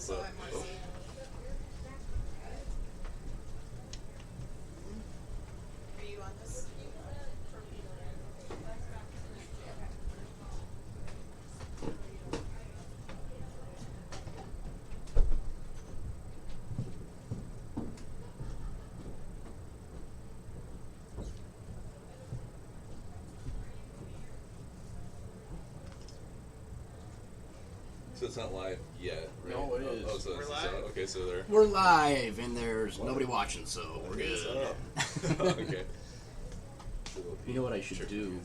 what's up. Oh. Are you on this? So it's not live yet, right? No, it is. Oh, so We're live. okay, so there. We're live, and there's nobody watching, so we're What's good. up? Okay. You know what I should do?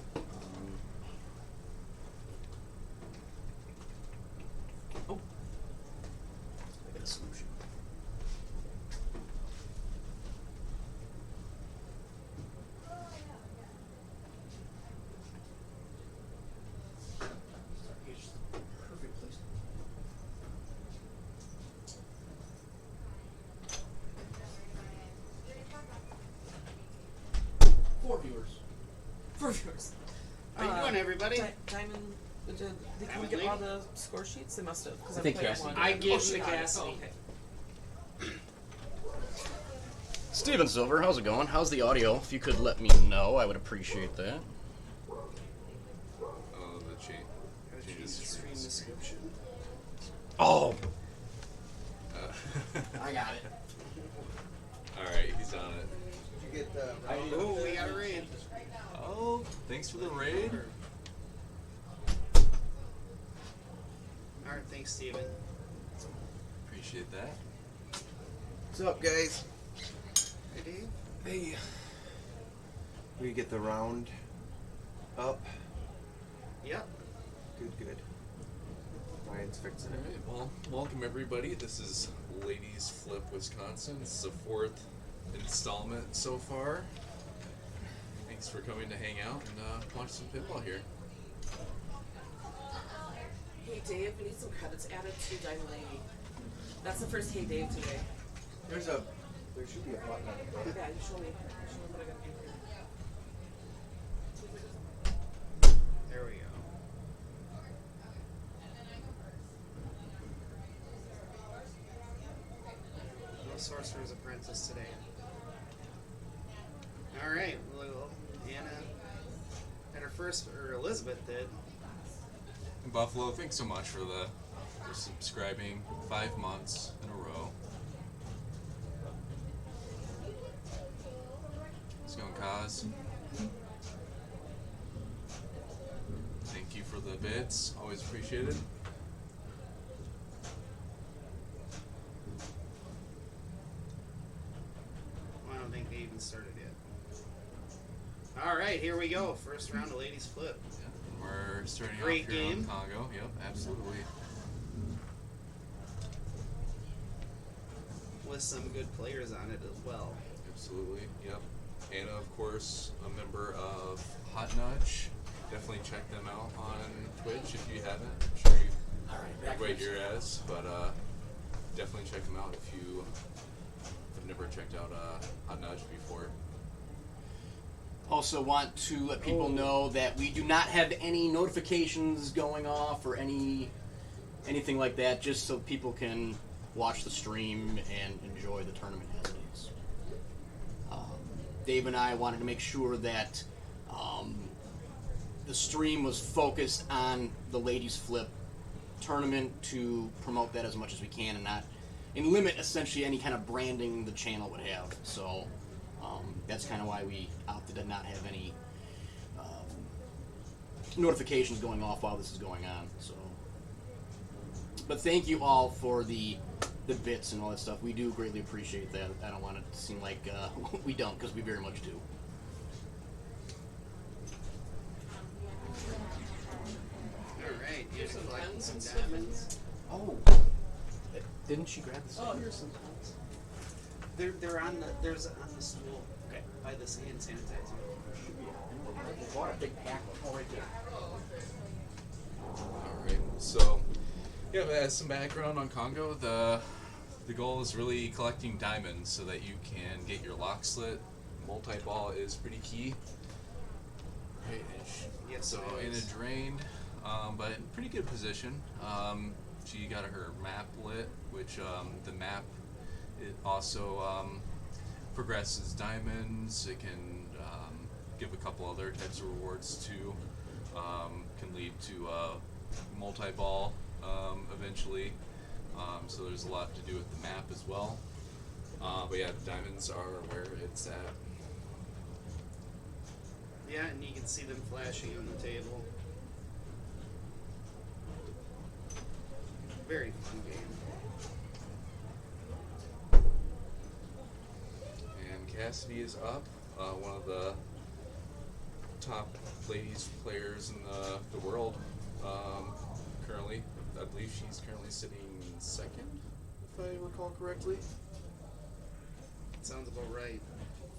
Oh. I got a solution. Perfect place. Four viewers. For viewers. How you doing, everybody? Diamond, did they come Diamond get League? all the score sheets? They must have, because I I'm think player Cassidy one. did. I gave she them to got it. Cassidy. Oh, okay. Steven Silver, how's it going? How's the audio? If you could let me know, I would appreciate that. Oh, the change. Gotta change the stream description. Oh! Uh, I got it. Alright, he's on it. Did you get the Oh, we got a raid. Oh, thanks for the raid. Alright, thanks, Steven. Appreciate that. What's up, guys? Hey, Dave. Hey. We get the round up. Yep. Good. Ryan's fixing it. Alright, well, welcome everybody. This is Ladies Flip Wisconsin. This is the 4th installment so far. Thanks for coming to hang out and watch some pinball here. Hey Dave, we need some credits added to Diamond Lady. That's the first Hey Dave today. There should be a button on the bottom. Yeah, you show me. Show me what I gotta do here. There we go. No Sorcerer's Apprentice today. Alright, well, Anna had her first, or Elizabeth did. And Buffalo, thanks so much for subscribing 5 months in a row. How's it going, Kaz? Thank you for the bits. Always appreciated. Well, I don't think they even started yet. Alright, here we go. First round of Ladies Flip. Yeah, we're starting Great off here game. on Congo. Yep, absolutely. With some good players on it as well. Absolutely, yep. Anna, of course, a member of Hot Nudge. Definitely check them out on Twitch if you haven't. I'm sure everybody here has, but definitely check them out if you have never checked out Hot Nudge before. Also want to let people know that we do not have any notifications going off or anything like that, just so people can watch the stream and enjoy the tournament as it is. Dave and I wanted to make sure that the stream was focused on the Ladies Flip tournament to promote that as much as we can and limit essentially any kind of branding the channel would have. So that's kind of why we opted to not have any notifications going off while this is going on. So, but thank you all for the bits and all that stuff. We do greatly appreciate that. I don't want it to seem like we don't, because we very much do. Alright, here's some collecting pens some and stuff. diamonds. Oh, didn't she grab the? Oh, here's some pens. They're on the stool. Okay. By this hand sanitizer. I bought a big pack. Oh, right there. Alright, so yeah, as some background on Congo, the goal is really collecting diamonds so that you can get your lock slit. Multi-ball is pretty key. Right, Yes, so it Anna is. drained, but in pretty good position. she got her map lit, which the map it also progresses diamonds. It can give a couple other types of rewards too. Can lead to multi-ball eventually. So there's a lot to do with the map as well. But yeah, the diamonds are where it's at. Yeah, and you can see them flashing on the table. Very fun game. And Cassidy is up, one of the top ladies players in the world currently. I believe she's currently sitting second, if I recall correctly. Sounds about right.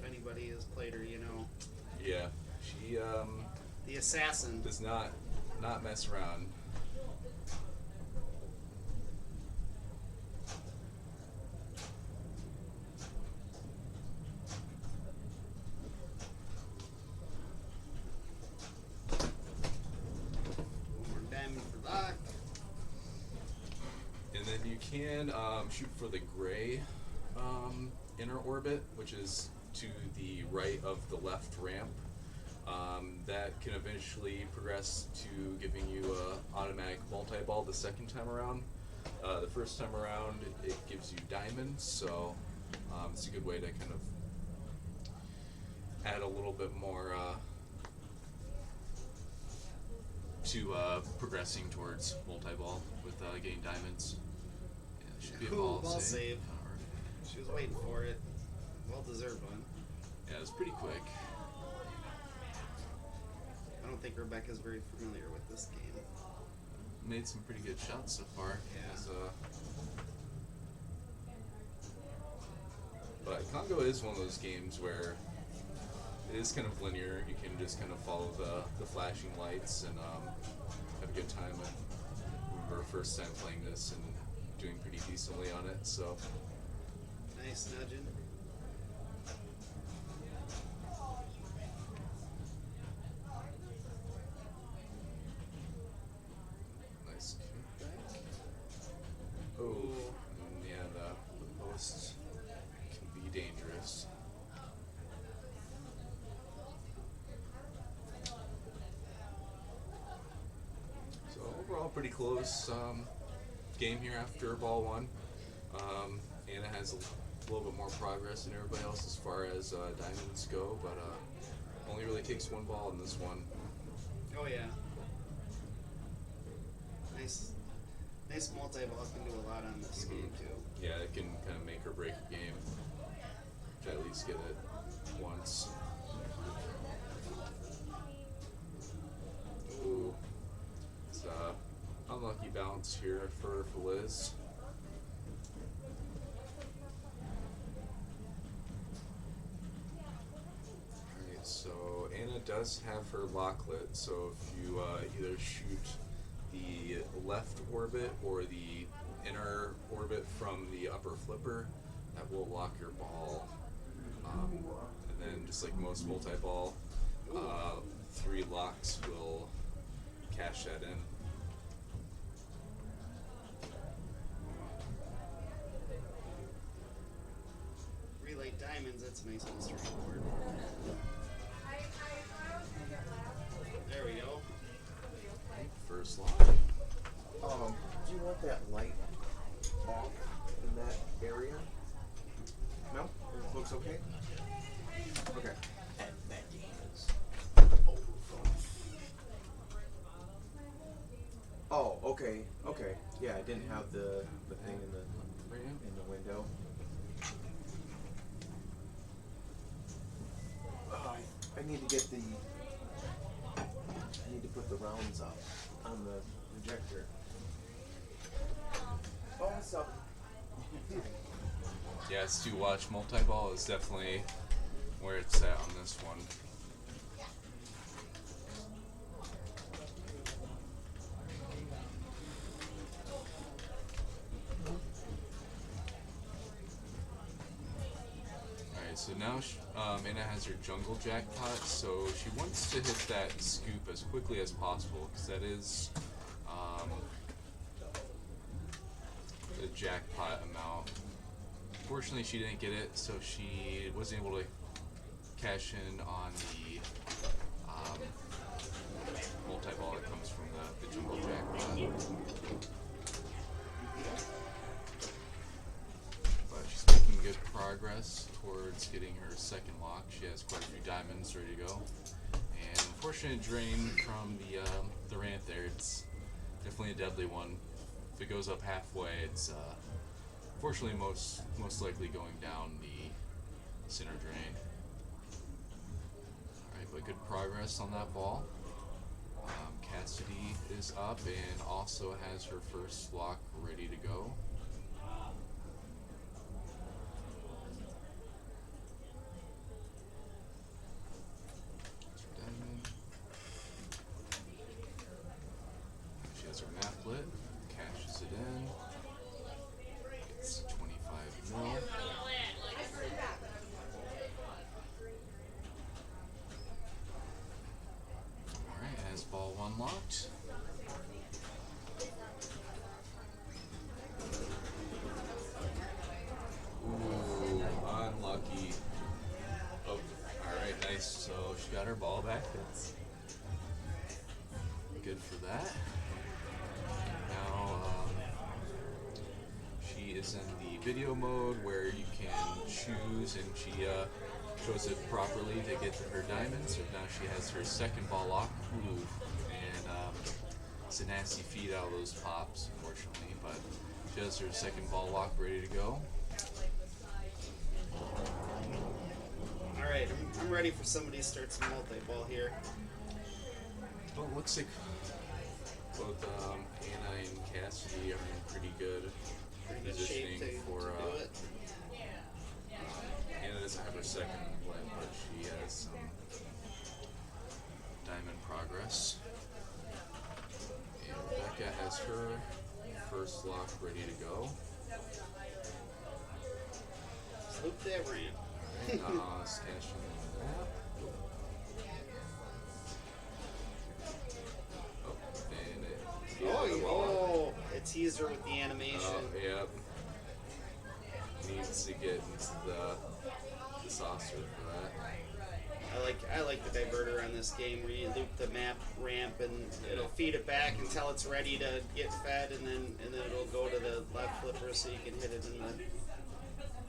If anybody has played her, you know. Yeah, she The assassin. does not mess around. One more diamond for luck. And then you can shoot for the gray inner orbit, which is to the right of the left ramp. That can eventually progress to giving you a automatic multi-ball the second time around. The first time around, it gives you diamonds, so it's a good way to kind of add a little bit more to progressing towards multi-ball with getting diamonds. Yeah, it should be a Cool, ball save. save. She was waiting for it. Well deserved one. Yeah, it was pretty quick. I don't think Rebecca's very familiar with this game. Made some pretty good shots so far. Yeah. As, but Congo is one of those games where it is kind of linear. You can just kind of follow the flashing lights and have a good time. I remember first time playing this and doing pretty decently on it. So Nice nudging. nice kickback. Oh, and yeah, the post can be dangerous. So overall, pretty close game here after ball one. Anna has a little bit more progress than everybody else as far as diamonds go, but only really takes one ball in this one. Oh yeah. Nice multi-ball can do a lot on this game too. Yeah, it can kind of make or break a game. Which I at least get it once. Ooh. It's unlucky bounce here for Liz. Alright, so Anna does have her locklet, so if you either shoot the left orbit or the inner orbit from the upper flipper, that will lock your ball. And then just like most multi-ball, 3 locks will cash that in. Relay diamonds, that's a nice mystery board. There we go. First lock. Do you want that light off in that area? No? It looks okay? Okay. That game is over from. Oh, okay, okay. Yeah, I didn't have the thing in the window. I need to get I need to put the rounds up on the projector. Oh, what's up? Yes, to watch multi-ball is definitely where it's at on this one. Alright, so now Anna has her jungle jackpot, so she wants to hit that scoop as quickly as possible, because that is jackpot amount. Fortunately, she didn't get it, so she wasn't able to cash in on the multi-ball that comes from the jumbo jackpot. But she's making good progress towards getting her second lock. She has quite a few diamonds ready to go. And unfortunate drain from the rant there. It's definitely a deadly one. If it goes up halfway, it's unfortunately most likely going down the center drain. Alright, but good progress on that ball. Cassidy is up and also has her first lock ready to go. She has her map lit, cashes it in, gets 25 mil. Alright, has ball one locked. Ooh, unlucky. Oh, alright, nice. So she got her ball back. That's good for that. Now, she is in the video mode where you can choose, and she shows it properly to get to her diamonds. So now she has her second ball lock. Ooh, and it's a nasty feed out of those pops, unfortunately, but she has her second ball lock ready to go. Alright, I'm ready for somebody to start some multi-ball here. Well, it looks like both Anna and Cassidy are in pretty good Pretty good positioning shape to for do it. Anna doesn't have her second win, but she has some diamond progress. And Rebecca has her first lock ready to go. Loop that ramp. Alright, stashing the map. Oh, and it It teased her with the animation. Yep. Needs to get into the saucer for that. I like the diverter on this game where you loop the map ramp and it'll feed it back until it's ready to get fed, and then it'll go to the left flipper so you can hit it in the.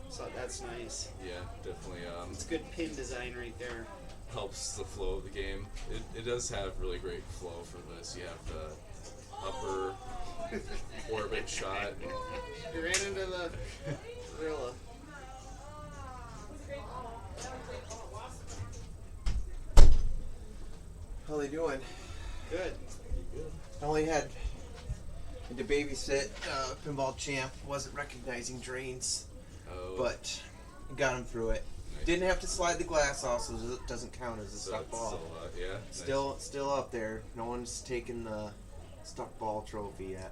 So that's nice. Yeah, definitely. It's good pin design right there. Helps the flow of the game. It does have really great flow for this. You have the upper orbit shot. You ran into the gorilla. How they doing? Good. I only had to babysit pinball champ. Wasn't recognizing drains, Oh, but got him through it. nice. Didn't have to slide the glass off, so it doesn't count as a So stuck it's ball. still, nice. Still up there. No one's taken the stuck ball trophy yet.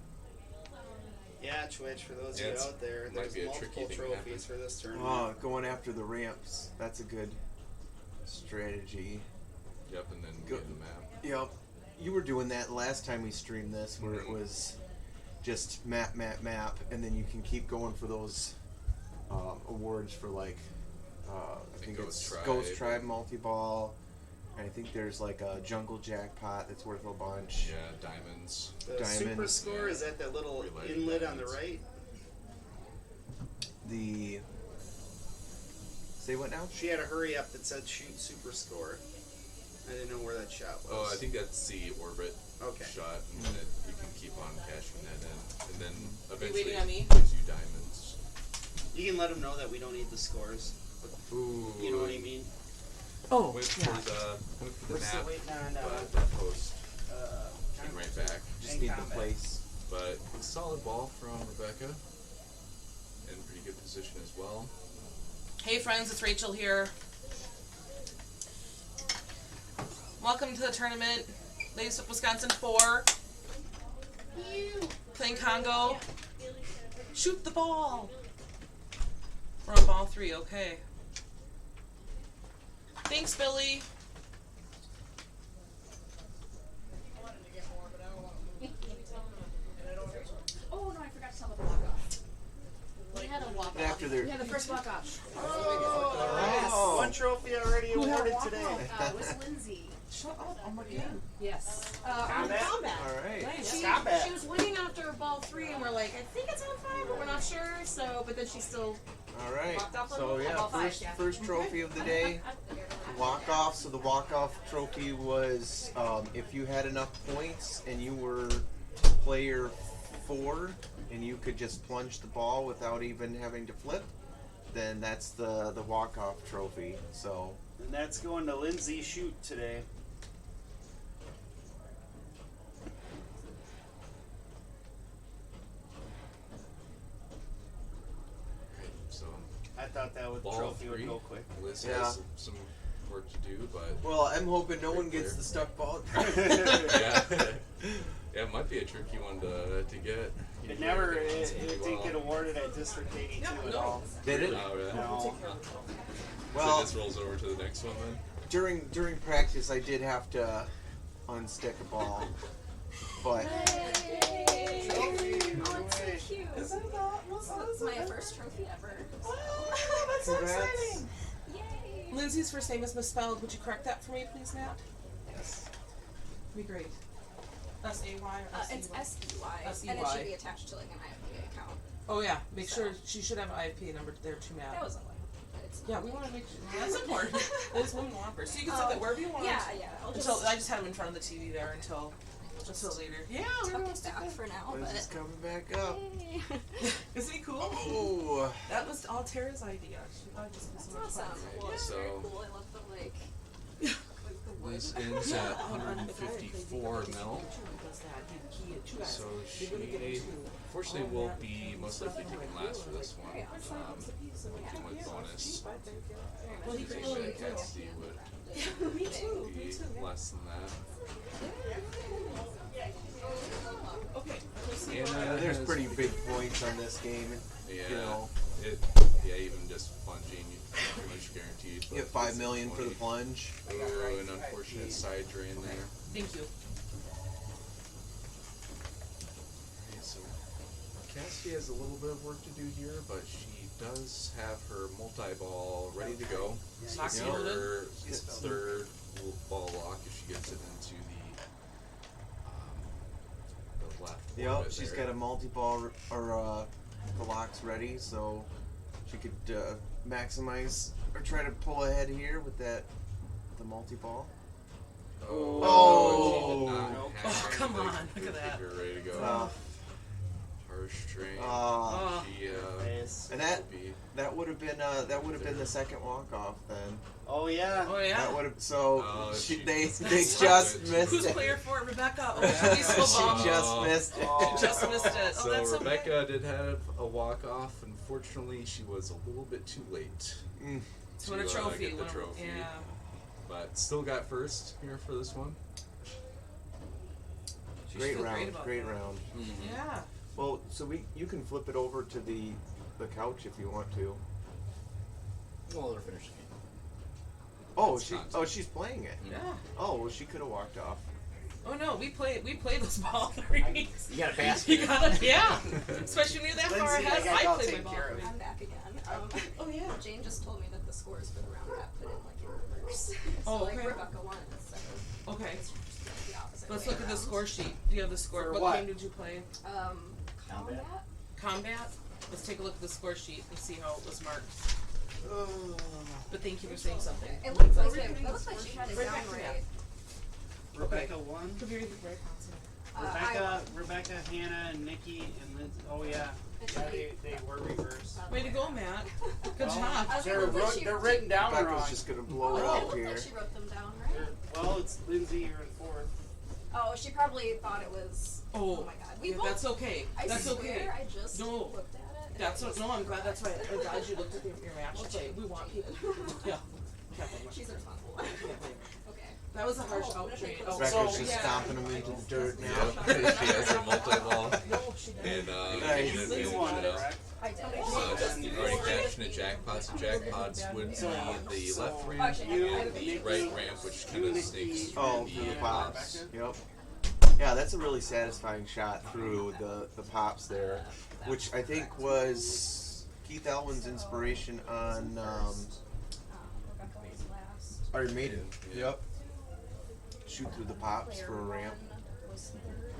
Yeah, Twitch, for those Yeah, of you it's- out there, might there's be a multiple tricky thing to happen. trophies for this tournament. Oh, going after the ramps. That's a good strategy. Yep, and then Go- get the map. Yep. You were doing that last time we streamed this, where it was just map, and then you can keep going for those awards for like I think Ghost it's Tribe. Ghost Tribe multi-ball, and I think there's like a jungle jackpot that's worth a bunch. Yeah, diamonds. The super Diamonds. score is at that little Related inlet on the diamonds. right. The say what now? She had a hurry up that said shoot super score. I didn't know where that shot was. Oh, I think that's the orbit Okay. shot, and then you can keep on cashing that in, and then eventually waiting on me? it gives you diamonds. You can let them know that we don't need the scores. Ooh. You know what I mean? Oh, Wait for the We're still map, waiting on but that post came right back. Just need the place. But a solid ball from Rebecca, in pretty good position as well. Hey friends, it's Rachel here. Welcome to the tournament. Ladies of Wisconsin 4. Playing Congo. Shoot the ball. We're on ball 3, okay. Thanks, Billy. Oh no, I forgot to tell the block off. after their. Yeah, the first walk off. Oh. One trophy already Who had awarded walk today. off? It was Lindsay. Shut up! I'm again. Yes. Combat? Combat. All right. Nice. She, Combat. she was winning after ball 3, and we're like, I think it's on 5, but we're not sure. So, but then she still. All right. Walked off on So yeah, ball 5, first yeah. first trophy of the day, walk off. So the walk off trophy was if you had enough points and you were player 4 and you could just plunge the ball without even having to flip, then that's the walk off trophy. So And that's going to Lindsay Shoot today. So I thought that would ball trophy 3. would go quick. Liz Yeah. has some work to do, but well, I'm hoping no one Great gets player. the stuck ball. yeah, yeah, it might be a tricky one to get. It never, it didn't get awarded at District 82 at all. Did it? Oh, yeah. No. Well, so this rolls over to the next one then. during practice, I did have to unstick a ball, but Trophy, Oh, no it's way. so cute. Isn't that It's my first trophy ever. Oh, that's so Congrats. exciting. Yay. Lindsay's first name is misspelled. Would you correct that for me, please, Matt? Yes. Be great. S-A-Y or S-E-Y? It's S-E-Y, and it S-E-Y. should be attached to like an IFBA account. Oh yeah, make So. sure she should have an IFP number there too, Matt. That was a one. But it's Yeah, not we like- want to make sure. That's important. Those women whoppers. So you can set Oh, that wherever you want. Yeah, yeah. I'll just Until I just had them in front of the TV there until later. Yeah, tuck everyone's it back for now, Liz is but. coming back up. Yay. Isn't he cool? Oh, That was all Tara's idea. She thought it was That's so much awesome. fun. Well, it's So- very cool. I love the like the wood. Liz ends at On the guy that played 154 the mil. he does that. He had 2 guys. So They really get she, into fortunately, all will that be most likely taking last for this one. Yeah. With bonus. Well, he could really Usually do at Steve it. would Me too. be Me too. Yeah. less than that. Okay. Anna there's has- pretty big points on this game. Yeah, You know, even just plunging, you pretty much guaranteed. you get 5 million for the plunge. Oh, an unfortunate side drain there. Thank you. Okay, so Cassie has a little bit of work to do here, but she does have her multi-ball ready to go. Lock This is and loaded? her third ball lock if she gets it into the left. Yep, orbit she's there. got a multi-ball or the locks ready, so she could maximize or try to pull ahead here with the multi-ball. Oh, she did not Nope. have Oh, come anything on, look at that. You're ready to go. Tough. Harsh drain. Oh. She Nice. And that will be that would have been the second walk-off then. Oh yeah. Oh yeah. That would have so Oh, she, she- they that's just good. missed Who's it. player 4? Rebecca. Oh, she she's so bummed. just missed it. Oh. Just missed it. Oh, So that's Rebecca did have a walk-off. Unfortunately, she was a little bit too late Mm. To win a trophy. get the win a- trophy. Yeah. But still got first here for this one. Great feel great round, about great that. round. Yeah. Well, so you can flip it over to the couch if you want to. Well, they're finished. Oh, It's not. she's playing it. Yeah. Oh, well, she could have walked off. Oh no, we play this ball 3 weeks. You got a basket. You gotta, yeah. Especially when you're that far Lindsay, ahead. I got I play taken my care ball. of. I'm back again. Oh yeah. Jane just told me that the scores for the round got put in like in reverse. Oh, so like okay. Rebecca won, so Okay. it's just the opposite Let's way look at the around. score sheet. Do you have the score? For What what? game did you play? Combat? Combat. Let's take a look at the score sheet and see how it was marked. But thank you for saying something. It looked like Right she had it back down to right. that. Rebecca won. Could be right constant. Rebecca, Hannah, and Nikki, and Liz. Oh yeah. Yeah, they were reversed. Way to go, Matt. Good Well, job. I was They're, like, well, wrote, they're written down wrong. Rebecca's just gonna blow it Oh, up it looked here. like she wrote them down, right? Well, it's Lindsay. You're in fourth. Oh, she probably thought it was. Oh, my god. We yeah, both. that's okay. I That's swear, okay. I just No. looked at it. and That's it what. was No, I'm glad. That's right. I'm correct. glad you looked at your match play. We want people. Yeah. Can't blame her. She's the responsible one. Can't blame her. Okay. That was a harsh outtrade. Oh, Rebecca's So- just yeah. stomping them into the dirt now. Yep. She has her multi-ball. No, she didn't. And Nice. taking You advantage won, of that. correct? I did. Already catching the jackpots. The jackpots would be the left ramp, Actually, You, I have a Nikki, right ramp, which kind of sneaks Oh, through for the the pops. pops. Yep. Yeah, that's a really satisfying shot through the pops there, which I think was Keith Alwyn's inspiration on Rebecca was last. Iron Maiden. Yeah. Yep. Shoot through the pops for a ramp. Was third.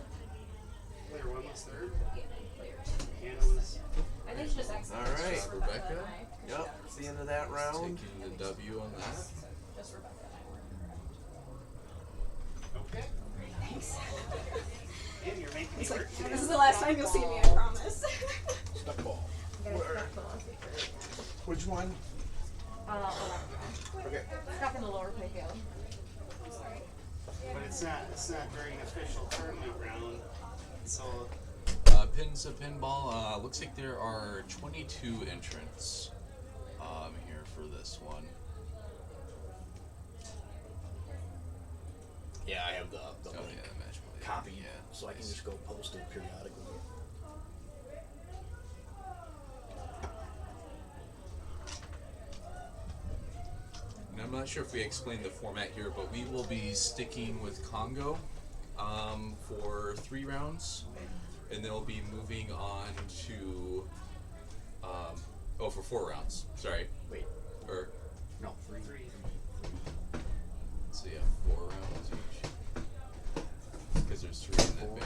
Player 1 was third. Yeah, player 2. Hannah was. I think it's just excellent. All right. Just Rebecca? and I, 'cause Yep. she It's got the end of that round. Taking the W on that. Just Rebecca and I were in the round. Okay. Thanks. And you're making me It's like, work today. this is the last time you'll see me, I promise. Stuck ball. I'm gonna stuff Which one? the Okay. stuff in the lower playfield. I'm sorry. But it's not during an official tournament round. So Pins to pinball. Looks like there are 22 entrants here for this one. Yeah, I have the Oh link yeah, the match play. copy, Yeah, so I can nice. just go post it periodically. And I'm not sure if we explained the format here, but we will be sticking with Congo for 3 rounds, and then we'll be moving on to for 4 rounds. Sorry, Wait, or no, 3. so yeah, 4 rounds each. Because there's 3 in that big.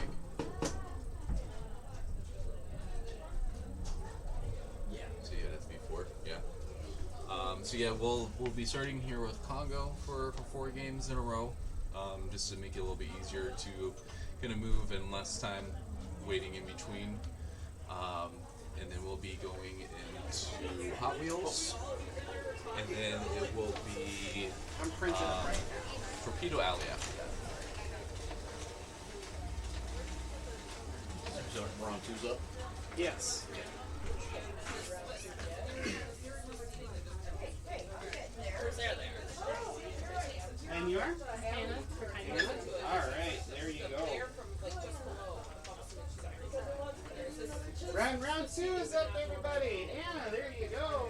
Yeah. So yeah, that's B4. Yeah. So yeah, we'll be starting here with Congo for 4 games in a row, just to make it a little bit easier to kind of move and less time waiting in between. And then we'll be going into Hot Wheels, and then it will be I'm printing it right now. Torpedo Alley after that. So we're on 2's up. Yes. And you are? Alright, there you go. Round 2 is up, everybody. Anna, there you go.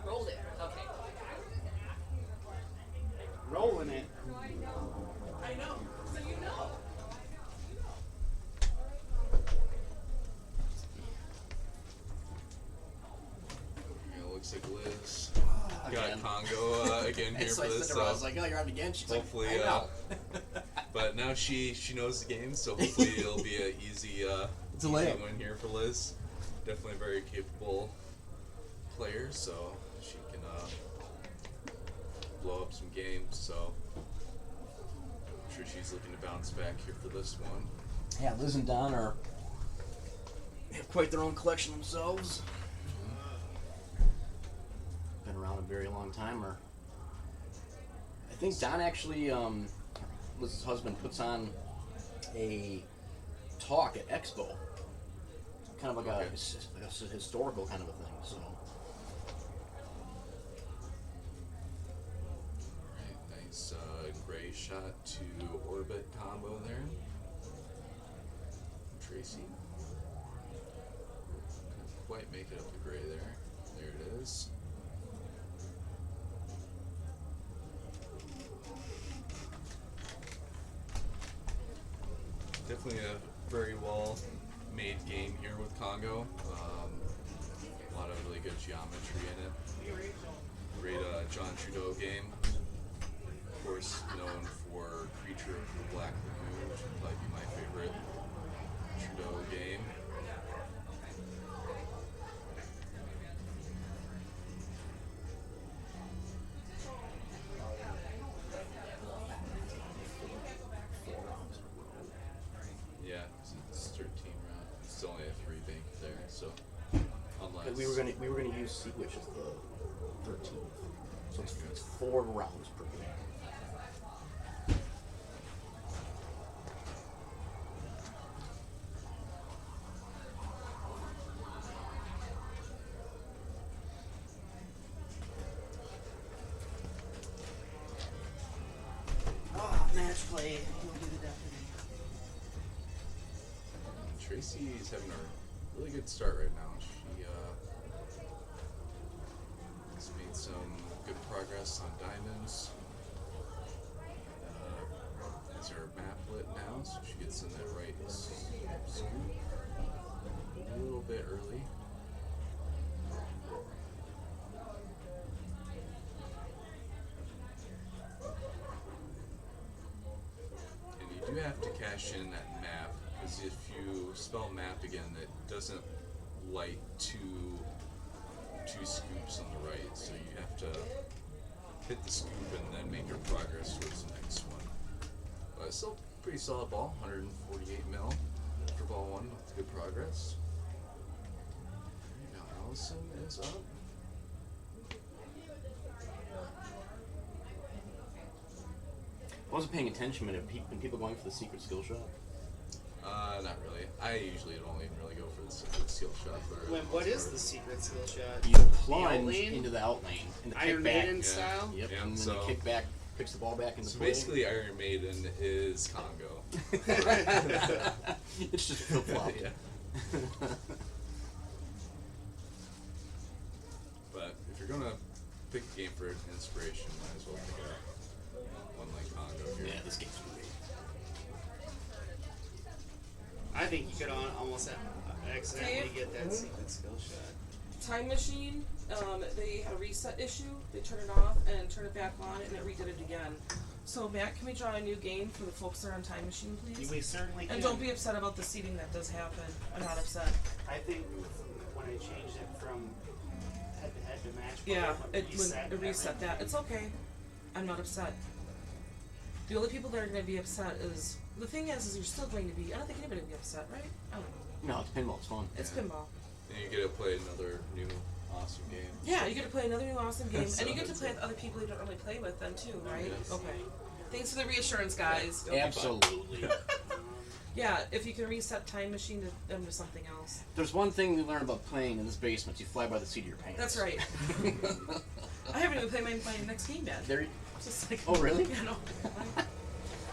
Rolled it. Okay. Rolling it. I know. So you know. It looks like Liz Again. got Congo again here So for I this. said to her, I was like, oh, you're on again? She's Hopefully, like, I know. but now she knows the game, so hopefully it'll be an easy It's a easy layup. win here for Liz. Definitely a very capable player, so she can blow up some games. So I'm sure she's looking to bounce back here for this one. Yeah, Liz and Don have quite their own collection themselves. Been around a very long time. Or I think Don actually, Liz's husband, puts on a talk at Expo, kind of like Okay. a historical kind of a thing. So Alright, nice gray shot to orbit combo there. Tracy. Couldn't quite make it up to gray there. There it is. Definitely a very well made game here with Congo. A lot of really good geometry in it. Great John Trudeau game. Of course, known for Creature of the Black Lagoon, which would probably be my favorite Trudeau game. Yeah, 'cause it's 13 rounds. It's only a 3 bank there. we were gonna use Sea Witch as the 13th, so it's 4 rounds per game. Match play. You'll do the deputy. Tracy's having a really good start right now. She has made some good progress on diamonds. Has her map lit now, so she gets in that right scoop a little bit early. You do have to cash in that map, because if you spell map again, it doesn't light two scoops on the right, so you have to hit the scoop and then make your progress towards the next one. But still pretty solid ball, 148 mil for ball 1 with good progress. Now Allison is up. I wasn't paying attention when people going for the secret skill shot. Not really. I usually don't even really go for the secret skill shot. What is the secret skill shot? You plunge outlane? into the outlane, and the Iron kickback. Maiden style? Yep, Yeah, and then so- the kickback picks the ball back in the So pool. basically, Iron Maiden is Congo. It's just flip flop. Yeah. But if you're gonna pick a game for inspiration, might as well pick one like Congo here. Yeah, this game's great. I think you could almost accidentally Dave? get that secret skill shot. Time Machine, they had a reset issue. They turned it off and turned it back on, and it redid it again. So, Matt, can we draw a new game for the folks that are on Time Machine, please? We certainly can. And don't be upset about the seating that does happen. I'm not upset. I think when I changed it from head to head to match play, Yeah, when it reset that. It's okay. I'm not upset. The only people that are going to be upset is the thing is you're still going to be. I don't think anybody will be upset, right? I don't know. No, it's pinball. It's fun. It's pinball. And you get to play another new awesome game. Yeah, you get to play another new awesome game, So and you get to it's play good. with other people you don't really play with then too, right? Yes. Okay. Thanks for the reassurance, guys. It'll be fun. Absolutely. Yeah, if you can reset Time Machine to them to something else. There's one thing we learned about playing in this basement: you fly by the seat of your pants. That's right. I haven't even played my next game yet. There. It's just like, Oh, really? Yeah, no.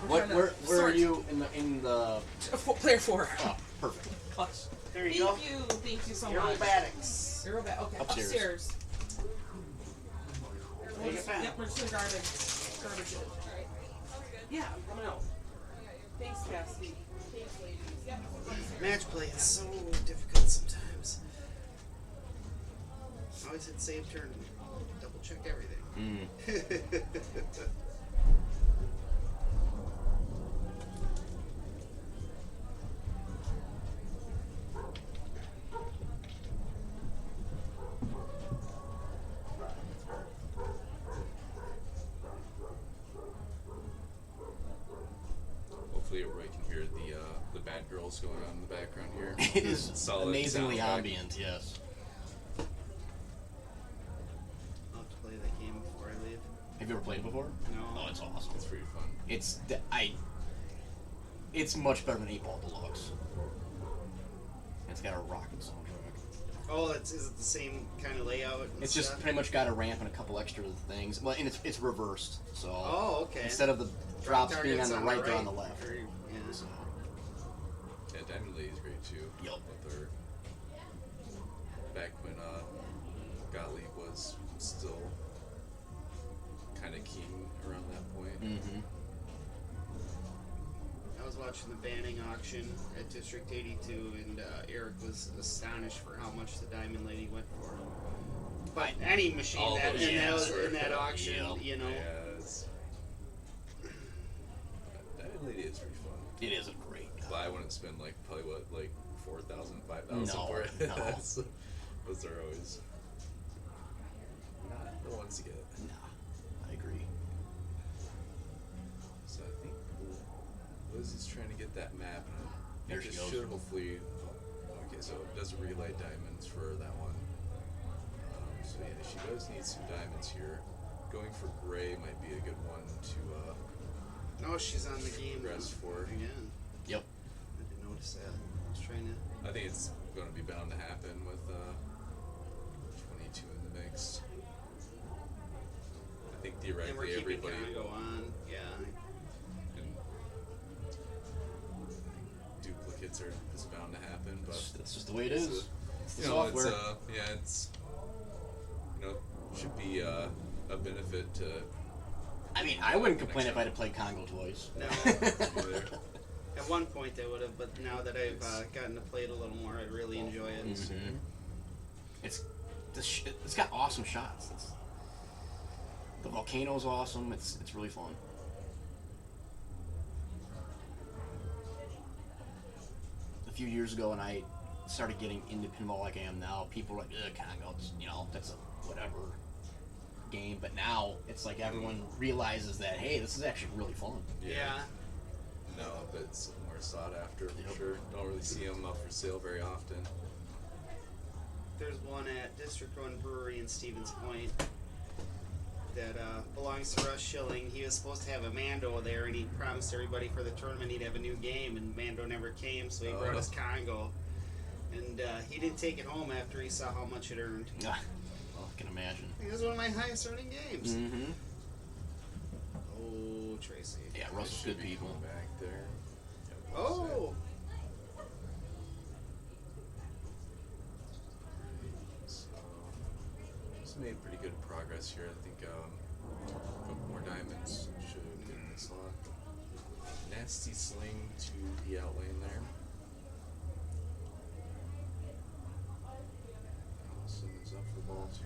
Where are sort. you in the? Player 4. Oh, perfect. Gosh. There you go. Thank you so much. Aerobatics. Okay, Upstairs. upstairs. Take a pen. Yep, we're just gonna garbage it. Yeah, I'm gonna know. Thanks, Cassie. Thanks, ladies. Yep. Match play is so difficult sometimes. Always hit save turn. Double check everything. Hopefully everybody can hear the bad girls going on in the background here. It is Solid amazingly soundtrack. ambient. Yes. I'll have to play that game before I leave. Have you ever played it before? No. Oh, it's awesome. It's pretty fun. It's much better than 8-Ball Deluxe. It's got a rocking soundtrack. Oh, is it the same kind of layout? And It's just stuff? pretty much got a ramp and a couple extra things. Well, and it's reversed. So Oh, okay. instead of the drops being on Targets the right, they're on the left. Or- yeah. So, Yeah, Diamond Lady's great too. Yup. With her back when Gottlieb was still kind of king around that point. mm-hmm. I was watching the banning auction at District 82, and Eric was astonished for how much the Diamond Lady went for. But any machine All that those in, units were in that fun. auction, Yep. you know, Yes. Diamond Lady is pretty fun. It is a great. But I wouldn't spend like probably what, like 4,000, 5,000 No, for it. no. Those are always not the ones to get. Nah, I agree. So I think Liz is trying to get that map. And There it she just goes. should hopefully. Okay, so it doesn't relight diamonds for that one. So yeah, she does need some diamonds here. Going for gray might be a good one to No, she's on the game. progress for. Again. Yep. I didn't notice that. I was trying to. I think it's going to be bound to happen with 22 in the mix. I think And we're theoretically keeping everybody. Congo on. Yeah. And duplicates are is bound to happen, but That's just the way it it's is. It's the you know, software. it's should be a benefit to. I mean, I wouldn't complain if I had to play Congo twice. No. either. At one point I would have, but now that I've gotten to play it a little more, I really enjoy it. Mhm. It's got awesome shots. The volcano's awesome. It's really fun. A few years ago, when I started getting into pinball like I am now, people were like, "Ugh, Congo, that's a whatever game." But now it's like everyone realizes that, hey, this is actually really fun. Yeah. No, but it's more sought after for Yep. sure. Don't really see them up for sale very often. There's one at District 1 Brewery in Stevens Point that belongs to Russ Schilling. He was supposed to have a Mando there, and he promised everybody for the tournament he'd have a new game, and Mando never came, so he brought us Congo. And he didn't take it home after he saw how much it earned. Well, I can imagine. It was one of my highest earning games. Mm-hmm. Oh, Tracy. Yeah, It Russell's should good be people. coming back there. Yep, Oh! So, just made pretty good progress here. I think a couple more diamonds should get in this lot. Nasty sling to the outlane there. Allison is up for ball two.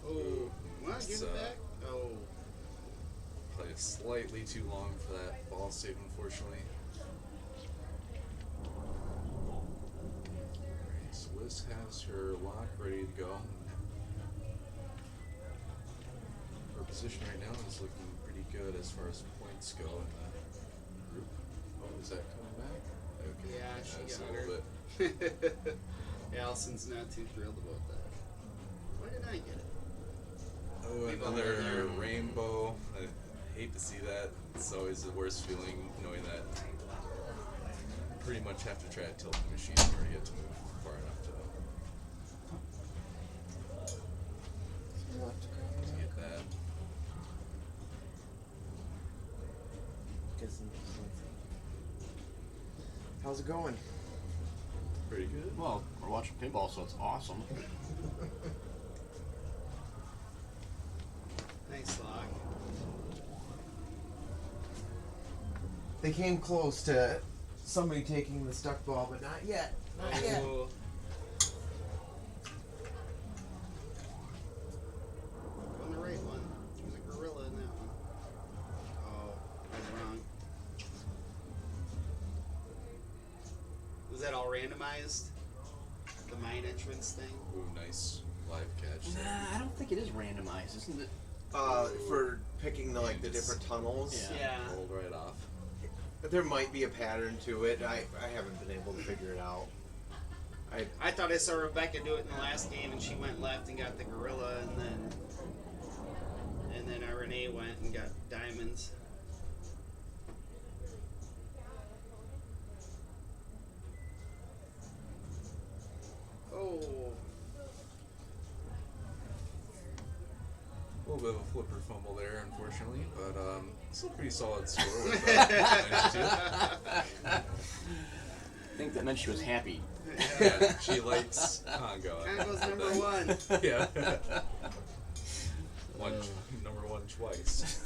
Oh. What? Give It's, it back? Oh. Played slightly too long for that ball save, unfortunately. Alright, so Liz has her lock ready to go. Her position right now is looking pretty good as far as points go in the group. Oh, is that coming back? Okay. Yeah, she That's got a little her. bit. Allison's not too thrilled about that. Why did I get it? Oh, We've another all been there. rainbow. I hate to see that. It's always the worst feeling knowing that you pretty much have to try to tilt the machine in order to get to move far enough to get that. How's it going? Pretty good. Well, we're watching pinball, so it's awesome. Nice lock. They came close to somebody taking the stuck ball, but not yet. Not yet. Oh. On the right one. There's a gorilla in that one. Oh, I was wrong. Was that all randomized? The mine entrance thing? Ooh, nice live catch. Nah, I don't think it is randomized, isn't it? For picking the different tunnels. Yeah. Rolled right off. There might be a pattern to it. I haven't been able to figure it out. I thought I saw Rebecca do it in the last game, and she went left and got the gorilla, and then Renee went and got diamonds. Oh, A little bit of a flipper fumble there, unfortunately, but still pretty solid score with -2. I think that meant she was happy. Yeah, she likes Congo. Congo's number one. Yeah. Number one twice.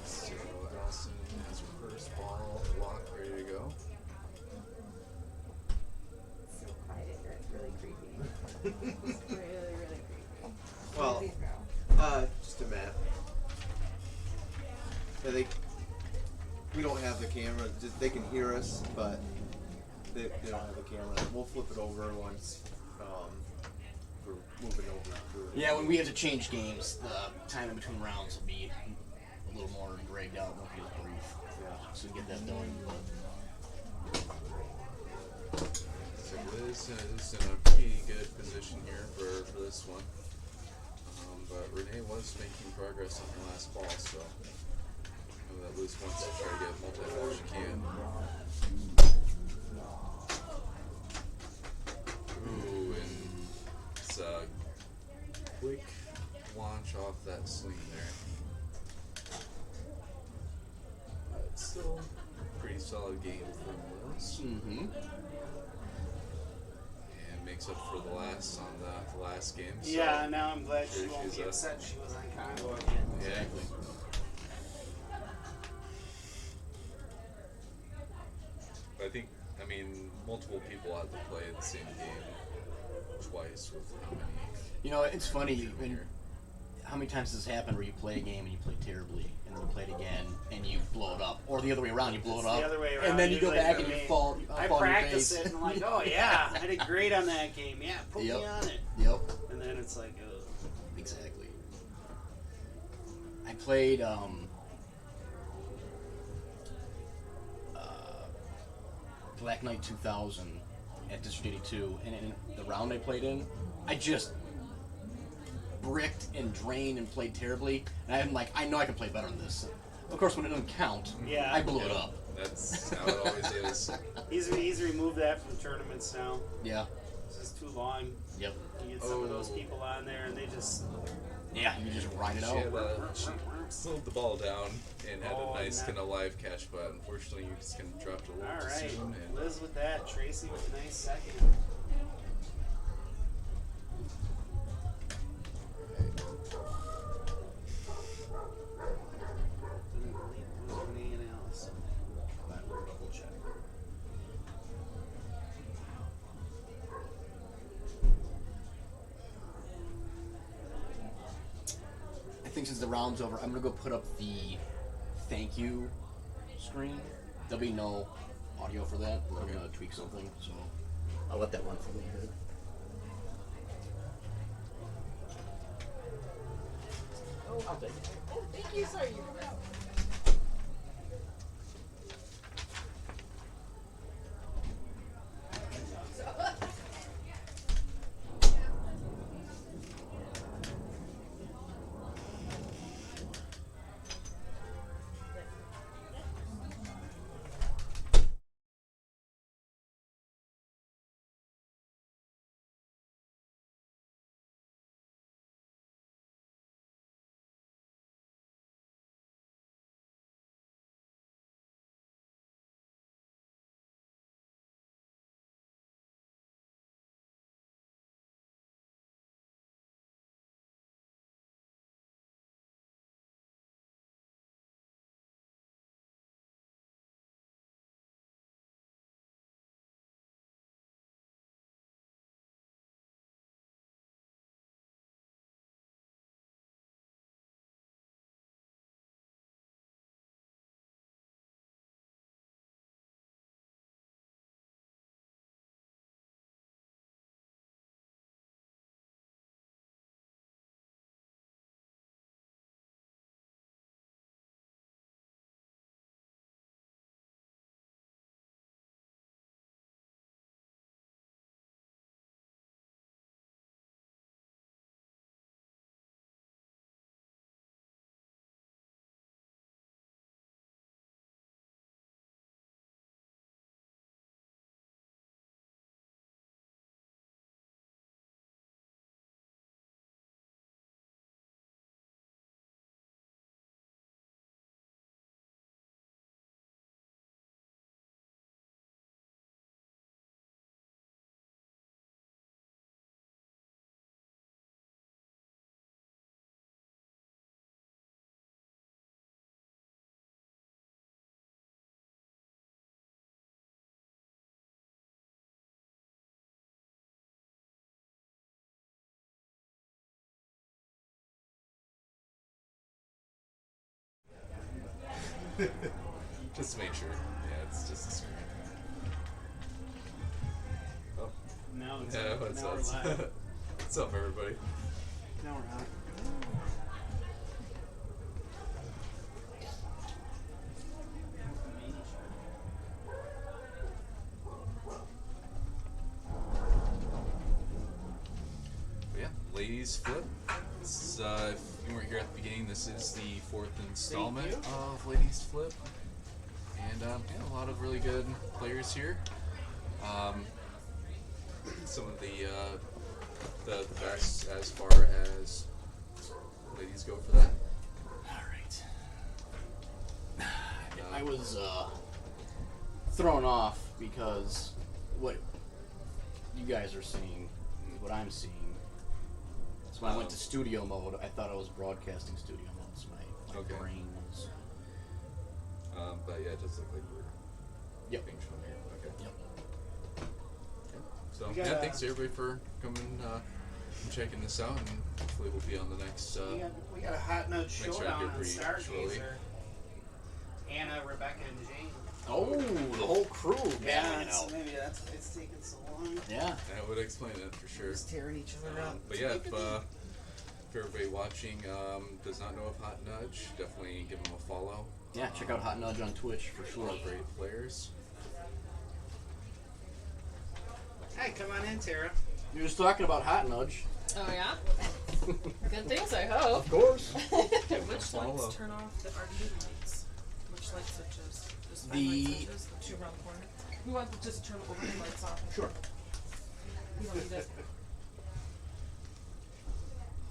So Allison has her first ball lock ready to go. So quiet in here, it's really creepy. It's really, really creepy. Well, Please go. just a map. Yeah, we don't have the camera. Just they can hear us, but they don't have a camera. We'll flip it over once we're moving over. Yeah, when we have to change games, the time in between rounds will be a little more dragged out, won't be as brief. Yeah. So get that done. So Liz is in a pretty good position here for this one. But Renee was making progress on her last ball, so I know that Liz wants to try to get multi-ball if she can. Ooh, and it's a quick launch off that swing there. But still pretty solid game from Liz. Mm-hmm. And makes up for the last on the last game. So Yeah, now I'm glad she here won't she's be up. upset she was on Congo again. Exactly. I think, multiple people had to play the same game twice with how many? You know, it's funny. people When, here. how many times does this happen where you play a game and you play terribly, and then you play it again and you blow it up, or the other way around, you blow It's it up, the other way and around then you go usually back for and you me. fall. I fall on your practice face. it and I'm like, oh yeah, I did great on that game. Yeah, put Yep. me on it. Yep. And then it's like, ugh. Exactly. I played Black Knight 2000 at District 82, and in the round I played in, I just bricked and drained and played terribly. And I'm like, I know I can play better than this. Of course, when it doesn't count, Yeah. I blew it up. That's how it always is. He's removed that from the tournaments now. Yeah. It's just too long. Yep. You get some of those Oh. people on there and they just Yeah. You just ride it She, out. she slowed the ball down and had Oh, a nice and kind of live catch, but unfortunately you just kind of dropped a little all too right. soon. And Liz with that, Tracy with a nice second. Didn't believe it was Renee and Alice. But we'll double check. I think since the round's over, I'm gonna go put up the thank you screen. There'll be no audio for that. I'm gonna tweak something, so I'll let that run for a little bit. Oh, I'll take it. oh, thank you, sir. You come out. just to make sure. Yeah, it's just a screen. Now it's Yeah, what's now up? we're live. What's up, everybody? Now we're on. But yeah, ladies flip. This, if you weren't here at the beginning, this is the fourth installment Thank you. of ladies flip, and yeah, a lot of really good players here. Some of the best as far as ladies go for that. Alright. And, I was thrown off because what you guys are seeing is what I'm seeing. So when I went to studio mode, I thought I was broadcasting studio mode, so my Okay. brain was... but yeah, it does look like we're Yep. being shown here. Okay. Yep. So We yeah, got, thanks to everybody for coming and checking this out, and hopefully we'll be on the next. We got a hot nut Make sure I showdown get on read, Stargazer. surely. Anna, Rebecca, and Jane. Oh, the whole crew. Yeah, you know. maybe that's why it's taking so long. Yeah. That would explain it for sure. Just tearing each other up. But yeah, if everybody watching does not know of Hot Nudge, definitely give them a follow. Yeah, check out Hot Nudge on Twitch for sure. All great players. Hey, come on in, Tara. You're just talking about Hot Nudge. Oh yeah. Good things, I hope. Of course. Which Follow. lights turn off the RGB lights? Which light switches? Just five The- light switches, the two around the corner. We want to just turn overhead lights off. Sure. We don't need it.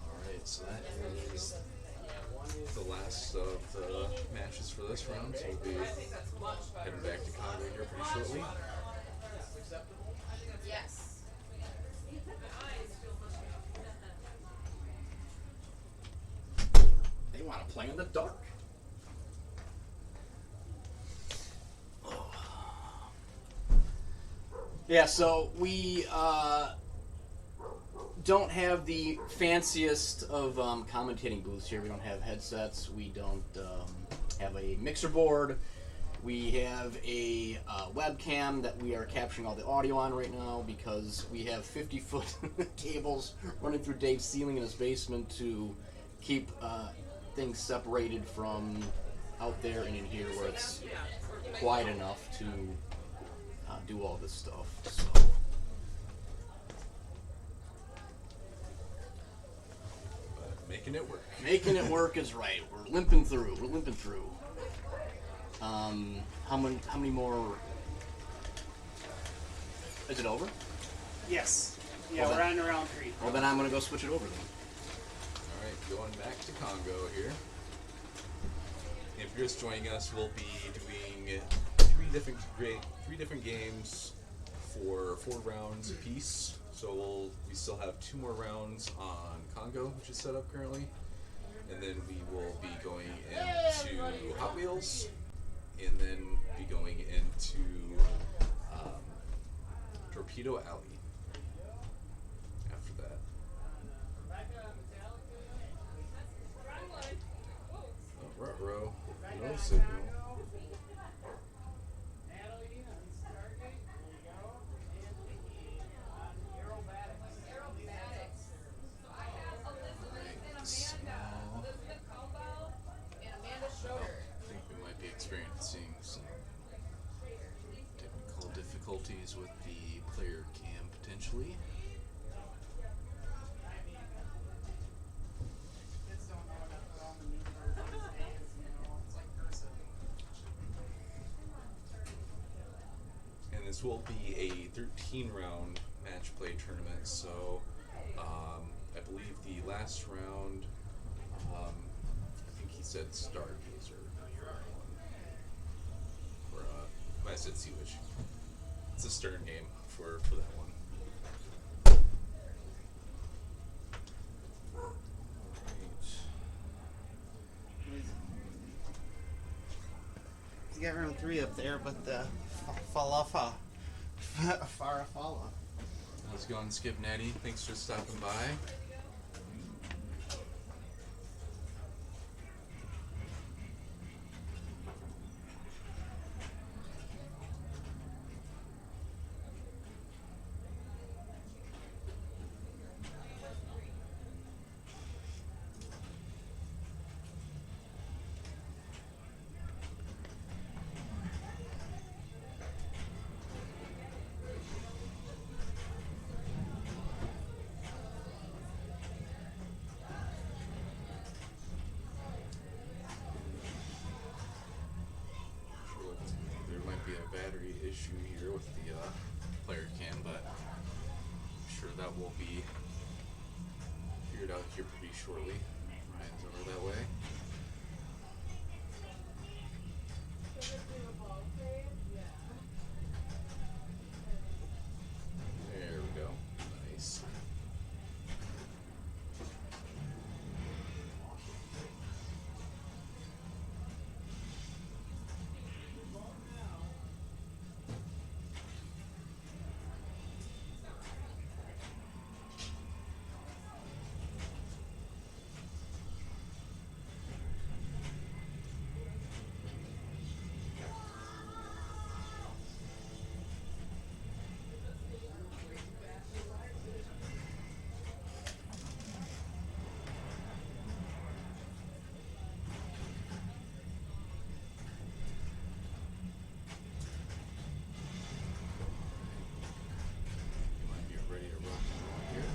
Alright, so that is the last of the matches for this round, so we'll be heading back to Congo here pretty shortly. Yes. They want to play in the dark. Yeah, so we don't have the fanciest of commentating booths here. We don't have headsets. We don't have a mixer board. We have a webcam that we are capturing all the audio on right now because we have 50-foot cables running through Dave's ceiling in his basement to keep things separated from out there and in here where it's quiet enough to do all this stuff. So. But making it work. Making it work is right. We're limping through. We're limping through. How many more? Is it over? Yes. Yeah, Well, we're then- on round 3. Well, then I'm gonna go switch it over then. Alright, going back to Congo here. If you're just joining us, we'll be doing three different games for 4 rounds apiece. So we still have 2 more rounds on Congo, which is set up currently. And then we will be going into Hot Wheels, and then be going into Torpedo Alley after that. Oh, ruh-roh. No signal. So, I think we might be experiencing some technical difficulties with the player cam potentially. And this will be a 13-round match play tournament, so I believe the last round, I think he said Stargazer for that one. Or, I said Sea Witch. It's a Stern game for that one. You got round 3 up there, but the Falafa. Farafala. How's it going, Skip Natty? Thanks for stopping by. battery issue here with the player cam, but I'm sure that will be figured out here pretty shortly. Ryan's over that way. There we go. Nice. You might be ready to rock and roll here.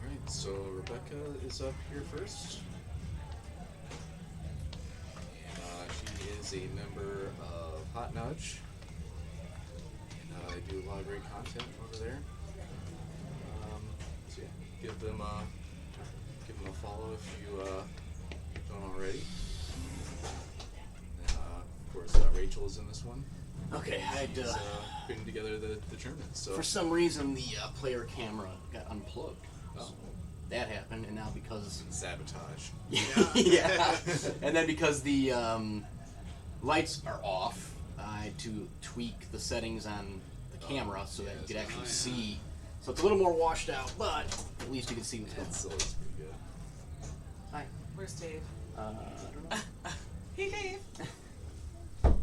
Alright, so Rebecca is up here first. And she is a member of Hot Nudge. And they do a lot of great content over there. So yeah, give them a follow if you don't already. And of course, Rachel is in this one. Okay, She's putting together the tournament. So for some reason the player camera got unplugged. Oh. So that happened, and now because sabotage. yeah, and then because the lights are off, I had to tweak the settings on the camera so that you could actually see. So it's a little more washed out, but at least you can see what's going It's on. always pretty good. Hi. Where's Dave? I don't know. Hey, Dave.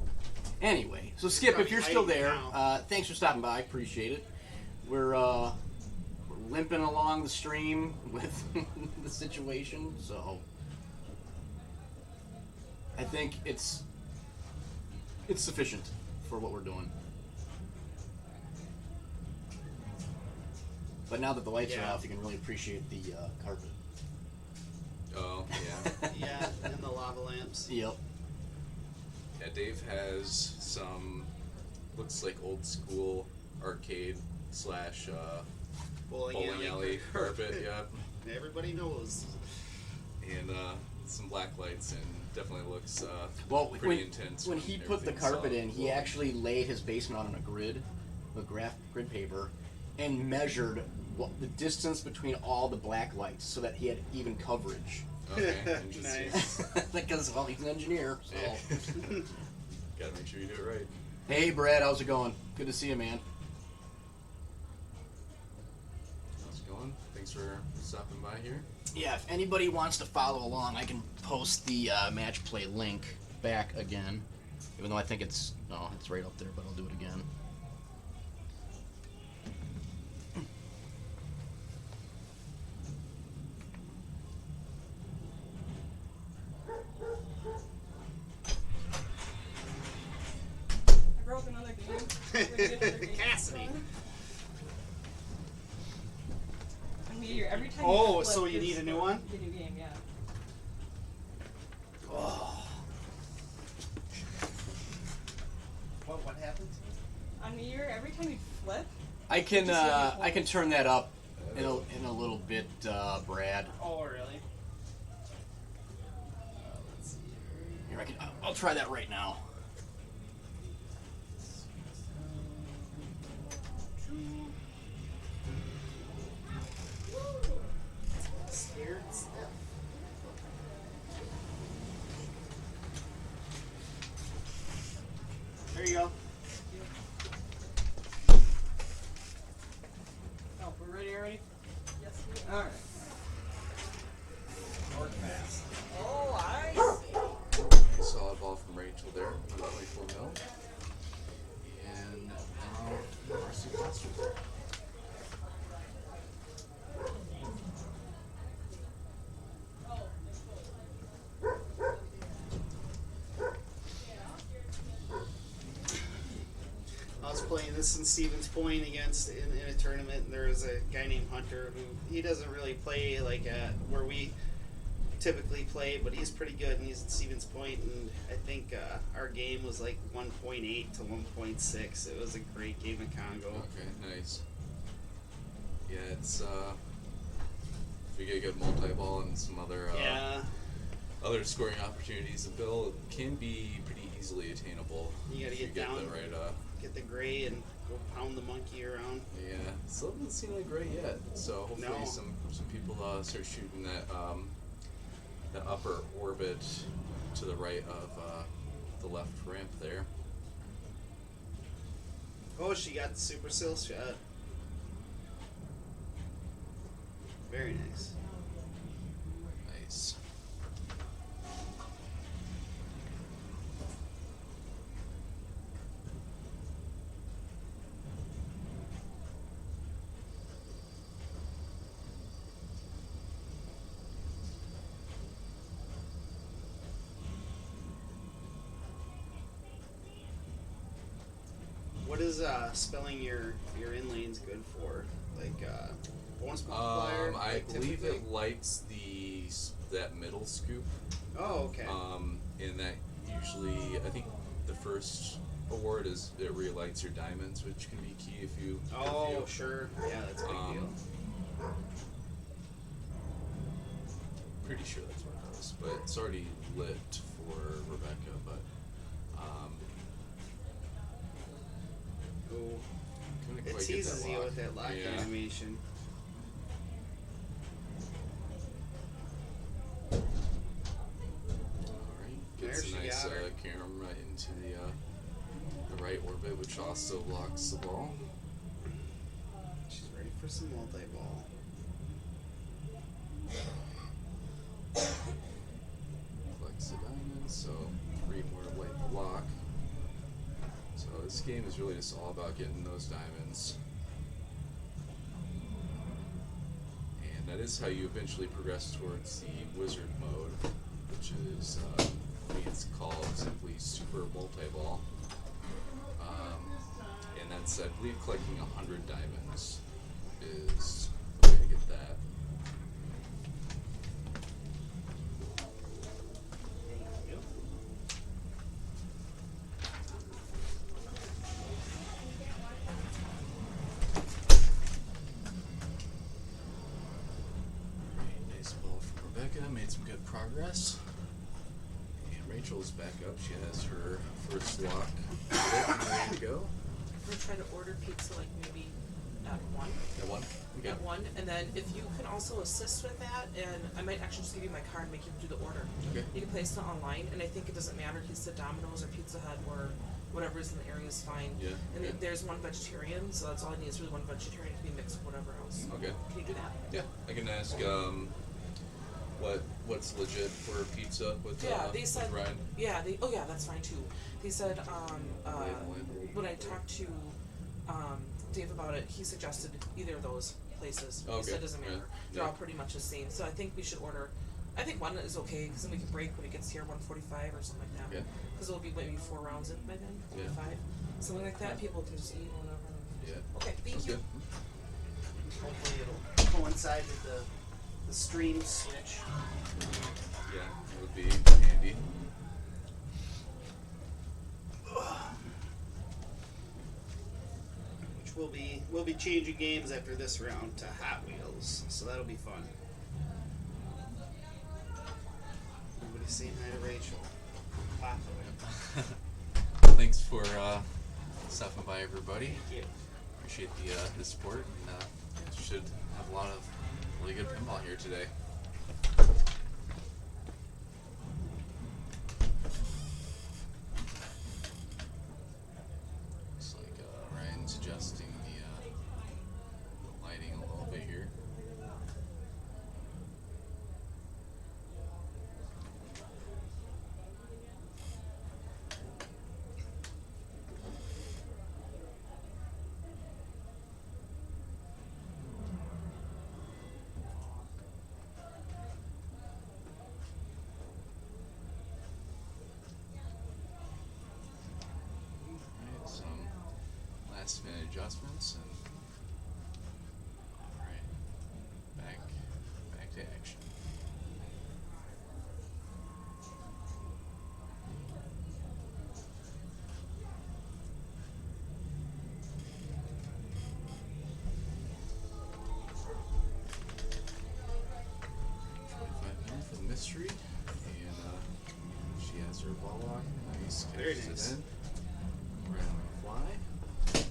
Anyway, so Skip, if you're still there, now. thanks for stopping by. Appreciate it. We're limping along the stream with the situation, so I think it's sufficient for what we're doing. But now that the lights are Yeah. off, you can really appreciate the carpet. Oh, yeah. Yeah, and the lava lamps. Yep. Yeah, Dave has some, looks like old school arcade slash bowling alley carpet, yep. Everybody knows. And some black lights, and definitely looks Well, pretty intense. when he put the everything's carpet solid. in, he actually laid his basement on a grid, a grid paper, and measured the distance between all the black lights so that he had even coverage. Okay, interesting. Nice. Because, well, he's an engineer, so. Yeah. Gotta make sure you do it right. Hey, Brad, how's it going? Good to see you, man. How's it going? Thanks for stopping by here. Yeah, if anybody wants to follow along, I can post the match play link back again. Even though I think it's right up there, but I'll do it again. I broke another game. We're gonna get another game. Cassidy. I mean, every time Oh, you flip, so you it's need a new one? a new game, yeah. What happened? On the year, every time you flip, I can turn that up in a little bit, Brad. Oh, really? Let's see here. Here, I'll try that right now. Scared stiff. There you go. oh, we're ready already? Yes, we are. Alright. Work fast. Oh, I see. A solid ball from Rachel there. About 24 mil. And now RC Masters. playing this in Stevens Point against in a tournament, and there was a guy named Hunter who he doesn't really play like where we typically play, but he's pretty good, and he's at Stevens Point, and I think our game was like 1.8 to 1.6. It was a great game of Congo. Okay, nice. Yeah, it's if we get a good multi-ball and some other other scoring opportunities, the bill can be pretty easily attainable. You gotta if get you down, the right get the gray, and go pound the monkey around. Yeah, still doesn't seem like great yet. So hopefully No. some people start shooting that the upper orbit to the right of the left ramp there. Oh, she got the super sill shot. Very nice. Nice. What is spelling your in lanes good for? Like bonus multiplier? I like believe typically? it lights that middle scoop. Oh, okay. And that usually, I think the first award is it relights your diamonds, which can be key if you. Oh, sure. Yeah, that's a big deal. Pretty sure that's what it is, but it's already lit for Rebecca. But Ooh. couldn't It quite get teases you lock. with that lock Yeah. animation. Alright, There gets a she nice got her. camera into the right orbit, which also blocks the ball. She's ready for some multi-ball. Flex the diamond, so 3 more to light the lock. So this game is really just all about getting those diamonds. And that is how you eventually progress towards the wizard mode, which is, I think it's called simply Super Multi-Ball. And that's, I believe, collecting 100 diamonds is the way to get that. Thank you. Nice ball from Rebecca, made some good progress. And Rachel's back up, she has her first lock ready to go. We're gonna try to order pizza like maybe at 1. Got one? Okay. At 1, and then if you can also assist with that, and I might actually just give you my card and make you do the order. Okay. You can place it online, and I think it doesn't matter if you said Domino's or Pizza Hut or whatever is in the area is fine. Yeah, And yeah. there's one vegetarian, so that's all I need is really one vegetarian to be mixed with whatever else. Okay. Can you do that? Yeah, I can ask what's legit for pizza with Yeah, they said. with Ryan. Yeah, that's fine too. They said Label. when I talked to Dave about it, he suggested either of those places. He Okay, said it doesn't matter. yeah, They're yeah. all pretty much the same. So I think we should order. I think one is okay because then we can break when it gets here 1:45 or something like that. Okay. Because it'll be maybe 4 rounds in by then, Yeah. 5, something like that. People can just eat whatever. Yeah. Okay, thank Sounds you. good. Hopefully it'll coincide with the stream switch. Yeah, it would be handy. Which we'll be changing games after this round to Hot Wheels, so that'll be fun. Everybody saying hi to Rachel. Papa. Thanks for stopping by, everybody. Thank you. Appreciate the support, and should have a lot of really good pinball here today. Looks like Ryan's adjusting the lighting a little bit here. last minute adjustments and alright. Back to action. For the mystery, and she has her ball lock. Nice, Very catches nice. it in. Right on the fly.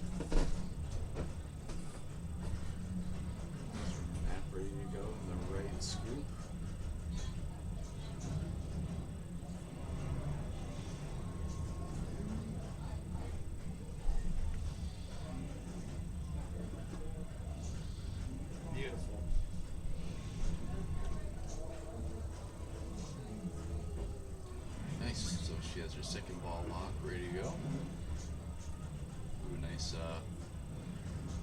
Map ready to go in the right scoop. Beautiful. Nice. So she has her second ball lock ready to go. Ooh, nice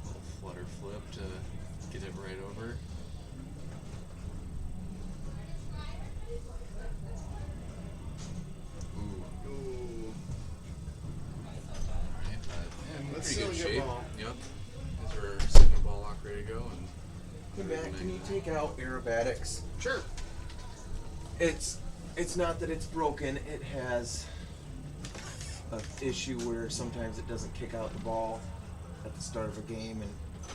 little flutter flip to get it right over. Ooh. Ooh. Alright, yeah, That's pretty still good a good shape. ball. Yep. Is her second ball lock ready to go? And Hey Matt, can you take out aerobatics? Sure. It's not that it's broken. It has an issue where sometimes it doesn't kick out the ball at the start of a game, and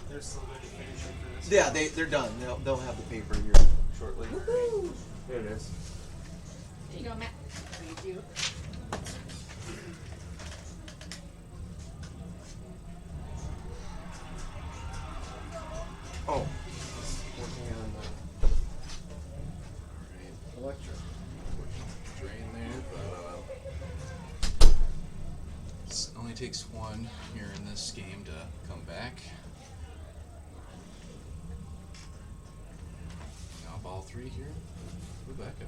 They're still going to finish it for this. yeah, they're done. They'll have the paper here shortly. Woohoo! There it is. There you go, Matt. Thank you. Oh, it's working on alright. the electric. Drain there, but it only takes one here in this game to come back. Now ball 3 here. Rebecca.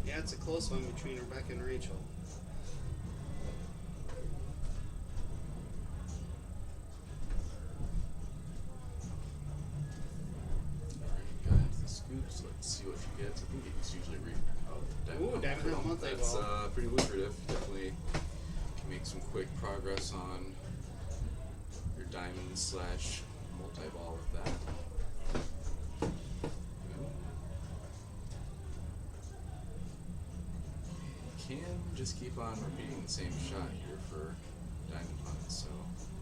Yeah, it's a close one between Rebecca and Rachel. Alright, got into the scoops. Let's see what she gets. I think it's usually Ooh, Diamond Hill That's multi-ball. pretty lucrative. Definitely can make some quick progress on your diamond slash multi-ball with that. You can just keep on repeating the same shot here for diamond hunt. So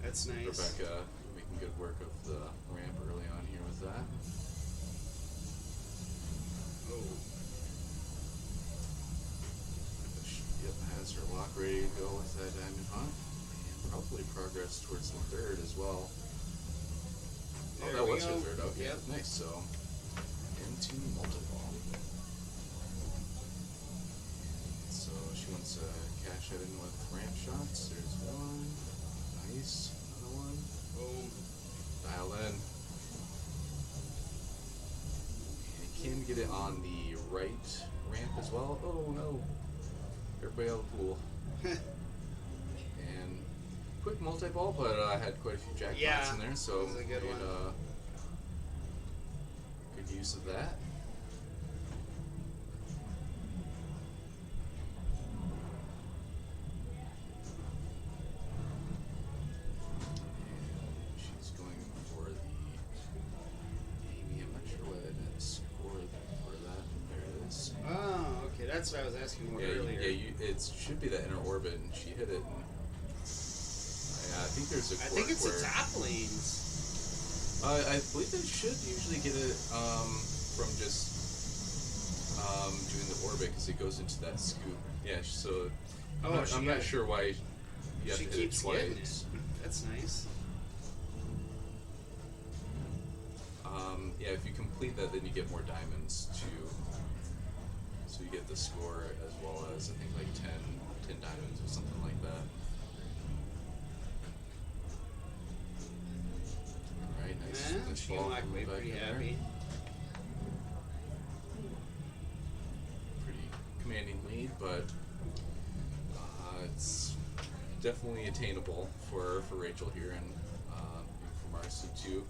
That's nice. Rebecca making good work of the ramp early on here with that. Oh. Yep, has her lock ready to go with that diamond hunt. And probably progress towards the third as well. Oh, There that we was her go. third. Okay, Yep. nice. So, into multi-ball. So, she wants to cash it in with ramp shots. There's one. Nice. Another one. Boom. Dialed in. And you can get it on the right ramp as well. Oh no. Everybody out of the pool. And quick multi-ball, but I had quite a few jackpots Yeah, in there, so that was a good made, one. Good use of that. And she's going for the Amy. I'm not sure what I did score for that. There it is. Oh, okay. That's what I was asking about Yeah, earlier. it should be that inner orbit, and she hit it. And, I think there's a I think quirk it's where, the top lanes. I believe they should usually get it from just doing the orbit because it goes into that scoop. Yeah, so Oh, I'm not sure why you have She to hit it keeps getting twice. it. That's nice. Yeah, if you complete that, then you get more diamonds too. So you get the score as well as I think like 10 diamonds or something like that. Alright, nice. Yeah, nice she ball can walk from away Rebecca pretty there. happy. commanding lead, but it's definitely attainable for Rachel here, and for Marcy too.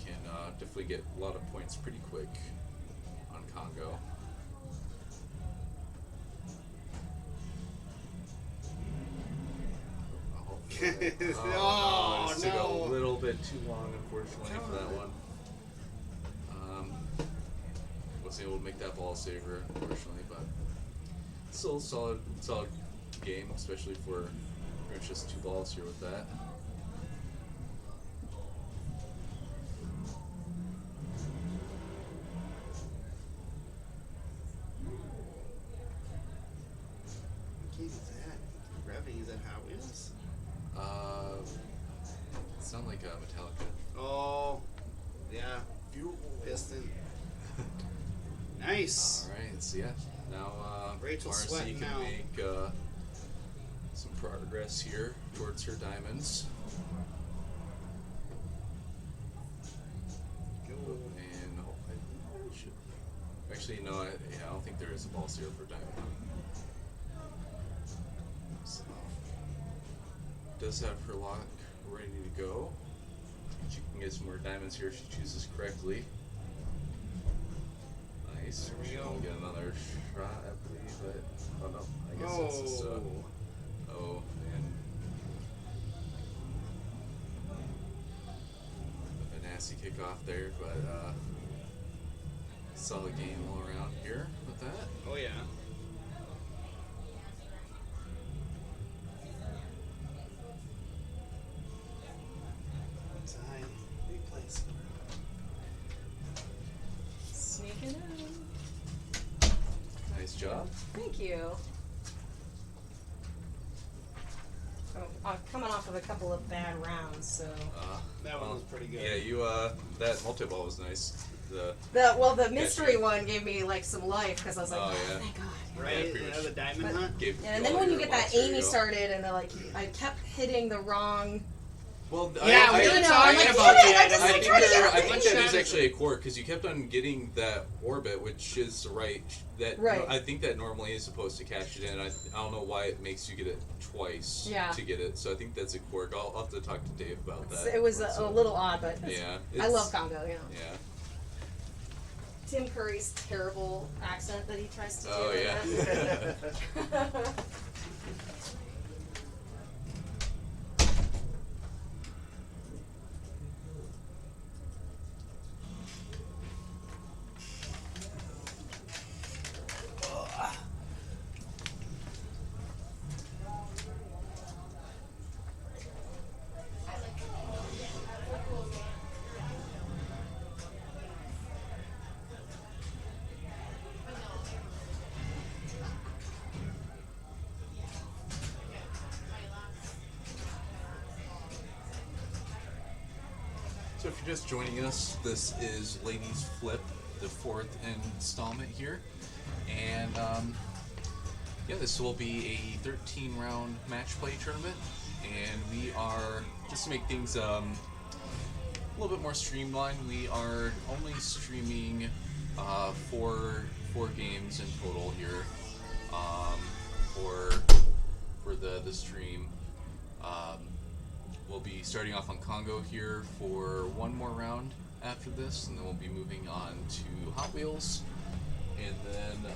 Can definitely get a lot of points pretty quick on Congo. Oh, just took a no. little bit too long, unfortunately, for that one. Wasn't able to make that ball saver, unfortunately, but still a solid game, especially for pretty much just 2 balls here with that. What game is that? Revving, is that Hot Wheels? It's not like Metallica. Oh, yeah. Piston. Nice. Alright, so yeah, now Rachel's Marcy sweating can now. make some progress here towards her diamonds. Go. And I should actually no, I don't think there is a ball zero for diamond. So does have her lock ready to go. She can get some more diamonds here if she chooses correctly. Nice. There we She'll go. get another shot, I believe, but oh no, I guess that's just oh man. A nasty kickoff there, but solid game all around here with that. Oh, yeah. Tie. Big place. Sneaking in. Nice job. Thank you. I'm coming off of a couple of bad rounds, so. That one was pretty good. Yeah, you that multi-ball was nice. The The mystery one gave me like some life because I was like, Oh, oh, yeah. thank God. Right? Yeah, pretty Yeah, much. the diamond But- hunt? gave And all then when you your get that balls, there you Amy go. started, and like I kept hitting the wrong. Well, Yeah, we were I, talking I, about I, that. I just, I like, think tried to there, get I think everything that is shot. actually a core because you kept on getting that orbit, which is right. That Right. I think that normally is supposed to catch it in. I don't know why it makes you get it twice Yeah. to get it. So I think that's a quirk. I'll have to talk to Dave about that. It was a So, little odd, but Yeah, I it's- love Congo. You know, Yeah. Tim Curry's terrible accent that he tries to do. Oh in yeah. that. So if you're just joining us, this is Ladies Flip, the 4th installment here, and yeah, this will be a 13-round match play tournament, and we are, just to make things a little bit more streamlined, we are only streaming four games in total here for the stream. We'll be starting off on Congo here for one more round after this, and then we'll be moving on to Hot Wheels, and then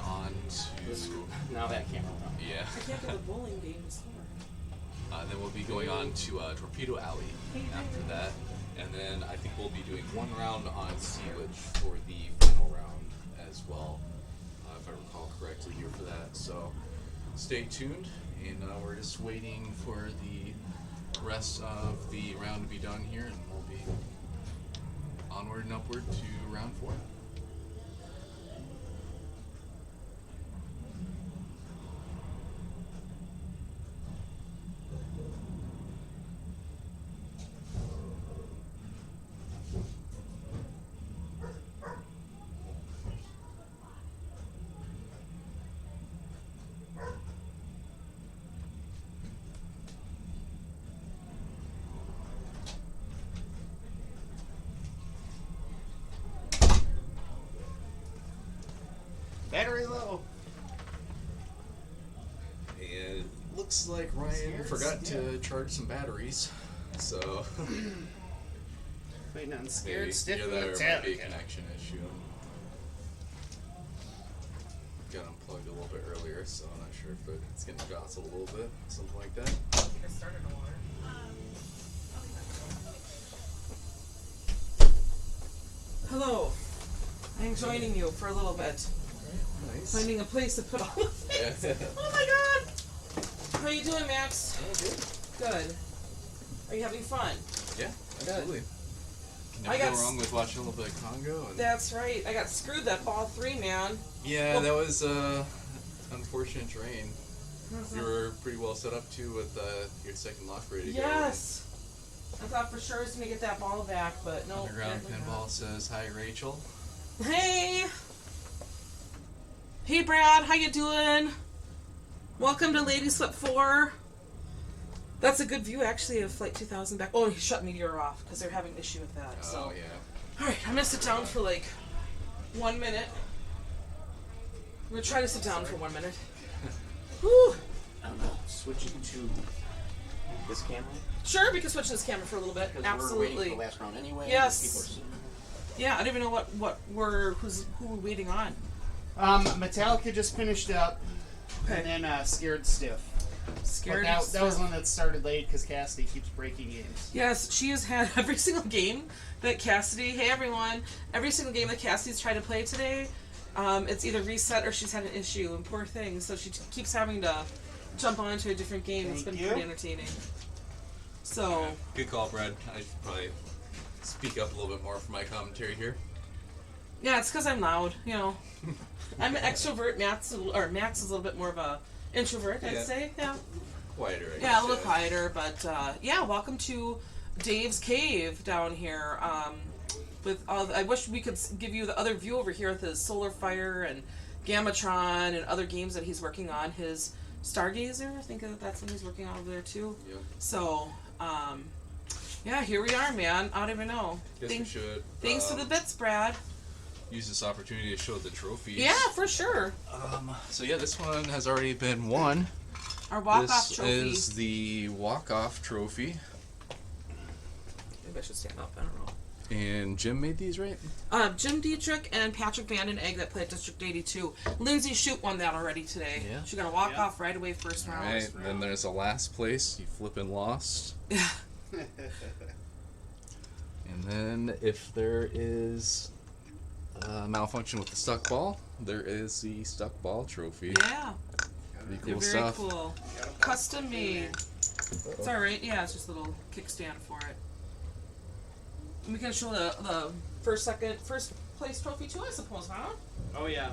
on to Now that camera went up. yeah. I can't get the bowling game to start. Then we'll be going on to Torpedo Alley after that, and then I think we'll be doing one round on Sea Witch for the final round as well, if I recall correctly here for that. So stay tuned, and we're just waiting for the rest of the round to be done here, and we'll be onward and upward to round 4. Battery low. And it looks like Ryan forgot to charge some batteries. So Waiting on Scared maybe Stiff there and might be a Metallica. connection issue. Got unplugged a little bit earlier, so I'm not sure if it's getting jostled a little bit, something like that. Hello. I'm joining you for a little bit. Nice. Finding a place to put all the things. Yeah. Oh my god! How you doing, Max? Good. Are you having fun? Yeah, absolutely. Can I never got go wrong with watching a little bit of Congo. And That's right. I got screwed that ball 3, man. yeah, that was unfortunate terrain. You were pretty well set up too with your second lock ready to go. Yes. I thought for sure I was gonna get that ball back, but no. Underground apparently Pinball says hi, Rachel. not. Hey. Hey, Brad. How you doing? Welcome to Lady Slip 4. That's a good view, actually, of Flight 2000 back. Oh, he shut Meteor off because they're having an issue with that. So. Oh yeah. All right, I'm gonna sit down for like 1 minute. I'm gonna try to sit down for 1 minute. Whew. Switching to this camera. Sure, we can switch this camera for a little bit. Because we're waiting Absolutely. for the last round anyway. Yes. People are sitting. Yeah, I don't even know who we're waiting on. Metallica just finished up, Okay. and then Scared Stiff. Scared. But that was one that started late because Cassidy keeps breaking games. Yes, she has had every single game that Cassidy. Hey everyone! Every single game that Cassidy's tried to play today, it's either reset or she's had an issue. And poor thing, so she keeps having to jump onto a different game. It's been Thank you. pretty entertaining. So. Good call, Brad. I should probably speak up a little bit more for my commentary here. Yeah, it's because I'm loud, you know. I'm an extrovert. Max is a little bit more of a introvert, I'd Yeah. say. Yeah. Quieter, I guess. Yeah, a little quieter, but yeah. Welcome to Dave's Cave down here. With all, I wish we could give you the other view over here with his Solar Fire and Gamatron and other games that he's working on. His Stargazer, I think that's what he's working on over there too. Yep. So, yeah, here we are, man. I don't even know. Guess we should. Thanks for the bits, Brad. Use this opportunity to show the trophies. Yeah, for sure. So yeah, this one has already been won. Our walk-off This trophy. is the walk-off trophy. Maybe I should stand up. I don't know. And Jim made these, right? Jim Dietrich and Patrick Vanden Egg that played District 82. Lindsay Shute won that already today. Yeah. She got a walk off right away first round. Alright, then there's a last place. You flippin' lost. Yeah. And then if there is a malfunction with the stuck ball, there is the stuck ball trophy. Yeah. Pretty They're cool very stuff. cool. Custom made. It's alright. Yeah, it's just a little kickstand for it. And we can show the first place trophy too, I suppose, huh? Oh yeah,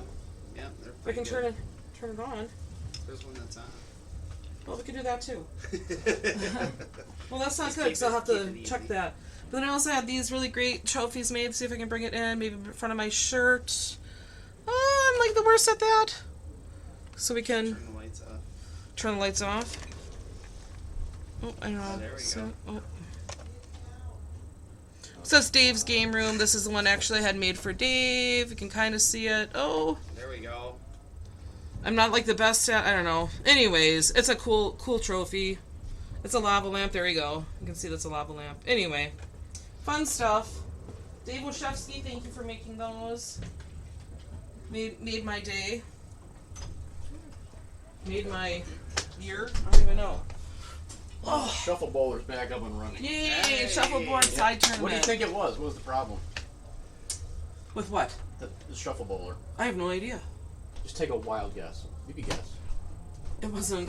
yeah. They're We can pretty turn it on. There's one that's on. Well, we can do that too. Well, that's not Just good keep because I'll it- have keep to it check easy. that. But then I also have these really great trophies made. See if I can bring it in, maybe in front of my shirt. Oh, I'm like the worst at that. So we can Turn the lights off. turn the lights off. Oh, I know. Oh, there we So, go. oh. So it's Dave's game room. This is the one actually I had made for Dave. You can kind of see it. Oh, There we go. I'm not like the best at. I don't know. Anyways, it's a cool trophy. It's a lava lamp. There we go. You can see that's a lava lamp. Anyway, fun stuff. Dave Wachowski, thank you for making those. Made my day. Made my year. I don't even know. Oh, Shuffle bowler's back up and running. yay! Hey. Shuffleboard side tournament. What do you think it was? What was the problem? With what? The shuffle bowler. I have no idea. Just take a wild guess. You can guess. It wasn't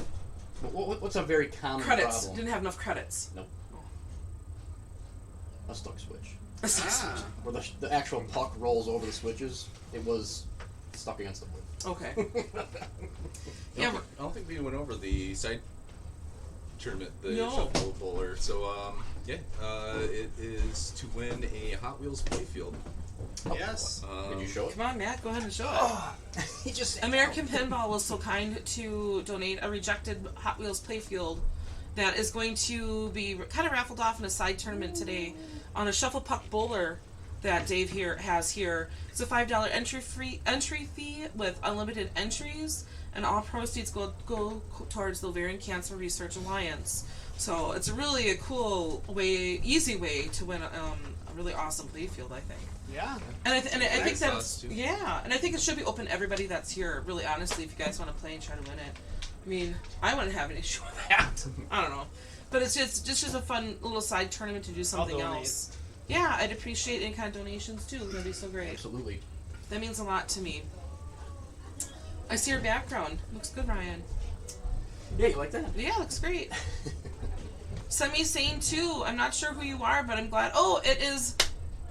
What's a very common credits. problem? Didn't have enough credits. Nope. A stuck switch. Ah. Where the actual puck rolls over the switches, it was stuck against the wood. Okay. I Yeah. don't think we went over the side tournament, the No. shuffle bowler. So it is to win a Hot Wheels playfield. Yes. Did you show it? Come on, Matt. Go ahead and show it. He just American Pinball was so kind to donate a rejected Hot Wheels playfield that is going to be kind of raffled off in a side tournament today on a shuffle puck bowler that Dave here has here. It's a $5 entry fee with unlimited entries, and all proceeds go towards the Ovarian Cancer Research Alliance. So it's really a cool way, easy way to win a really awesome playfield, I think. Yeah. And I think sauce, that's too. yeah, and I think it should be open to everybody that's here. Really, honestly, if you guys want to play and try to win it, I mean, I wouldn't have an issue with that. I don't know, but it's just a fun little side tournament to do something donate. else. Yeah, I'd appreciate any kind of donations too. That'd be so great. Absolutely. That means a lot to me. I see your background. Looks good, Ryan. Yeah, you like that? Yeah, looks great. Semi Sane too. I'm not sure who you are, but I'm glad. Oh, it is.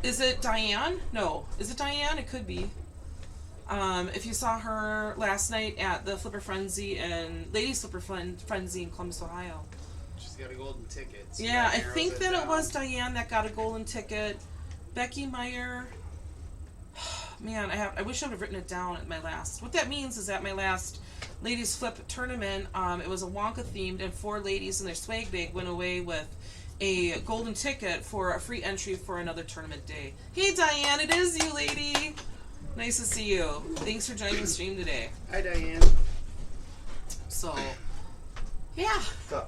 Is it Diane? No. Is it Diane? It could be. If you saw her last night at the Flipper Frenzy and Ladies Flipper Frenzy in Columbus, Ohio. She's got a golden ticket. So Yeah, that I narrows think that it down. was Diane that got a golden ticket. Becky Meyer. Man, I wish I would have written it down at my last. What that means is at my last Ladies Flip tournament, it was a Wonka themed, and 4 ladies in their swag bag went away with a golden ticket for a free entry for another tournament day. Hey Diane, it is you, lady. Nice to see you. Thanks for joining the stream today. Hi, Diane. So, yeah. So,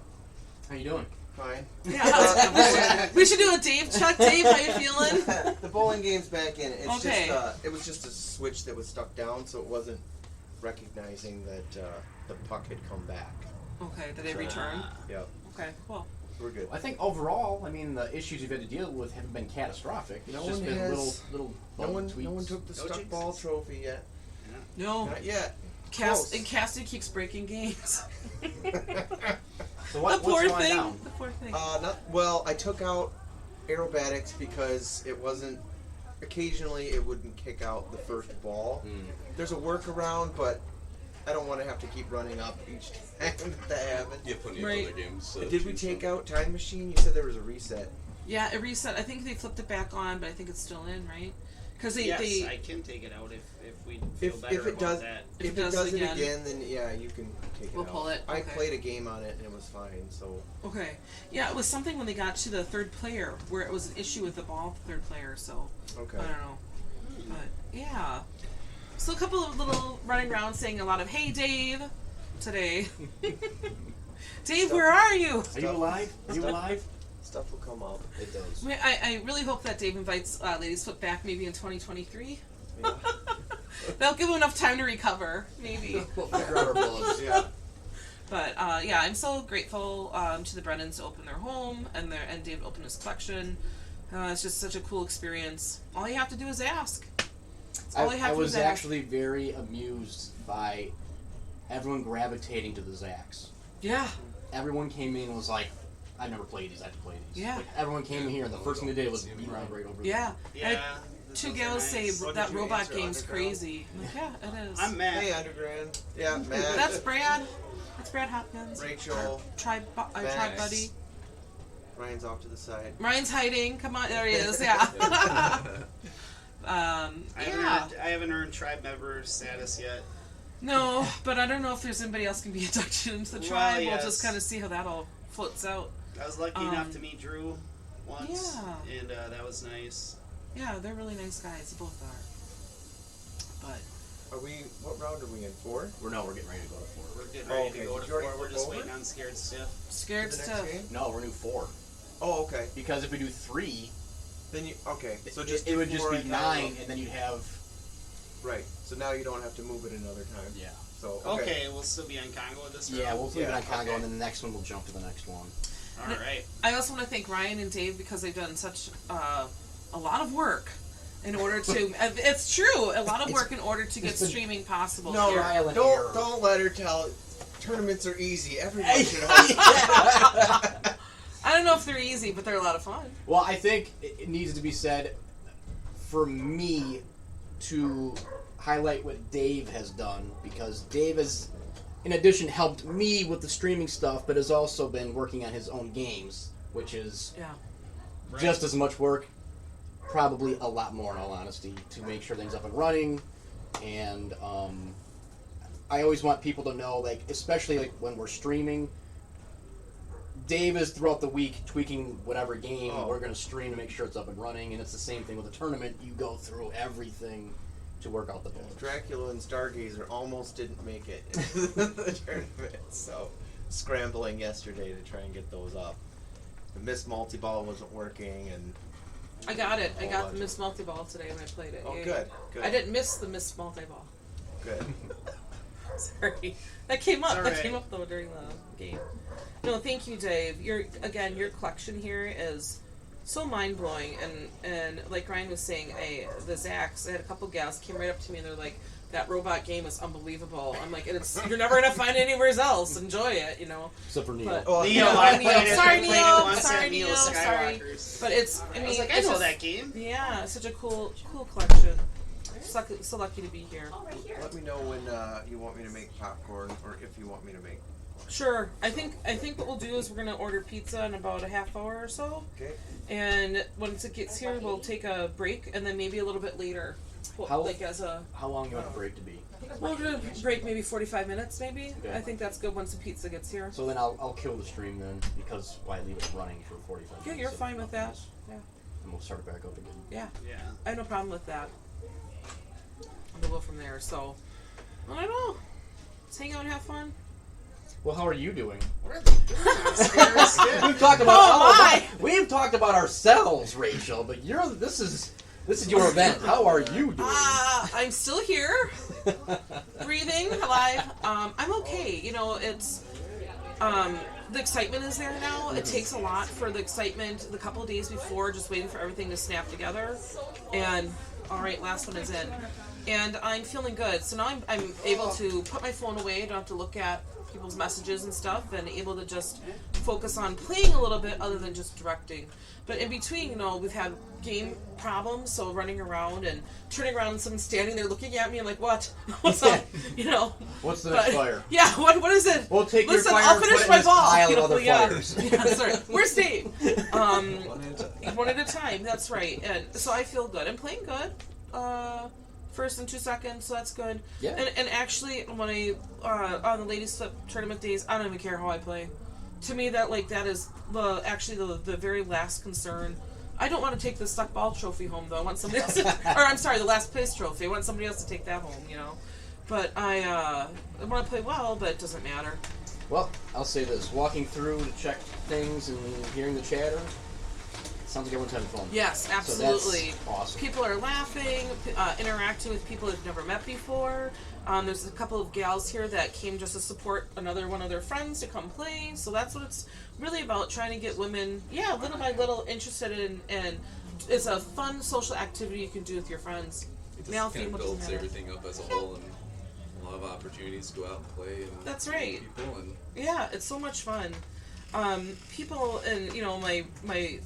How you doing? fine. Yeah, we should do a Dave check. Dave, how you feeling? The bowling game's back in. It's Okay. just it was just a switch that was stuck down, so it wasn't recognizing that the puck had come back. Okay, did they return? Yep, Okay, cool. we're good. I think overall, I mean, the issues you've had to deal with haven't been catastrophic. It's No just one been has- little No bug one, tweaks. no one took the No stuck jinxes. ball trophy yet. No, Not yet. Cast Close. and Cassie keeps breaking games. So what, The poor what's going thing. down? The poor thing. Well, I took out aerobatics because it wasn't. Occasionally, it wouldn't kick out the first ball. There's a workaround, but I don't want to have to keep running up each time that happens. You have plenty Right. of other games. Did we take out Time Machine? You said there was a reset. Yeah, it reset. I think they flipped it back on, but I think it's still in, right? Because Yes, they I can take it out if we feel If better it about does that. If if it it does does it it again, then yeah, you can take We'll it out. pull it, I okay. played a game on it and it was fine. So okay. Yeah, it was something when they got to the third player where it was an issue with the ball, third player. So okay. I don't know, but yeah. So a couple of little running around saying a lot of "Hey, Dave," today. Dave, where are you? Are you alive? Are you Stuff. alive? Stuff will come up. It does. I really hope that Dave invites Ladies Flip back maybe in 2023. Yeah. That'll give him enough time to recover, maybe. We'll figure out our bugs. Yeah. But yeah, I'm so grateful to the Brennans to open their home and Dave opened his collection. It's just such a cool experience. All you have to do is ask. That's all you have I to do was is ask. actually very amused by everyone gravitating to the Zax. Yeah. Everyone came in and was like, I never played these, I have to play these. Yeah. Like, everyone came in here and the first thing they did was beat right over them. Yeah. Yeah. Two those are gals say nice. What that did you robot answer, game's Underground? crazy. I'm like, yeah, it is. I'm Matt. Hey, Underground. Yeah, Matt. That's Brad. That's Brad Hopkins. Rachel. Tribe Max. buddy. Ryan's off to the side. Ryan's hiding. Come on, there he is. Yeah. I Yeah. haven't earned tribe member status yet. No, but I don't know if there's anybody else can be inducted into the Well, tribe. We'll yes. just kind of see how that all floats out. I was lucky enough to meet Drew once, Yeah. and that was nice. Yeah, they're really nice guys. They both are. But Are we? What round are we in? 4? We're getting ready to go to 4. We're getting Oh, ready okay. to go Did to you already 4. We're flip just over? waiting on Scared Stiff. scared The next stuff. game? No, we're new 4. Oh, okay. Because if we do 3, Then you okay? So it, just it would do just 4 be and 9, and then you'd have... Right. So now you don't have to move it another time. Yeah. So Okay, we'll still be on Congo with this round. Yeah, we'll leave it Yeah, on Congo, okay. and then the next one we'll jump to the next one. All right. I also want to thank Ryan and Dave because they've done such a lot of work in order to. It's true, a lot of work in order to get it's been- streaming possible. No, here. Trial and error. don't let her tell. Tournaments are easy. Everyone should host. I don't know if they're easy, but they're a lot of fun. Well, I think it needs to be said for me to highlight what Dave has done, because Dave has, in addition, helped me with the streaming stuff, but has also been working on his own games, which is Yeah. Right. just as much work, probably a lot more in all honesty, to make sure things up and running. And I always want people to know, like, especially like when we're streaming, Dave is throughout the week tweaking whatever game Oh. we're going to stream to make sure it's up and running, and it's the same thing with the tournament. You go through everything to work out the bugs. Dracula and Stargazer almost didn't make it into the tournament, so scrambling yesterday to try and get those up. The Miss Multi-Ball wasn't working, and I got it. I Whole got bunch the Miss Multi-Ball today when I played it. oh, Yay. good. I didn't miss the Miss Multi-Ball. Good. Sorry. That came up. It's That alright. came up though during the game. No, thank you, Dave. Your collection here is so mind blowing, and like Ryan was saying, the Zax. I had a couple gals came right up to me and they're like, "That robot game is unbelievable." I'm like, you're never gonna find it anywhere else. Enjoy it, you know. Except for Neil. But, Oh, Neo, no, I Neo. played it. Sorry, I played Neo. it once Sorry, at Neo Neo. Sorry. Skywalker's. But it's, I mean, I was like, I it's know just- that game. Yeah, it's such a cool collection. So lucky to be here. Oh, right here. Let me know when you want me to make popcorn, or if you want me to make. Sure. I think what we'll do is we're gonna order pizza in about a half hour or so, Okay. and once it gets here, we'll take a break, and then maybe a little bit later, How- like as a How long do you want the break to be? we're gonna break maybe 45 minutes, maybe. Okay. I think that's good once the pizza gets here. So then I'll kill the stream then, because why leave it running for 45 minutes? Yeah, you're fine with that. Yeah, And we'll start it back up again. yeah, Yeah. I have no problem with that. We'll go from there. So I don't know. Let's hang out and have fun. Well, how are you doing? What are they doing downstairs? We've talked about my! we've talked about ourselves, Rachel, but this is your event. How are you doing? I'm still here, breathing, alive. I'm okay. You know, it's the excitement is there now. It takes a lot for the excitement. The couple of days before, just waiting for everything to snap together, and all right, last one is in, and I'm feeling good. So now I'm able to put my phone away. Don't have to look at people's messages and stuff, and able to just focus on playing a little bit other than just directing. But in between, you know, we've had game problems, so running around and turning around and someone standing there looking at me, I'm like, what? What's up? You know. What's the next But- fire? Yeah, what is it? We'll take Listen, your fire I'll and finish put it in my this ball. pile You of know, other yeah. fires. Yeah, sorry. Where's Dave? One at a time. One at a time, that's right. And so I feel good. I'm playing good. First and 2 seconds, so that's good. Yeah. And actually, when I on the ladies flip tournament days, I don't even care how I play. To me, that is the very last concern. I don't want to take the stuck ball trophy home though. I want somebody else to, or I'm sorry, the last place trophy. I want somebody else to take that home, you know. But I want to play well, but it doesn't matter. Well, I'll say this: walking through to check things and hearing the chatter, sounds like everyone's having fun. Yes, absolutely. So that's awesome. People are laughing, interacting with people they've never met before. There's a couple of gals here that came just to support another one of their friends to come play. So that's what it's really about, trying to get women, little by little, interested in, and it's a fun social activity you can do with your friends. It just Male, kind female, of doesn't builds matter. everything up as a whole, and a lot of opportunities to go out and play and That's meet right. people and Yeah, it's so much fun. People and my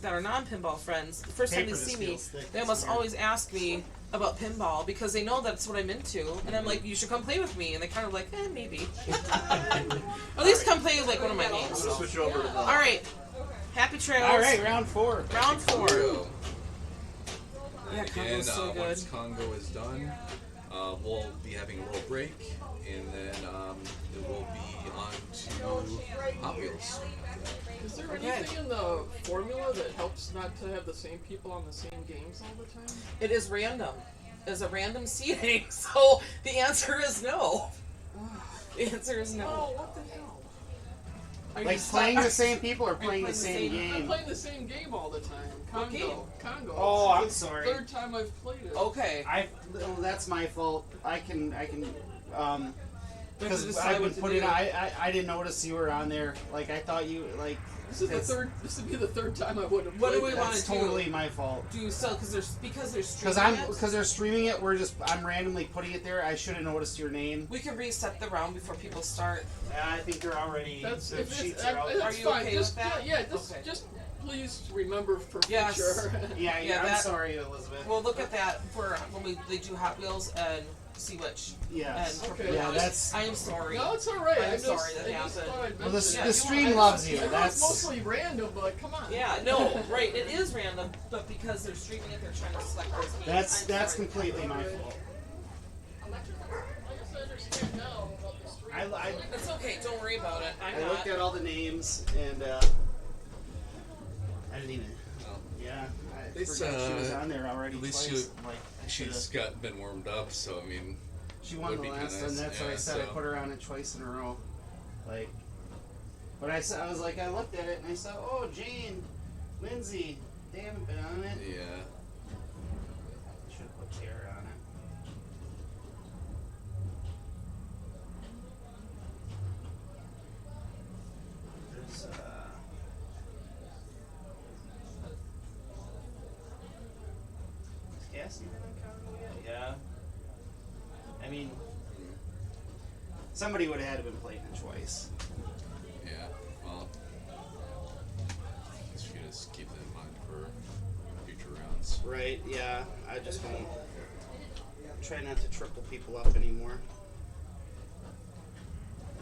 that are non-pinball friends, the first time they Paper see just me, feels thick. they It's almost weird. always ask me about pinball because they know that's what I'm into, and I'm like, you should come play with me, and they kind of like, maybe. At least come play like one of my games. So. Switch over to the. All right, happy trails. All right, round 4. round 4. Congo. Yeah, Again, Congo's so good. once Congo is done, we'll be having a little break, and then it will be on to Hot Wheels. Is there Okay. anything in the formula that helps not to have the same people on the same games all the time? It is random. It's a random seeding, so the answer is no. The answer is no. Oh, what the hell? Are Like you playing stuck? the same people or playing the playing same the I'm game? playing the same game all the time. What game? Congo. Oh, I'm It's the sorry. third time I've played it. Okay. That's my fault. I can We have to because decide I what would to put do. it. I didn't notice you were on there. Like I thought you like. This is the it's- third. This would be the third time I would have What played do we that. want That's to do? totally my fault. Do so because they're Because streaming it. they're streaming it. I'm randomly putting it there. I should have noticed your name. We can reset the round before people start. I think they're already. That's, the if sheets it's, are out. that's Are you fine. okay just, with that? Yeah, Okay. just please remember for Yes. future. Yeah, Yeah, I'm that- sorry, Elizabeth. We'll look at that for when they do Hot Wheels and see which. Yes. And Okay. Yeah, that's. I am sorry. No, it's all right. I'm I just, sorry that I just happened. thought I'd Well, mention Yeah, the you stream want- loves you. I know it's That's. mostly random, but come on. Yeah, no, right. It is random, but because they're streaming it, they're trying to select those games. I'm sorry. completely my fault. I guess I understand now about the stream. I It's okay. Don't worry about it. I'm looked not. at all the names and I didn't even. Well, Yeah, I It's, forgot she was on there already. at least twice. Like, I she's been warmed up, so I mean, she won would the be last kinda one. nice. That's why I Yeah, said I so- put her on it twice in a row. Like, but I was like, I looked at it and I saw, oh, Jane, Lindsay, they haven't been on it. yeah. Should have put Tara on it. There's is Cassie been on Congo yet? Yeah. I mean, somebody would have had to been playing it twice. Yeah, well, I guess you just keep that in mind for future rounds. Right, yeah. I just won't try not to triple people up anymore.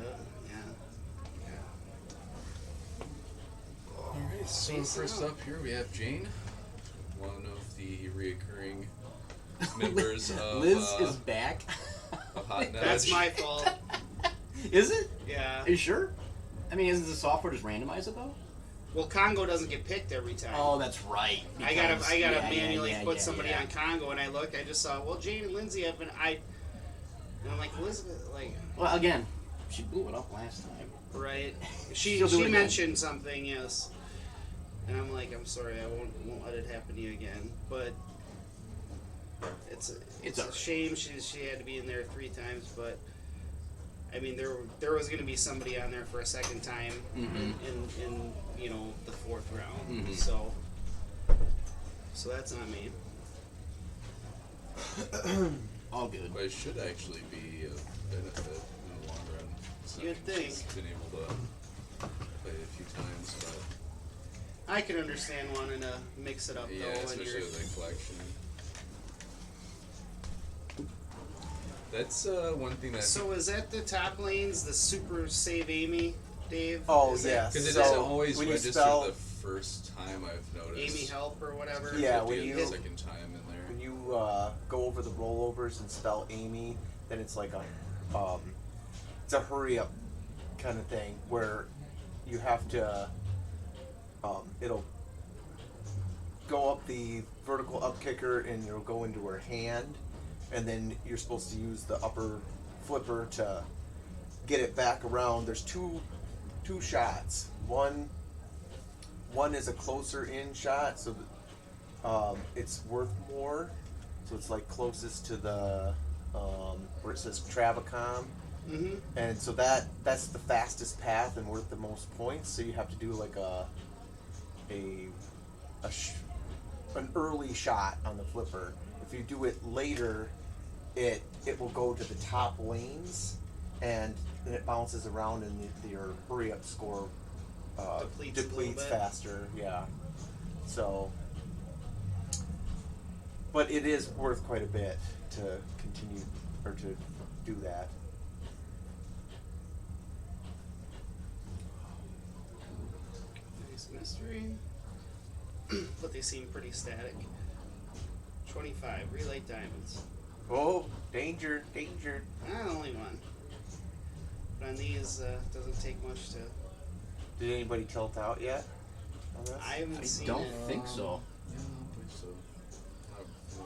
Yeah. Alright, so Peace first out. up here we have Jane, one of the reoccurring members of, Liz is back. of Hot Nudge. That's my fault. Is it? Yeah. Are you sure? I mean, isn't the software just randomize it though? Well, Congo doesn't get picked every time. Oh, that's right. I gotta because- manually yeah, put yeah, somebody yeah. on Congo, and I looked. I just saw, well, Jane and Lindsay have been. And I'm like, Elizabeth, like, Well, again, she blew it up last time. right? She She'll do it again. mentioned something, yes. And I'm like, I'm sorry, I won't let it happen to you again. But it's It's a alright. shame she had to be in there 3 times. But I mean, there was going to be somebody on there for a second time Mhm. in the 4th round. Mhm. So that's on me. All good. But it should actually be a benefit in the long run. So You'd think. she's been able to play it a few times, but I can understand wanting to mix it up yeah, though, and especially you're with the collection. That's one thing that So is that the top lanes, the super save Amy, Dave? Oh, Is yeah. that because it So, doesn't always when you register spell- the first time I've noticed. Amy help or whatever? Yeah, At the when end you- of the second time in there. When you go over the rollovers and spell Amy, then it's like it's a hurry up kind of thing where you have to, it'll go up the vertical up kicker and it'll go into her hand, and then you're supposed to use the upper flipper to get it back around. There's two shots. One is a closer in shot, so it's worth more. So it's like closest to the where it says Travacom, Mm-hmm. and so that's the fastest path and worth the most points. So you have to do like an early shot on the flipper. If you do it later, it will go to the top lanes, and then it bounces around, and your hurry up score Depletes a little depletes bit. faster. Yeah. So, but it is worth quite a bit to continue or to do that. Nice mystery. But they seem pretty static. 25, relight diamonds. Oh, danger, danger. Only one. But on these, doesn't take much to. Did anybody tilt out yet on this? I haven't I seen don't it. think so. Yeah, I don't believe so.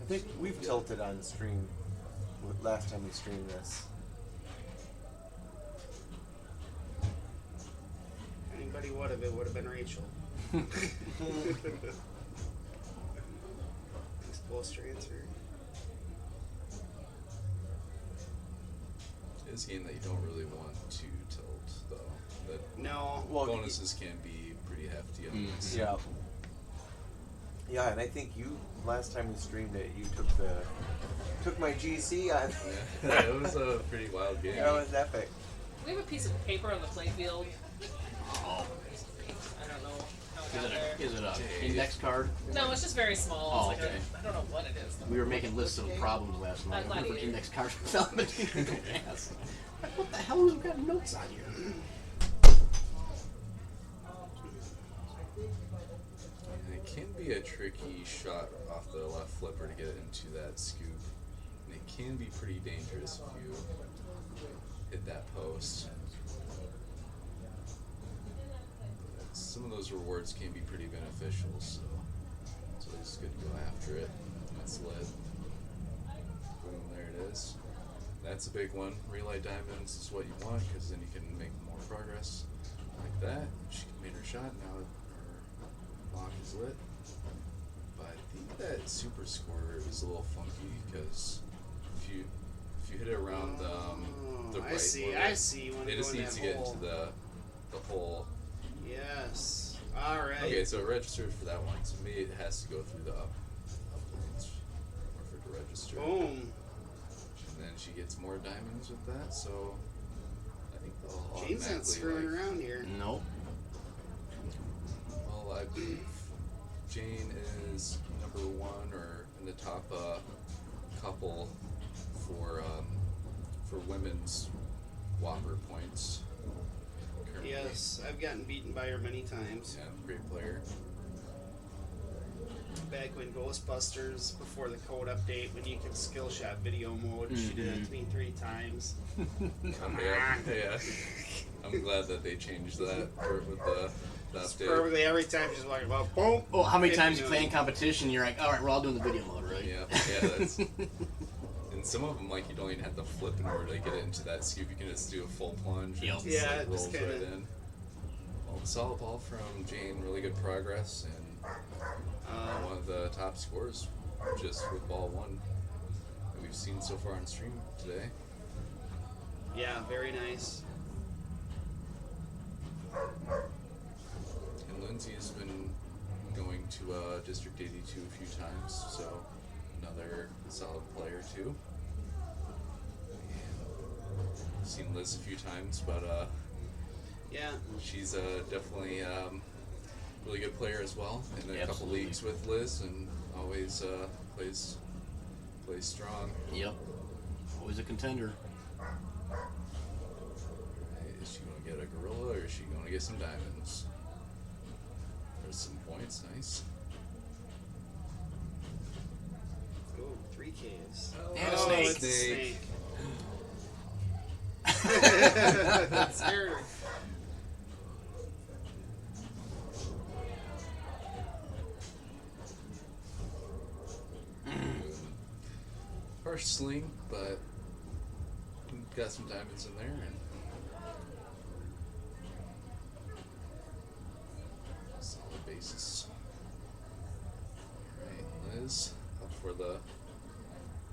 I think we've tilted on stream last time we streamed this. Anybody would have, it would have been Rachel. Nice poster answer. It's a game that you don't really want to tilt, though. The No. Well, bonuses can be pretty hefty on this. Yeah. Yeah, and I think you last time we streamed it, you took my GC on. Yeah, it was a pretty wild game. That was epic. We have a piece of paper on the playfield. Oh. I don't know how it Is got it there. a index card? No, it's just very small. Oh, It's like okay. I don't know what it is. We were making lists of problems last night. I'm glad Looking for you did. index cards without making ass. What the hell is we got notes on here? And it can be a tricky shot off the left flipper to get it into that scoop. And it can be pretty dangerous if you hit that post. That's some of those rewards can be pretty beneficial, so it's always good to go after it. That's lit. Boom, there it is. That's a big one. Relay diamonds is what you want, because then you can make more progress. Like that. She made her shot, now her block is lit. But I think that super score is a little funky, because if you hit it around the right I see. orbit, I see. When it just going needs that to get hole. into the hole. Yes. All right. Okay, so it registered for that one. To me, it has to go through the up lanes for it to register. Boom. And then she gets more diamonds with that, so I think they'll Jane's not screwing automatically, around here. Nope. well, I believe Jane is number 1 or in the top couple for women's Whopper points. Currently. Yes, I've gotten beaten by her many times. Yeah, great player. Back when Ghostbusters, before the code update, when you could skill shot video mode, she did it to me 3 times. Yeah. I'm glad that they changed that part with the update. Perfectly every time she's like, well, boom. Oh, how many 50 times you play in million. competition? You're like, all right, we're all doing the video mode, right? Yeah, that's. And some of them, like, you don't even have to flip in order to get it into that scoop. You can just do a full plunge. And Yep. it just, Yeah, like, it rolls just kinda- right in. Well, solid ball from Jane. Really good progress and one of the top scores just with ball 1 that we've seen so far on stream today. Yeah, very nice. And Lindsay's been going to District 82 a few times, so another solid player too. And seen Liz a few times, but Yeah. she's definitely really good player as well. In a couple Absolutely. leagues with Liz, and always plays strong. Yep. Always a contender. Is she gonna get a gorilla, or is she gonna get some diamonds? There's some points, nice. Oh, 3 caves. And a Oh, snake. it's a snake. That scared her. Harsh sling, but got some diamonds in there, and solid basis. Alright, Liz, up for the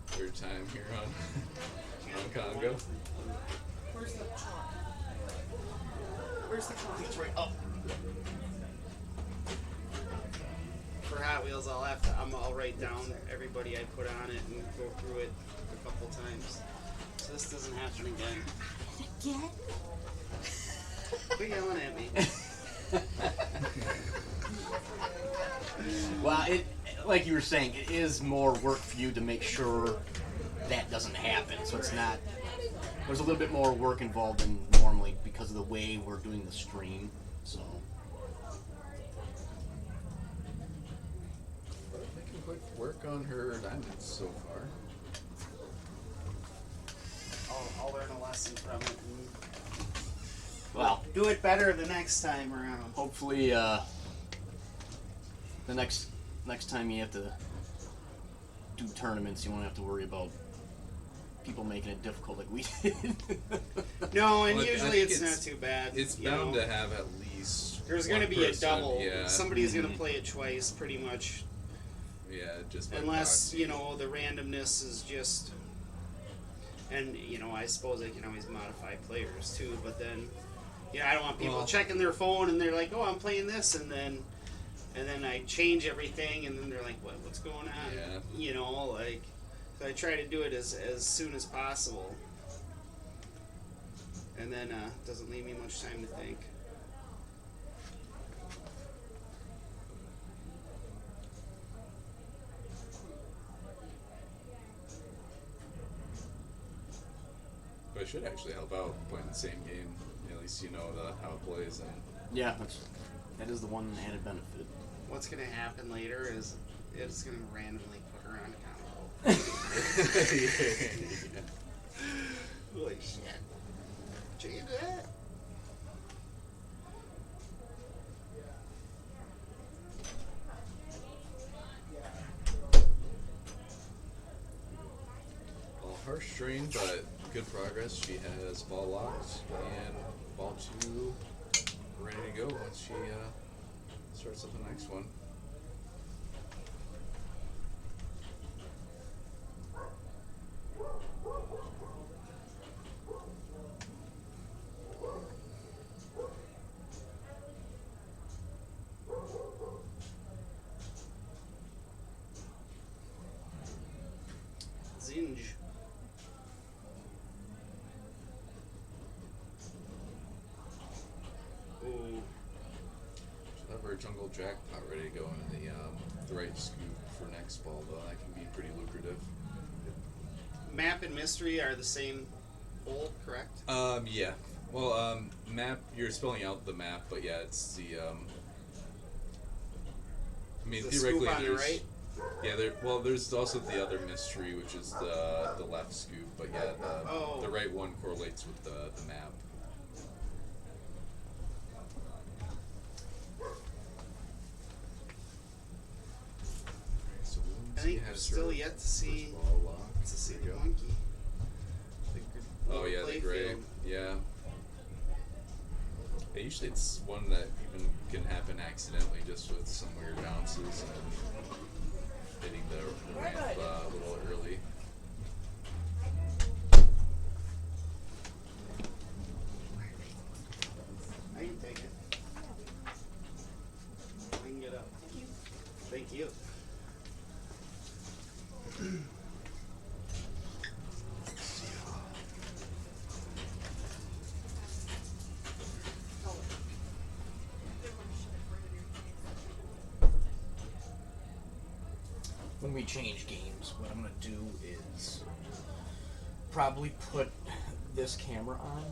3rd time here on Congo. Where's the chalk? Where's the chalk? It's right up. For Hot Wheels, I'll write down everybody I put on it and go through it a couple times. So this doesn't happen again. Again? Quit yelling at me. Well, it, like you were saying, it is more work for you to make sure that doesn't happen. So it's not. There's a little bit more work involved than normally because of the way we're doing the stream. So. Making quick work on her diamonds so far. I'll learn a lesson from it and Well, do it better the next time around. hopefully, the next time you have to do tournaments, you won't have to worry about people making it difficult like we did. No, and Well, I usually think it's not it's- too bad. It's you bound know. to have at least. There's going to one be a person, double. Yeah. Somebody's going to play it twice, pretty much. Yeah, just by Unless, proxy. the randomness is just. And, I suppose I can always modify players too, but then. I don't want people Well- checking their phone and they're like, oh, I'm playing this, and then I change everything, and then they're like, what's going on? Yeah. So I try to do it as soon as possible. And then doesn't leave me much time to think. But it should actually help out playing the same game. At least you know how it plays. And Yeah, that is the one added benefit. What's going to happen later is it's going to randomly put her on Congo. Holy shit. Change that. harsh strain, but good progress. She has ball locked and ball 2 ready to go once she starts up the next one. Zinj. Ooh. Should have our jungle jackpot ready to go in the right scoop for next ball, though. That can be pretty lucrative. Map and mystery are the same hole, correct? Yeah. Well, map, you're spelling out the map, but yeah, it's the, I mean, The theoretically, scoop on the there's... right? Yeah, there's also the other mystery, which is the left scoop, but yeah, the right one correlates with the map. So I think we're still yet to see the monkey. Oh yeah, the gray. Playfield. Yeah. Yeah. Usually it's one that even can happen accidentally, just with some weird bounces and hitting the ramp a little early. I can take it. I can get up. Thank you. When we change games, what I'm gonna do is probably put this camera on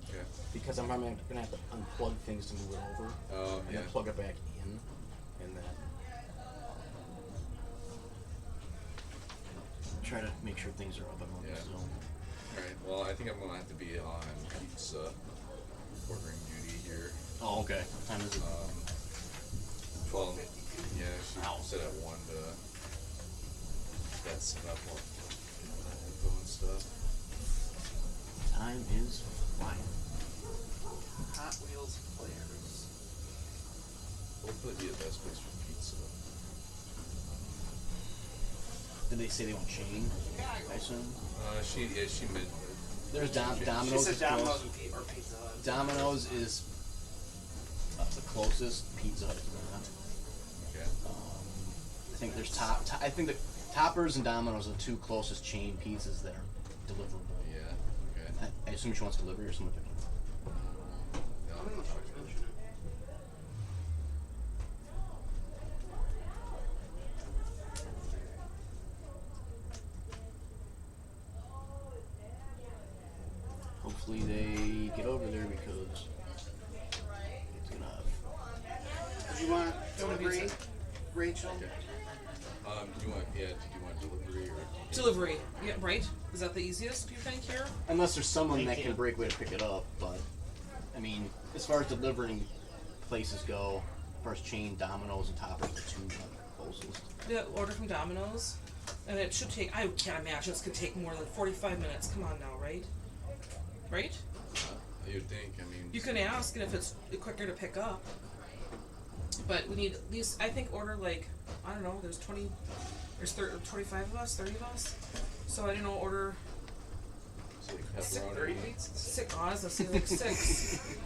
Okay. because I'm gonna have to unplug things to move it over and Yeah. then plug it back in, and then try to make sure things are up and running. Yeah. So. Alright, well, I think I'm gonna have to be on pizza ordering duty here. Oh, okay. What time is it? Well, yeah, she Ow. said at 1 to get that set up all info and stuff. Time is flying. Hot Wheels players. What would be the best place for pizza? Did they say they want chain? I assume. She meant. There's She Domino's. said is Domino's close. or Pizza Hut. Domino's is the closest. Pizza Hut is not. Okay. I think there's I think the Toppers and Domino's are the two closest chain pizzas that are deliverable. Yeah. Okay. I assume she wants delivery or someone picking up. Yeah, I I'll don't know if talk I to her. mentioned it. Hopefully they get over there because it's gonna. Did you want Don't delivery, abuse it. Rachel? Okay. Did you want delivery or? Delivery. Yeah, right? Is that the easiest, you think, here? Unless there's someone Thank that you. can break away to pick it up, but I mean, as far as delivering places go, first chain Domino's and Toppers are two closest. Yeah, order from Domino's. And it should take, I can't imagine this could take more than 45 minutes. Come on now, right? Right? You'd think. I mean. You can ask, and if it's quicker to pick up. But we need at least, I think, order like, I don't know, there's 25 of us, 30 of us. So I don't know, order So like Sick pepperoni. 30 pizzas? 6, oh, I was gonna say like 6.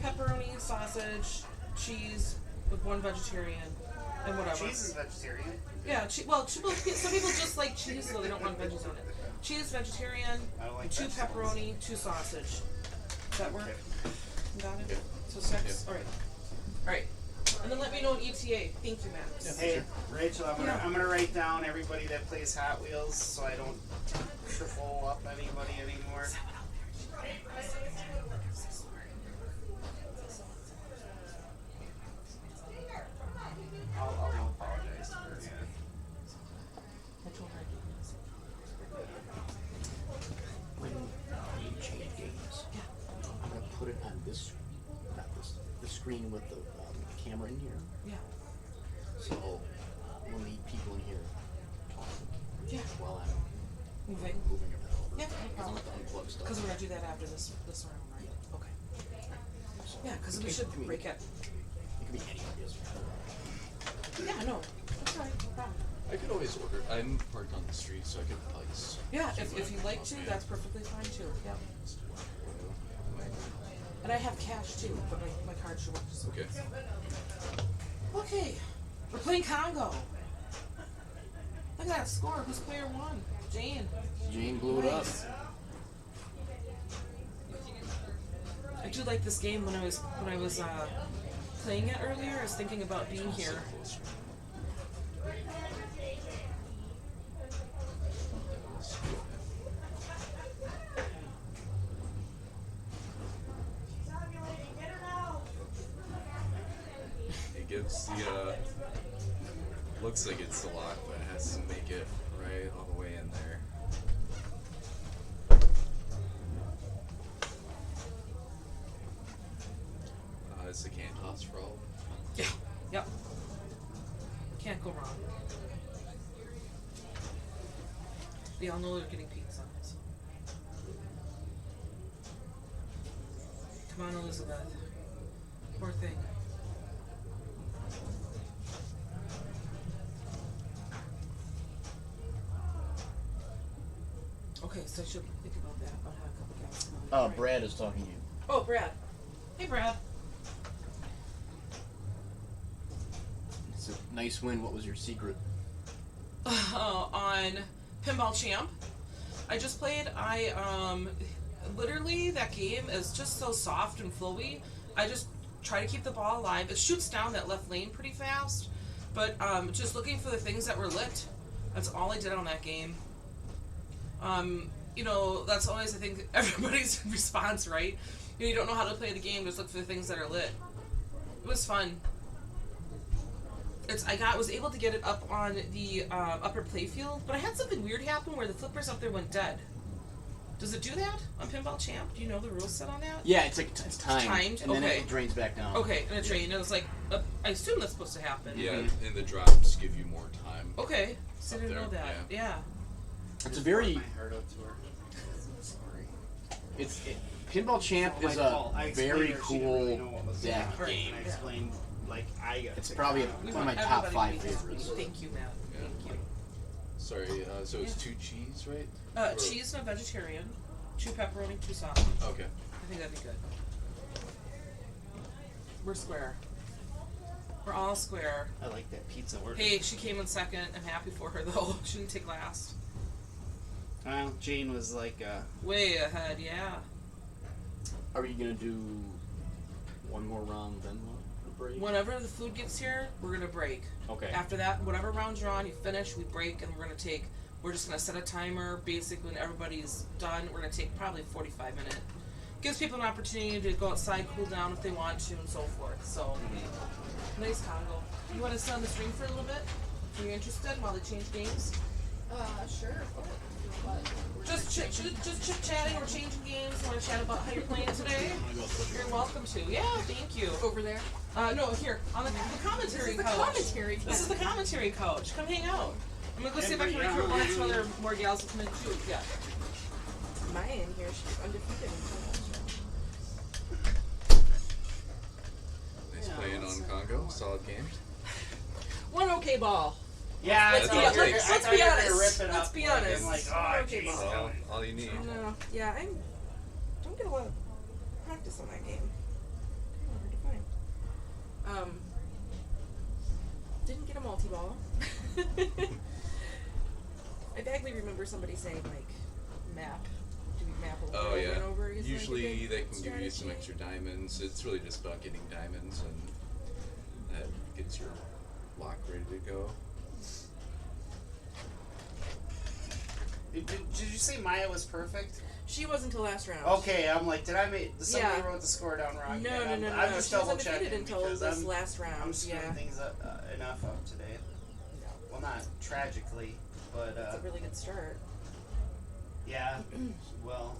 Pepperoni, sausage, cheese, with 1 vegetarian, and whatever. Cheese is vegetarian. Yeah, some people just like cheese, so they don't want veggies on it. Cheese, vegetarian, I don't like 2 vegetables. pepperoni, 2 sausage. Does that work? Got it? Yeah. So 6? Yeah. Alright. Alright. And then let me know an ETA. Thank you, Max. Hey, Rachel, Yeah. I'm gonna write down everybody that plays Hot Wheels so I don't triple up anybody anymore. I'll apologize to her. I told her. When you change games, I'm gonna put it on this, not this, the screen with the camera in here. Yeah. So we'll need people in here talking. Yeah. Moving. moving everything over. Yeah, no Because I'm problem. at the unplug stuff. Because we're gonna do that after this round, right? Okay. Yeah, because we Okay, should I mean- break it. It could be any ideas. Yeah, no. That's all right. No problem. I could always order. I'm parked on the street, so I could place. Yeah, if you'd like to, that's perfectly fine too. Yeah. And I have cash too, but my card should work. Okay. Okay. We're playing Congo. Look at that score. Who's player one? Jane. Jane blew it up. Nice. I do like this game. When I was playing it earlier, I was thinking about being here. It gives the looks like it's the lock, but it has to make it right all the way in there. It's the can toss for all. Yeah. Yep. Can't go wrong. We all know they're getting pizza. So. Come on, Elizabeth. Poor thing. Okay, so I should think about that. I'll have a couple guys. Right. Brad is talking to you. Oh, Brad. Hey, Brad. It's a nice win. What was your secret? On Pinball Champ. I just played. Literally that game is just so soft and flowy. I just try to keep the ball alive. It shoots down that left lane pretty fast, but just looking for the things that were lit. That's all I did on that game. That's always, I think, everybody's response, right? You don't know how to play the game, just look for the things that are lit. It was fun. I was able to get it up on the upper playfield, but I had something weird happen where the flippers up there went dead. Does it do that on Pinball Champ? Do you know the rules set on that? Yeah, it's like it's timed, timed? and then Okay. it drains back down. Okay, and it drained. It was like, I assume that's supposed to happen. Yeah, Mhm. and the drops give you more time. Okay, so I Up didn't know there, that. Yeah. It's a very. My heart up to her. Sorry. Pinball Champ Well, is my a fault. I explained very her, she didn't really know cool what was deck going on. game. I explained, It's probably We one of want my top everybody 5 to be happy. favorites. Thank you, Matt. Yeah. Thank you. Sorry, so it's 2 cheese, right? Or- Cheese and a vegetarian, 2 pepperoni, 2 sausage. Okay. I think that'd be good. We're square. We're all square. I like that pizza order. Hey, she came in second. I'm happy for her though. She didn't take last. Well, Jane was like, Way ahead, yeah. Are we gonna do one more round then what? A break? Whenever the food gets here, we're gonna break. Okay. After that, whatever round you're on, you finish, we break, and we're just gonna set a timer. Basically, when everybody's done, we're gonna take probably 45 minutes. Gives people an opportunity to go outside, cool down if they want to, and so forth. So, nice Congo. You want to sit on the stream for a little bit? Are you interested while they change games? Sure. Just chit-chatting. We're changing games. You want to chat about how you're playing today? You're welcome to. Yeah, thank you. Over there. No, here on the commentary The couch. commentary. This is the commentary couch. Come hang out. I'm gonna go see if I can recruit one or two other more gals to come in too. Yeah. Maya in here. She's undefeated. Nice playing on Congo. Solid game. One okay ball. yeah, Let's be- let's be honest. Rip it Let's up, be like, honest. and like, oh, Okay, Jane's ball. coming. All you need. No, yeah, don't get a lot of practice on that game. Hard to find. Didn't get a multi-ball. I vaguely remember somebody saying map. Do we map over Oh and yeah. over and over? Is Usually like a good they can give you some strategy? extra diamonds. It's really just about getting diamonds, and that gets your lock ready to go. Did you say Maya was perfect? She was until last round. Okay, I'm like, did somebody Yeah. wrote the score down wrong? No, again? no, no, I'm no. just She was double undefeated checking until because this last round. I'm screwing yeah. things up enough up today. No, Well, not tragically, but it's a really good start. yeah. Well,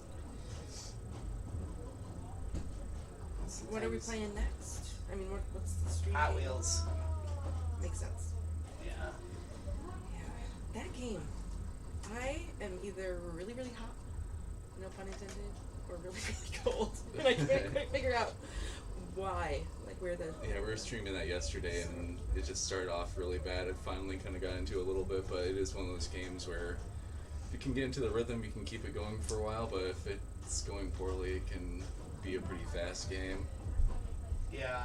What are we sometimes playing next? I mean, what's the stream? Hot game? Wheels. Makes sense. Yeah. Yeah. That game. I am either really, really hot, no pun intended, or really, really cold. And I can't quite figure out why. Like where the Yeah, we were streaming that yesterday, and it just started off really bad. It finally kind of got into a little bit, but it is one of those games where if you can get into the rhythm, you can keep it going for a while, but if it's going poorly, it can be a pretty fast game. Yeah,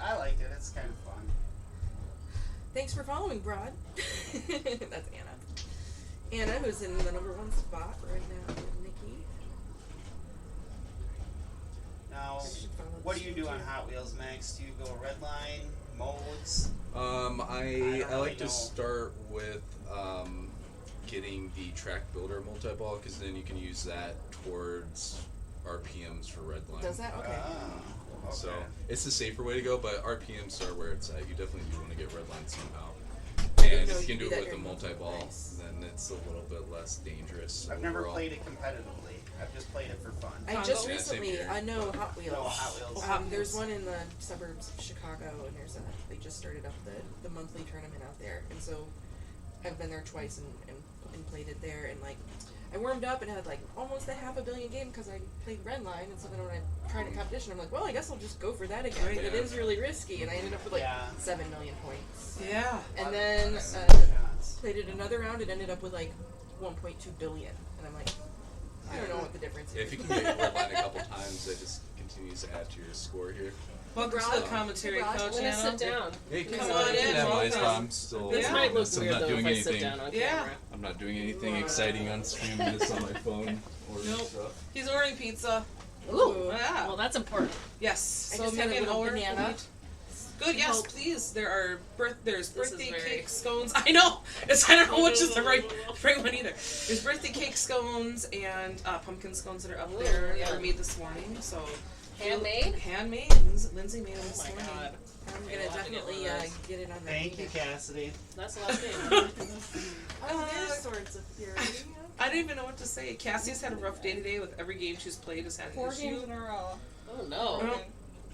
I liked it. It's kind of fun. Thanks for following, Broad. That's Anna. Anna, who's in the #1 spot right now with Nikki. Now, what do you do on Hot Wheels, Max? Do you go red line, modes? I don't like to know. start with getting the track builder multi-ball, because then you can use that towards RPMs for red line. Does that? Okay. Okay. So it's the safer way to go, but RPMs are where it's at. You definitely do want to get red line somehow. didn't And know if you you can could do do it that with the during multi-ball, Nice. then it's a little bit less dangerous. I've never overall. played it competitively. I've just played it for fun. I Congo? just Yeah, same recently, here. I know Hot Wheels. No, Hot Wheels. There's one in the suburbs of Chicago, and they just started up the monthly tournament out there, and so I've been there twice and played it there, and like I warmed up and had like almost a $500 million game because I played red line, and so then when I tried a competition, I'm like, well, I guess I'll just go for that again. Right. But it is really risky, and I ended up with like Yeah. 7 million points. Yeah. And then Shots. played it another round, it ended up with like 1.2 billion, and I'm like, I don't know what the difference If is. you can get red line a couple times, that just continues to add to your score here. Welcome to Rod. the commentary, Rod, Coach I'm gonna Anna. sit down. Hey, Come on in, Yeah, welcome. I'm still. This Yeah. might look I'm weird not though doing if I anything. sit down on Yeah. camera. I'm not doing anything exciting on stream. It's on my phone. Ordering Nope. stuff. He's ordering pizza. Ooh. Yeah. Well, that's important. Yes. I So just had a maybe an little hour. banana. Good. Yes, Hope. please. There's This is birthday very- cake scones. I know. I don't know which is the right one either. There's birthday cake scones and pumpkin scones that are up there. yeah. That were made this morning. So Handmade? handmade. Lindsay made them Oh this my morning. god. I'm Okay, gonna well, I can get definitely one of those. get it on the Thank you, Cassidy. That's a lot of game. There's Swords of Fury. I don't even know what to say. Cassie's had a rough day today with every game she's played has had an 4 issue. games in a row. Oh no.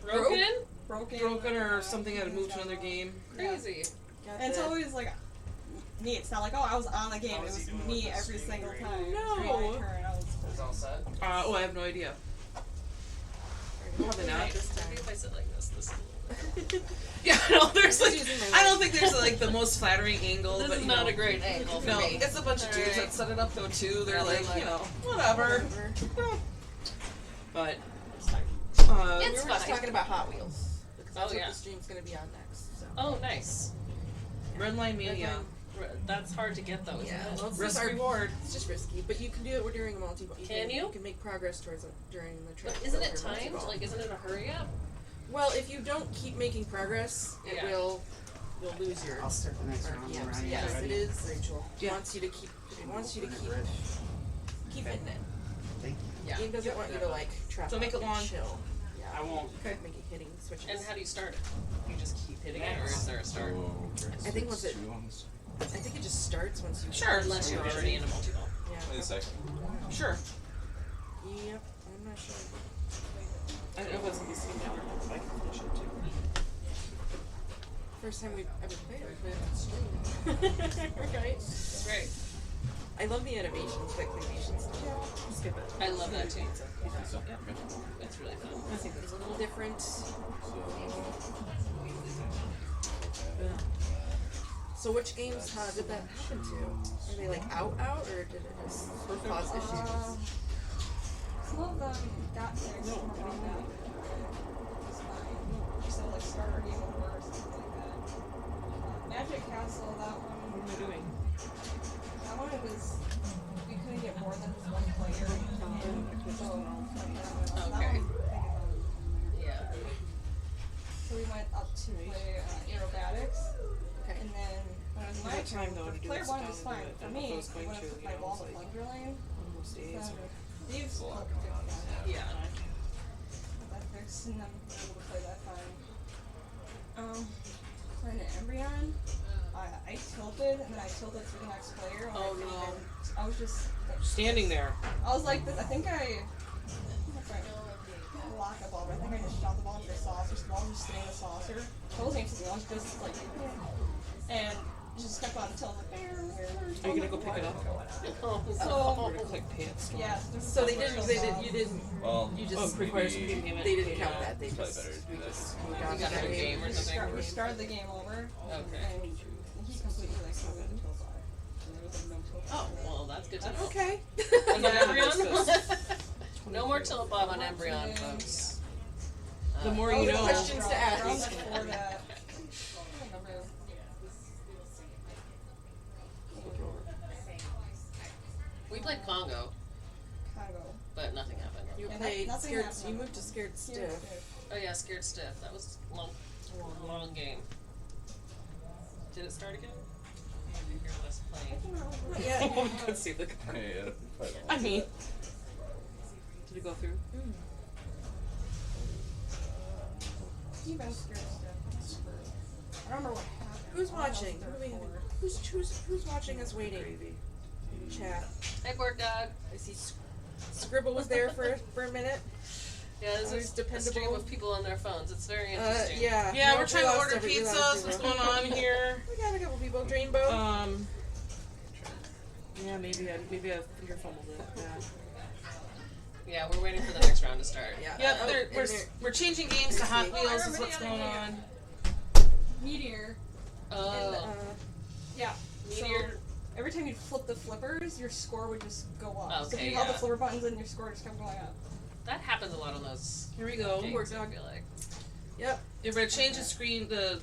Broke. Broken? Broken. Or something had to move to another game. Crazy. Got And it's the- always like me. It's not like, oh, I was on the game. How It is he was doing me with the every stream single grade? time. No. It's my turn. I was It's all set. I have no idea. Probably not. This Maybe if I sit like this is Yeah, no, there's like, Just using my I don't think there's like the most flattering angle. This but, is you not know, a great angle for No, me. it's a bunch of dudes that Alright. set it up though too. They're Yeah, like, they're you know, like- whatever. Whatever. But It's fine. We It's were just fine. talking about Hot Wheels. Because that's Oh, what yeah. the stream's gonna be on next. So. Oh, nice. Redline Mania, That's hard to get though, isn't Yeah, it? well, it's risk just reward. It's just risky, but you can do it during a multi. Can you? You can make progress towards it during the But track. isn't it or timed? multi-ball. Like, isn't it a hurry up? Well, if you don't keep making progress, it Yeah. will. You'll lose your. I'll start the next round. RPMs. Ryan, Yes, ready? it is. Rachel. It Yeah. wants you to keep. It wants you to keep hitting it. Thank you. The game doesn't want you to like trap. So make up it and long. Chill. Yeah. I won't. Okay. Make it hitting switches. And how do you start it? You just keep hitting it, or is there a start? I think once it- I think it just starts once you. Sure. Unless you're already in a multi-ball. Yeah. Wait a second. Sure. Yep. I'm not sure. It wasn't the same network. I can finish it too. First time we've ever played it, we played it on stream. Right? Right. I love the animations, like the animations. Yeah. Skip it. I love that too. So, It's really fun. I think it's a little different. So which games did that happen to? Were they like out, or did it just cause issues? some of them got there. Some of them got was fine. Just like start our game over or something like that. Magic Castle, that one. What am I doing? That one it was. We couldn't get more than just one player. So that Okay. one, Yeah. So we went up to play aerobatics. Okay. And then when it was my What time, turn, though, to do player this one down was and do fine. it? For I me, don't know if it's I going went up to, to you play know, ball it's with like- Plunger Lane. Almost days. So Thieves It's a lot. flipped it. Yeah. That fixed, and then we were able to play that fine. Playing an Embryon, I tilted, and then I tilted to the next player. When Oh, I couldn't no. even- I was just Standing there. I was like, this, I think I blocked the ball, but I think I just shot the ball into the saucer. So the ball was just sitting in the saucer. So I wasn't even something else, just like, and just step on until the bear. Are you gonna go pick it up? So Click pay it. yeah. So they didn't. You didn't. Well, You just requires some payment. They didn't count that. They probably just. better to do this. We You got that a game or something? We started the game over. Okay. And he completely like moved it until 5. Oh, well, that's good to know. Okay. And then Embryon? No more tilt bob on Embryon, folks. The more Oh, you the know. questions to ask. Round before that. I don't remember. We played Congo, Congo. but nothing happened. You Yeah, played nothing scared. happened. You moved to scared Here, stiff. here. Oh yeah, Scared Stiff. That was a long game. Did it start again? I didn't hear us playing. Yeah. We could see the card. Yeah, probably I mean, did it go through? You've been scared stiff. I don't remember what happened. Who's All I was watching? there Who we- for. Who's watching us waiting? Chat. Hey, Board Dog. I see. Scribble was there for a minute. Yeah, this Always is a dependable. stream of people on their phones. It's very interesting. Yeah. Yeah, No, we're we trying to lost order every- we lost pizzas. What's everyone. going on here? We got a couple people. Drainbow. Yeah, maybe I finger fumbled it. Yeah. Yeah, we're waiting for the next round to start. Yeah. Yep, Oh, and we're changing games to Hot Oh, Wheels. Is what's going on. Meteor. Oh, And, yeah. Meteor. So every time you'd flip the flippers, your score would just go up. So if Okay, you held the yeah. flipper buttons and your score just kept going up. That happens a lot on those Here we go. games, I feel like. Yep. If we're gonna change the screen, the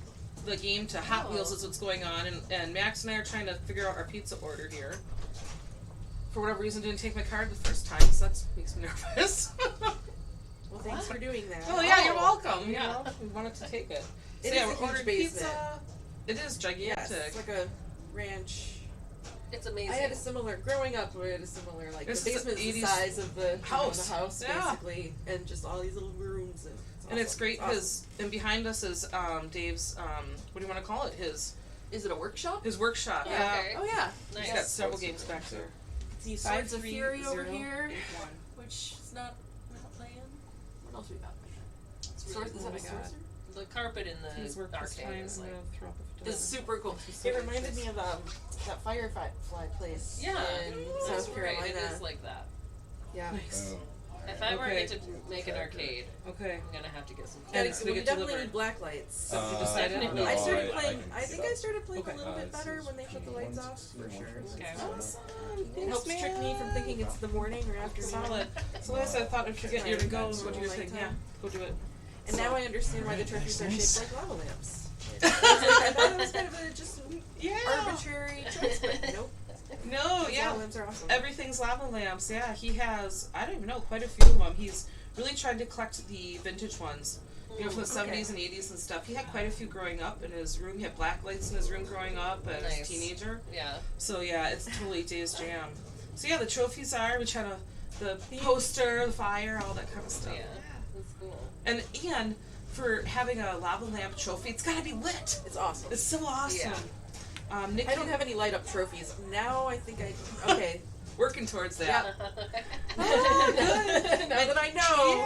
game to Hot Wheels is what's going on, and Max and I are trying to figure out our pizza order here. For whatever reason, didn't take my card the first time, so that makes me nervous. Well, thanks for doing that. Oh yeah, you're welcome. Yeah. You know, we wanted to take it. It So yeah, is a we're huge ordering basement. pizza. It is gigantic. Yes, it's like a ranch. It's amazing. I had a similar growing up. We had a similar like This the is the basement's the 80s size of the house. the house Yeah. basically, and just all these little rooms. And it's awesome. great Awesome. because and behind us is Dave's what do you want to call it? His Is it a workshop? workshop. Oh, Yeah. okay. Oh yeah. He's got several games back there. See Swords of Fury over here. Which is not playing. What else we got? It's really Swords, is cool. that a God. sorcerer? The carpet in He's the worked this arcade time. is I'm like. gonna throw up a It's super cool. It reminded me of that firefly place Yeah, in that's South right. Carolina. It is like that. Yeah. Nice. If I ever Okay. get to make an arcade, Okay. I'm gonna have to get some. And And it's we gonna get definitely delivered. need black lights. Have you decided? Definitely. No, I started I playing. can I think see I started playing Okay. a little bit it's better just when they put the lights off, for sure. Okay. Awesome. It Thanks, helps trick me from thinking it's the morning or afternoon. Solid. So last I thought I'd forget you to go and go do your thing. Yeah, go do it. And now I understand why the trophies are Nice. shaped like lava lamps. I thought it was kind of a just Yeah. arbitrary choice, but nope. No, These yeah. lava lamps are awesome. Everything's lava lamps. Yeah, he has. I don't even know, quite a few of them. He's really tried to collect the vintage ones. You know, from the Okay. 70s and 80s and stuff. He had quite a few growing up in his room. He had black lights in his room growing up as Nice. a teenager. Yeah. So yeah, it's totally Dave's jam. So yeah, the trophies are, we try to, the poster, the fire, all that kind of stuff. Yeah. That's cool. And for having a lava lamp trophy, it's gotta be lit. It's awesome. It's so awesome. Yeah. Nikki, I don't have any light up trophies. Now I think I. Okay. working towards that. Oh, good. Now that I know.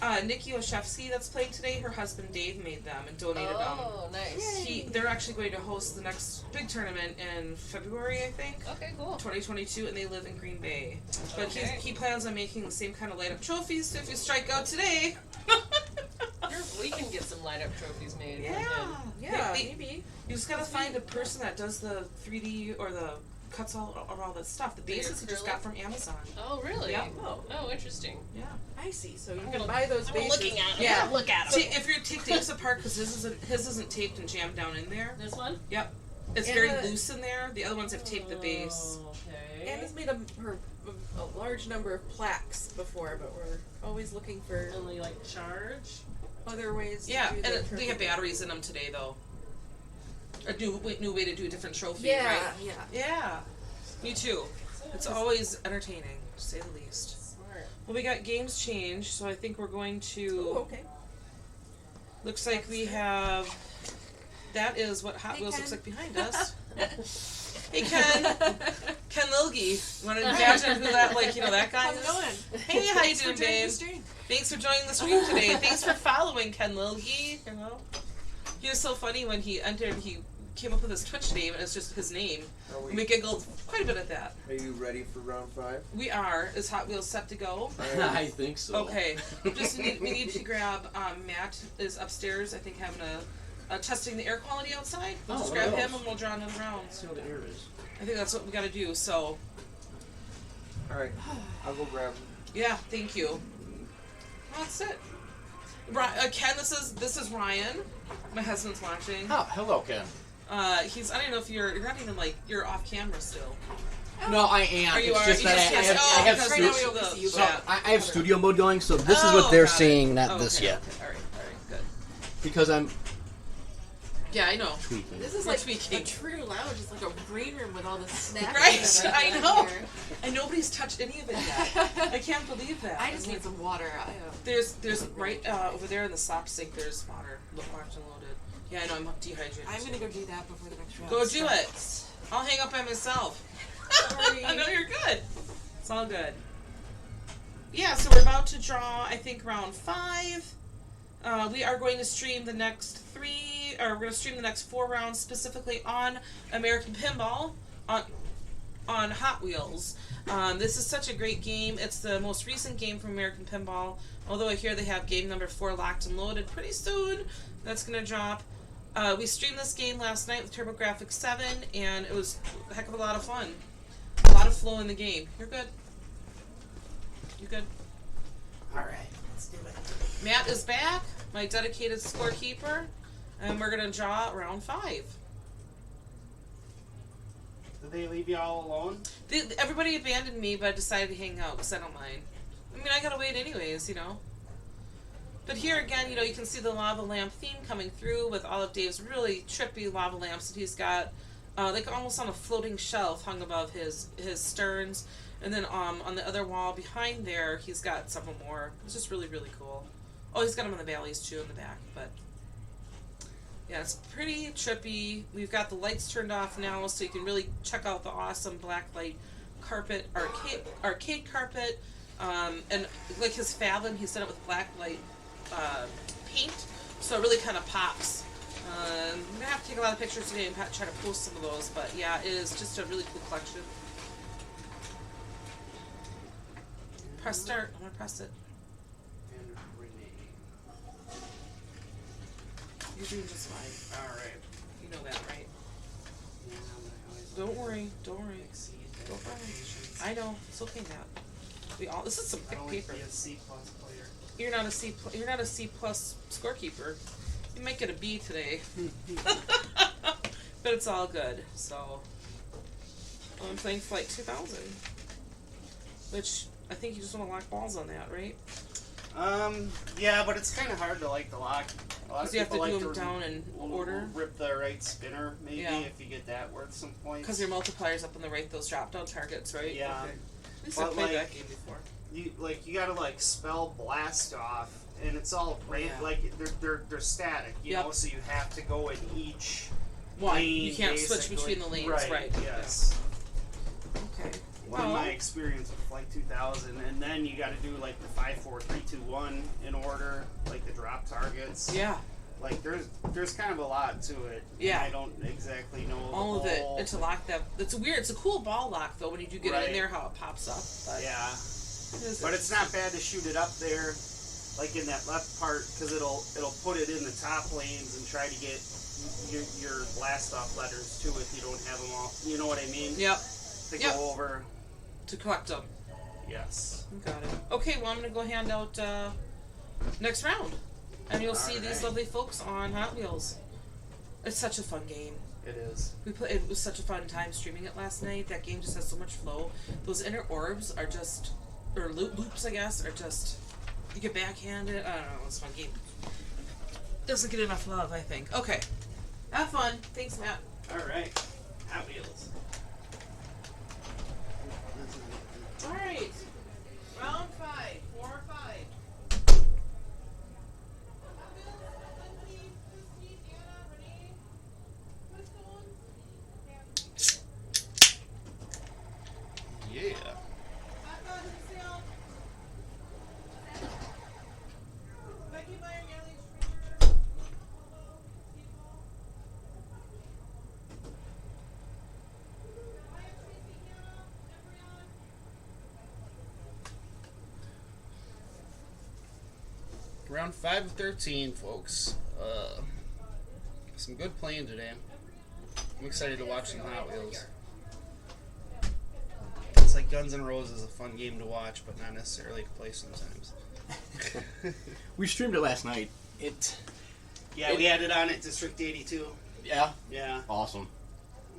Yeah. Nikki Oshevsky that's playing today, her husband Dave made them and donated them. Oh, nice. They're actually going to host the next big tournament in February, I think. Okay, cool. 2022, and they live in Green Bay. But Okay. he plans on making the same kind of light up trophies, so if you strike out today. We can get some light up trophies made. from Yeah. him. Yeah, They- maybe. You just gotta find a person that does the 3D or the cuts all that stuff. The bases he just acrylic? got from Amazon. Oh, really? Yeah. Oh, interesting. Yeah. I see. So you I'm can gonna- buy those I'm bases. looking at 'em. Yeah. Look at See, if you take Dave's apart, because his isn't taped and jammed down in there. This one? Yep. It's And, very loose in there. The other ones have taped the base. Okay. Anna's made a large number of plaques before, but we're always looking for Only like charge. other ways Yeah, to do and the they trophy. have batteries in them today, though. A new way to do a different trophy, Yeah, right? yeah. Yeah. Me too. It's always entertaining, to say the least. Smart. Well, we got games changed, so I think we're going to. Ooh, okay. Looks like we have. That is what Hot Hey, Wheels Ken. looks like behind us. Hey, Ken. Ken Lilge. Want to imagine who that, that guy How's is? it going? Hey, how you doing, babe? Stream. Thanks for joining the stream today. Thanks for following Ken Lilge. You know, he was so funny when he entered. He came up with his Twitch name, and it's just his name. Are We giggled quite a bit at that. Are you ready for round 5? We are. Is Hot Wheels set to go? I think so. Okay. Just we need to grab Matt is upstairs. I think having a testing the air quality outside. We'll just grab him and we'll draw another round. Let's see how the air is. I think that's what we got to do. So. All right, I'll go grab him. Yeah. Thank you. Well, that's it. Ken, this is Ryan. My husband's watching. Oh, hello, Ken. He's. I don't know if you're not even like you're off camera still. No, I am. Are you? It's Are just you that just, I have because stu- right now we don't see you. so Yeah. I have studio mode going, so this is what they're got it. seeing, not Oh, this okay, yet. Okay. All right, good. Because I'm Yeah, I know. tweaking. This is We're like tweaking. a true lounge. It's like a green room with all the snacks. Right, and I everything know. here. And nobody's touched any of it yet. I can't believe that. I just need some water. There's right over there in the sock sink. There's water, locked and loaded. Yeah, I know. I'm dehydrated. I'm gonna go do that before the next round. Go do it. I'll hang up by myself. Sorry. I know you're good. It's all good. Yeah, so we're about to draw. I think round 5. We are going to stream the next 3, or we're going to stream the next 4 rounds specifically on American Pinball on Hot Wheels. This is such a great game. It's the most recent game from American Pinball. Although I hear they have game number 4 locked and loaded pretty soon. That's going to drop. We streamed this game last night with TurboGrafx 7, and it was a heck of a lot of fun. A lot of flow in the game. You're good. You good? Alright, let's do it. Matt is back, my dedicated scorekeeper, and we're going to draw round 5. Did they leave you all alone? Everybody abandoned me, but I decided to hang out because I don't mind. I mean, I gotta wait anyways, you know. But here again, you know, you can see the lava lamp theme coming through with all of Dave's really trippy lava lamps that he's got, like almost on a floating shelf hung above his sterns. And then on the other wall behind there, he's got several more. It's just really, really cool. Oh, he's got them on the valleys too in the back, but yeah, it's pretty trippy. We've got the lights turned off now, so you can really check out the awesome blacklight carpet, arcade carpet, and like his Fathom, he's done it with blacklight paint, so it really kind of pops. I'm gonna have to take a lot of pictures today and try to post some of those, but yeah, it is just a really cool collection. Press start. I'm gonna press it. And rename. You're doing just fine. Alright. You know that, right? Yeah, I always Don't worry. Don't worry. exceed Go for it. expectations. I know. It's okay, Matt. We all. This is some I thick don't like paper. to be a C+ player. You're not a C. You're not a C plus scorekeeper. You might get a B today, but it's all good. So I'm playing Flight 2000, which I think you just want to lock balls on that, right? Yeah, but it's kind of hard to like the lock. A lot of Because you have to people do like them to down in order. rip the right spinner, maybe, Yeah. if you get that worth some points. Because your multiplier's up on the right, those drop down targets, right? Yeah. Okay. At least I But, played like, that game before. You gotta like spell blast off, and it's all Yeah. like they're static, you Yep. know. So you have to go in each One. lane. You can't switch basically. between the lanes, right? right? Yes. Okay. In Well, my experience with Flight 2000, and then you got to do like the 5, 4, 3, 2, 1 in order, like the drop targets. yeah, Like there's kind of a lot to it. Yeah. And I don't exactly know all of it. whole- And to lock that, it's weird. It's a cool ball lock though when you do get it in Right. there, how it pops up. But Yeah. it is But it's not bad to shoot it up there, like in that left part, because it'll put it in the top lanes and try to get your blast off letters too if you don't have them all. You know what I mean? Yep. To Yep. go over. To collect them. Yes. Got it. Okay. Well, I'm gonna go hand out next round, and you'll see these Alright. lovely folks on Hot Wheels. It's such a fun game. It is. It was such a fun time streaming it last night. That game just has so much flow. Those inner orbs are just, or loops, I guess, are just, you can backhand it. I don't know, it's a fun game. Doesn't get enough love, I think. Okay. Have fun. Thanks, Matt. All right. Hot Wheels. Alright. Round 5. 4 or 5. Yeah. round 5 of 13, folks. Some good playing today. I'm excited to watch some Hot Wheels. It's like Guns N' Roses, a fun game to watch, but not necessarily to play sometimes. We streamed it last night. Yeah, we had it on at District 82. Yeah? Yeah. Awesome.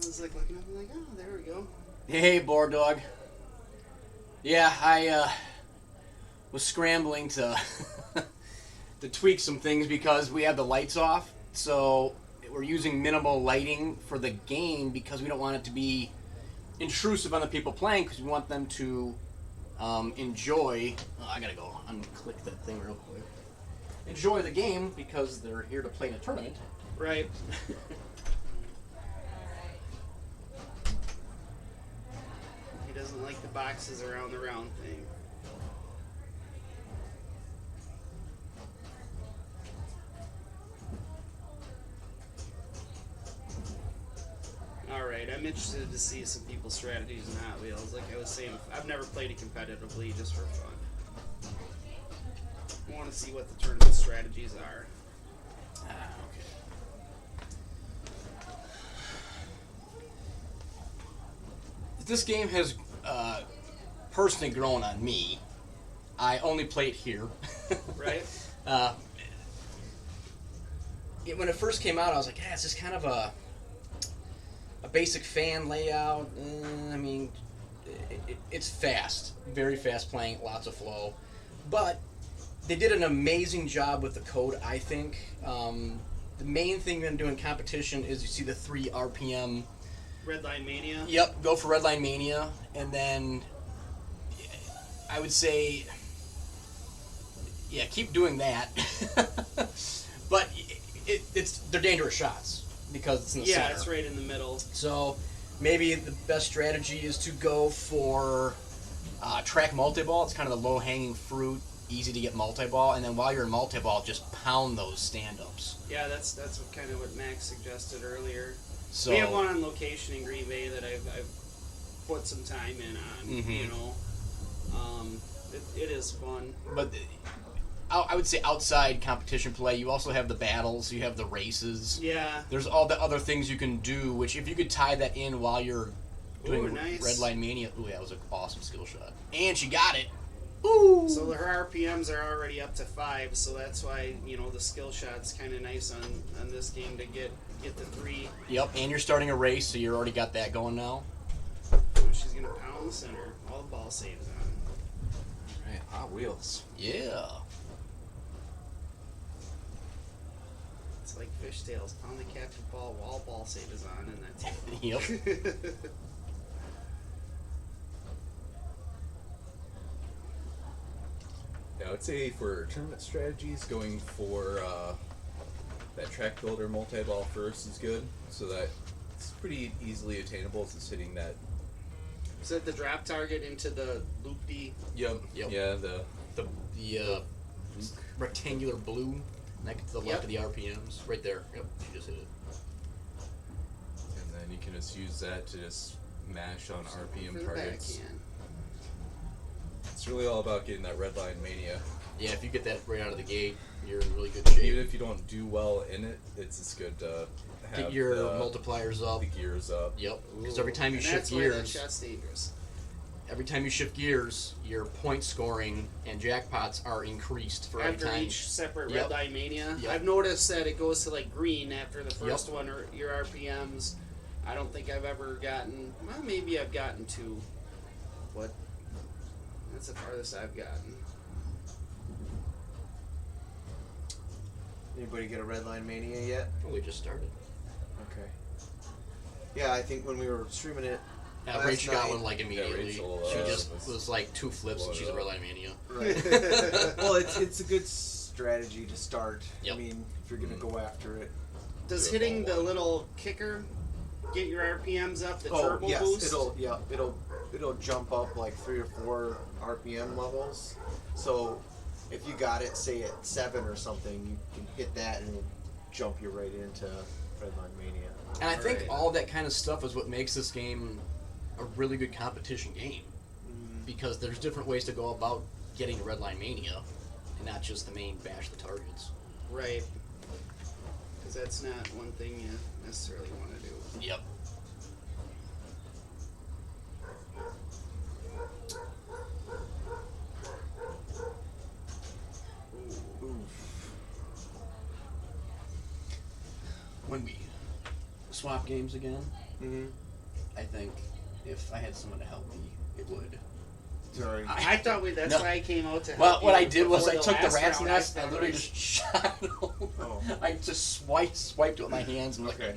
I was like looking up and like, oh, there we go. Hey, Board Dog. Yeah, I was scrambling to to tweak some things because we have the lights off. So we're using minimal lighting for the game because we don't want it to be intrusive on the people playing because we want them to enjoy. Oh, I gotta go unclick that thing real quick. Enjoy the game because they're here to play in a tournament. Right. He doesn't like the boxes around the round thing. Alright, I'm interested to see some people's strategies in Hot Wheels. Like I was saying, I've never played it competitively, just for fun. I want to see what the tournament strategies are. Okay. This game has personally grown on me. I only play it here. Right? When it first came out, I was like, yeah, it's just kind of a basic fan layout. I mean, it's fast. Very fast playing, lots of flow. But they did an amazing job with the code, I think. The main thing they're doing competition is you see the 3 RPM. Redline Mania? Yep, go for Redline Mania. And then I would say, yeah, keep doing that. But they're dangerous shots because it's in the center. Yeah, it's right in the middle. So maybe the best strategy is to go for track multi-ball. It's kind of the low-hanging fruit, easy to get multi-ball. And then while you're in multi-ball, just pound those stand-ups. Yeah, that's kind of what Max suggested earlier. So, we have one on location in Green Bay that I've put some time in on. Mhm. You know, it is fun. But I would say outside competition play, you also have the battles, you have the races. Yeah. There's all the other things you can do, which if you could tie that in while you're doing Ooh, nice. Redline Mania, ooh, that was an awesome skill shot. And she got it. Ooh. So her RPMs are already up to 5, so that's why, you know, the skill shot's kind of nice on this game to get the 3. Yep, and you're starting a race, so you already got that going now. She's gonna pound the center. All the ball saves on. Right, Hot Wheels. Yeah. It's like fishtails. Pound the captive ball while ball save is on, and that's it. Yep. Yeah, I would say for tournament strategies, going for that track builder multi-ball first is good, so that it's pretty easily attainable. It's just hitting that. Set the drop target into the loop-D. Yep. Yep. Yeah, the rectangular blue next to the left of the RPMs. Right there. Yep, she just hit it. and then you can just use that to just mash on RPM For the targets. backhand. It's really all about getting that red line mania. Yeah, if you get that right out of the gate, you're in really good shape. Even if you don't do well in it, it's just good to have Get your the multipliers up. the gears up. Yep. Because every time you And shift that's why that gears, shot's dangerous. your point scoring and jackpots are increased for every After time. each separate Yep. red line mania, Yep. I've noticed that it goes to like green after the first Yep. one, or your RPMs. I don't think I've ever gotten. Well, maybe I've gotten 2. What? That's the farthest I've gotten. Anybody get a Redline Mania yet? Oh, we just started. Okay. Yeah, I think when we were streaming it last Rachel got night- one like immediately. Rachel, she just was was like 2 flips and she's a up. red line mania. Right. Well, it's a good strategy to start. Yep. I mean, if you're gonna go after it. Does Do a hitting ball the one. little kicker get your RPMs up? The Oh turbo yes, boost. it'll jump up like 3 or 4 RPM levels. So if you got it, say at 7 or something, you can hit that and it'll jump you right into Redline Mania. And I think Alright. all that kind of stuff is what makes this game a really good competition game. Because there's different ways to go about getting to Redline Mania. and not just the main bash the targets. Right. Because that's not one thing you necessarily want to do. Yep. When we swap games again, I think if I had someone to help me, it would. Sorry. I thought that's No. why I came out to help Well, what you I did was I before took the last rat's round. nest and I thought literally it just shot it over. Oh. I just swiped it with my hands and Okay.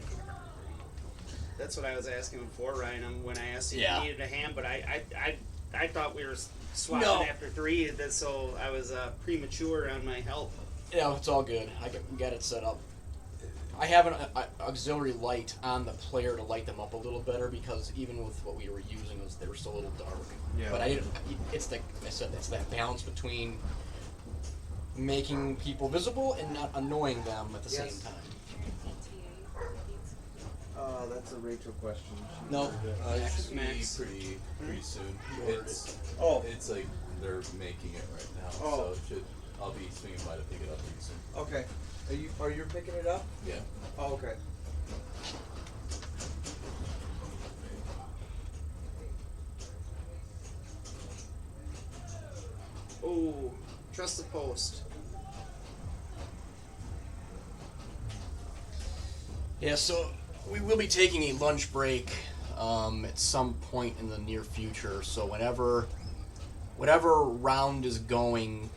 That's what I was asking before, Ryan. When I asked you Yeah. if you needed a hand, but I thought we were swapping No. after 3, so I was premature on my help. Yeah, it's all good. We got it set up. I have an auxiliary light on the player to light them up a little better because even with what we were using, they were still a little dark. Yeah. But I didn't. It's like I said, it's that balance between making people visible and not annoying them at the Yes. same time. That's a Rachel question. No. It should be Max. pretty soon. Oh. It's like they're making it right now, Oh. so it should. I'll be swinging by to pick it up pretty soon. Okay. Are you picking it up? Yeah. Oh, okay. Oh, trust the post. Yeah, so we will be taking a lunch break at some point in the near future. So whatever round is going,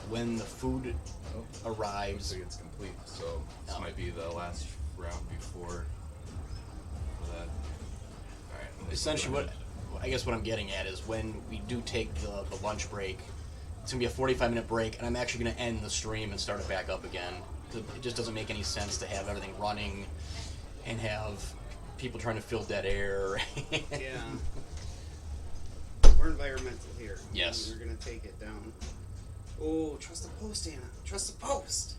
when the food Looks arrives, like it's complete, so this might be the last round before that. Alright. essentially what I'm getting at is when we do take the lunch break, it's gonna be a 45-minute break, and I'm actually gonna end the stream and start it back up again. 'Cause it just doesn't make any sense to have everything running and have people trying to fill dead air. Yeah. We're environmental here. Yes. We're gonna take it down. Oh, trust the post, Anna. Trust the post.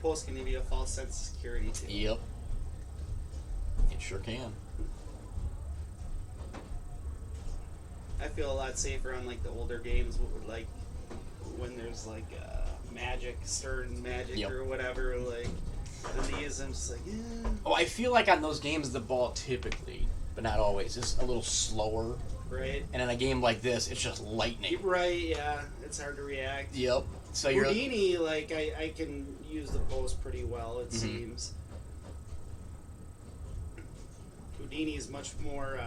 Post can give you a false sense of security too. Yep. It sure can. I feel a lot safer on like the older games, like when there's like magic, stern magic Yep. or whatever. Like on these, I'm just like, yeah. Oh, I feel like on those games the ball typically, but not always, is a little slower. Right. And in a game like this, it's just lightning. Right. Yeah. It's hard to react. Yep. So you're Houdini, like I can use the post pretty well. It seems. Houdini is much more.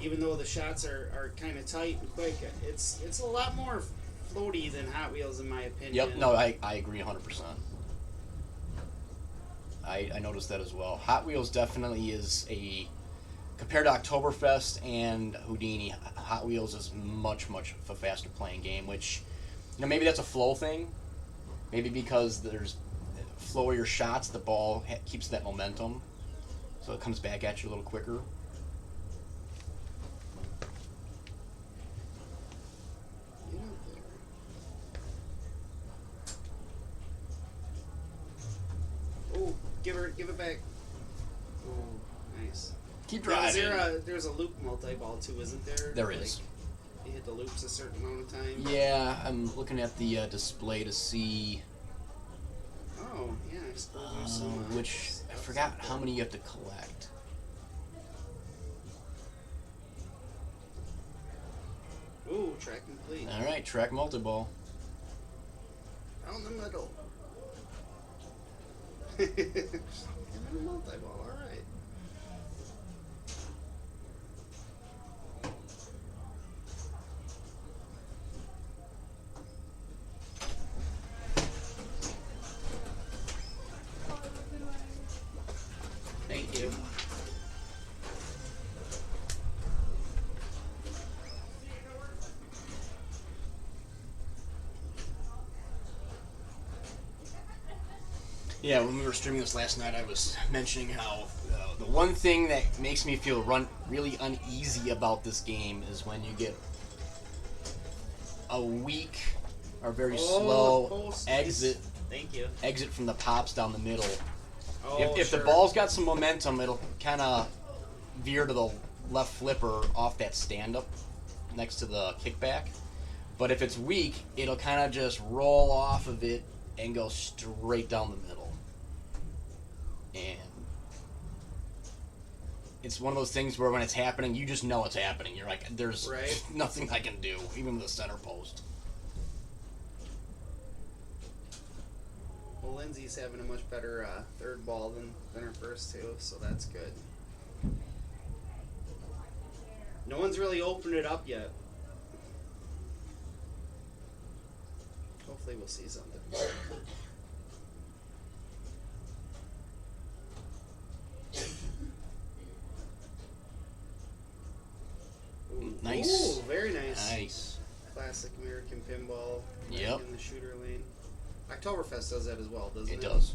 Even though the shots are kind of tight and quick, it's a lot more floaty than Hot Wheels in my opinion. Yep. No, I agree 100%. I noticed that as well. Hot Wheels definitely is compared to Oktoberfest and Houdini, Hot Wheels is much of a faster playing game, which, maybe that's a flow thing. Maybe because there's flow of your shots, the ball keeps that momentum, so it comes back at you a little quicker. Get out there. Oh, give it back. Oh, nice. Keep Now, driving. there's a loop multi-ball too, isn't there? There is. You hit the loops a certain amount of time. Yeah, I'm looking at the display to see Oh, yeah, I suppose there's some. which I forgot how many you have to collect. Ooh, track complete. All right, track multi-ball. Down the middle. And then a multi-ball, alright. Thank you. Yeah, when we were streaming this last night, I was mentioning how the one thing that makes me feel really uneasy about this game is when you get a weak or very slow post. exit Thank you. from the pops down the middle. Oh, If sure. the ball's got some momentum, it'll kind of veer to the left flipper off that stand-up next to the kickback. But if it's weak, it'll kind of just roll off of it and go straight down the middle. And it's one of those things where when it's happening, you just know it's happening. You're like, there's Right. nothing I can do, even with the center post. Well, Lindsay's having a much better third ball than her first two, so that's good. No one's really opened it up yet. Hopefully we'll see something. Nice. Ooh, very nice. Nice. Classic American pinball. Right Yep. in the shooter lane. Oktoberfest does that as well, doesn't it? It does.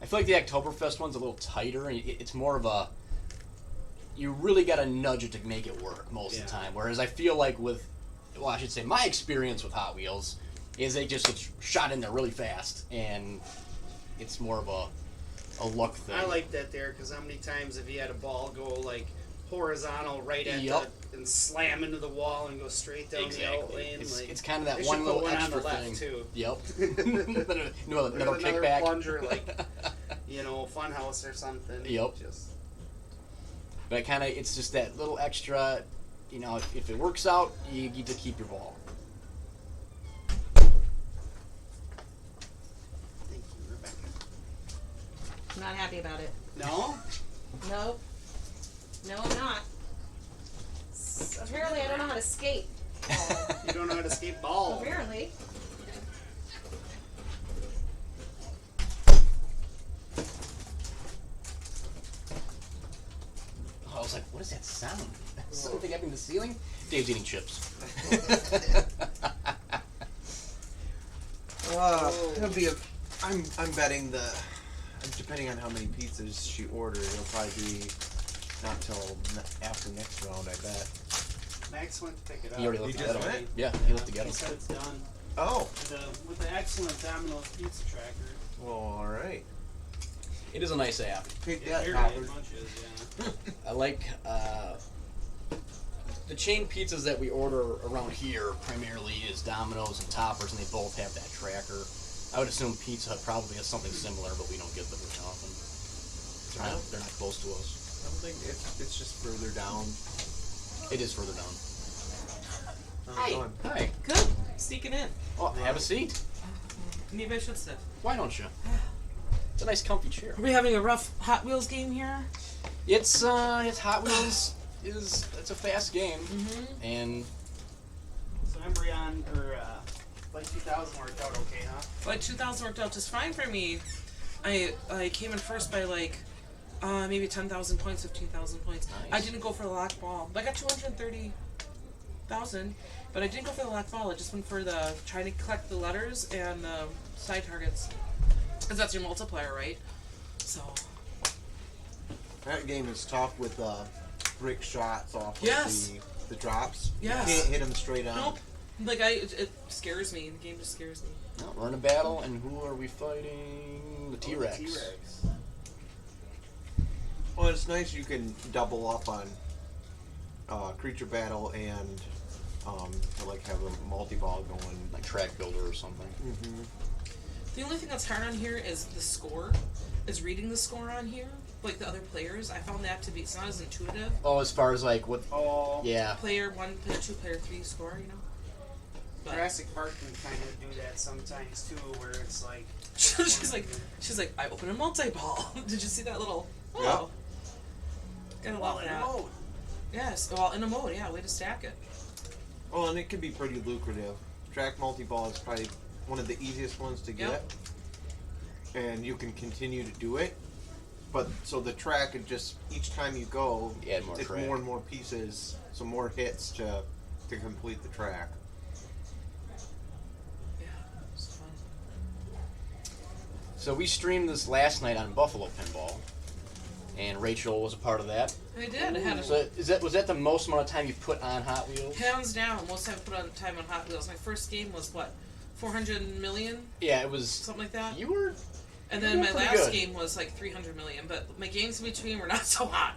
I feel like the Oktoberfest one's a little tighter, and it's more of a... You really got to nudge it to make it work most of the time. Whereas I feel like with... Well, I should say my experience with Hot Wheels is they just get shot in there really fast, and it's more of a luck thing. I like that there, because how many times have you had a ball go like horizontal right at Yep. and slam into the wall and go straight down the out lane? It's kind of they that should one put little one extra on the left, thing. too. Yep. There's another kickback. plunger, like, Funhouse or something. Yep. Just But it's just that little extra, if it works out, you get to keep your ball. thank you, Rebecca. I'm not happy about it. No? Nope. No, I'm not. Apparently, I don't know how to skate. You don't know how to skate ball. Apparently. I was like, what is that sound? Something up in the ceiling? Dave's eating chips. It'll be I'm betting depending on how many pizzas she orders, it'll probably be not till after next round, I bet. Max went to pick it up. He already looked He to just get him. went? Yeah, he looked to get He him. said it's done. Oh, With the excellent Domino's pizza tracker. well, all right. It is a nice app. Pick Yeah, that, here Howard. bunches, yeah. I like the chain pizzas that we order around here primarily is Domino's and Toppers, and they both have that tracker. I would assume Pizza Hut probably has something similar, but we don't get them very often. They're not close to us. I don't think it's just further down. It is further down. Hi. Go on. Hi. Good. Sneaking in. Oh, have a seat. Maybe I should sit. Why don't you? It's a nice, comfy chair. Are we having a rough Hot Wheels game here? It's Hot Wheels it's a fast game, and So Embryon, like 2000 worked out okay, huh? Like 2000 worked out just fine for me. I came in first by maybe 10,000 points, 15,000 points. Nice. I didn't go for the lock ball. I got 230,000, but I didn't go for the lock ball. I just went for the trying to collect the letters and side targets, because that's your multiplier, right? So That game is tough with brick shots off Yes. of the drops. Yes. You can't hit them straight on. nope. It scares me. The game just scares me. no, we're in a battle, and who are we fighting? The T-Rex. T-Rex. Well, it's nice you can double up on creature battle and have a multi-ball going. Like Track Builder or something. Mm-hmm. The only thing that's hard on here is the score. Is reading the score on here, like the other players. I found that to be it's not as intuitive. Oh, as far as like what? Oh, Yeah. Player 1, player 2, player 3 score, you know. But Jurassic Park can kind of do that sometimes too, where it's like. she's like, I open a multi-ball. Did you see that little? Oh. Gotta love that. Yes, well, in a mode, yeah, way to stack it. Well, and it can be pretty lucrative. Track multi-ball is probably one of the easiest ones to get. Yep. And you can continue to do it. But so the track, it just each time you go, You add more it's track. more and more pieces, so more hits to complete the track. Yeah, it's fun. So we streamed this last night on Buffalo Pinball, and Rachel was a part of that. I did. I had So was that the most amount of time you've put on Hot Wheels? hands down. Most time I put on time on Hot Wheels. My first game was what, 400 million, Yeah, it was. something like that. You were. And You're then my pretty last good. game was like 300 million. But my games in between were not so hot.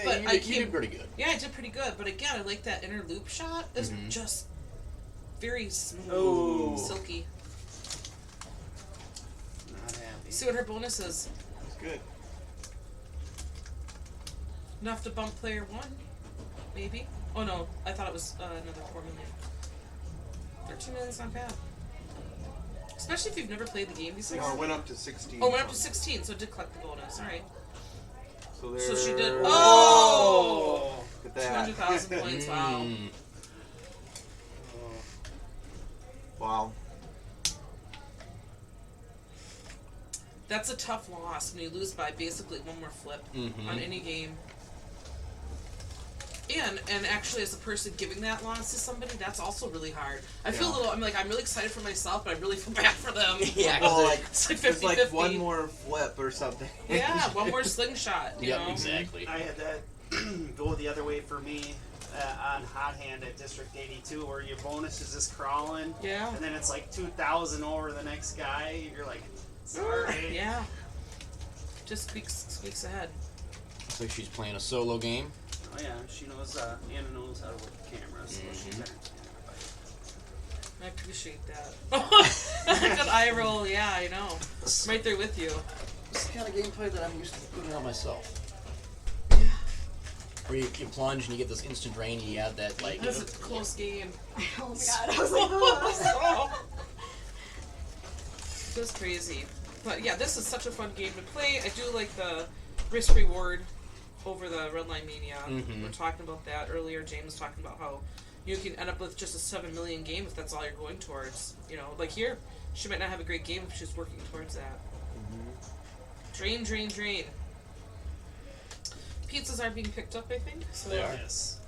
but you I did, came. you did pretty good. Yeah, I did pretty good. But again, I like that inner loop shot. Is just very smooth, Oh. silky. Not happy. See what her bonus is. It's good. Enough to bump player 1, maybe. Oh no, I thought it was another 4 million. 13 million's not bad. Especially if you've never played the game before. No, it went up to 16. Oh, it went up to 16, so it did collect the bonus. All right. So, there. So she did. Oh! Look at that. 200,000 points. Wow. Mm. Wow. That's a tough loss when you lose by basically one more flip on any game. And actually, as a person giving that loss to somebody, that's also really hard. I feel a little. I'm really excited for myself, but I really feel bad for them. Yeah, Well, like, It's like it's 50-50. like one more flip or something. Yeah, one more slingshot. You know? exactly. I had that go the other way for me on Hot Hand at District 82, where your bonus is just crawling. Yeah. And then it's like 2,000 over the next guy. You're like, sorry. Yeah. Just squeaks ahead. Looks like she's playing a solo game. Oh yeah, she knows. Anna knows how to work the camera, so she's entertaining everybody. I appreciate that. Good eye roll. Yeah, I know. I'm right there with you. This is the kind of gameplay that I'm used to putting out myself. Yeah. Where you plunge and you get this instant drain, and you add that like. That's a close game. Oh my god, I was like, oh. Just crazy. But yeah, this is such a fun game to play. I do like the risk reward over the Redline Mania. We were talking about that earlier. James was talking about how you can end up with just a 7 million game if that's all you're going towards. You know, like here, she might not have a great game if she's working towards that. Drain, drain, drain. Pizzas are being picked up, I think. So They are. Yes.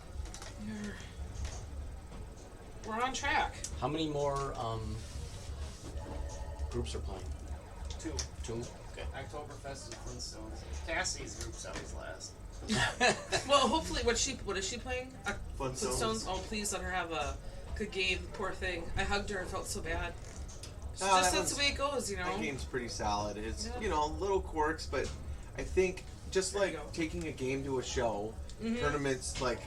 we're on track. How many more groups are playing? 2. 2. Okay. Oktoberfest and Flintstones. Cassie's group's always last. Well, hopefully, what is she playing? Flintstones. Oh, please let her have a good game. Poor thing. I hugged her. I felt so bad. It's No, just that that's the way it goes, you know. That game's pretty solid. It's Yeah. you know, little quirks, but I think just There you like go. taking a game to a show, Mhm. tournaments like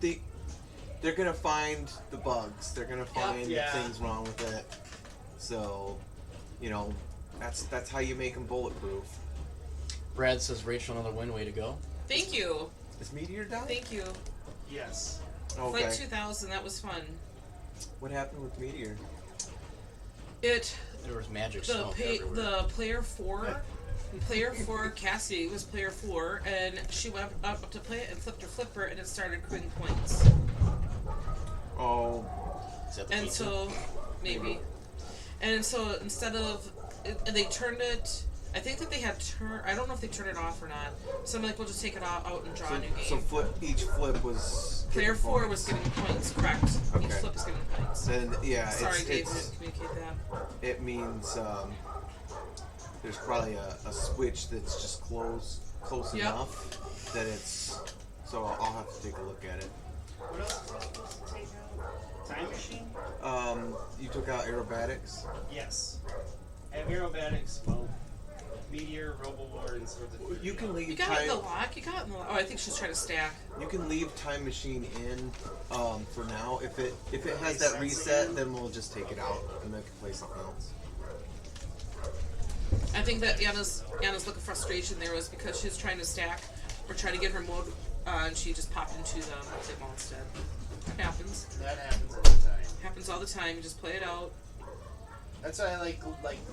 they're gonna find the bugs. They're gonna find Yeah. things wrong with it. So, you know, that's how you make them bulletproof. Brad says Rachel another win. Way to go. Thank you. Is Meteor down? Thank you. Yes. Okay. Flight 2000. That was fun. What happened with Meteor? There was magic smoke everywhere. The player 4, Cassie was player 4, and she went up to play it and flipped her flipper, and it started accruing points. Oh, Is that the And pizza? so, maybe. And so instead of, they turned it, I think that they had I don't know if they turned it off or not. So I'm like, we'll just take it out and draw a new game. so each flip was Player getting 4 points. was getting points, correct. Each Okay. flip is getting points. Then yeah, Sorry, it's, Dave, it's didn't communicate that. it means there's probably a switch that's just close Yep. enough that it's. So I'll have to take a look at it. What else was I supposed to take out? Time machine? You took out aerobatics. Yes. And aerobatics, well, Meteor, Robo-War, and sort of. You can leave You got it in the time. lock? You got it in the lock. Oh, I think she's trying to stack. You can leave time machine in for now. If it has Resets that reset, again. then we'll just take it out and then play something else. I think that Anna's look of frustration there was because she was trying to stack or try to get her mode, and she just popped into the multi-ball instead. Happens. That happens all the time. Happens all the time. You just play it out. That's why I like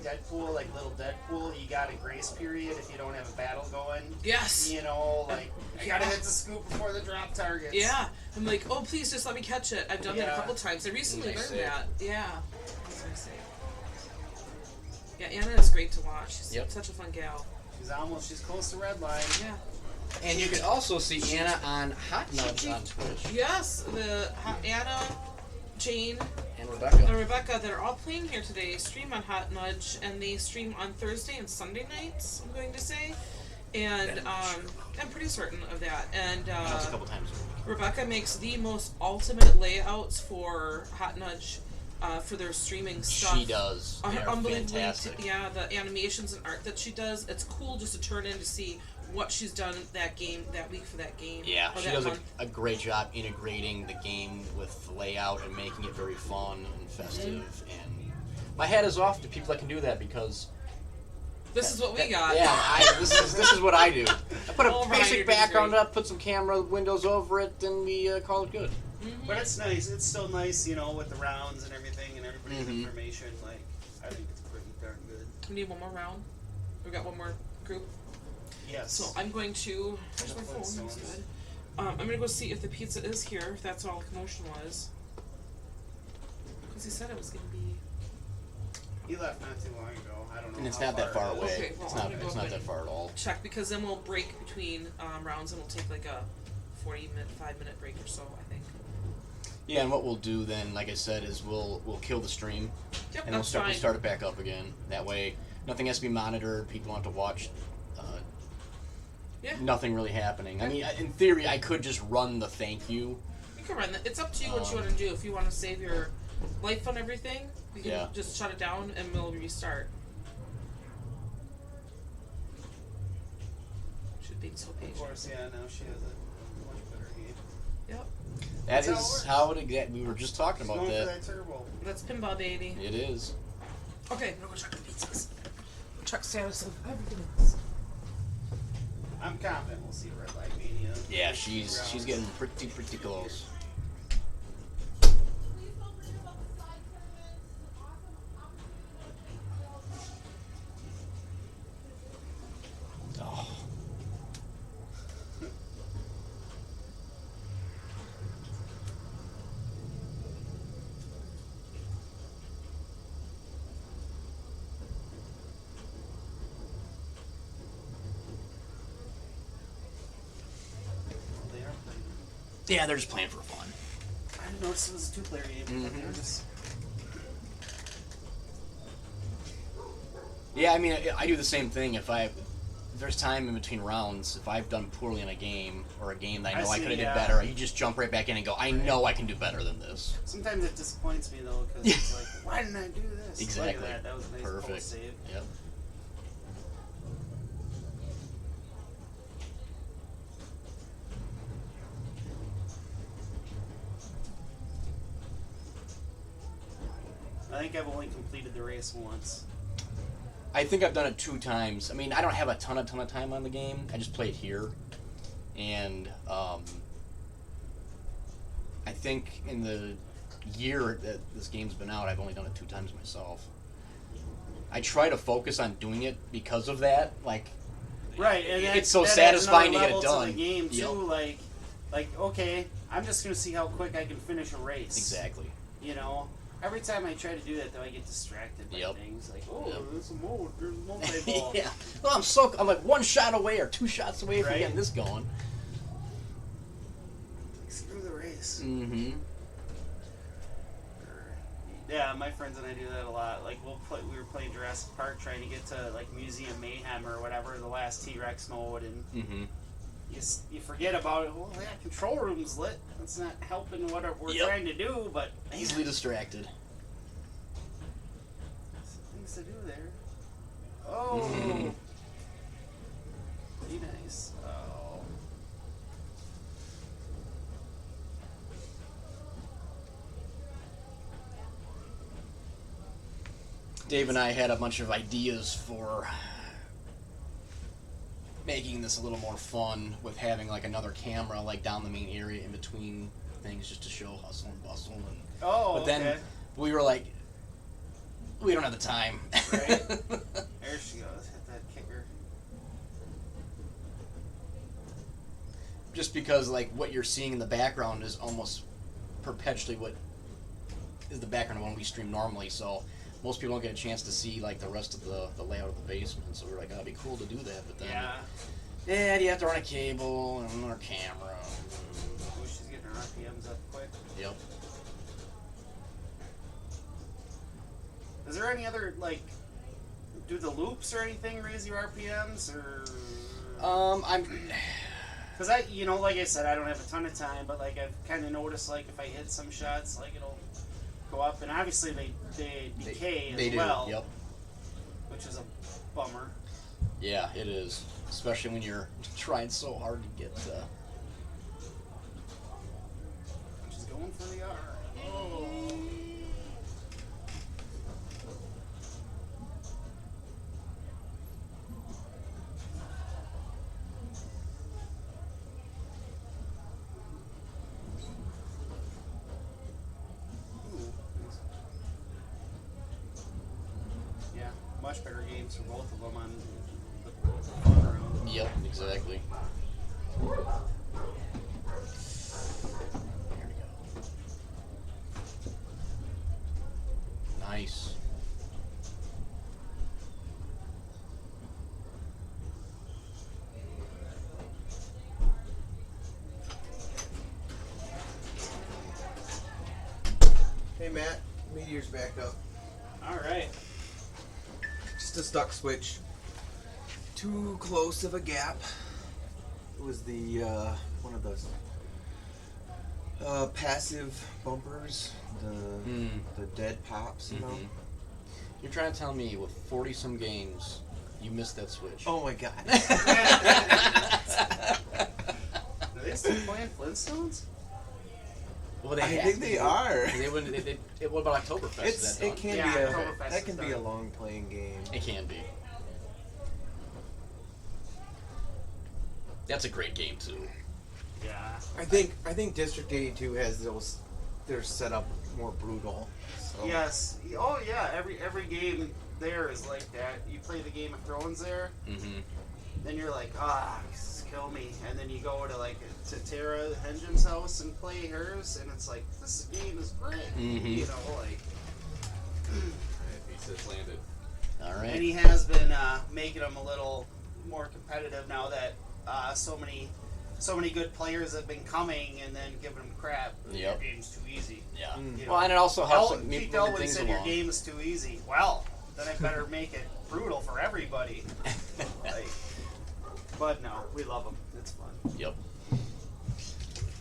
Deadpool, like little Deadpool. You got a grace period if you don't have a battle going. Yes. You know, like I gotta hit the scoop before the drop targets. Yeah. I'm like, oh, please just let me catch it. I've done that a Yeah. couple times. I recently Nice learned save. that. Yeah. That's what I say. Yeah, Anna is great to watch. She's Yep. such a fun gal. She's close to red line. Yeah. And you can also see Anna on Hot Nudge on Twitch. Yes, Anna, Jane, And Rebecca. and Rebecca, they're all playing here today. Stream on Hot Nudge, and they stream on Thursday and Sunday nights. I'm going to say, and I'm pretty certain of that. And That's a couple times a week. Rebecca makes the most ultimate layouts for Hot Nudge for their streaming stuff. She does. They are Unbelievably, fantastic. yeah, the animations and art that she does, it's cool just to turn in to see what she's done that week for that game. Yeah, or she that does month. a great job integrating the game with the layout and making it very fun and festive. And my hat is off to people that can do that because This is what we got. yeah, this is what I do. I put a Oh, Ryan, you're basic doing background great. up, put some camera windows over it, and we call it good. But it's nice. It's still nice, you know, with the rounds and everything and everybody's Mhm. information. Like, I think it's pretty darn good. We need one more round. We got one more group. Yes. So I'm going to. Where's my phone? That's good. I'm gonna go see if the pizza is here. If that's all the commotion was. Because he said it was gonna be. He left not too long ago. I don't know. And it's how not that far it is. away. Okay, well, it's I'm not gonna go it's not ahead that far at all. Check because then we'll break between rounds and we'll take like a 5-minute break or so. I think. Yeah, and what we'll do then, like I said, is we'll kill the stream, Yep, and we'll that's start fine. we'll start it back up again. That way, nothing has to be monitored. People don't have to watch. Yeah. Nothing really happening. I mean, in theory, I could just run the thank you. You can run that. It's up to you what you want to do. If you want to save your life on everything, you can Yeah. just shut it down and we'll restart. She's being so Of patient. course, yeah. Now she has a much better game. Yep. That That's how it is works. how it exactly. We were just talking about Going for that. that turbo. That's pinball, baby. It is. Okay, I'm gonna go check the pizzas. Check status of everything else. I'm confident we'll see Red Light Mania. Yeah, she's getting pretty close. Oh. They are playing. Yeah, they're just playing for fun. I didn't notice it was a 2-player game. But they're just. Yeah, I mean, I do the same thing. If there's time in between rounds, if I've done poorly in a game or a game that I know I see, could have yeah. did better, you just jump right back in and go, I know I can do better than this. Sometimes it disappoints me though, because it's like, why didn't I do this? Exactly. Look at that. That was a nice Perfect. post save. Yep. I think I've only completed the race once. I think I've done it 2 times. I mean, I don't have a ton of time on the game. I just play it here. And I think in the year that this game's been out, I've only done it 2 times myself. I try to focus on doing it because of that. Like, Right, and it's so that satisfying adds to get it another level done. To the game too, Yep. like okay, I'm just gonna see how quick I can finish a race. Exactly. You know, every time I try to do that, though, I get distracted by Yep. things like, oh, Yep. there's a mode, there's a multi-ball. Yeah. Well, I'm like 1 shot away or 2 shots away from Right. getting this going. Screw the race. Mm-hmm. Yeah, my friends and I do that a lot. Like we were playing Jurassic Park, trying to get to like Museum Mayhem or whatever, the last T-Rex mode, and Mm-hmm. you forget about it. Well, yeah, control room's lit. That's not helping what we're Yep. trying to do, but Easily distracted. things to do there. Oh, Mhm. pretty nice. Oh, Dave and I had a bunch of ideas for making this a little more fun with having like another camera like down the main area in between things just to show hustle and bustle. And oh, but then okay. we were like, we don't have the time. Right. There she goes. Hit that kicker. Just because like what you're seeing in the background is almost perpetually what is the background of when we stream normally, so most people don't get a chance to see like the rest of the layout of the basement. So we're like, oh, it'd be cool to do that, but then Yeah. you have to run a cable and another camera. Oh, she's getting her RPMs up quick. Yep. Is there any other like, do the loops or anything raise your RPMs or? I'm Because like I said, I don't have a ton of time, but like I've kind of noticed like if I hit some shots, like it'll go up, and obviously they decay they as do. well, Yep. which is a bummer. Yeah, it is. especially when you're trying so hard to get. She's going for the R. Oh. Yeah, much better games for both of them on the fun round. Yep, exactly. There we go. Nice. Hey Matt, meteor's back up. All right. Just a stuck switch. Too close of a gap. It was the one of those passive bumpers, the dead pops, you know. You're trying to tell me with 40-some games, you missed that switch? Oh my god. Are they still playing Flintstones? Well, I have think to they be. are. What about Oktoberfest? It's Is that it done? can Yeah, be Oktoberfest that can is be a done. long playing game. It can be. That's a great game too. Yeah. I think District 82 has those. They're set up more brutal. So. Yes. Oh yeah. Every game there is like that. You play the Game of Thrones there, Mm-hmm. then you're like, kill me, and then you go to Tara Hengen's house and play hers, and it's like this game is great. Mhm. You know, like. Alright, he says landed. All right. And he has been making them a little more competitive now that so many good players have been coming and then giving them crap. Yep. Your game's too easy. Yeah. You Well, know, and it also helps Pete moving Delwyn things said your along. game is too easy. Well, then I better make it brutal for everybody. Like, but no, we love them. It's fun. Yep.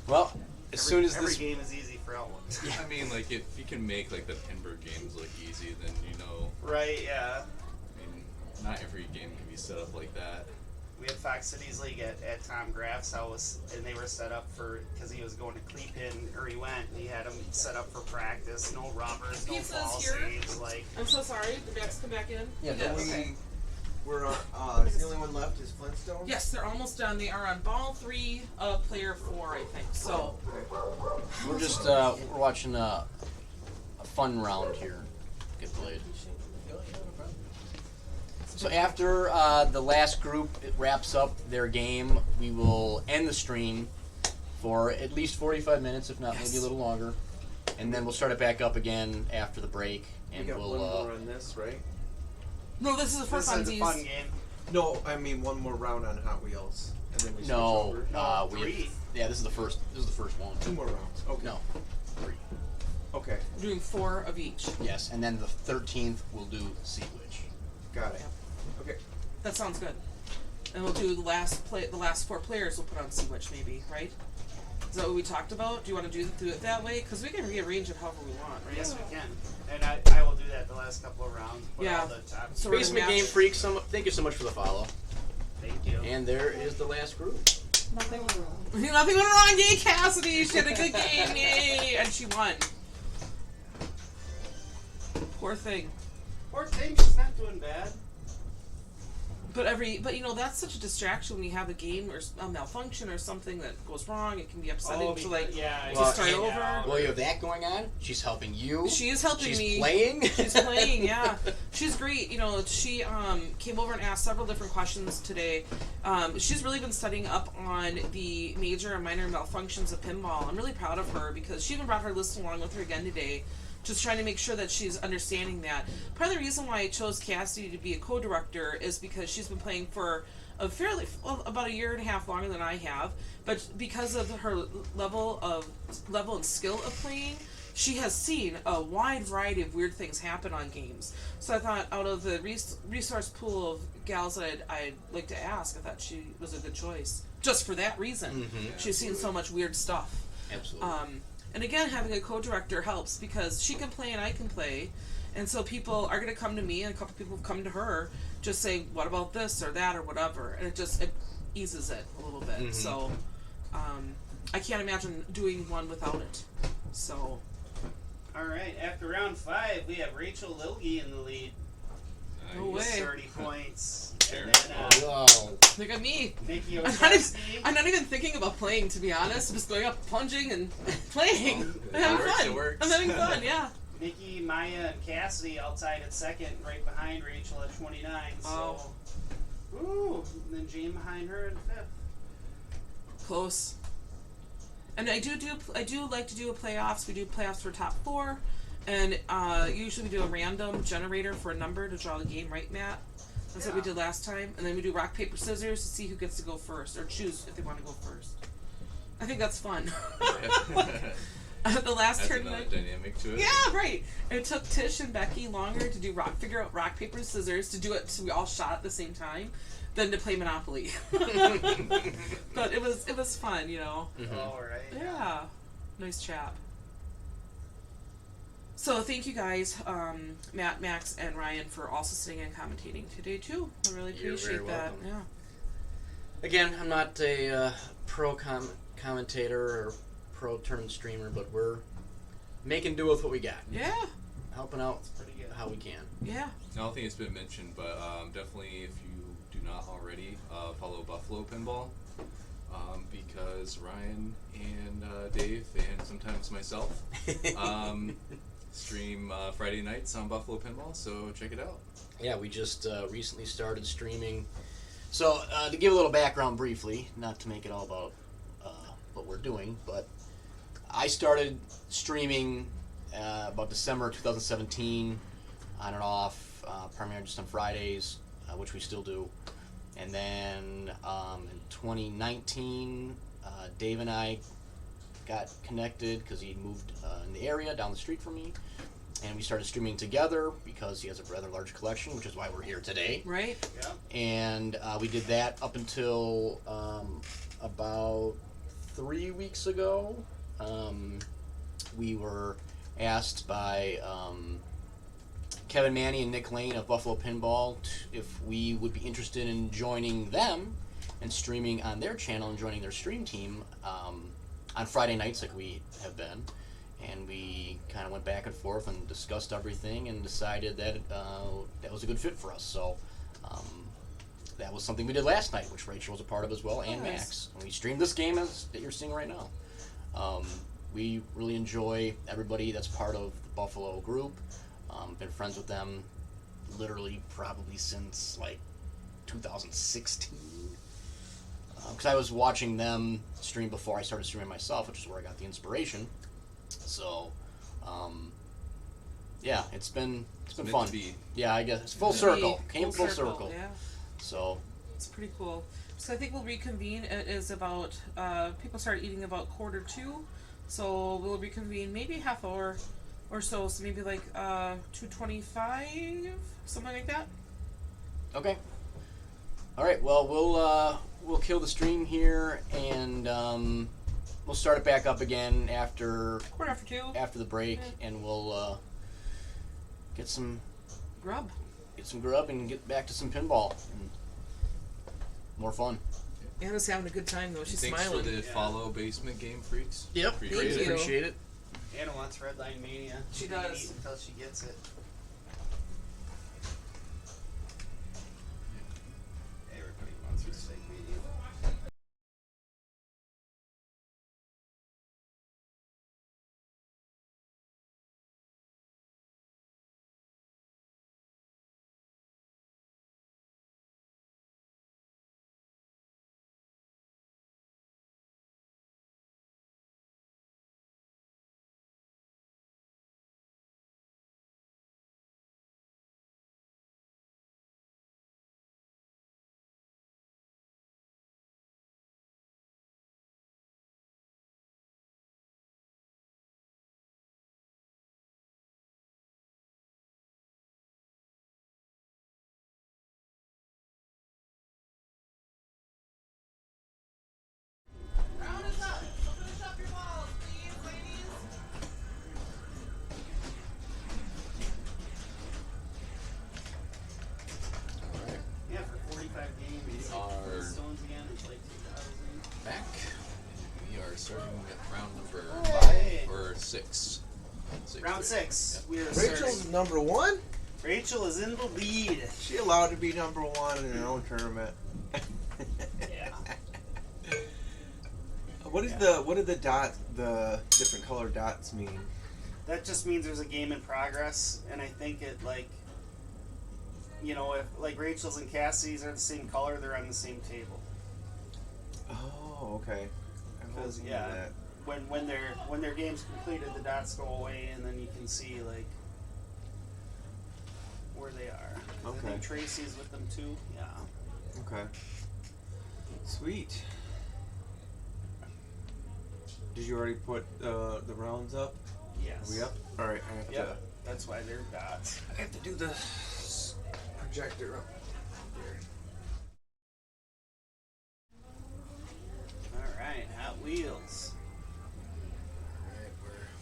Well, as soon as every this game is easy for Elwood. I mean, like, if you can make, like, the Pinbird games look easy, then you know, Right? Yeah. I mean, not every game can be set up like that. We had Fox Cities League at Tom Graff's house, and they were set up for because he was going to Cleveland, or he went, and he had them set up for practice. No robbers, no Pizza's ball here. saves. Like, I'm so sorry. The backs come back in. Yeah, And Okay. we're the only one left is Flintstone. Yes, they're almost done. They are on ball 3, player 4, I think. So, we're just we're watching a fun round here get played. So after the last group wraps up their game, we will end the stream for at least 45 minutes, if not maybe a little longer, and then we'll start it back up again after the break, We and got we'll one more on this, right? no, this is the this first is a funsies. fun game. No, I mean one more round on Hot Wheels, and then we switch no, over. No, we 3. yeah, this is the first one. 2 more rounds. Okay. No, 3. Okay. We're doing 4 of each. Yes, and then the 13th we'll do Sea Witch. Got it. Okay. That sounds good. And we'll do the last 4 players. We'll put on Sea Witch, maybe, right? Is that what we talked about? Do you want to do it that way? Because we can rearrange it however we want, right? Yes, we can. And I will do that the last couple of rounds. Put Yeah. all the top. So we're gonna Basement match- Game Freak, thank you so much for the follow. Thank you. And there is the last group. Nothing was wrong. Nothing went wrong. Yay, Cassidy! She had a good game. Yay! And she won. Poor thing. Poor thing, she's not doing bad. But you know, that's such a distraction when you have a game or a malfunction or something that goes wrong. It can be upsetting to like yeah, to start yeah. over. Well, you have that going on. She's helping you. She is helping She's me. playing. She's playing, yeah. She's great. You know, she came over and asked several different questions today. She's really been studying up on the major and minor malfunctions of pinball. I'm really proud of her because she even brought her list along with her again today, just trying to make sure that she's understanding that. Part of the reason why I chose Cassidy to be a co-director is because she's been playing for about a year and a half longer than I have, but because of her level and skill of playing, she has seen a wide variety of weird things happen on games. So I thought, out of the resource pool of gals that I'd like to ask, I thought she was a good choice. Just for that reason. Mhm. She's seen so much weird stuff. Absolutely. And again, having a co-director helps because she can play and I can play. And so people are going to come to me, and a couple people have come to her, just say, what about this or that or whatever. And it eases it a little bit. Mhm. So I can't imagine doing one without it. So. All right. After round 5, we have Rachel Lilge in the lead. No with way. 30 points. Sure. And then Wow. Look at me. Nikki I'm not, Ostrowski. I'm not even thinking about playing, to be honest. I'm just going up, plunging, and playing. It I'm having works, fun. it works. I'm having fun, yeah. Nikki, Maya, and Cassidy all tied at second, right behind Rachel at 29. So, ooh, and then Jane behind her in 5th. Close. And I do like to do a playoffs. We do playoffs for top 4, and usually we do a random generator for a number to draw the game, right, Matt? That's what we did last time. And then we do rock, paper, scissors to see who gets to go first, or choose if they want to go first. I think that's fun. The last That's tournament. another dynamic to it. Yeah, right. It took Tish and Becky longer to do figure out rock, paper, scissors to do it so we all shot at the same time than to play Monopoly. But it was fun, you know. All right. Yeah. Nice chat. So thank you guys, Matt, Max, and Ryan, for also sitting and commentating today too. I really You're appreciate very that. welcome. Yeah. Again, I'm not a pro commentator or pro tournament streamer, but we're making do with what we got. Yeah. Helping out Pretty good. how we can. Yeah. I don't think it's been mentioned, but definitely if you do not already, follow Buffalo Pinball, because Ryan and Dave and sometimes myself stream Friday nights on Buffalo Pinball, so check it out. Yeah, we just recently started streaming. So to give a little background briefly, not to make it all about what we're doing, but I started streaming about December 2017, on and off, primarily just on Fridays, which we still do. And then in 2019, Dave and I got connected because he moved in the area down the street from me. And we started streaming together because he has a rather large collection, which is why we're here today. Right. Yeah. And we did that up until about 3 weeks ago. We were asked by Kevin Manny and Nick Lane of Buffalo Pinball if we would be interested in joining them and streaming on their channel and joining their stream team on Friday nights like we have been. And we kind of went back and forth and discussed everything and decided that that was a good fit for us. So that was something we did last night, which Rachel was a part of as well, and Nice. Max. And we streamed this game that you're seeing right now. We really enjoy everybody that's part of the Buffalo group. Been friends with them literally probably since like 2016. Because I was watching them stream before I started streaming myself, which is where I got the inspiration. So, yeah, it's been meant fun. to be. Yeah, I guess it's full It's gonna circle. be Came full circle. Yeah. So, It's pretty cool. So I think we'll reconvene. It is about people start eating about 1:45, so we'll reconvene maybe half hour or so. So maybe like 2:25, something like that. okay. All right. Well, we'll kill the stream here, and we'll start it back up again after 2:45. the break, Yeah. and we'll get some Grub. grub and get back to some pinball and more fun. Anna's having a good time though. She's Thanks smiling. for the follow, Basement Game Freaks. Yep. Appreciate Thank it. you. Appreciate it. Anna wants Redline Mania. She can does. eat until she gets it. Everybody wants her steak medium. starting at round number Hey. 5 or 6. Round 6. We are Rachel's starting. number 1? Rachel is in the lead. She allowed to be number 1 in her own tournament. Yeah. What is what do the different color dots mean? That just means there's a game in progress, and I think it if like Rachel's and Cassie's are the same color, they're on the same table. Oh, okay. Because when their game's completed, the dots go away, and then you can see like where they are. I Okay. think Tracy's with them too. Yeah. Okay. Sweet. Did you already put the rounds up? Yes. Are we up? All right. I have Yep. That's why they're dots. I have to do the projector up there. All right, Hot Wheels.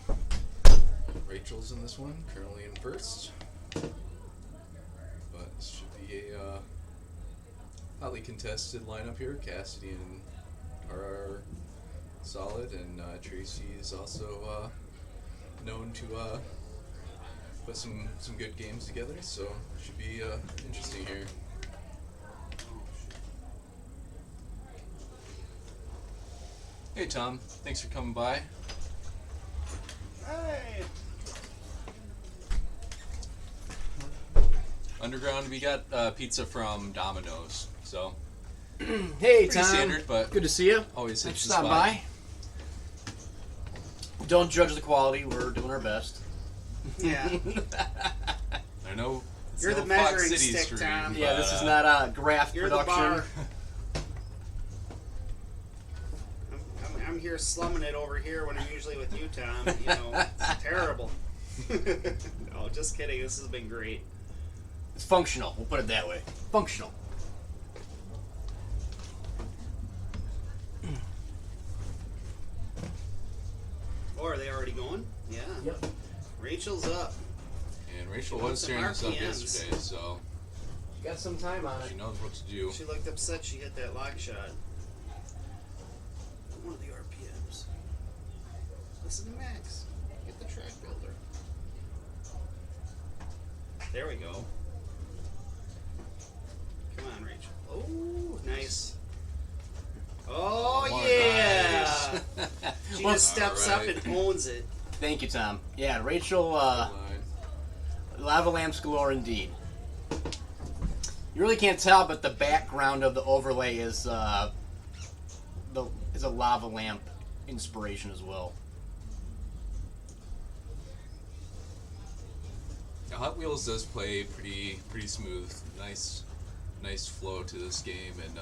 Alright, Rachel's in this one, currently in first. But this should be a hotly contested lineup here. Cassidy and are solid, and Tracy is also known to put some good games together, so it should be interesting here. Hey Tom, thanks for coming by. Hey. Underground, we got pizza from Domino's, so Hey, pretty Tom. standard, but Good to see you. always Thanks hits for the stopping spot. by. Don't judge the quality. We're doing our best. Yeah. I know it's You're no the Fox measuring City stick, stream, Tom. Yeah, but, this is not a graph You're the production. bar. I'm here slumming it over here when I'm usually with you, Tom. You know, it's terrible. No, just kidding. This has been great. It's functional. We'll put it that way. Functional. Oh, are they already going? Yeah. Yep. Rachel's up. And Rachel What's was the tearing this up RPMs? yesterday, so Got some time on she it. knows what to do. She looked upset she hit that lock shot. One of the RPMs. Listen to Max. Get the track builder. There we go. Come on, Rachel. Oh, nice. Oh, Oh, yeah! nice. She Well, just steps up alright. and owns it. Thank you, Tom. Yeah, Rachel, Line. lava lamps galore indeed. You really can't tell, but the background of the overlay is a lava lamp inspiration as well. Now, Hot Wheels does play pretty smooth. Nice flow to this game, and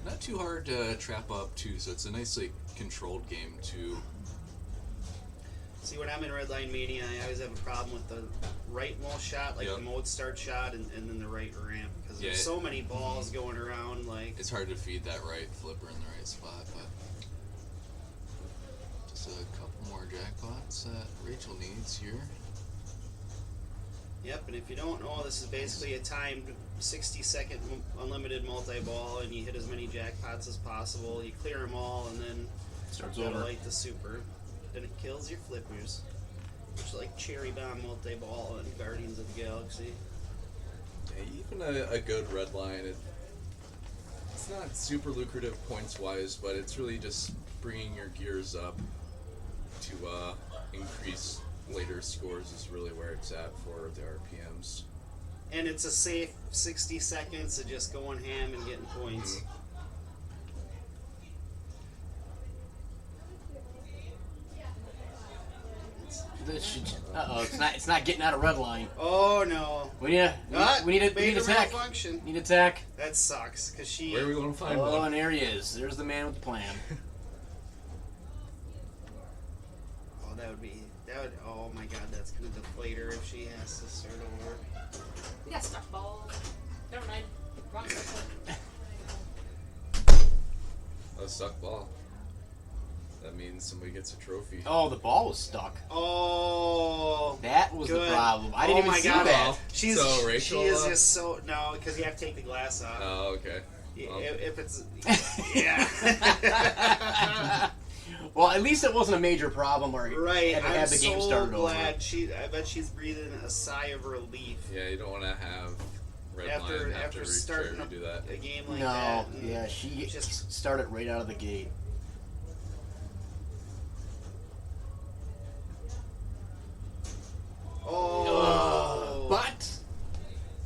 not too hard to trap up too. So it's a nice controlled game too. See, when I'm in Redline Mania, I always have a problem with the rightmost shot, like Yep. the mode start shot, and then the right ramp, because Yeah. there's so many balls going around. Like, It's hard to feed that right flipper in the right spot, but just a couple more jackpots that Rachel needs here. yep. And if you don't know, this is basically a timed 60-second unlimited multi-ball, and you hit as many jackpots as possible. You clear them all, and then Starts you gotta over. light the super. Then it kills your flippers. Much like Cherry Bomb multi-ball and Guardians of the Galaxy. Yeah, even a good red line, it's not super lucrative points wise, but it's really just bringing your gears up to increase later scores is really where it's at for the RPMs. And it's a safe 60 seconds of just going ham and getting points. This should, uh-oh, it's not getting out of red line. Oh no. We need a Major attack. malfunction. Need attack. That sucks, because she... Where are we going to find Oh, one? and there he is. There's the man with the plan. Oh, oh my god, that's going to deflate her if she has to start over. We got stuck balls. Never mind. Wrong circle. A stuck ball. That means somebody gets a trophy. Oh, the ball was stuck. Oh, That was the good. problem. I didn't Oh even my see God. that. She's, So, Rachel, she is just so... No, because you have to take the glass off. Oh, okay. Yeah, Well. if it's... Yeah. at least it wasn't a major problem where you Right, had to I'm have the game so started glad over. I bet she's breathing a sigh of relief Yeah, you don't want to have red after line after try starting to do that. a game like No, that. and yeah, she just started right out of the gate. But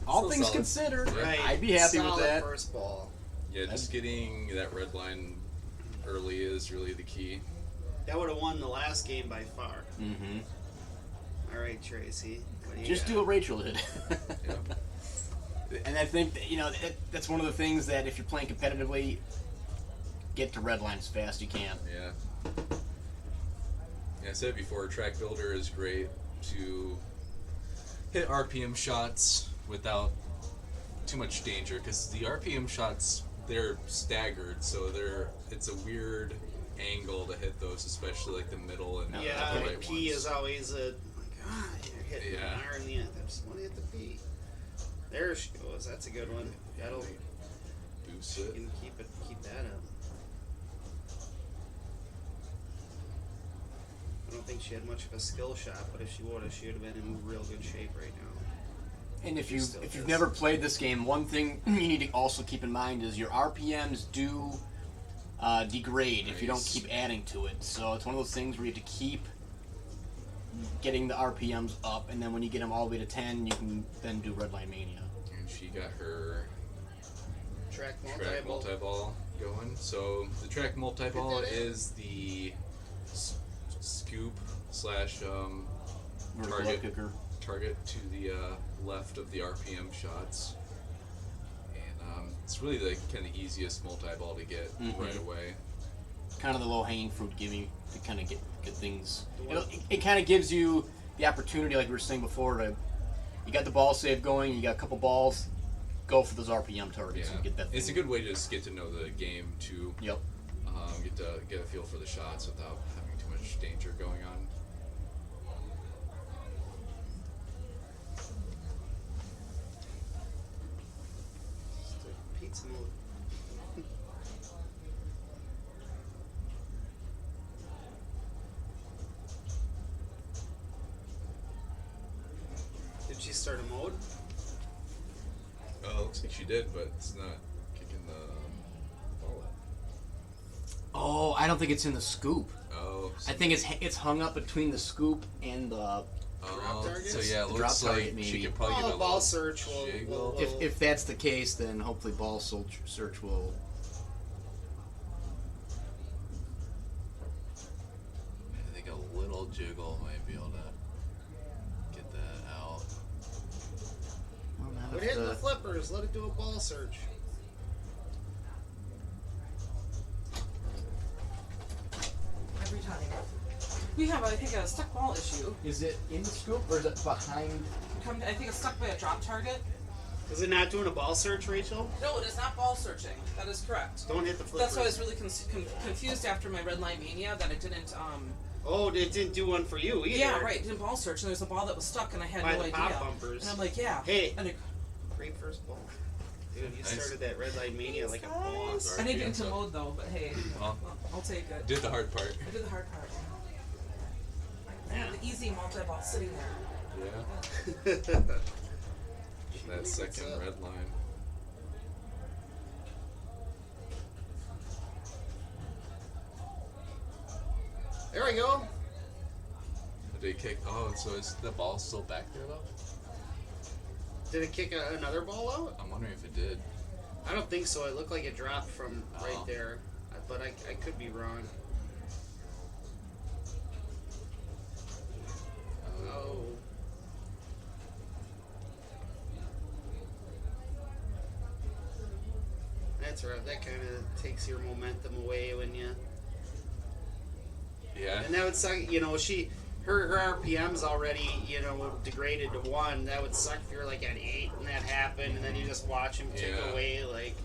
all Still things solid. considered, right, I'd be happy solid with that. first ball. Yeah, just getting that red line early is really the key. That would have won the last game by far. Mm-hmm. All right, Tracy. What do you Just got? do what Rachel did. Yeah. And I think that, that's one of the things that if you're playing competitively, get to red line as fast as you can. Yeah. Yeah, I said it before, Track Builder is great to hit RPM shots without too much danger, because the RPM shots, they're staggered, so it's a weird angle to hit those, especially like the middle and Yeah, the the right P ones. is always a you're hitting Yeah. an iron in the end. I just want to hit the P. There she goes. That's a good one. That'll Boost you it. can keep that up. I don't think she had much of a skill shot, but if she would have, she would have been in real good shape right now. And if She you've still does. never played this game, one thing you need to also keep in mind is your RPMs do degrade if you don't Nice. keep adding to it. So it's one of those things where you have to keep getting the RPMs up, and then when you get them all the way to 10, you can then do Redline Mania. And she got her Track track multi-ball going. So the track multi-ball Get that in. is the scoop slash Vertical target kicker. target to the left of the RPM shots, and it's really the kind of easiest multi-ball to get right away. Kind of the low-hanging fruit gimme to kind of get things. It kind of gives you the opportunity, like we were saying before, to you got the ball save going, you got a couple balls, go for those RPM targets Yeah, and get that. it's a thing. good way to just get to know the game too. Yep. Get a feel for the shots without having too much danger going on. Pizza mode. Did she start a mode? Oh, looks like she did, but it's not kicking the ball up. Oh, I don't think it's in the scoop. Oh, I think it's hung up between the scoop and the. oh, targets? so yeah, it The looks drop like target, she maybe. could probably get a Oh, ball little search will. jiggle. If that's the case, then hopefully ball search will. I think a little jiggle might be able to get that out. Quit hitting the flippers. Let it do a ball search. Every time. We have, I think, a stuck ball issue. Is it in the scoop or is it behind? I think it's stuck by a drop target. Is it not doing a ball search, Rachel? No, it is not ball searching. That is correct. Don't hit the flippers. That's why I was really confused after my red line mania that it didn't. Oh, it didn't do one for you either. Yeah, right. It didn't ball search, and there was a ball that was stuck, and I had By no the idea. pop bumpers. And I'm like, yeah. Hey. And it, Great first ball. Dude, you Nice. started that red light mania like a boss. I need to get into mode though, but hey, Well, I'll take it. did the hard part. I did the hard part. I have the easy multi-ball sitting there. Yeah. That second red line. There we go. Did he kick? Oh, so is the ball still back there though? Did it kick another ball out? I'm wondering if it did. I don't think so. It looked like it dropped from right Oh. there, but I could be wrong. Oh. That's right. That kind of takes your momentum away when you. Yeah. And that would suck. You know, her RPM's already degraded to 1. That would suck if you're like at 8 and that happened, and then you just watch him tick Yeah. away like.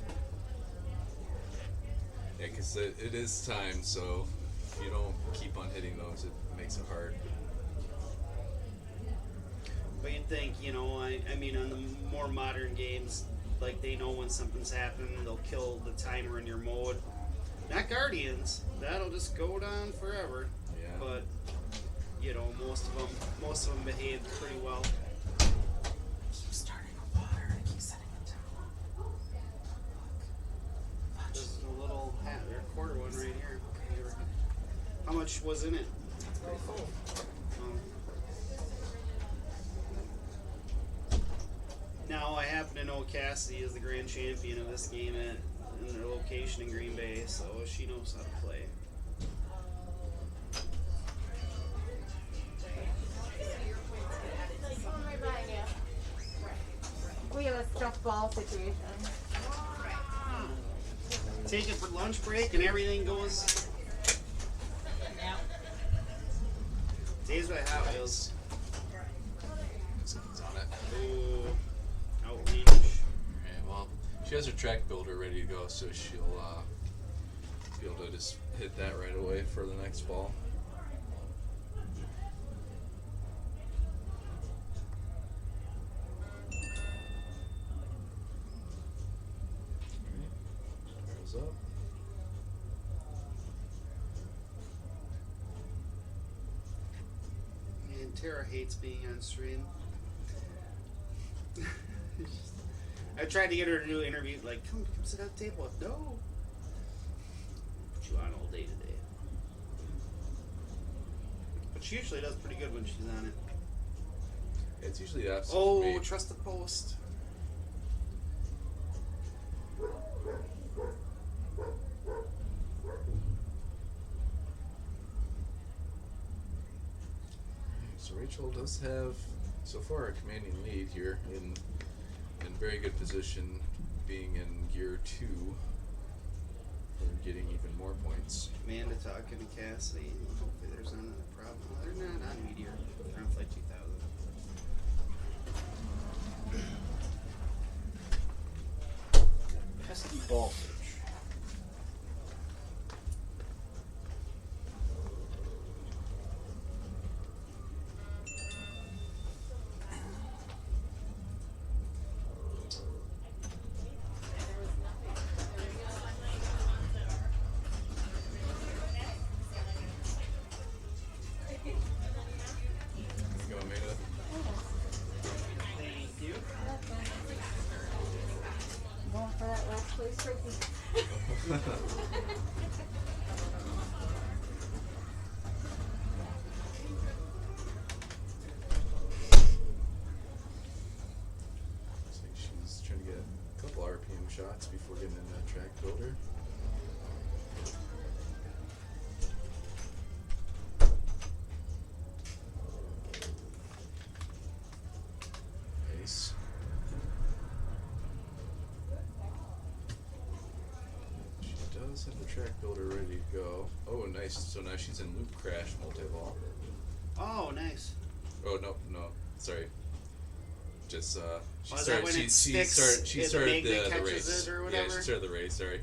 Yeah, because it is time, so if you don't keep on hitting those, it makes it hard. But you'd think, I mean, on the more modern games, like they know when something's happening, they'll kill the timer in your mode. Not Guardians. That'll just go down forever. Yeah. But you know, most of them behaved pretty well. Keep starting with water and keep setting it down. There's a little quarter one right here. How much was in it? Pretty full. Now I happen to know Cassidy is the grand champion of this game in their location in Green Bay, so she knows how to play. We have a stuffed ball situation. Take it for lunch break and everything goes. Days by Hot Wheels. Something's on it. Ooh, outlandish. Okay, well, she has her track builder ready to go, so she'll be able to just hit that right away for the next ball. Alright, up. And Tara hates being on stream. I tried to get her to do an interview, like, come sit at the table. No. Put you on all day today. But she usually does pretty good when she's on it. It's usually the opposite Oh, for me. trust the post. So Rachel does have, so far, a commanding lead here in very good position, being in gear 2 and getting even more points. Amanda talking to Cassidy. Hopefully there's not a problem. They're not on Meteor. They're on Flight 2000. Pesky ball search. Go, Amanda. Thank you. Going for that last place trophy. Looks like she's trying to get a couple RPM shots before getting in that track builder. Nice. She does have the track builder ready to go. Oh, nice. So now she's in loop crash multi-ball. Oh, nice. Oh, no, sorry. Just she Oh, is that started. when She it sticks, she it started magnet the catches race. it or Yeah, whatever? she started the race. Sorry,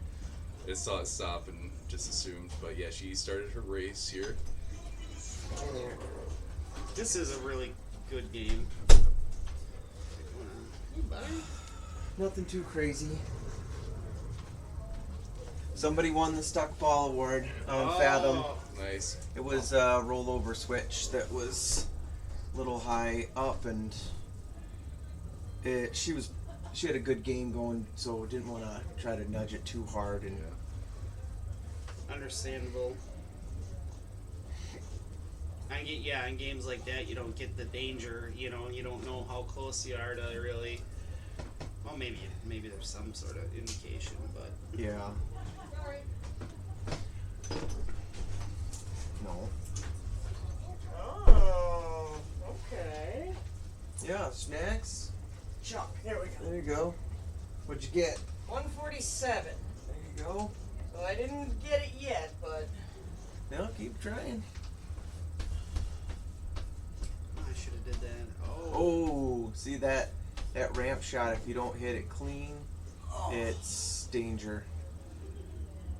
it saw it stop and just assumed. But yeah, she started her race here. This is a really good game. Nothing too crazy. Somebody won the Stuck Ball Award on Fathom. Nice. It was a rollover switch that was a little high up, and she had a good game going, so didn't want to try to nudge it too hard. And Understandable. In games like that, you don't get the danger. You know, you don't know how close you are to really. Well, maybe there's some sort of indication, but yeah. No. Oh, okay. Yeah, snacks. Chuck, there we go. There you go. What'd you get? 147. There you go. So I didn't get it yet, but No, keep trying. I should have did that. Oh, see that ramp shot? If you don't hit it clean, it's danger.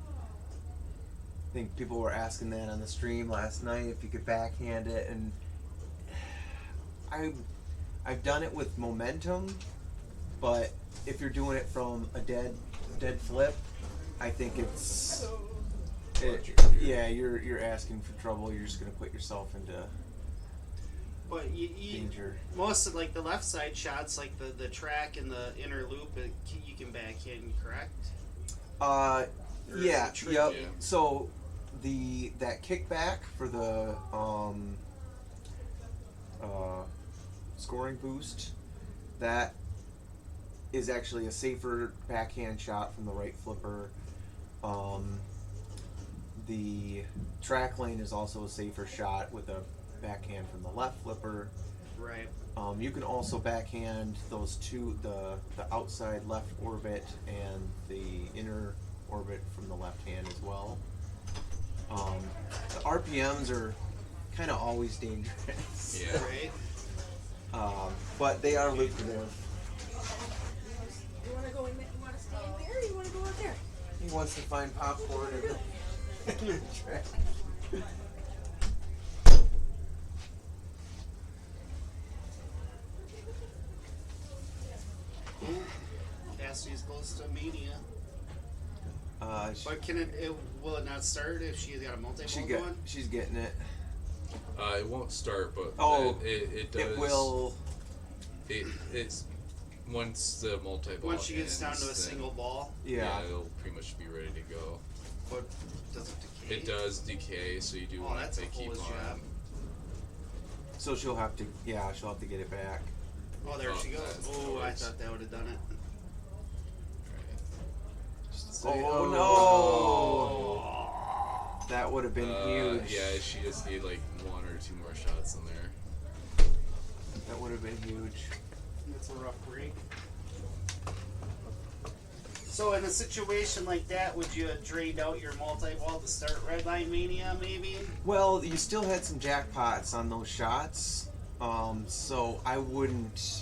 I think people were asking that on the stream last night if you could backhand it, and I've done it with momentum, but if you're doing it from a dead flip, I think it's what you're doing. Yeah, you're asking for trouble. You're just gonna put yourself into But you danger. most of like the left side shots, like the track and the inner loop, you can backhand, correct? Or Yeah, is it tricky? yep. Yeah. So that kickback for the scoring boost, that is actually a safer backhand shot from the right flipper. The track lane is also a safer shot with a backhand from the left flipper. Right. You can also backhand those two, the outside left orbit and the inner orbit from the left hand as well. The RPMs are kind of always dangerous. Yeah. Right. But they are lucrative. You want to go in there? You want to stay in there? Or you want to go out there? He wants to find popcorn in the trash. Cassie's close to Mania. But will it not start if she's got a multi-ball going? She's getting it. It won't start, but Oh, it does. It will. It's once the multi-ball Once she gets down ends, to a then, single ball, Yeah. it'll pretty much be ready to go. but does it decay? It does decay, so you do Oh, want that's to a keep fool's on. job. So she'll have to get it back. Oh, there Oh, she goes. that's Oh, I nice. thought that would have done it. Oh no! That would have been huge. Yeah, she just need like one or two more shots in there. That would have been huge. That's a rough break. So in a situation like that, would you have drained out your multi-ball to start Redline Mania, maybe? Well, you still had some jackpots on those shots, so I wouldn't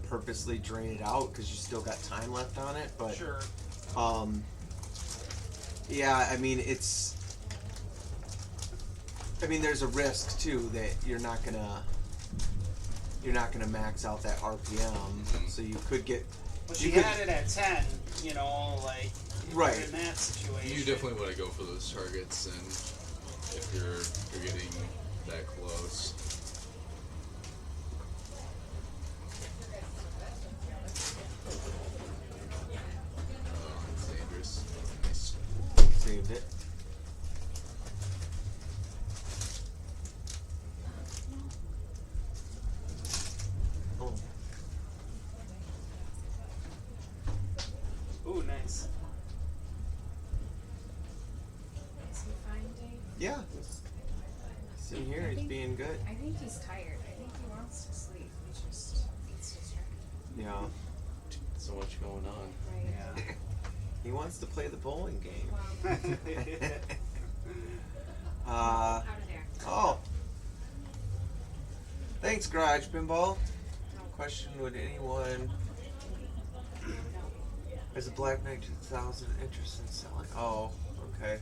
purposely drain it out because you still got time left on it. But Sure. yeah, I mean there's a risk too that you're not gonna max out that RPM, so you could get. But she had it at 10, you know, like Right. in that situation. You definitely want to go for those targets, and if you're getting that close. Oh, it's dangerous. Nice. Saved it. Oh. Ooh, nice. Is he fine, Dave? Yeah. See here, he's being good. I think he's tired. I think he wants to sleep. He just gets distracted. Yeah. So much going on. Right. Yeah. He wants to play the bowling game. Well, out of there. Oh. Thanks, Garage Pinball. Question, would anyone as a Black Knight 2000 interest in selling? Oh, okay.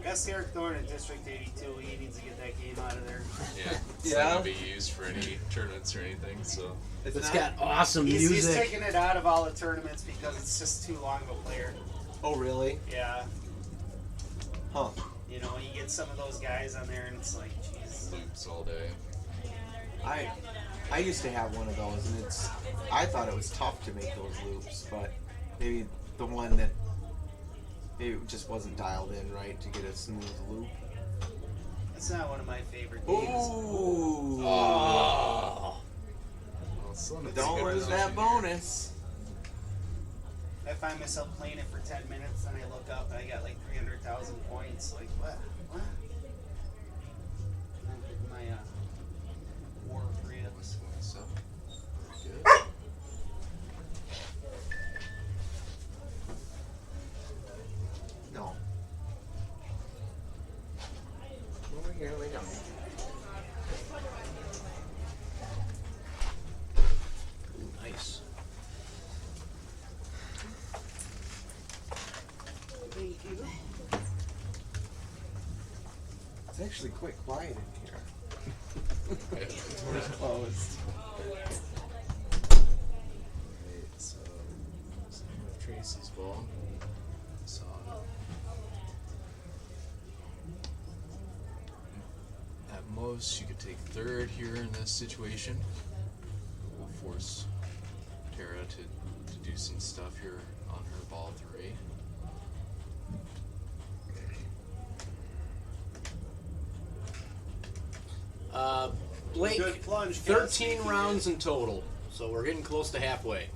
Ask Eric Thorne in District 82. He needs to get that game out of there. Yeah. It's Yeah. not gonna be used for any tournaments or anything, so. It's It's not- got awesome He's music. taking it out of all the tournaments because it's just too long of a player. Oh, really? Yeah. Huh. You know, you get some of those guys on there and it's like, jeez. Loops all day. I used to have one of those, and I thought it was tough to make those loops, but maybe the one that maybe it just wasn't dialed in right to get a smooth loop. It's not one of my favorite games. Ooh! Oh. Well, son of a Don't good lose that resolution bonus. I find myself playing it for 10 minutes and I look up and I got like 300,000 points. Like, what? What? And I'm getting my war ribs. So, good. No. Over here we go. Ooh, nice. It's actually quite quiet in here. Yeah. Door's closed. Alright, so Tracy's ball. So goes. She could take third here in this situation. We'll force Tara to do some stuff here on her ball 3. Blake, Good plunge, 13 Cassidy. rounds in total, so we're getting close to halfway.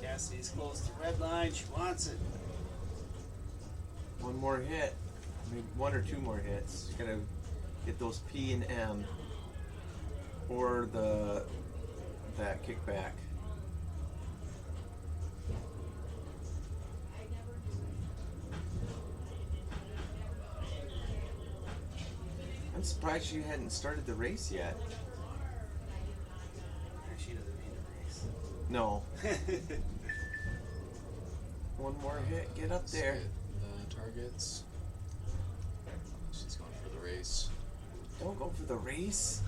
Cassie's close to red line. She wants it. One more hit. Maybe 1 or 2 more hits. You gotta get those P and M. Or that kickback. I'm surprised you hadn't started the race yet. She doesn't need a race. No. One more hit. Get up Let's there. get the targets. She's going for the race. Don't go for the race.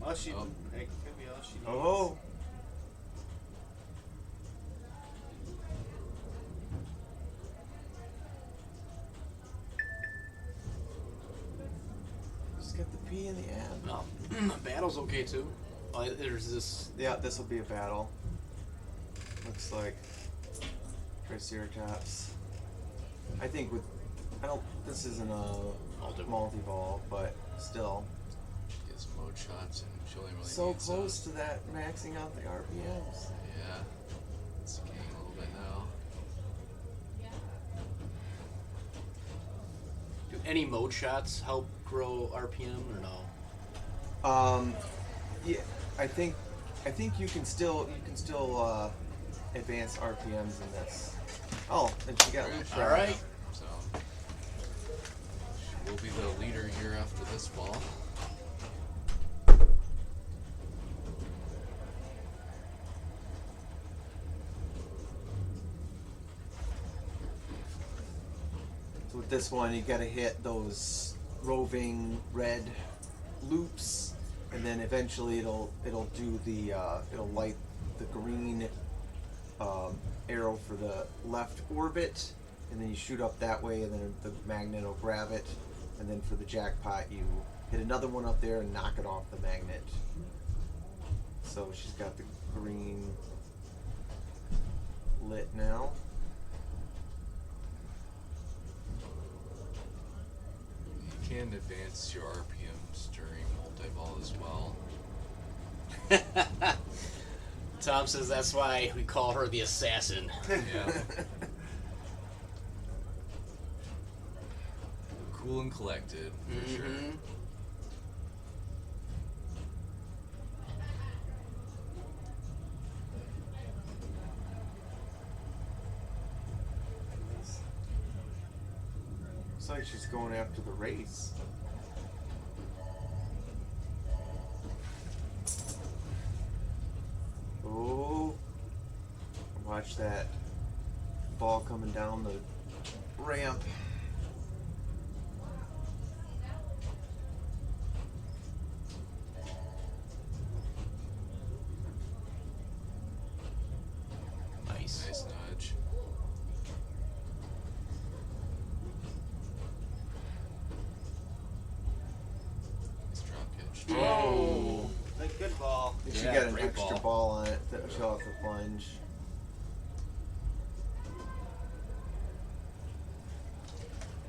Well, she Oh. it could be all she needs. Oh. Just get the P and the M. No. Battle's okay too. There's this. Yeah, this will be a battle. Looks like Triceratops. I think this isn't a multi-ball, but still. Get some mode shots and she only really So needs close to that maxing out the RPMs. Yeah. It's getting a little bit now. Do any mode shots help grow RPM or no? Yeah, I think you can still advance RPMs in this. Oh, and she got looped. All right. So she will be the leader here after this ball. So with this one, you got to hit those roving red loops, and then eventually it'll do the it'll light the green arrow for the left orbit, and then you shoot up that way, and then the magnet will grab it, and then for the jackpot you hit another one up there and knock it off the magnet. So she's got the green lit now. You can advance your RPMs during multi-ball as well. Tom says that's why we call her the assassin. Yeah. Cool and collected, for sure. Looks like she's going after the race. Oh, watch that ball coming down the ramp. Nice. Nice nudge. Nice drop catch. Oh. Good ball. And she Yeah, got an great extra ball on it that she'll have to plunge.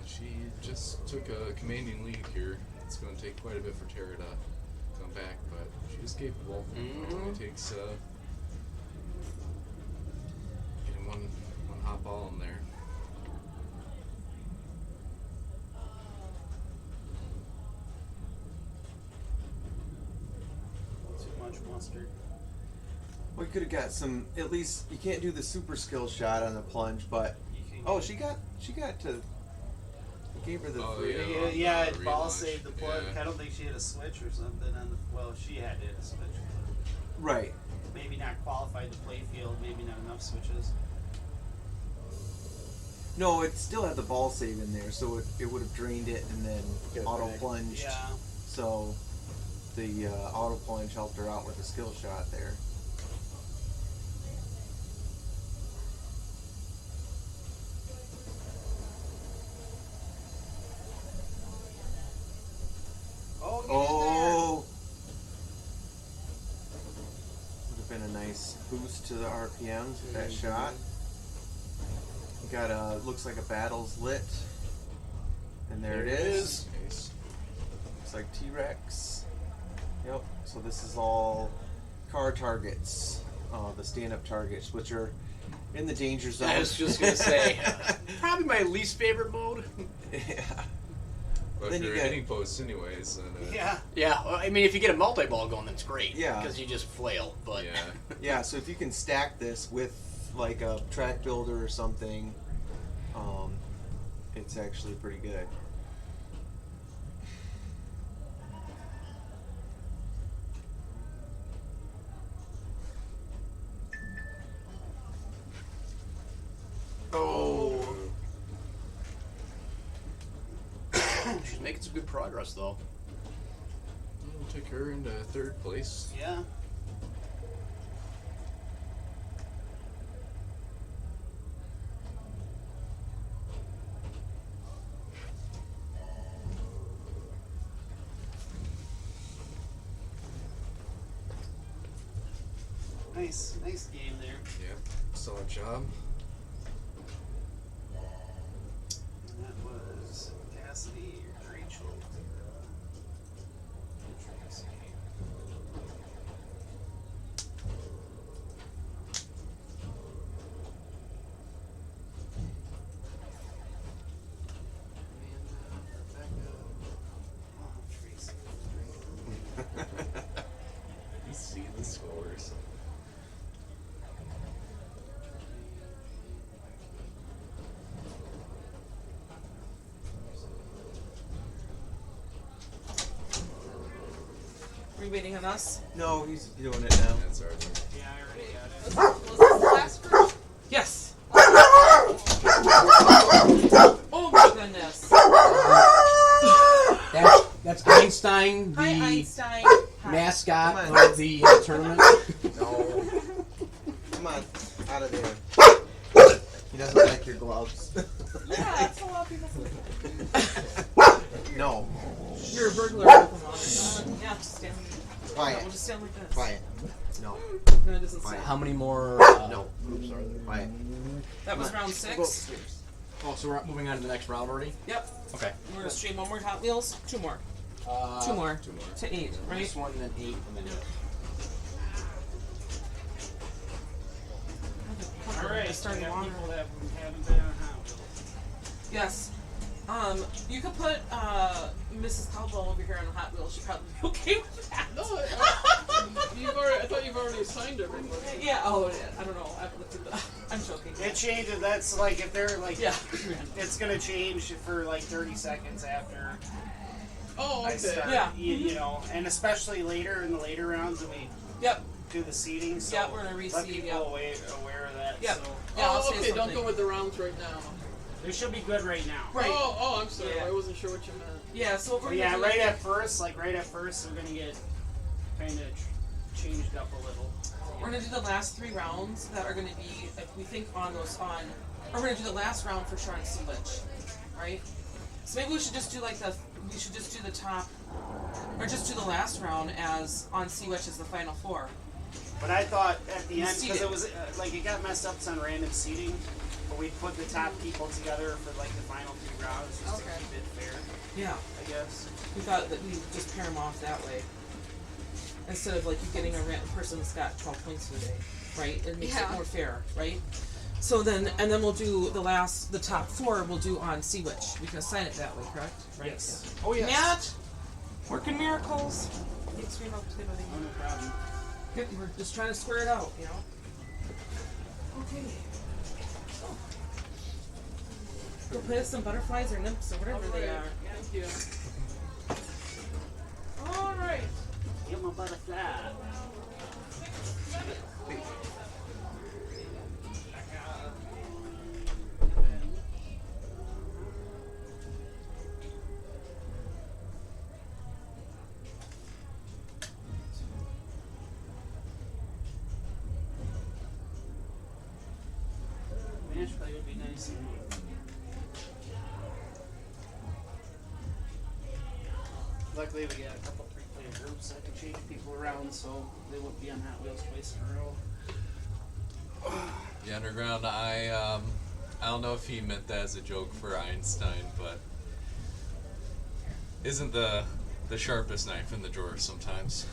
She just took a commanding lead here. It's going to take quite a bit for Tara to come back, but she is capable. It only takes getting one hot ball in there. Too much mustard. We could have got some. At least you can't do the super skill shot on the plunge, but oh, she got to. Gave her the Oh, three. yeah. Yeah, the ball relaunch. saved the plug. Yeah. I don't think she had a switch or something on the. Well, she had to hit a switch. Right. Maybe not qualified to play field. Maybe not enough switches. No, it still had the ball save in there, so it would have drained it and then Get it auto back. plunged. Yeah. So the auto plunge helped her out with a skill shot there. nice boost to the RPMs with that shot. You got looks like a battle's lit. And there it is. Nice. Looks like T-Rex. Yep. So this is all car targets, the stand-up targets, which are in the danger zone. I was just gonna say, probably my least favorite mode. Yeah. But Then if you you're get- hitting posts anyways, then Yeah. Yeah, well, I mean, if you get a multi-ball going, that's great. Yeah. Because you just flail. But yeah. Yeah, so if you can stack this with like a track builder or something, it's actually pretty good. oh, she's making some good progress though. We'll take her into third place. Yeah. Nice game there. Yep. Solid job. And that was Cassidy or Rachel. Oh, Tracy. You see the scores. Are you waiting on us? No, he's doing it now. That's our turn. Yeah, I already got it. Was this the last group? Yes. Oh my goodness. That's Einstein, the Hi, Einstein. Hi. mascot Come on. of the tournament. No. Come on, out of there. He doesn't like your gloves. Yeah, that's a lot of people. No. You're a burglar. Yeah, just stand. Quiet. We'll just stand like this. Quiet. No. No, it doesn't stand. How many more? No. Oops, sorry. Quiet. That was Come on. round 6. Oh, so we're moving on to the next round already? Yep. Okay. We're gonna stream one more Hot Wheels. 2 more. 2 more. 2 more. To 8, right? This one, then 8, and then 8. All right, Starting we got longer. people that haven't been on Hot Wheels. Yes. You could put Mrs. Caldwell over here on the Hot Wheels. She'd probably be okay with that. No, I thought you've already assigned everybody. Yeah. Oh, yeah. I don't know. I haven't looked at the. I'm joking. It changes. That's like if they're like, Yeah. it's gonna change for like 30 seconds after Oh, I okay. start. Yeah. You know, and especially later in the later rounds when we Yep. do the seating. So Yeah, we're gonna let reseed, people yeah. aware of that. Yep. So Yeah, I'll Oh, say okay, don't something. go with the rounds right now. they should be good right now. Right. Oh, I'm sorry. Yeah. I wasn't sure what you meant. Yeah. So what we're But yeah, gonna do right is- at first, we're gonna get kind of changed up a little. We're gonna do the last 3 rounds that are gonna be, if we think on those on, or we're gonna do the last round for sure on Sea Witch, right? So maybe we should just do like we should just do the top, or just do the last round as on Sea Witch as the final 4. But I thought at the You end, seed because it. it was like it got messed up on random seating, but we put the top people together for like the final 2 rounds just Okay. to keep it fair, Yeah. I guess. We thought that we would just pair them off that way. Instead of like you getting a random person that's got 12 points today, right? It makes it Yeah. more fair, right? So then, and then we'll do the top 4 we'll do on Sea Witch. We can assign it that way, correct? Right? Yes. Oh, yes. Matt! Working miracles. Thanks for your help today, buddy. Oh, no problem. Good, we're just trying to square it out, you know? Okay. Go play with some butterflies or nymphs or whatever they are. Thank you. Alright. Get my butterfly. Match play would be nice. Luckily, we got a couple 3-player groups that can change people around, so they won't be on Hot Wheels twice in a row. The Underground, I don't know if he meant that as a joke for Einstein, but isn't the sharpest knife in the drawer sometimes.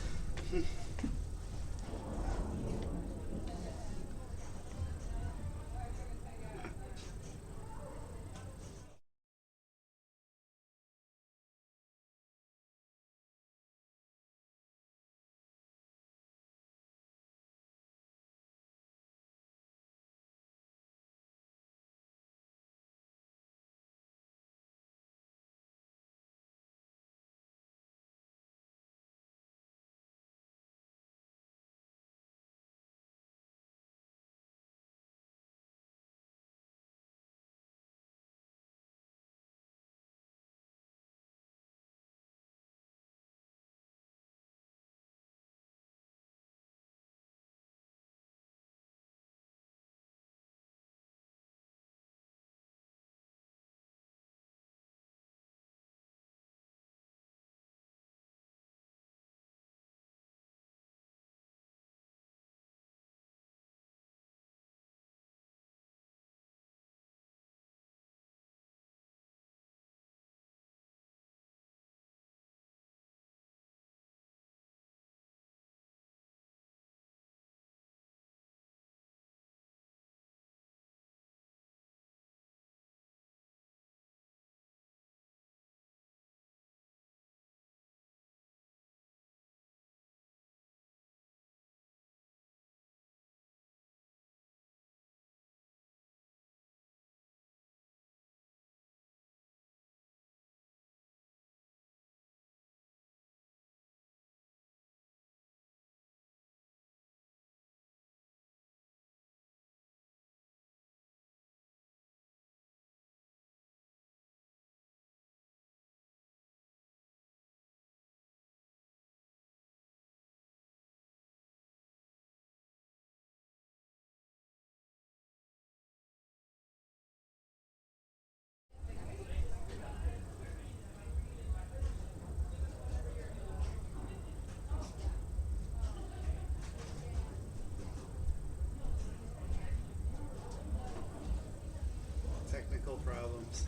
Technical problems.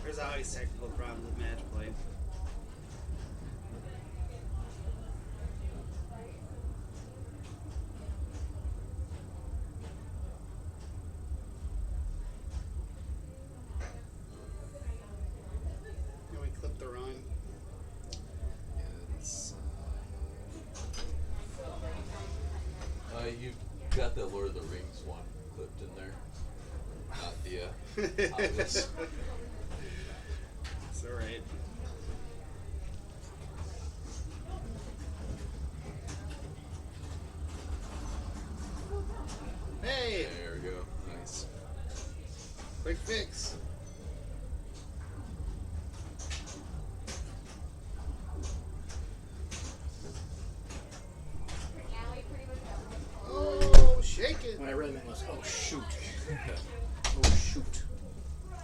There's always technical problems with match play. Can we clip the run? It's, you've got the Lord of the Rings one clipped in there. Not the obvious. It's alright. Hey! There we go. Nice. Quick fix. Oh, shake it. What I really meant was, oh shoot. Oh shoot.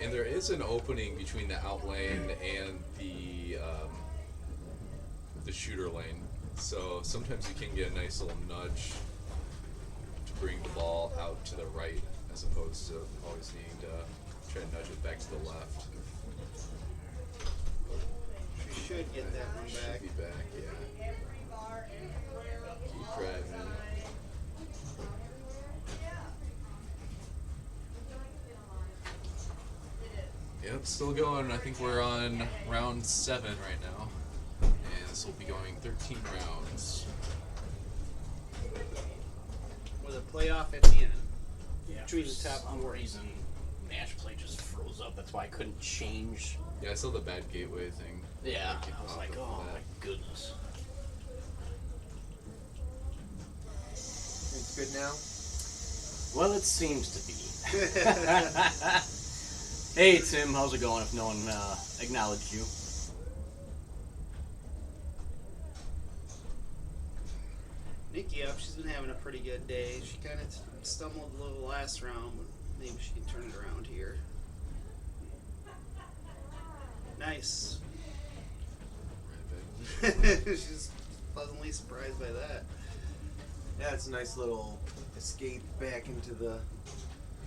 And there is an opening between the out lane and the shooter lane. So sometimes you can get a nice little nudge to bring the ball out to the right as opposed to always needing to try to nudge it back to the left. We should get that one Should back. be back, yeah. Keep driving. Yep, still going. I think we're on round 7 right now. And this will be going 13 rounds. With a playoff at the end. Yeah, Between for the top some reason, match play just froze up. That's why I couldn't change. Yeah, I saw the bad gateway thing. Yeah, That I was popped like, up oh with my goodness. It's good now. Well, it seems to be. Hey Tim, how's it going if no one acknowledged you? Nikki up, she's been having a pretty good day. She kind of stumbled a little last round, but maybe she can turn it around here. Nice. Right back. She's pleasantly surprised by that. Yeah, it's a nice little escape back into the.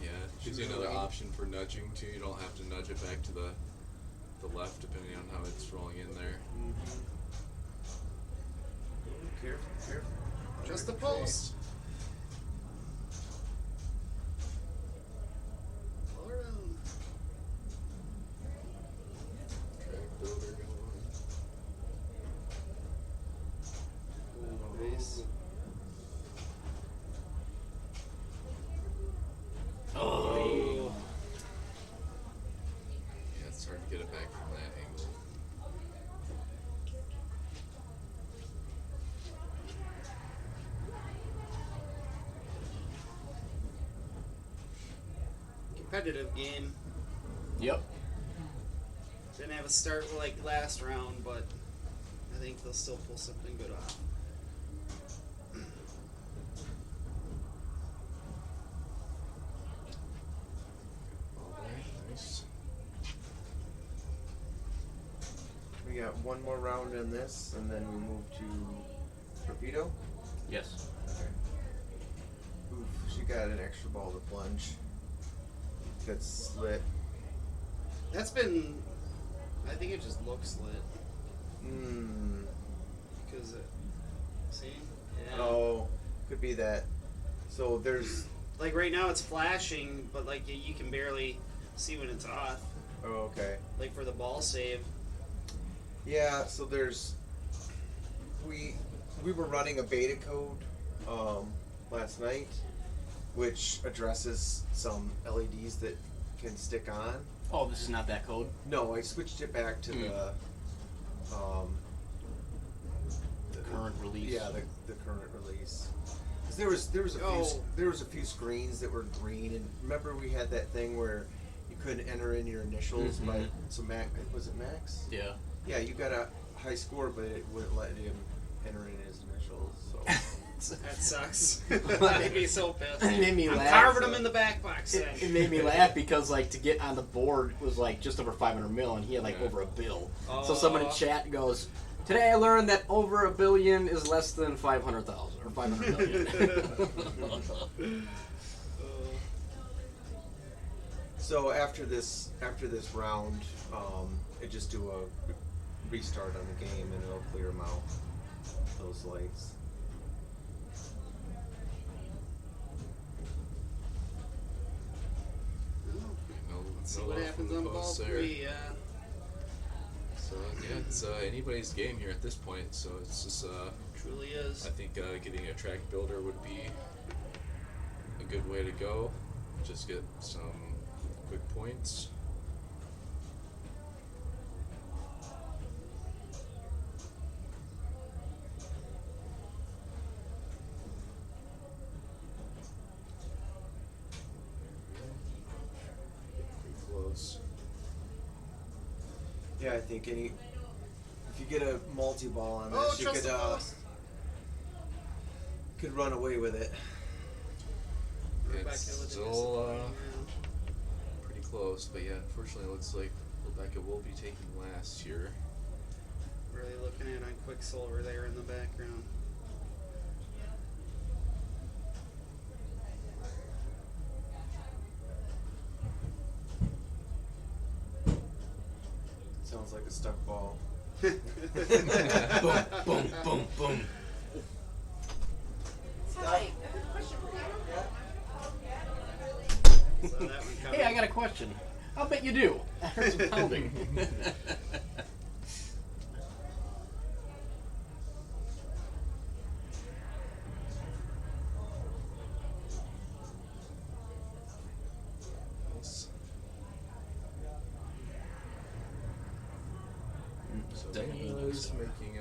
Yeah, gives you another option for nudging too. You don't have to nudge it back to the left depending on how it's rolling in there. Careful, careful. Just the post. All around. Track builder going. Ooh, nice. Oh. Yeah, it's hard to get it back from that angle. Competitive game. Yep. Didn't have a start like last round, but I think they'll still pull something good off. Alright, nice. We got one more round in this, and then we move to Torpedo. Yes. Okay. Oof, she got an extra ball to plunge. Gets slit. That's been. I think it just looks lit because see. Yeah. Oh, could be that. So there's. Like right now it's flashing, but like you can barely see when it's off. Oh, okay. Like for the ball save. Yeah, so there's. We were running a beta code last night, which addresses some LEDs that can stick on. Oh, this is not that code? No, I switched it back to the Current release. Yeah, the current release. 'Cause there was a few screens that were green, and remember we had that thing where you couldn't enter in your initials by was it Max? Yeah. Yeah, you got a high score, but it wouldn't let him enter in his initials. So That sucks. That made me so pissed. It made me I'm laugh. carving them in the back box. It made me laugh because like to get on the board was like just over 500 mil, and he had like over a bill. So someone in chat goes, "Today I learned that over $1 billion is less than 500,000 or 500 million." So after this round, I just do a restart on the game, and it'll clear them out. Those lights. Let's see what happens on ball 3. So yeah, it's anybody's game here at this point. So it's just Truly is. I think getting a track builder would be a good way to go. Just get some quick points. Pretty close. Yeah, I think if you get a multi-ball on this, you could run away with it. It's still pretty close, but yeah, unfortunately, it looks like Rebecca will be taking last here. Really looking at on Quicksilver there in the background. Sounds like a stuck ball. Boom, boom, boom, boom. Hi. Hey, I got a question. I'll bet you do. I heard some pounding. So Definitely Daniela's making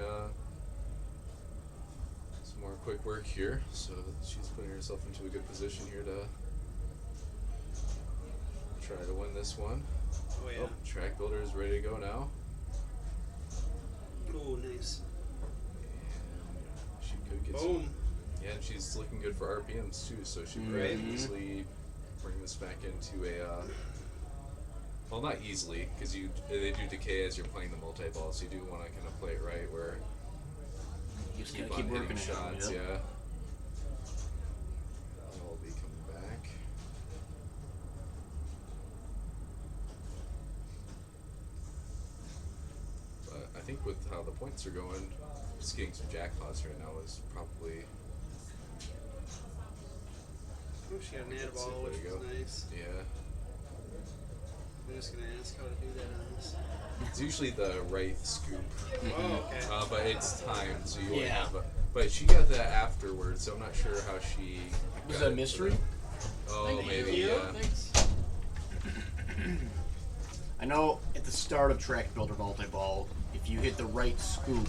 some more quick work here, so she's putting herself into a good position here to try to win this one. Oh yeah. Track builder is ready to go now. Oh, nice. And she could get Boom. Yeah, and she's looking good for RPMs too, so she could Right. easily bring this back into a well, not easily, because they do decay as you're playing the multi-ball, so you do want to kind of play it right where You just keep gotta keep on working hitting at it, shots, yeah. yeah. with how the points are going, just getting some jackpots right now is probably. Oh, she got an ad ball, There which you was go. nice. Yeah. I'm just gonna ask how to do that on this. It's usually the right scoop, Oh, okay. but it's timed, so you only Yeah. have. But she got that afterwards, so I'm not sure how she. Was got it a it. mystery? Oh, maybe. you. Yeah. Thanks. I know at the start of Track Builder Multi-Ball, if you hit the right scoop,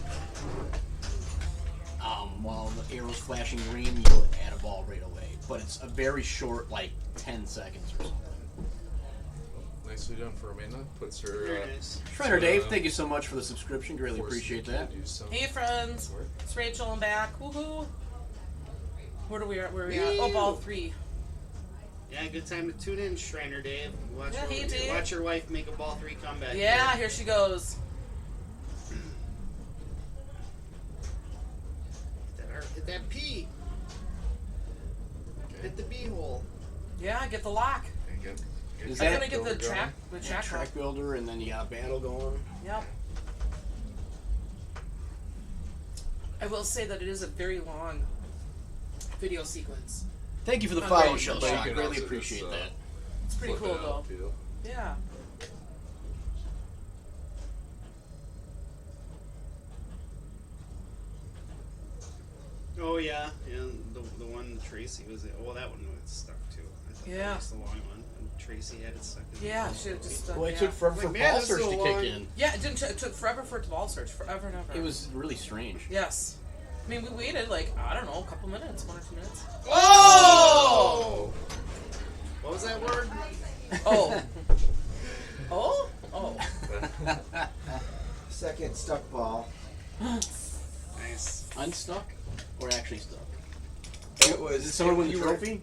while the arrow's flashing green, you'll add a ball right away. But it's a very short, like 10 seconds or something. Nicely done for Amanda. Puts her. Very nice. Trainer Dave, thank you so much for the subscription. Greatly forced appreciate to that. do some Hey friends, work. it's Rachel. I'm back. Woohoo! Where are we at? Oh, ball 3. Yeah, good time to tune in, Shriner Dave. Watch, Yeah, your, hey, Dave. watch your wife make a ball 3 comeback. Yeah, here she goes. Hit that P. Okay. Hit the B hole. Yeah, get the lock. Again. Is I'm that gonna get the Builder track. The Yeah, track. Track Builder, and then you got a battle going? Yep. I will say that it is a very long video sequence. Thank you for the Okay. follow, Shell But you Shock. can Greatly also appreciate just, that. It's pretty flip cool it out, though. too. Yeah. Oh yeah, the one Tracy was. Well, that one was stuck too. I thought Yeah. that was the long one. And Tracy had it stuck. In Yeah, should have just done. Well, it yeah. took forever for Like, man, ball this is search a to long- kick in. Yeah, it took forever for it to ball search. Forever and ever. It was really strange. Yes. I mean, we waited like, I don't know, a couple minutes, 1 or 2 minutes. Oh! What was that word? Oh. Oh? Oh. Second stuck ball. Nice. Unstuck? Or actually stuck? It was. Did someone win the you were- trophy?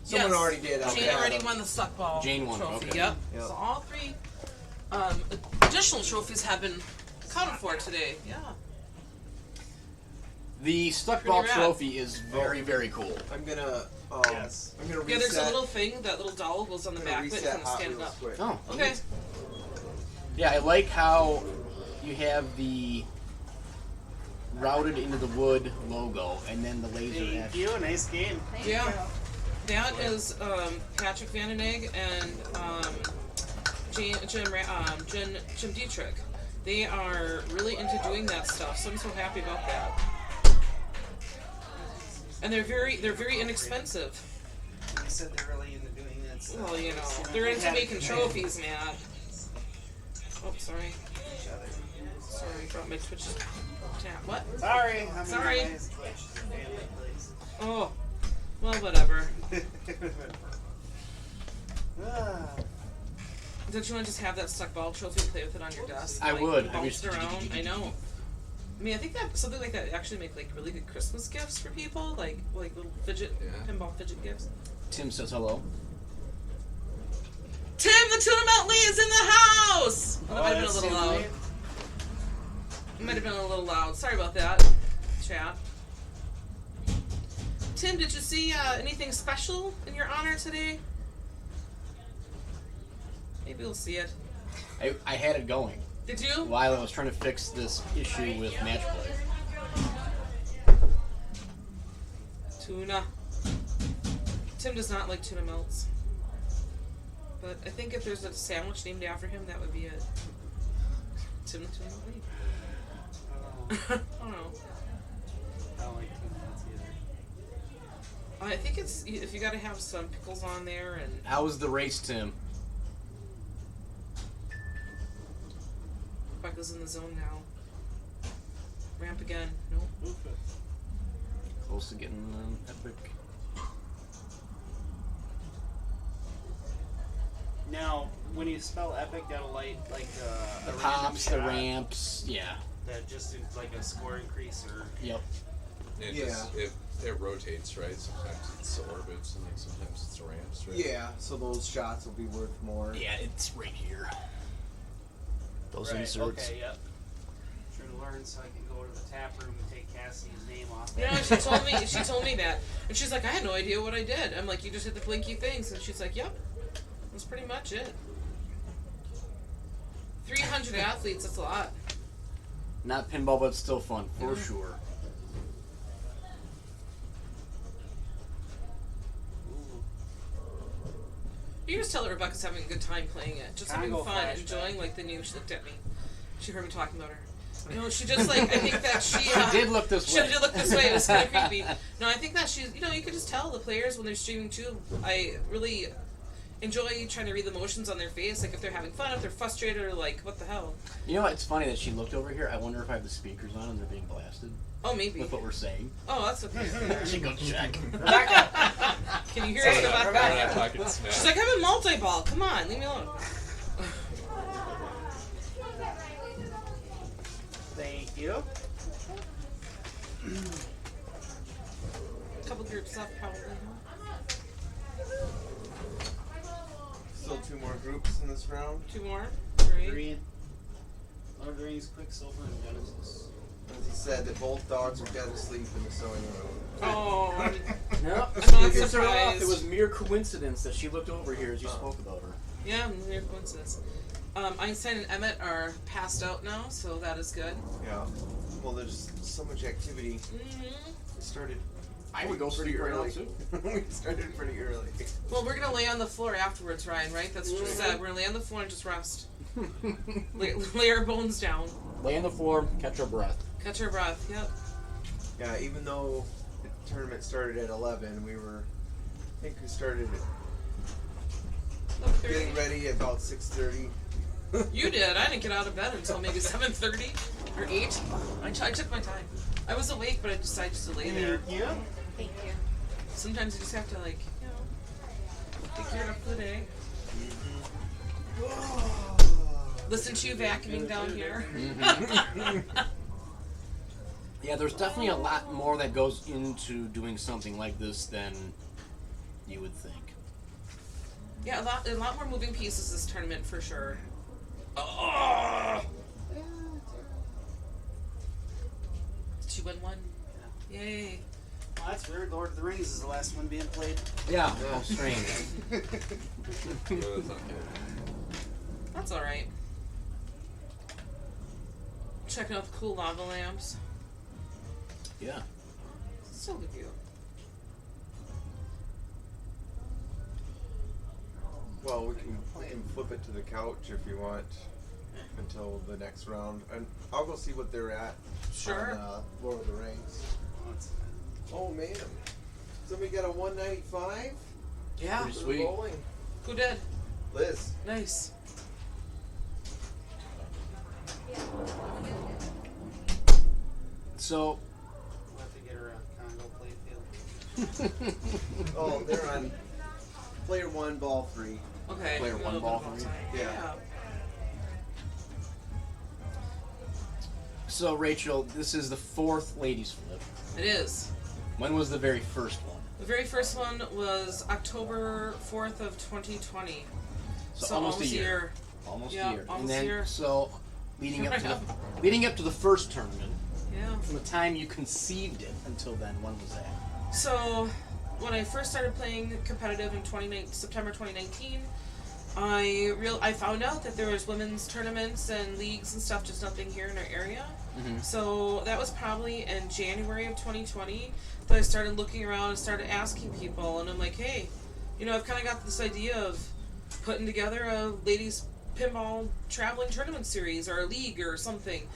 Someone Yes. already did. Jane already won the stuck ball Jane won, trophy. okay. Yep. Yep. So all 3 additional trophies have been accounted for today. Yeah. The stuck Pretty ball rad. trophy is very, very cool. I'm gonna. Yes. I'm gonna reset. Yeah, there's a little thing, that little dowel goes on the I'm gonna back of it reset and Hot stand it Wheels up. quick. Oh, Okay. neat. Yeah, I like how you have the routed into the wood logo and then the laser Thank etch. you. Nice game. Thank Yeah. you. That is Patrick Vandenegg and Jim Dietrich. They are really into doing that stuff, so I'm so happy about that. And they're very inexpensive. You said they're really into doing that stuff. Well, you know, they're into making trophies, man. Oh, sorry. Sorry, dropped my Twitch tap. What? Sorry. I'm Sorry. in my Twitch family place. Oh, well, whatever. Ah. Don't you want to just have that stuck ball trophy and play with it on your desk? I Like, would. I bounce wish- it around. I know. I mean, I think that something like that actually make like really good Christmas gifts for people, like little pinball fidget gifts. Tim says hello. Tim, the Tuna Melt Lee is in the house. Oh, that might have been a that's little too loud. late. It might have been a little loud. Sorry about that, chat. Tim, did you see anything special in your honor today? Maybe we'll see it. I had it going Did you? while I was trying to fix this issue with match play. Tuna. Tim does not like tuna melts. But I think if there's a sandwich named after him, that would be it. Tim the Tuna Melt Lee. I don't know. I don't like tuna melts either. I think it's if you got to have some pickles on there and How was the race, Tim? Buck is in the zone now. Ramp again. Nope. Close to getting an epic. Now, when you spell epic, that'll light like The a pops, the random shot ramps, yeah. that just is like a score increase or. Yep. It Yeah. just it rotates, right? Sometimes it's orbits and like sometimes it's ramps, right? Yeah, so those shots will be worth more. Yeah, it's right here. Those Right, inserts. Okay, yep. Trying to learn so I can go to the tap room and take Cassie's name off. You know, she told me that, and she's like, I had no idea what I did. I'm like, you just hit the blinky things, and she's like, yep, that's pretty much it. 300 athletes, that's a lot. Not pinball, but still fun, for sure. You just tell that Rebecca's having a good time playing it. Just having Congo fun, flashback. enjoying like the new. She looked at me. She heard me talking about her. You know, she just like I think that she She did look this way. She did look this way. It was kind of creepy. No, I think that she's. You know, you could just tell the players when they're streaming too. I really enjoy trying to read the emotions on their face, like if they're having fun, if they're frustrated, or like what the hell. You know, it's funny that she looked over here. I wonder if I have the speakers on and they're being blasted Oh, maybe. with what we're saying. Oh, that's okay. She go check. Can you hear us, That Rebecca? pocket snap. She's like, I'm in multi-ball. Come on, leave me alone. Thank you. A couple groups left, probably. Still 2 more groups in this round. 2 more. 3. Green. Lord of the Rings, Quicksilver, and Genesis. As he said, that both dogs are dead asleep in the sewing room. Oh, No, I'm not speakers are off. surprised. It was mere coincidence that she looked over here as you spoke about her. yeah, weird coincidence. Einstein and Emmett are passed out now, so that is good. Yeah. Well, there's so much activity. Mm-hmm. We started. I would go pretty sleep right now, early. too. We started pretty early. Well, we're gonna lay on the floor afterwards, Ryan. Right? That's what you said. We're gonna lay on the floor and just rest. lay our bones down. Lay on the floor, catch our breath. Catch our breath. Yep. Yeah, even though the tournament started at 11, we were. I think we started getting ready at about 6:30. You did. I didn't get out of bed until maybe 7:30 or 8. I took my time. I was awake, but I decided just to lay there. Yeah. Thank you. Sometimes you just have to, like, you know, take care of the day. Listen to you vacuuming down here. Yeah, there's definitely a lot more that goes into doing something like this than you would think. Yeah, a lot more moving pieces this tournament for sure. Oh! 2-1. Yay. Well, that's weird. Lord of the Rings is the last one being played. Yeah, how strange. Oh, that's okay. That's alright. Checking out the cool lava lamps. Yeah. Still good view. Well, we can flip it to the couch if you want until the next round, and I'll go see what they're at. Sure. On, Lord of the Rings. Oh man, somebody got a 195. Yeah. Pretty For sweet. bowling. Who did? Liz. Nice. So, We'll have to get her a Congo playfield. Oh, they're on player 1, ball 3. Okay. Player a one, little ball bit of three. outside. Yeah. so Rachel, this is the 4th ladies flip. It is. When was the very first one? The very first one was October 4th of 2020. So almost a year. Almost a year. almost And then a year. so leading up Right to up. leading up to the first tournament, Yeah. from the time you conceived it until then, when was that? So, when I first started playing competitive in September 2019, I found out that there was women's tournaments and leagues and stuff, just nothing here in our area. Mm-hmm. So that was probably in January of 2020 that I started looking around and started asking people, and I'm like, hey, you know, I've kind of got this idea of putting together a ladies pinball traveling tournament series or a league or something.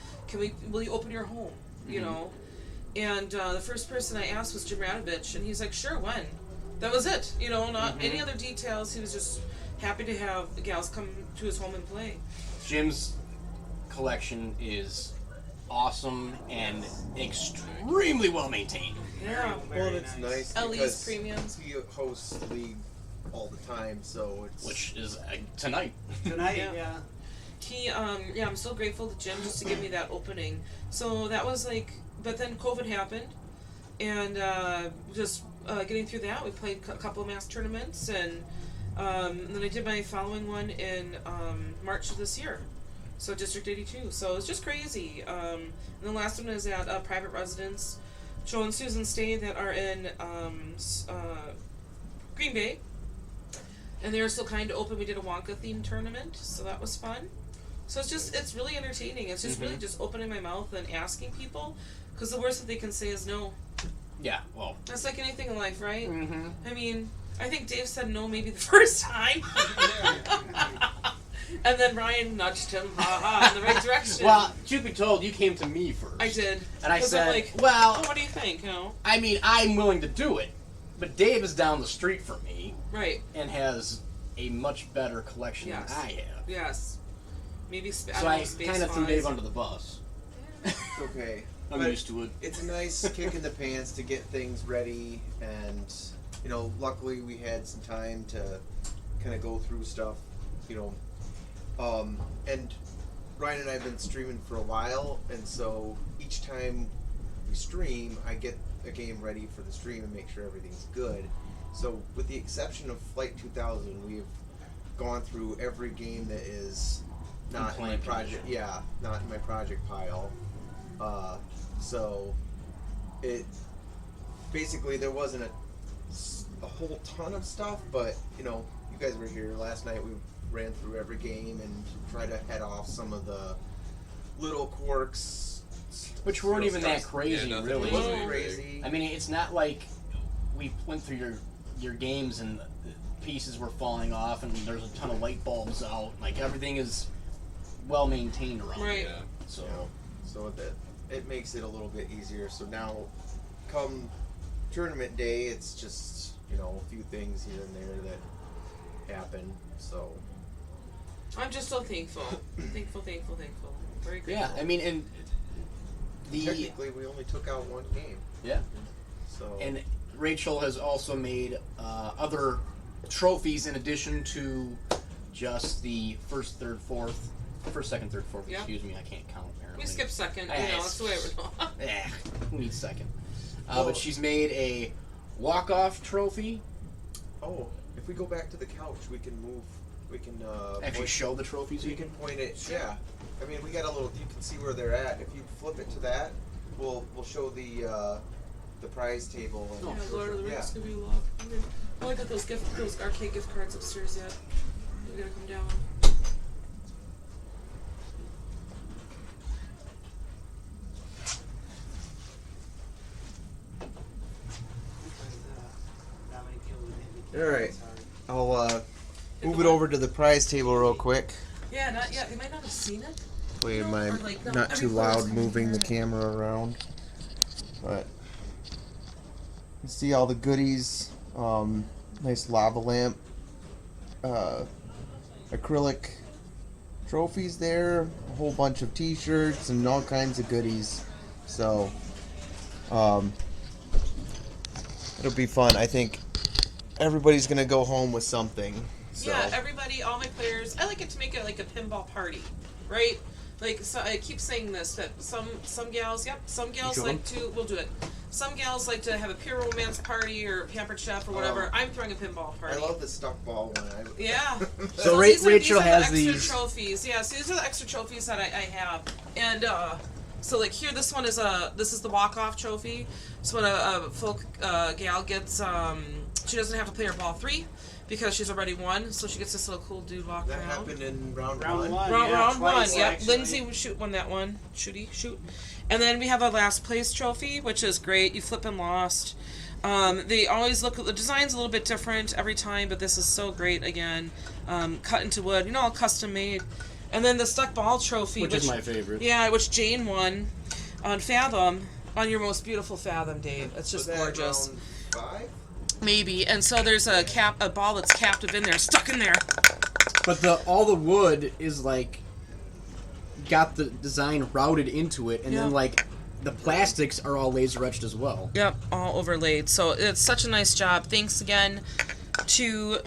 Will you open your home? You know? And the first person I asked was Jim Radovich, and he's like, sure, when? That was it. You know, not any other details. He was just happy to have the gals come to his home and play. Jim's collection is awesome and extremely well maintained. Yeah. Well, it's nice Ellie's because premiums. he hosts the league all the time, so it's Which is tonight. Tonight, Yeah. yeah. I'm so grateful to Jim just to give me that opening. So that was like, but then COVID happened, and just getting through that, we played a couple of mass tournaments, and then I did my following one in March of this year. So District 82. So it's just crazy. And the last one is at private residence. Joe and Susan Stay that are in Green Bay. And they were still kind of open. We did a Wonka themed tournament, so that was fun. So it's really entertaining. It's just really just opening my mouth and asking people, because the worst that they can say is no. Yeah, well. That's like anything in life, right? Mm-hmm. I mean, I think Dave said no maybe the first time. And then Ryan nudged him, in the right direction. Well, truth be told, you came to me first. I did. And I said, I'm like, well, what do you think? You know? I mean, I'm willing to do it, but Dave is down the street from me. Right. And has a much better collection Yes. than I have. Yes. Maybe So I kind of threw Dave under the bus. It's okay. I'm But used to it. It's a nice kick in the pants to get things ready, and you know, luckily we had some time to kind of go through stuff, you know. And Ryan and I have been streaming for a while, and so each time we stream, I get a game ready for the stream and make sure everything's good. So with the exception of Flight 2000, we've gone through every game that is not in my project. Yeah, not in my project pile. So it basically there wasn't a whole ton of stuff, but you know, you guys were here last night. We ran through every game and tried to head off some of the little quirks, which weren't even that crazy, Yeah, really. It wasn't crazy. I mean, it's not like we went through your games and pieces were falling off and there's a ton of light bulbs out. Like, everything is well maintained around Right. here. So, So that it makes it a little bit easier. So now, come tournament day, it's just, you know, a few things here and there that happen. So I'm just so thankful. thankful. Very grateful. yeah, I mean, and technically we only took out one game. Yeah. So And Rachel has also made other trophies in addition to just the first, second, third, fourth. Yeah. Excuse me, I can't count apparently. We skipped second. You Yeah, know, that's the way we're going. Eh, who needs second? But she's made a walk-off trophy. Oh, if we go back to the couch, we can move. We can Actually, show the trophies. You can point it. Yeah, I mean, we got a little. You can see where they're at. If you flip it to that, we'll show the prize table. And Yeah, Lord of the Rings yeah. is gonna be a lot. I got those arcade gift cards upstairs yet. We gotta come down. All right, I'll move it over to the prize table real quick. Yeah, not yet. They might not have seen it. Hopefully, am I Or, like, not too every loud photo's moving the camera around? But you see all the goodies. Nice lava lamp, acrylic trophies there, a whole bunch of T-shirts and all kinds of goodies. So it'll be fun. I think everybody's gonna go home with something. So. Yeah, everybody, all my players. I like it to make it like a pinball party, right? Like, so I keep saying this, that some gals, some gals like to. We'll do it. Some gals like to have a pure romance party or pampered chef or whatever. I'm throwing a pinball party. I love the stuck ball one. Yeah. So these Rachel are has the extra these trophies. Yeah, so these are the extra trophies that I have, and so like here, this is the walk-off trophy. So when a folk gal gets, she doesn't have to play her ball 3 because she's already won. So she gets this little cool dude walk That around. happened in round Round one. one. Round one, twice, yep. actually. Lindsay won that one. Shoot. And then we have a last place trophy, which is great. You flip and lost. They always look. The design's a little bit different every time, but this is so great. Again, cut into wood. All custom made. And then the stuck ball trophy, which is my favorite. Yeah, which Jane won on Fathom, on your most beautiful Fathom, Dave. It's just gorgeous. Round 5? Maybe. And so there's a ball that's captive in there, stuck in there. But all the wood is like got the design routed into it, and then like the plastics are all laser etched as well. Yep, all overlaid. So it's such a nice job. Thanks again to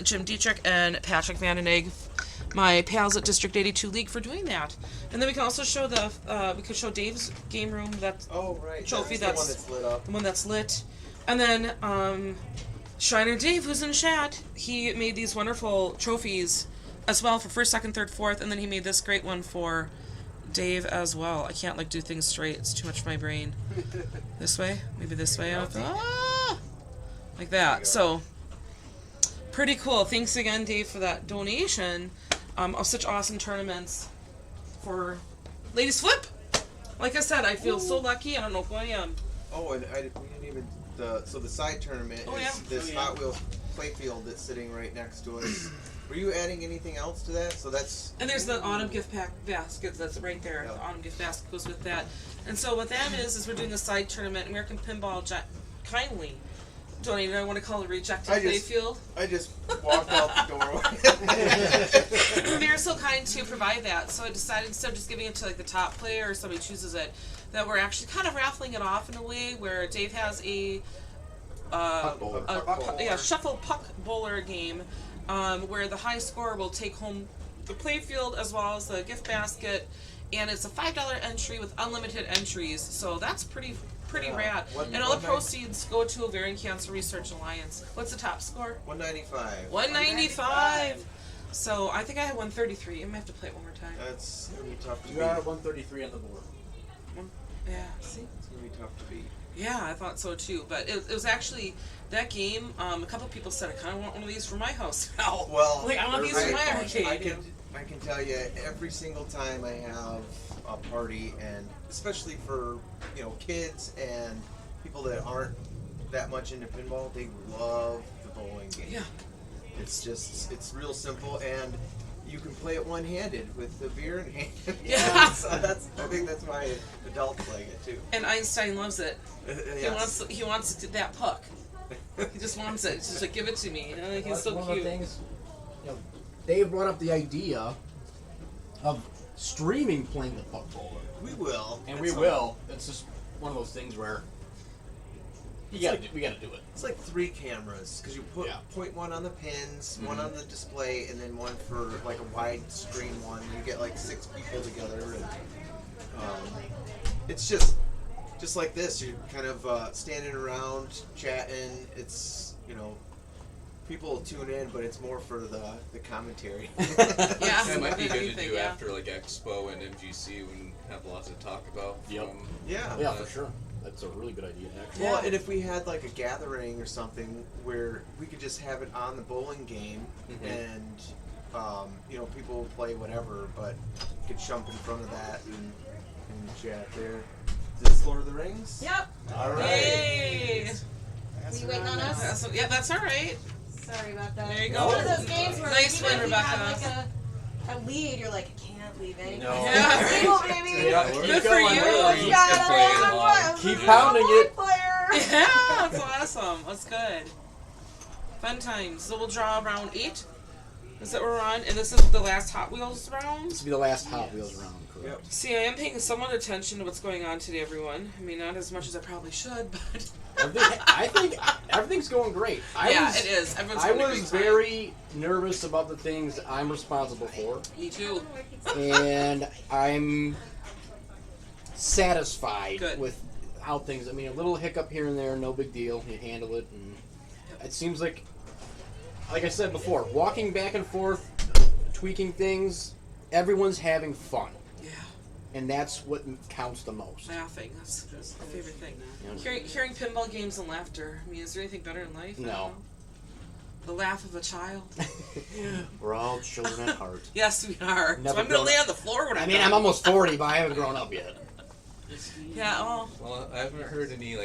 Jim Dietrich and Patrick Vandenegg, my pals at District 82 League, for doing that. And then we can also show we could show Dave's game room. That's trophy. That's the one that's lit up. The one that's lit. And then Shriner Dave, who's in chat, he made these wonderful trophies as well for first, second, third, fourth, and then he made this great one for Dave as well. I can't do things straight. It's too much for my brain. This way? Maybe this way? Like that. So, pretty cool. Thanks again, Dave, for that donation of such awesome tournaments. for Ladies Flip. Like I said, I feel so lucky. I don't know who I am. Oh, and we didn't even so the side tournament is this Hot Wheels playfield that's sitting right next to us. Were you adding anything else to that? So that's And there's the autumn gift basket that's right there. Yep. The autumn gift basket goes with that. And so what that is we're doing a side tournament. American Pinball kindly donated. I want to call it a rejected playfield. I just walked out the door. They're so kind to provide that. So I decided instead of just giving it to like the top player or somebody chooses it, that we're actually kind of raffling it off in a way where Dave has a shuffle puck bowler game where the high scorer will take home the playfield as well as the gift basket, and it's a $5 entry with unlimited entries. So that's pretty rad. And all the proceeds go to Ovarian Cancer Research Alliance. What's the top score? 195. 195. So I think I had 133. I'm gonna have to play it one more time. That's gonna be tough to beat. You are at 133 on the board. Yeah, see? It's gonna be tough to beat. Yeah, I thought so too. But it was actually that game. A couple people said I kind of want one of these for my house now. Well, like I want these for my arcade. I can tell you every single time I have a party, and especially for kids and people that aren't that much into pinball, they love the bowling game. Yeah. It's real simple, and you can play it one-handed with the beer in hand. Yeah. So I think that's why adults like it too. And Einstein loves it. Yes. He wants that puck. He just wants it. He's just like, give it to me. He's so one cute. Of the things, Dave brought up the idea of streaming playing the puck bowler. We will. And we will. It's just one of those things where we gotta do it. It's like 3 cameras because you point one on the pins, one on the display, and then one for like a wide screen one. You get like 6 people together, and it's just like this. You're kind of standing around chatting. It's people will tune in, but it's more for the commentary. Yeah, it might be good to do after like Expo and MGC when we have lots to talk about. Yeah, for sure. That's a really good idea, actually. Well, and if we had like a gathering or something where we could just have it on the bowling game, and people will play whatever, but you could jump in front of that and chat there. Is this Lord of the Rings? Yep. All right. Yay! Were you waiting on us? Yeah, that's all right. Sorry about that. There you It's go. one of those games where Nice even win, if you Rebecca. have like a lead, you're like, I can't leave anything. No. Yeah. Table, baby. Good for you. Everyone's got it. Keep pounding it. Player. Yeah, that's awesome. That's good. Fun times. So we'll draw round 8. Is that what we're on? And this is the last Hot Wheels round? This will be the last Hot Wheels round, correct? Yep. See, I am paying somewhat attention to what's going on today, everyone. I mean, not as much as I probably should, but... I think everything's going great. It is. Everyone's I having a was great time. very nervous about the things I'm responsible for. Me too. And I'm satisfied Good. with how things. I mean, a little hiccup here and there, no big deal. You handle it, and it seems like I said before, walking back and forth, tweaking things. Everyone's having fun, Yeah. and that's what counts the most. Laughing. That's my favorite thing. Yeah. Hearing pinball games and laughter. I mean, is there anything better in life? I don't No. know. The laugh of a child. We're all children at heart. Yes, we are. Never So I'm going to grown lay up. on the floor when I I'm mean, done. I'm almost 40, but I haven't grown up yet. Yeah, oh. Well, I haven't heard any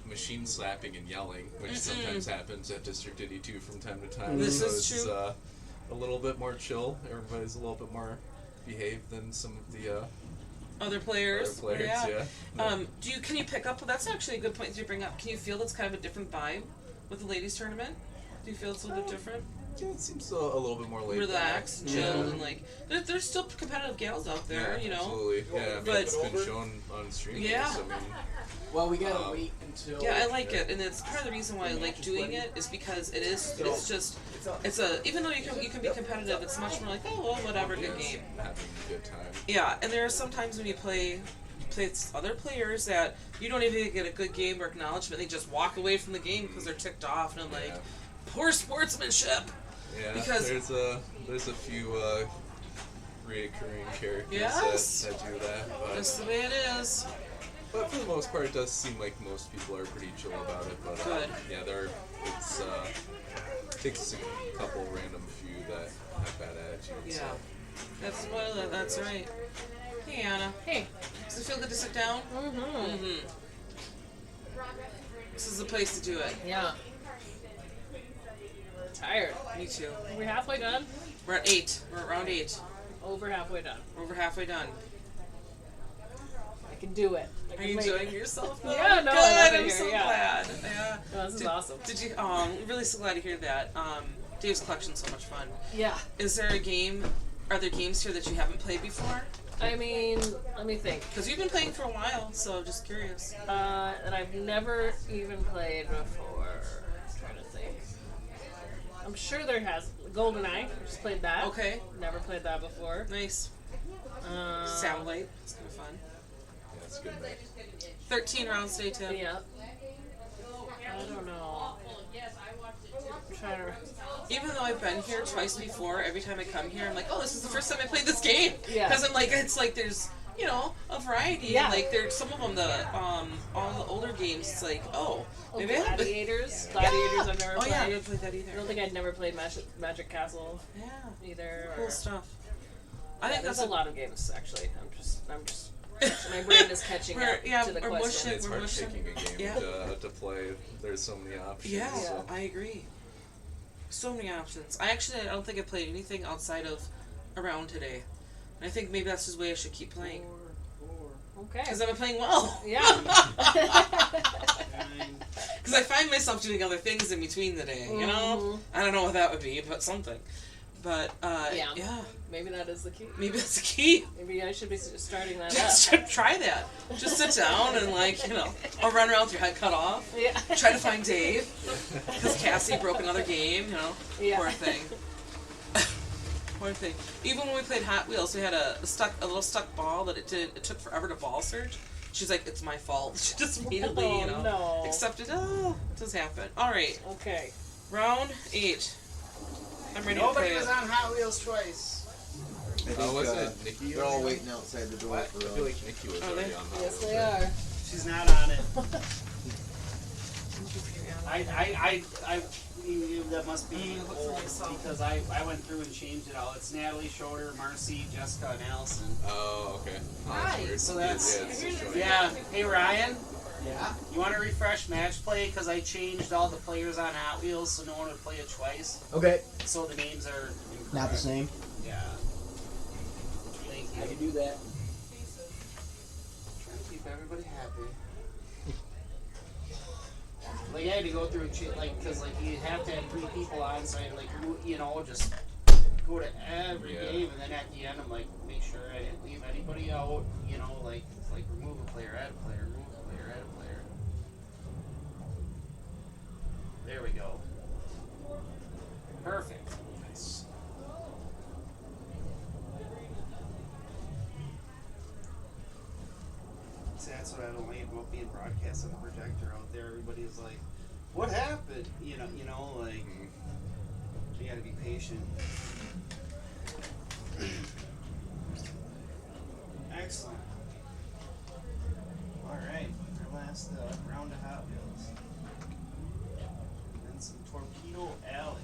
machine slapping and yelling, which sometimes happens at District 82 from time to time. This so is it's, true. A little bit more chill. Everybody's a little bit more behaved than some of the Other players. other players. Yeah. Can you pick up? That's actually a good point to bring up. Can you feel that's kind of a different vibe with the ladies tournament? Do you feel it's a little bit different? Yeah, it seems a little bit more laid Relaxed, back. chill, and there's still competitive gals out there, Yeah, absolutely. Yeah, I mean, But- it's been shown on stream. Yeah. So, I mean, Well, we gotta wait until. Yeah, I like it, and it's part of the reason why I like doing it is because it's even though you can be competitive, it's much more like, oh well, whatever, good game. having a good time. Yeah, and there are some times when you play with other players that you don't even get a good game or acknowledgement. They just walk away from the game because they're ticked off, and I'm like, poor sportsmanship. Yeah, Because there's a few reoccurring characters Yes. that do that. But, That's the way it is. but for the most part, it does seem like most people are pretty chill about it. But Good. yeah, it takes a couple random few that have bad attitudes. Yeah. So. That's what. That's right. Hey, Anna. Hey. Does it feel good to sit down? Mm-hmm. This is the place to do it. Yeah. Tired. Me too. Are we halfway done? We're at 8. We're at round 8. Over halfway done. We're over halfway done. I can do it. Are you enjoying yourself? Though? Yeah, no, Good. I love it I'm here, so yeah. glad. Yeah. No, this is awesome. Did you? Really so glad to hear that. Dave's collection's so much fun. Yeah. Is there a game? Are there games here that you haven't played before? I mean, let me think. Because you've been playing for a while, so just curious. That I've never even played before. I'm trying to think. I'm sure there has. GoldenEye. Just played that. Okay. Never played that before. Nice. Satellite. It's kind of fun. Yeah, that's good. 13 rounds today, Tim. Yeah. I don't know. I'm trying to. Even though I've been here twice before, every time I come here, I'm like, oh, this is the first time I played this game. Yeah. Because I'm like, it's like there's, you know, a variety. Yeah. Like there's some of them, all the older games, it's like, oh, maybe I haven't been- Gladiators. Gladiators I've never Oh played. yeah, I didn't play that either. I don't think I'd never played Magic Castle Yeah. either. Cool or- stuff. I Yeah, think there's that's a lot of games actually. I'm just. My brain is catching up to the we're question. mushing- It's hard mushing. picking a game Yeah. to play. There's so many options. Yeah, So. I agree. So many options. I don't think I played anything outside of around today. And I think maybe that's just the way I should keep playing. Okay. Because I've been playing well. Yeah. Because I find myself doing other things in between the day, you know? I don't know what that would be, but something. But, yeah. Maybe that is the key. Maybe that's the key. Maybe I should be starting that Just up. try that. Just sit down and, like, you know, or run around with your head cut off. Yeah. Try to find Dave. Because Cassie broke another game, you know? Yeah. Poor thing. Poor thing. Even when we played Hot Wheels, we had a little stuck ball that it took forever to ball search. She's like, it's my fault. She just immediately, you know, no. accepted, oh, it does happen. Alright. Okay. Round 8. I'm ready Nobody to play was it. on Hot Wheels twice. I think, was it Nikki? They're all waiting outside the door What? for I feel like Nikki was Are already they? on Hot Yes, Wheels, they right? are. She's not on it. That must be look for old myself. because I went through and changed it all. It's Natalie, Schroeder, Marcy, Jessica, and Allison. Oh, okay. Oh, Hi. that's weird. So that's- yeah, it's showing. Yeah. Hey Ryan. Yeah. You want to refresh match play because I changed all the players on Hot Wheels so no one would play it twice. Okay. So the names are incorrect. Not the same. Yeah. Thank you. I can do that. Trying to keep everybody happy. Like I had to go through and like because like you have to have 3 people on, so I had to, like you know, just go to every game, and then at the end I'm like make sure I didn't leave anybody out. You know, like remove a player, add a player, remove a player, add a player. There we go. Perfect. Nice. See, that's what I don't like about being broadcast on the projector out there. Everybody's like, "What happened?" You know, like you gotta be patient. Excellent. All right, our last round of Hot Wheels, and some Torpedo Alley.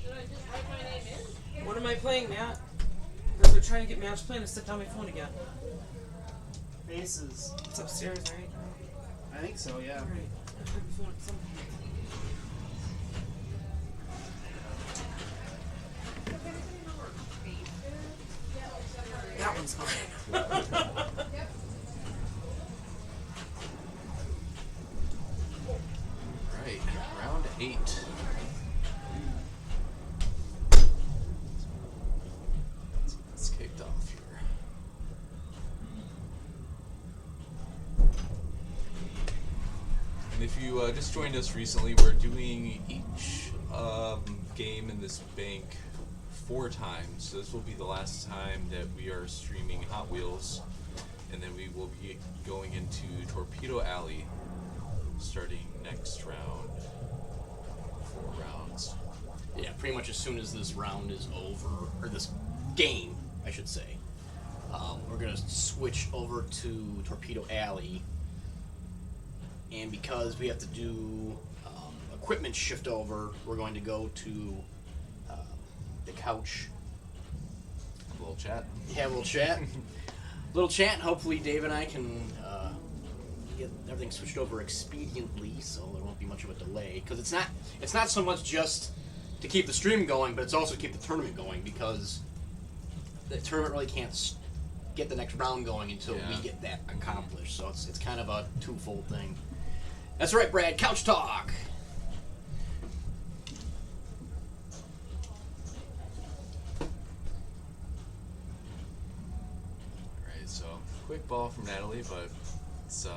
Should I just write my name in? What am I playing, Matt? Because we're trying to get match playing to sit down my phone again. Faces. It's upstairs, right? I think so. Yeah. Alright. I put my phone at some point. That one's mine. Right. Round 8. Let's kicked off here. And if you just joined us recently, we're doing each game in this bank 4 times. So this will be the last time that we are streaming Hot Wheels, and then we will be going into Torpedo Alley starting next round. 4 rounds. Yeah, pretty much as soon as this round is over, or this game, I should say, we're gonna switch over to Torpedo Alley. And because we have to do a equipment shift over, we're going to go to the couch. A little chat. Have a little chat. Little chat. Hopefully, Dave and I can get everything switched over expediently, so there won't be much of a delay. Because it's not so much just to keep the stream going, but it's also to keep the tournament going, because the tournament really can't get the next round going until we get that accomplished. So it's kind of a twofold thing. That's right, Brad. Couch talk. Alright, so quick ball from Natalie, but it's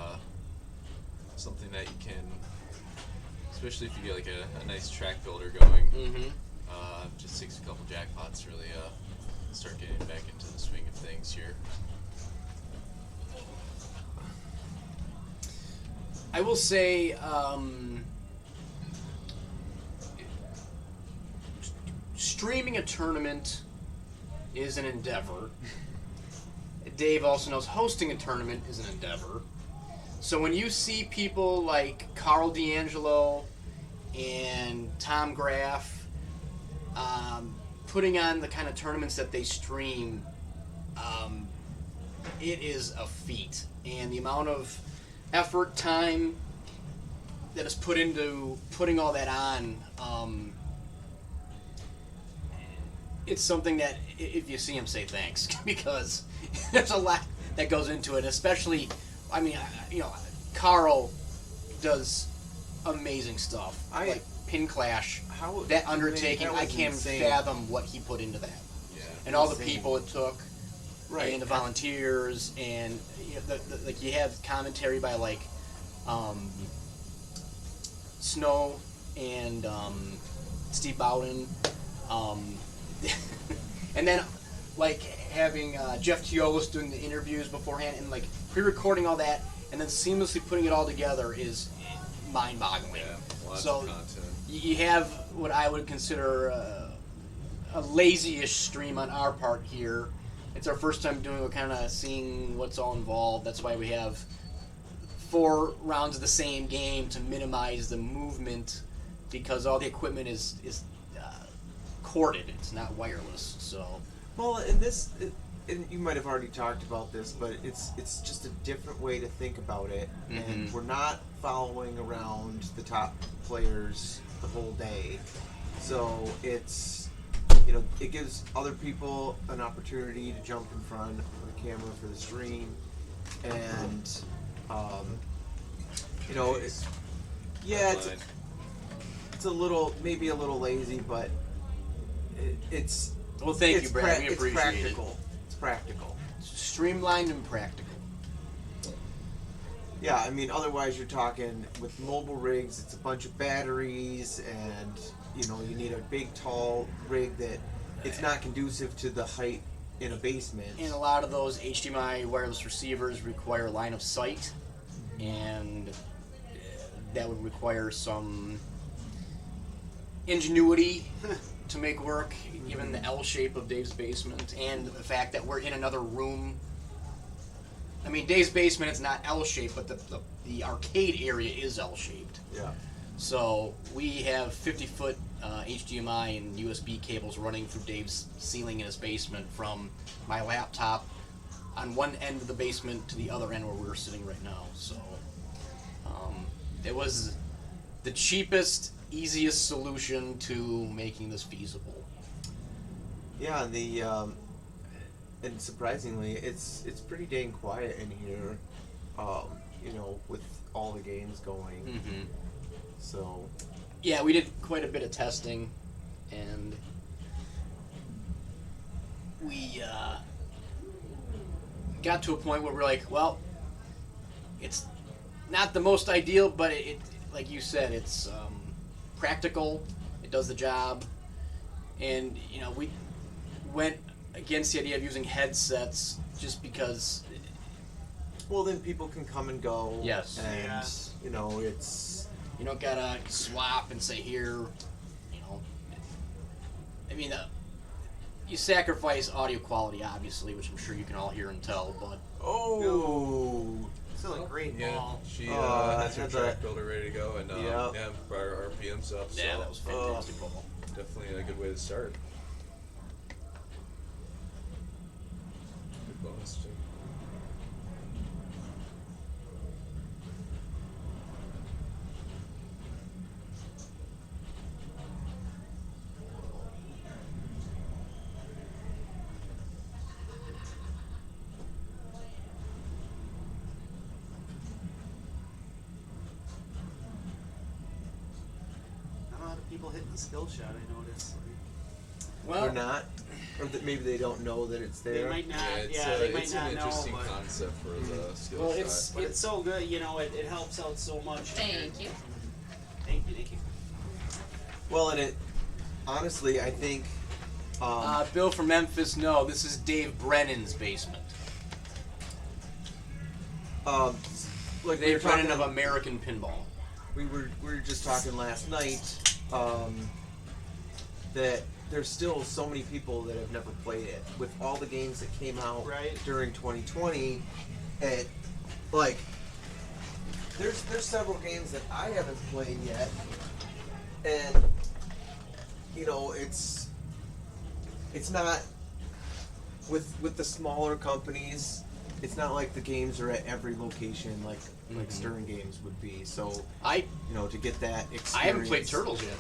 something that you can, especially if you get like a nice track builder going, just takes a couple jackpots to really start getting back into the swing of things here. I will say, streaming a tournament is an endeavor. Dave also knows hosting a tournament is an endeavor. So when you see people like Carl D'Angelo and Tom Graff putting on the kind of tournaments that they stream, it is a feat. And the amount of effort, time that is put into putting all that on, it's something that if you see him, say thanks, because there's a lot that goes into it. Especially, I mean, Carl does amazing stuff. Like Pin Clash, that undertaking, I can't fathom what he put into that. Yeah. And all the people it took, and the volunteers, and like you have commentary by like Snow and Steve Bowden, and then like having Jeff Teolis doing the interviews beforehand, and like pre-recording all that, and then seamlessly putting it all together is mind-boggling. Yeah, lots so of content. you have what I would consider a lazy-ish stream on our part here. It's our first time doing it, kind of seeing what's all involved. That's why we have 4 rounds of the same game to minimize the movement, because all the equipment is corded. It's not wireless. So, well, in this, and you might have already talked about this, but it's just a different way to think about it, and we're not following around the top players the whole day. So it's, it gives other people an opportunity to jump in front of the camera for the stream, and it's a little, maybe a little lazy, but it's well, thank you, Brad. We it's appreciate practical. it. It's practical. Streamlined and practical. Yeah, I mean, otherwise you're talking with mobile rigs, it's a bunch of batteries, and you need a big, tall rig that it's not conducive to the height in a basement. And a lot of those HDMI wireless receivers require line of sight, and that would require some ingenuity to make work, given the L shape of Dave's basement, and the fact that we're in another room. I mean, Dave's basement is not L-shaped, but the arcade area is L-shaped. Yeah. So we have 50-foot HDMI and USB cables running through Dave's ceiling in his basement from my laptop on one end of the basement to the other end where we're sitting right now. So it was the cheapest, easiest solution to making this feasible. Yeah, and surprisingly, it's pretty dang quiet in here, with all the games going. Mm-hmm. So. Yeah, we did quite a bit of testing, and we got to a point where we're like, well, it's not the most ideal, but it like you said, it's practical. It does the job, and we went against the idea of using headsets just because. Well, then people can come and go. Yes. And it's. You don't gotta swap and say here. I mean, you sacrifice audio quality, obviously, which I'm sure you can all hear and tell, but. Oh. still a great Yeah, ball. she I has her had track that. builder ready to go, and Yeah. our RPM's up. So Yeah, that was fantastic ball. definitely a good way to start. Good bonus too. Not a lot of people hitting the skill shot, I noticed. Well, Or not, or that maybe they don't know that it's They there. might not. Yeah, they might it's not an know. interesting But, concept for the skill well, shot. but it's so good. You know, it helps out so much. Thank you. Thank you. Thank you. Well, and it honestly, I think. Bill from Memphis, no, this is Dave Brennan's basement. Like we were Dave talking Brennan of American Pinball. we were just talking last night that there's still so many people that have never played it with all the games that came out Right. during 2020. And like there's several games that I haven't played yet, and you know it's not with the smaller companies. It's not like the games are at every location like Stern Games would be. So I to get that experience. I haven't played Turtles yet.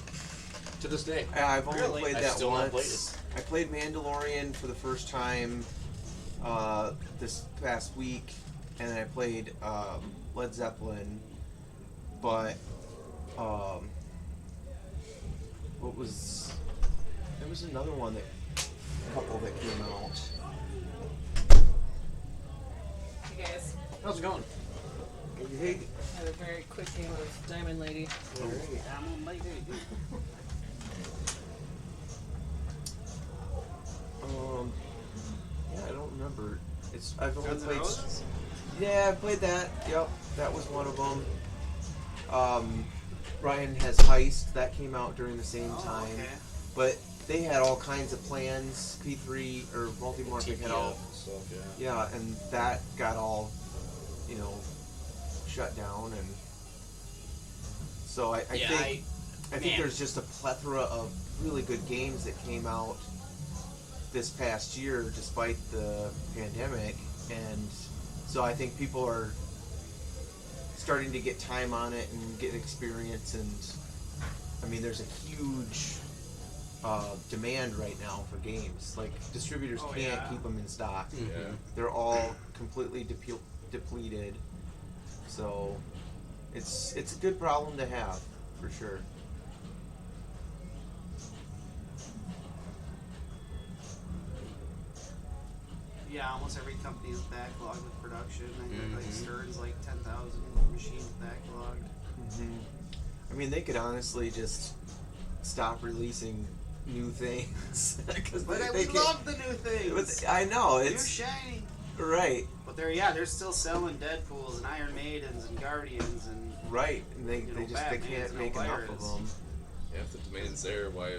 To this day. I've only Really? played I that still once. haven't played it. I played Mandalorian for the first time this past week, and then I played Led Zeppelin. But what was there was another one a couple that came out. Hey guys, How's it going? Hey, I had a very quick game of Diamond Lady. yeah, I don't remember. I've only Guns N' played. Roses? Yeah, I played that. Yep, that was one of them. Ryan Has Heist, that came out during the same time. Okay. But they had all kinds of plans. P3 or Multimorphic had all. Stuff, Yeah, and that got all, shut down, and so I think man. there's just a plethora of really good games that came out this past year despite the pandemic, and so I think people are starting to get time on it and get experience, and I mean there's a huge demand right now for games. Like distributors can't keep them in stock. Mm-hmm. Yeah. They're all completely depleted. So it's a good problem to have for sure. Yeah, almost every company's backlogged with production. I think like Stern's like 10,000 machines backlogged. hmm I mean, they could honestly just stop releasing new things because But they we can't- love the new things. I know New it's shiny. right, But they're still selling Deadpools and Iron Maidens and Guardians and right. And they know, they Batman's can't no make enough virus. of them. Yeah, if the demand's there, why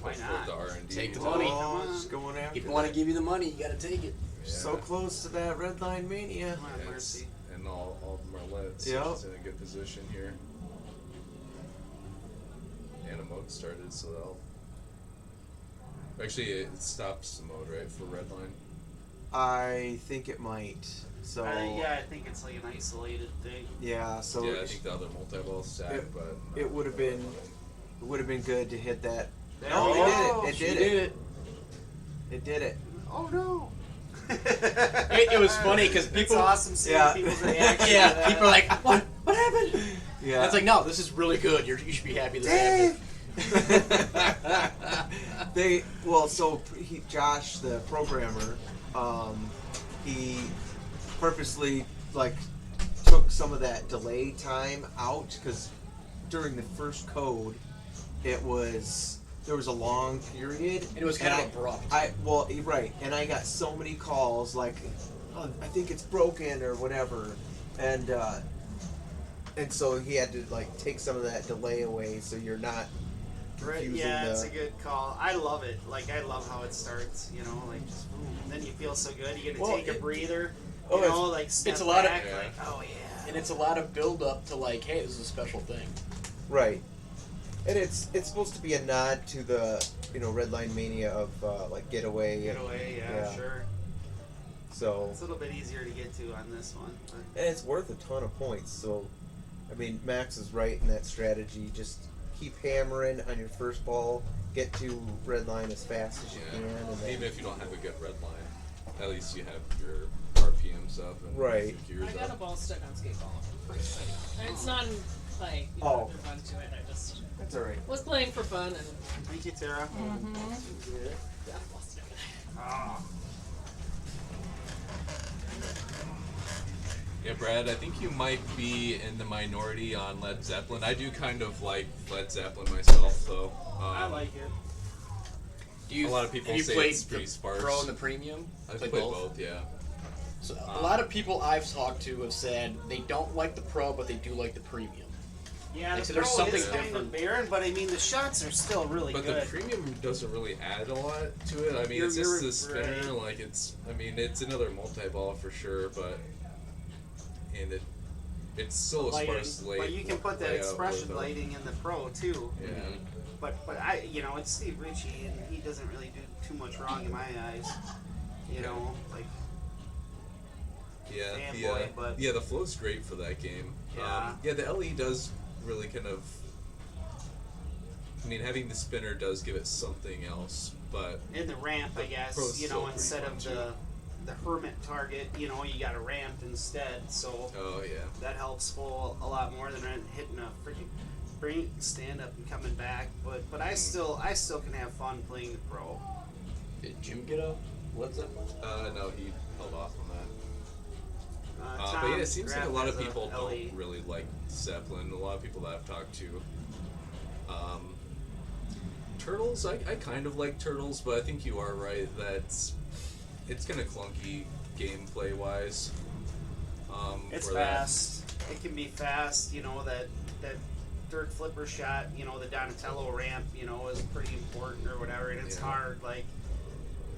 Why push not? forward the R&D? Take the to- money. come on. Just going after. If you want to that. give you the money, you got to take it. So close to that red line mania. Come on, Yes, Mercy. and all of them are led, so Yep. she's in a good position here. And a mode started, so they'll... Actually, it stops the mode, right, for red line? I think it might. So Yeah, I think it's like an isolated thing. yeah, so yeah, I think the other multi-ball stack, it- but... it would have been good to hit that. There No, we it go. did it. She It did it. It did it. Oh no! It was funny because It's people. awesome seeing Yeah. people's reaction. to Yeah, that. people are like, what? What happened? Yeah. It's like, no, this is really good. You should be happy this happened. Josh, the programmer, he purposely took some of that delay time out because during the first code, there was a long period. And it was kind of abrupt. Right, and I got so many calls like, oh, I think it's broken or whatever, and so he had to take some of that delay away so you're not Right, confusing yeah, the. it's a good call. I love it. I love how it starts. Just boom, and then you feel so good. You get to Well, take a breather. oh, Step it's a lot of- back, Yeah. oh yeah. and it's a lot of build up to like, hey, this is a special thing. Right. And it's supposed to be a nod to the Redline Mania of like Getaway. Yeah, sure. So It's a little bit easier to get to on this one. But. and it's worth a ton of points. So I mean, Max is right in that strategy. Just keep hammering on your first ball. Get to Redline as fast as you can. And then, even if you don't have a good red line, at least you have your RPMs up and Right. your gears I got a up. ball stuck on skateball. And it's not in play. You Oh. don't have to run to it. I just that's all right. was playing for fun and Thank you, Tara. got a ball stuck in it. Ah. Yeah, Brad, I think you might be in the minority on Led Zeppelin. I do kind of like Led Zeppelin myself, though. I like it. Do you, A lot of people have you say played it's pretty the sparse. Pro and the Premium? I've Play played both, yeah. So a lot of people I've talked to have said they don't like the Pro, but they do like the Premium. Yeah, Like, the so there's Pro something is kind different. of barren, but I mean the shots are still really But good. the premium doesn't really add a lot to it. I mean, You're- it's just you're the spinner. right. Like it's another multi-ball for sure, but it's still a Lighting. sparse late. But you can put that layout expression with, lighting in the Pro too. Yeah. But it's Steve Ritchie, and he doesn't really do too much wrong in my eyes. Like Yeah, fanboy, but the flow's great for that game. Yeah. The LE does really kind of. I mean, having the spinner does give it something else, but in the ramp, I guess, Pro's still pretty instead fun, of too. the hermit target, you got a ramp instead. So oh yeah, that helps full a lot more than hitting a freaking break, stand up and coming back. But I still can have fun playing the Pro. Did Jim get a Led Zeppelin? no, he held off on that. But Tom yeah, it seems like a Graff lot of has people LE. don't really like Zeppelin. A lot of people that I've talked to. Turtles, I kind of like Turtles, but I think you are right that it's kind of clunky gameplay wise. It's for that. fast. It can be fast. That third flipper shot. The Donatello ramp. Is pretty important or whatever, and it's Yeah. hard. Like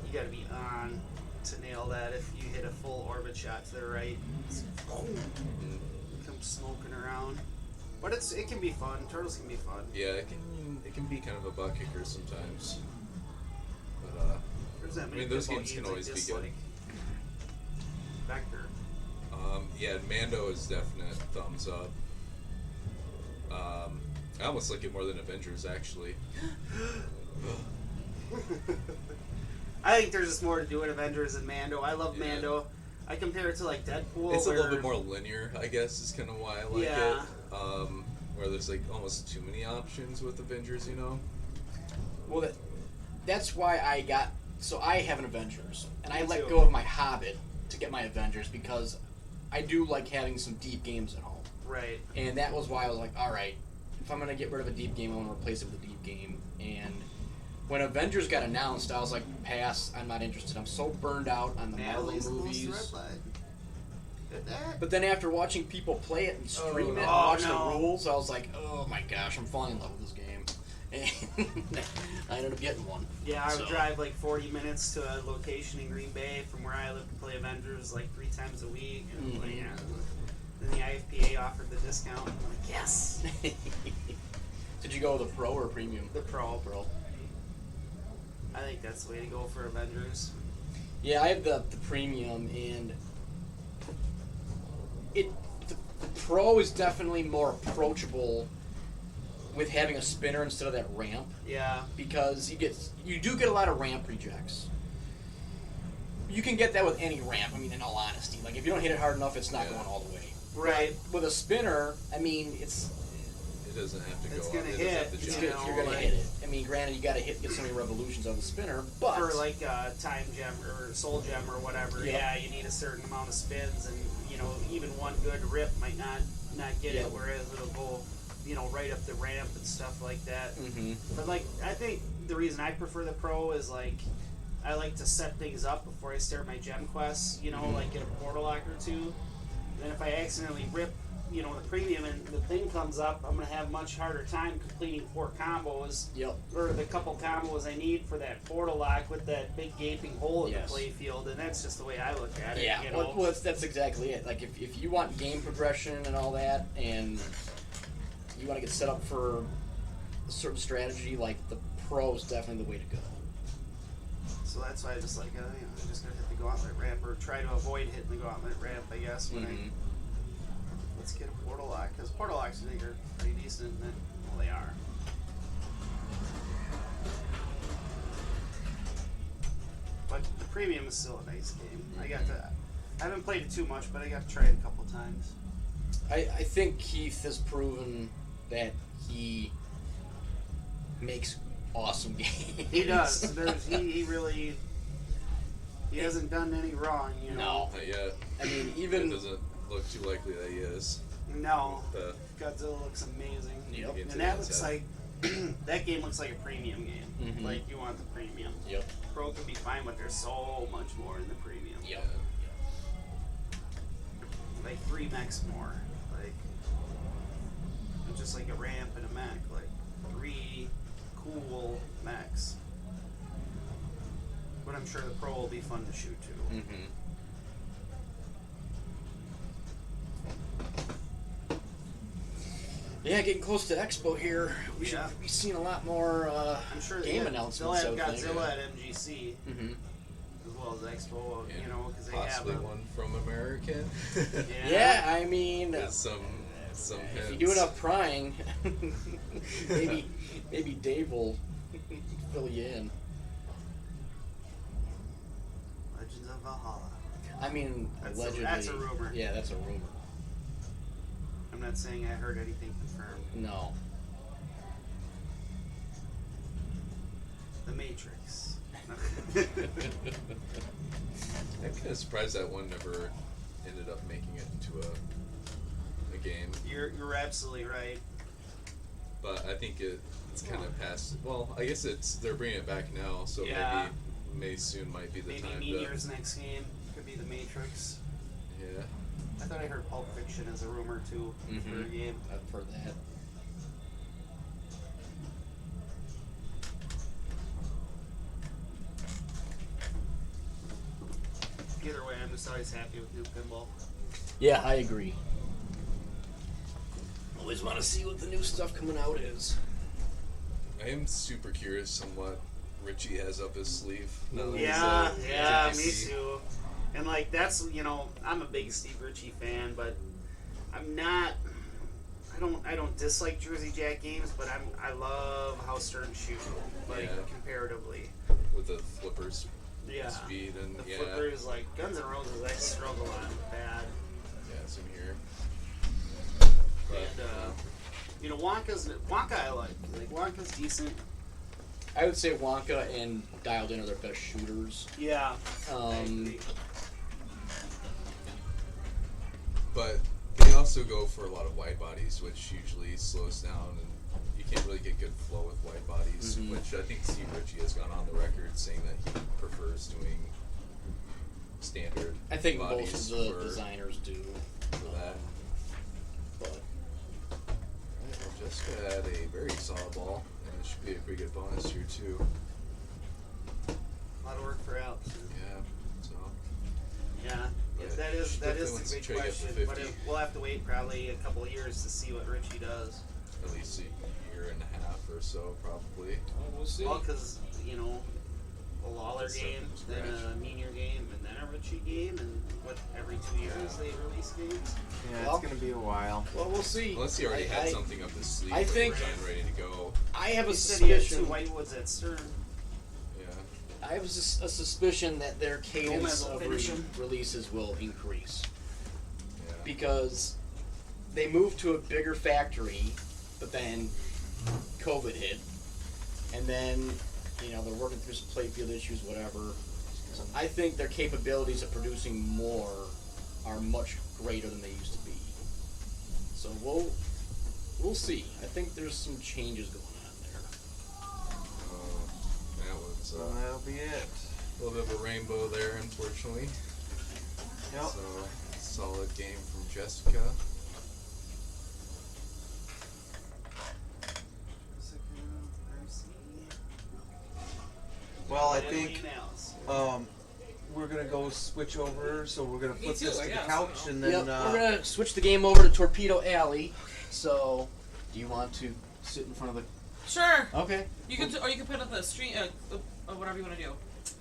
you got to be on to nail that. If you hit a full orbit shot to the right, it's come smoking around. But it can be fun. Turtles can be fun. Yeah, it can be kind of a butt kicker sometimes. But There's that I many mean, those pinball games can I always be good. dislike. Vector. Yeah, Mando is definite thumbs up. I almost like it more than Avengers actually. I think there's just more to do in Avengers than Mando. I love Yeah. Mando. I compare it to like Deadpool. It's a where, little bit more linear, I guess, is kind of why I like Yeah. it. Where there's like almost too many options with Avengers, Well, that's why I got. So I have an Avengers, and I Me let too. go of my Hobbit to get my Avengers because I do like having some deep games at home. Right. And that was why I was like, all right, if I'm gonna get rid of a deep game, I want to replace it with a deep game. And when Avengers got announced, I was like, pass. I'm not interested. I'm so burned out on the Marvel Natalie's movies. Most Red Line. Get that? But then after watching people play it and stream it and Oh, watch no. the rules, I was like, oh my gosh, I'm falling in love with this game. And I ended up getting one. Yeah, I would So- drive like 40 minutes to a location in Green Bay from where I live to play Avengers like 3 times a week. And like, yeah. Then the IFPA offered the discount. I'm like, yes. Did you go with a Pro or a Premium? The Pro. Pro. I think that's the way to go for Avengers. Yeah, I have the Premium, and the Pro is definitely more approachable with having a spinner instead of that ramp, Yeah. because you do get a lot of ramp rejects. You can get that with any ramp. I mean, in all honesty, like if you don't hit it hard enough, it's not Yeah. going all the way. Right. With a spinner, I mean, It doesn't have to go. It's gonna it hit, doesn't have to it's jump. gonna- you're gonna like- hit it. I mean, granted, you got to get so many revolutions on the spinner, but For like a time gem or soul gem or whatever, Yep. yeah, you need a certain amount of spins, and even one good rip might not get Yep. it, whereas it'll go, right up the ramp and stuff like that. Mhm. But like, I think the reason I prefer the Pro is like, I like to set things up before I start my gem quests. Mhm. Like get a portal lock or two. Then if I accidentally rip, the premium and the thing comes up, I'm gonna have much harder time completing 4 combos. Yep. Or the couple combos I need for that portal lock with that big gaping hole in Yes. the playfield, and that's just the way I look at it. Yeah, You know? well, that's exactly it. Like, if you want game progression and all that, and you want to get set up for a certain strategy, like, the pro is definitely the way to go. So that's why I just like, I'm just gonna hit the gauntlet ramp, or try to avoid hitting the gauntlet ramp, I guess. When let's get a portal lock, because portal locks I think are pretty decent. And well, they are. But the premium is still a nice game. I haven't played it too much, but I got to try it a couple times. I think Keith has proven that he makes awesome games. He does. He really. He hasn't done any wrong, you know. Not yet. I mean, It even doesn't look too likely that he is. No. The- Godzilla looks amazing. Yep. And that looks like that game looks like a premium game. Mhm. Like you want the premium. Yep. Pro can be fine, but there's so much more in the premium. Yep. Like 3 mechs more. Like just like a ramp and a mech. Like 3 cool mechs. But I'm sure the pro will be fun to shoot too. Mm-hmm. Yeah, getting close to Expo here. We should be seeing a lot more I'm sure game announcements. They'll have Godzilla at MGC Mm-hmm. as well as Expo. Yeah, You know, because they possibly have one from American. Yeah, I mean, With some if you hints. do enough prying, maybe Dave will fill you in. Legends of Valhalla. I mean, allegedly. That's a rumor. Yeah, that's a rumor. I'm not saying I heard anything confirmed. No. The Matrix. I'm kind of surprised that one never ended up making it into a game. You're absolutely right. But I think it's kind of past. Well, I guess they're bringing it back now, so Yeah. maybe May soon might be the Maybe time Meteor's next game could be The Matrix. Yeah. I thought I heard Pulp Fiction as a rumor too for a game. I've heard that. Either way, I'm just always happy with new pinball. Yeah, I agree. Always want to see what the new stuff coming out is. I am super curious on what Richie has up his sleeve. Now that Yeah, he's, yeah, me JC. too. And like that's I'm a big Steve Ritchie fan, but I'm not. I don't dislike Jersey Jack games, but I love how Stern shoot like Yeah. comparatively. With the flippers Yeah. speed and The yeah. flippers like Guns N' Roses, I struggle on bad. Yeah, same here. And Wonka I like Wonka's decent. I would say Wonka and Dialed In are their best shooters. Yeah. I agree. But they also go for a lot of wide bodies, which usually slows down, and you can't really get good flow with wide bodies. Mhm. Which I think Steve Ritchie has gone on the record saying that he prefers doing standard. I think bodies most of the for designers do. for that. But Alright, well, Jessica had a very solid ball, and it should be a pretty good bonus here too. A lot of work for Alps. Yeah. So. Yeah. But That is definitely wants the to big try to get to question, but 50. we'll have to wait probably a couple of years to see what Ritchie does. At least a year and a half or so, probably. we'll see. Well, because a Lawler Start game, from then scratch. a Meanier game, and then a Ritchie game, and every 2 years they release games. Yeah, Well- it's gonna be a while. Well, we'll see. Unless he already had I- something up his sleeve. I like, think- ready to go. I have a He said he had 2 suspicion. Whitewoods at Stern. Yeah. I have a suspicion that their cadence Gomez will of finish him. releases will increase Yeah. because they moved to a bigger factory, but then COVID hit, and then they're working through some playfield issues, whatever. So I think their capabilities of producing more are much greater than they used to be. So we'll see. I think there's some changes going on there. That was So that'll be it. a little bit of a rainbow there, unfortunately. Yep. So, solid game from Jessica. I And think Lee Nels. we're gonna go switch over. So we're gonna Me flip too, this I to the guess, couch, I and Yep, then we're gonna switch the game over to Torpedo Alley. So, do you want to sit in front of Sure. the? Okay. You can, or you can put up the stream, whatever you want to do.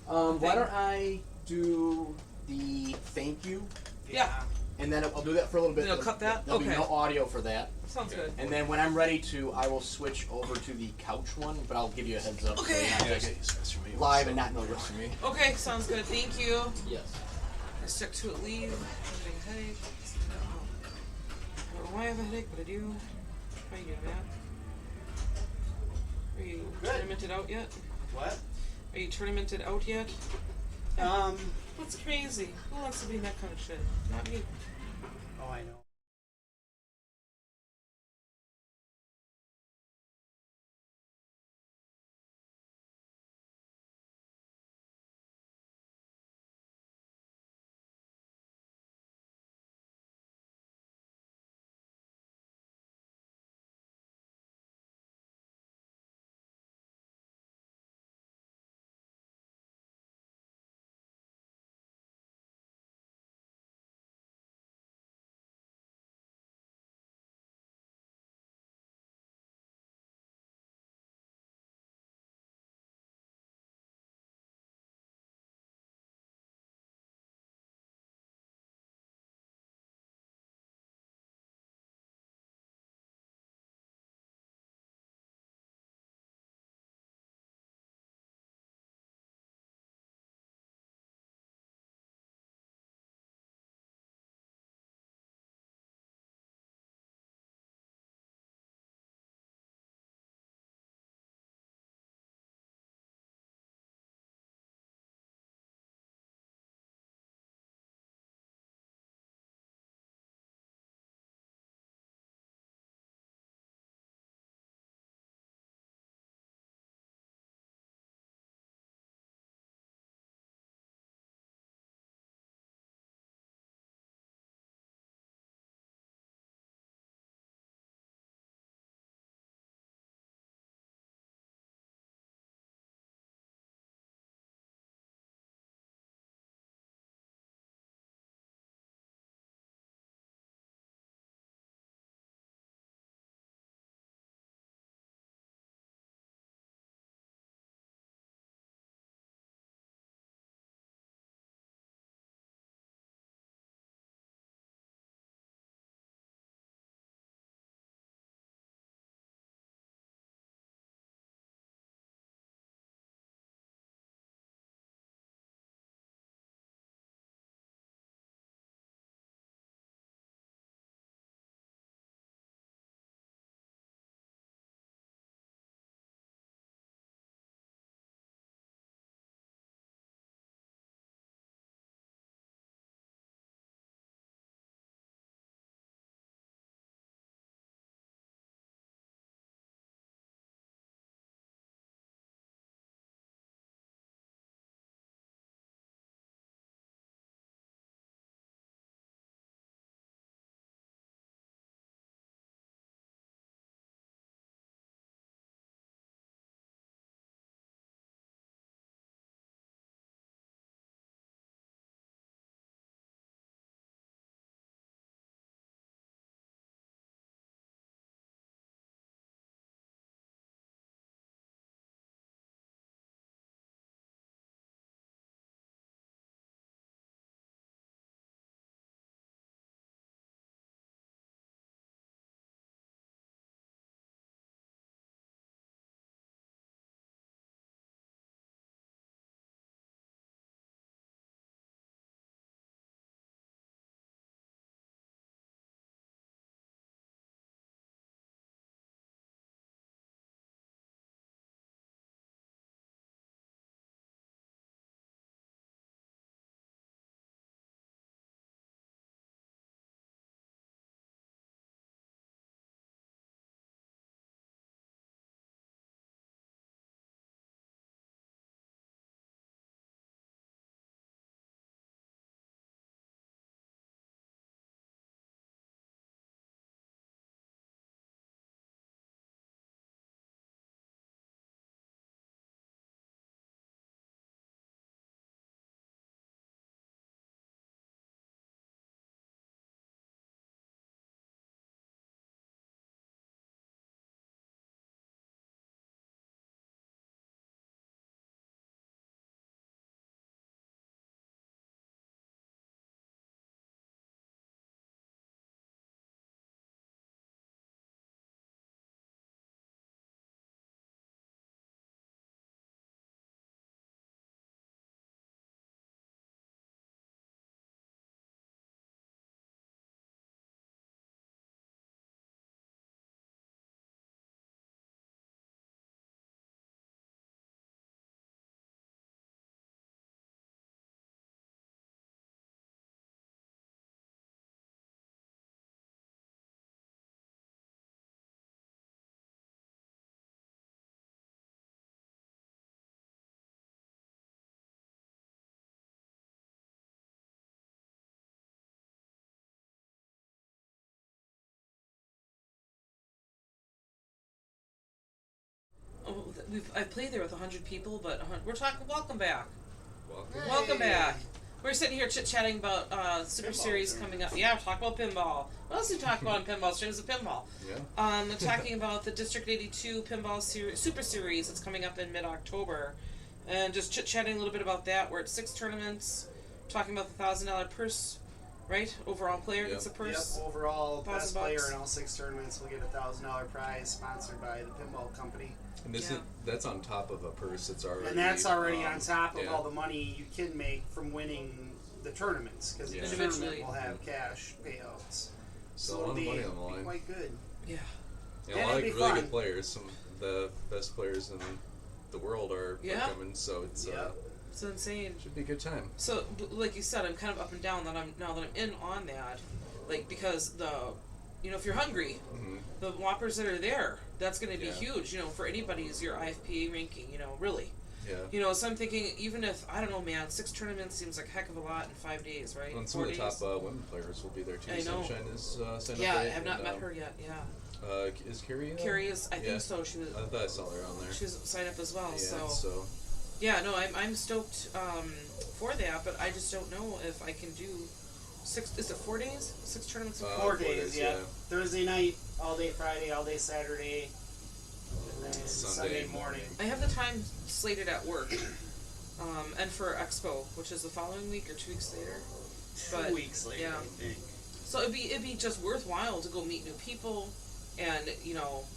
Why don't I do the thank you, Yeah. and then I'll do that for a little bit. Then you'll cut that? There'll be Okay. no audio for that. Sounds good. And then when I'm ready to, I will switch over to the couch one, but I'll give you a heads up. Okay. So you're not just live and not know this for me. Okay, sounds good. Thank you. Yes. I stuck to it. Leave. I'm getting a headache. I don't know why I have a headache, but I do. How you doing, Matt? Are you Good. tournamented out yet? What? Are you tournamented out yet? Um. That's crazy. Who wants to be in that kind of shit? Not me. Oh, I know. I've played there with 100 people, but we're talking. Welcome back. Welcome. Welcome back. We're sitting here chit-chatting about Super Pinball Series tournaments. coming up. Yeah, talk about pinball. What else do you talk about in pinball? Streams of pinball. Yeah. We're talking about the District 82 Pinball Super Series that's coming up in mid-October. And just chit-chatting a little bit about that. We're at 6 tournaments. Talking about the $1,000 purse, right? Overall player gets a purse. Yep, overall best $1,000. player in all 6 tournaments will get a $1,000 prize sponsored by the pinball company. And that's on top of a purse that's already. And that's already on top of yeah. all the money you can make from winning the tournaments, because each tournament will have cash payouts. So a lot of money on the line. Quite good. Yeah. And a And lot of it'd be really fun. good players. Some of the best players in the world are coming, so it's It's insane. should be a good time. So, like you said, I'm kind of up and down that I'm in on that, like because if you're hungry, the whoppers that are there, that's going to be huge. For anybody who's your IFPA ranking, really. Yeah. So I'm thinking, even if I don't know, man, 6 tournaments seems like a heck of a lot in 5 days, right? And some of the top women players will be there too. I know. Sunshine is signed Yeah, up. I have not met her yet. Yeah. Is Carrie? Carrie is, I think so. She was. I thought I saw her on there. She was signed up as well. Yeah, so. Yeah, no, I'm stoked for that, but I just don't know if I can do 6. Is it 4 days? 6 tournaments in 4 days, yeah. Thursday night, all day Friday, all day Saturday, and then Sunday morning. I have the time slated at work, and for Expo, which is the following week or 2 weeks later. 2 weeks later, yeah. I think. So it'd be just worthwhile to go meet new people, and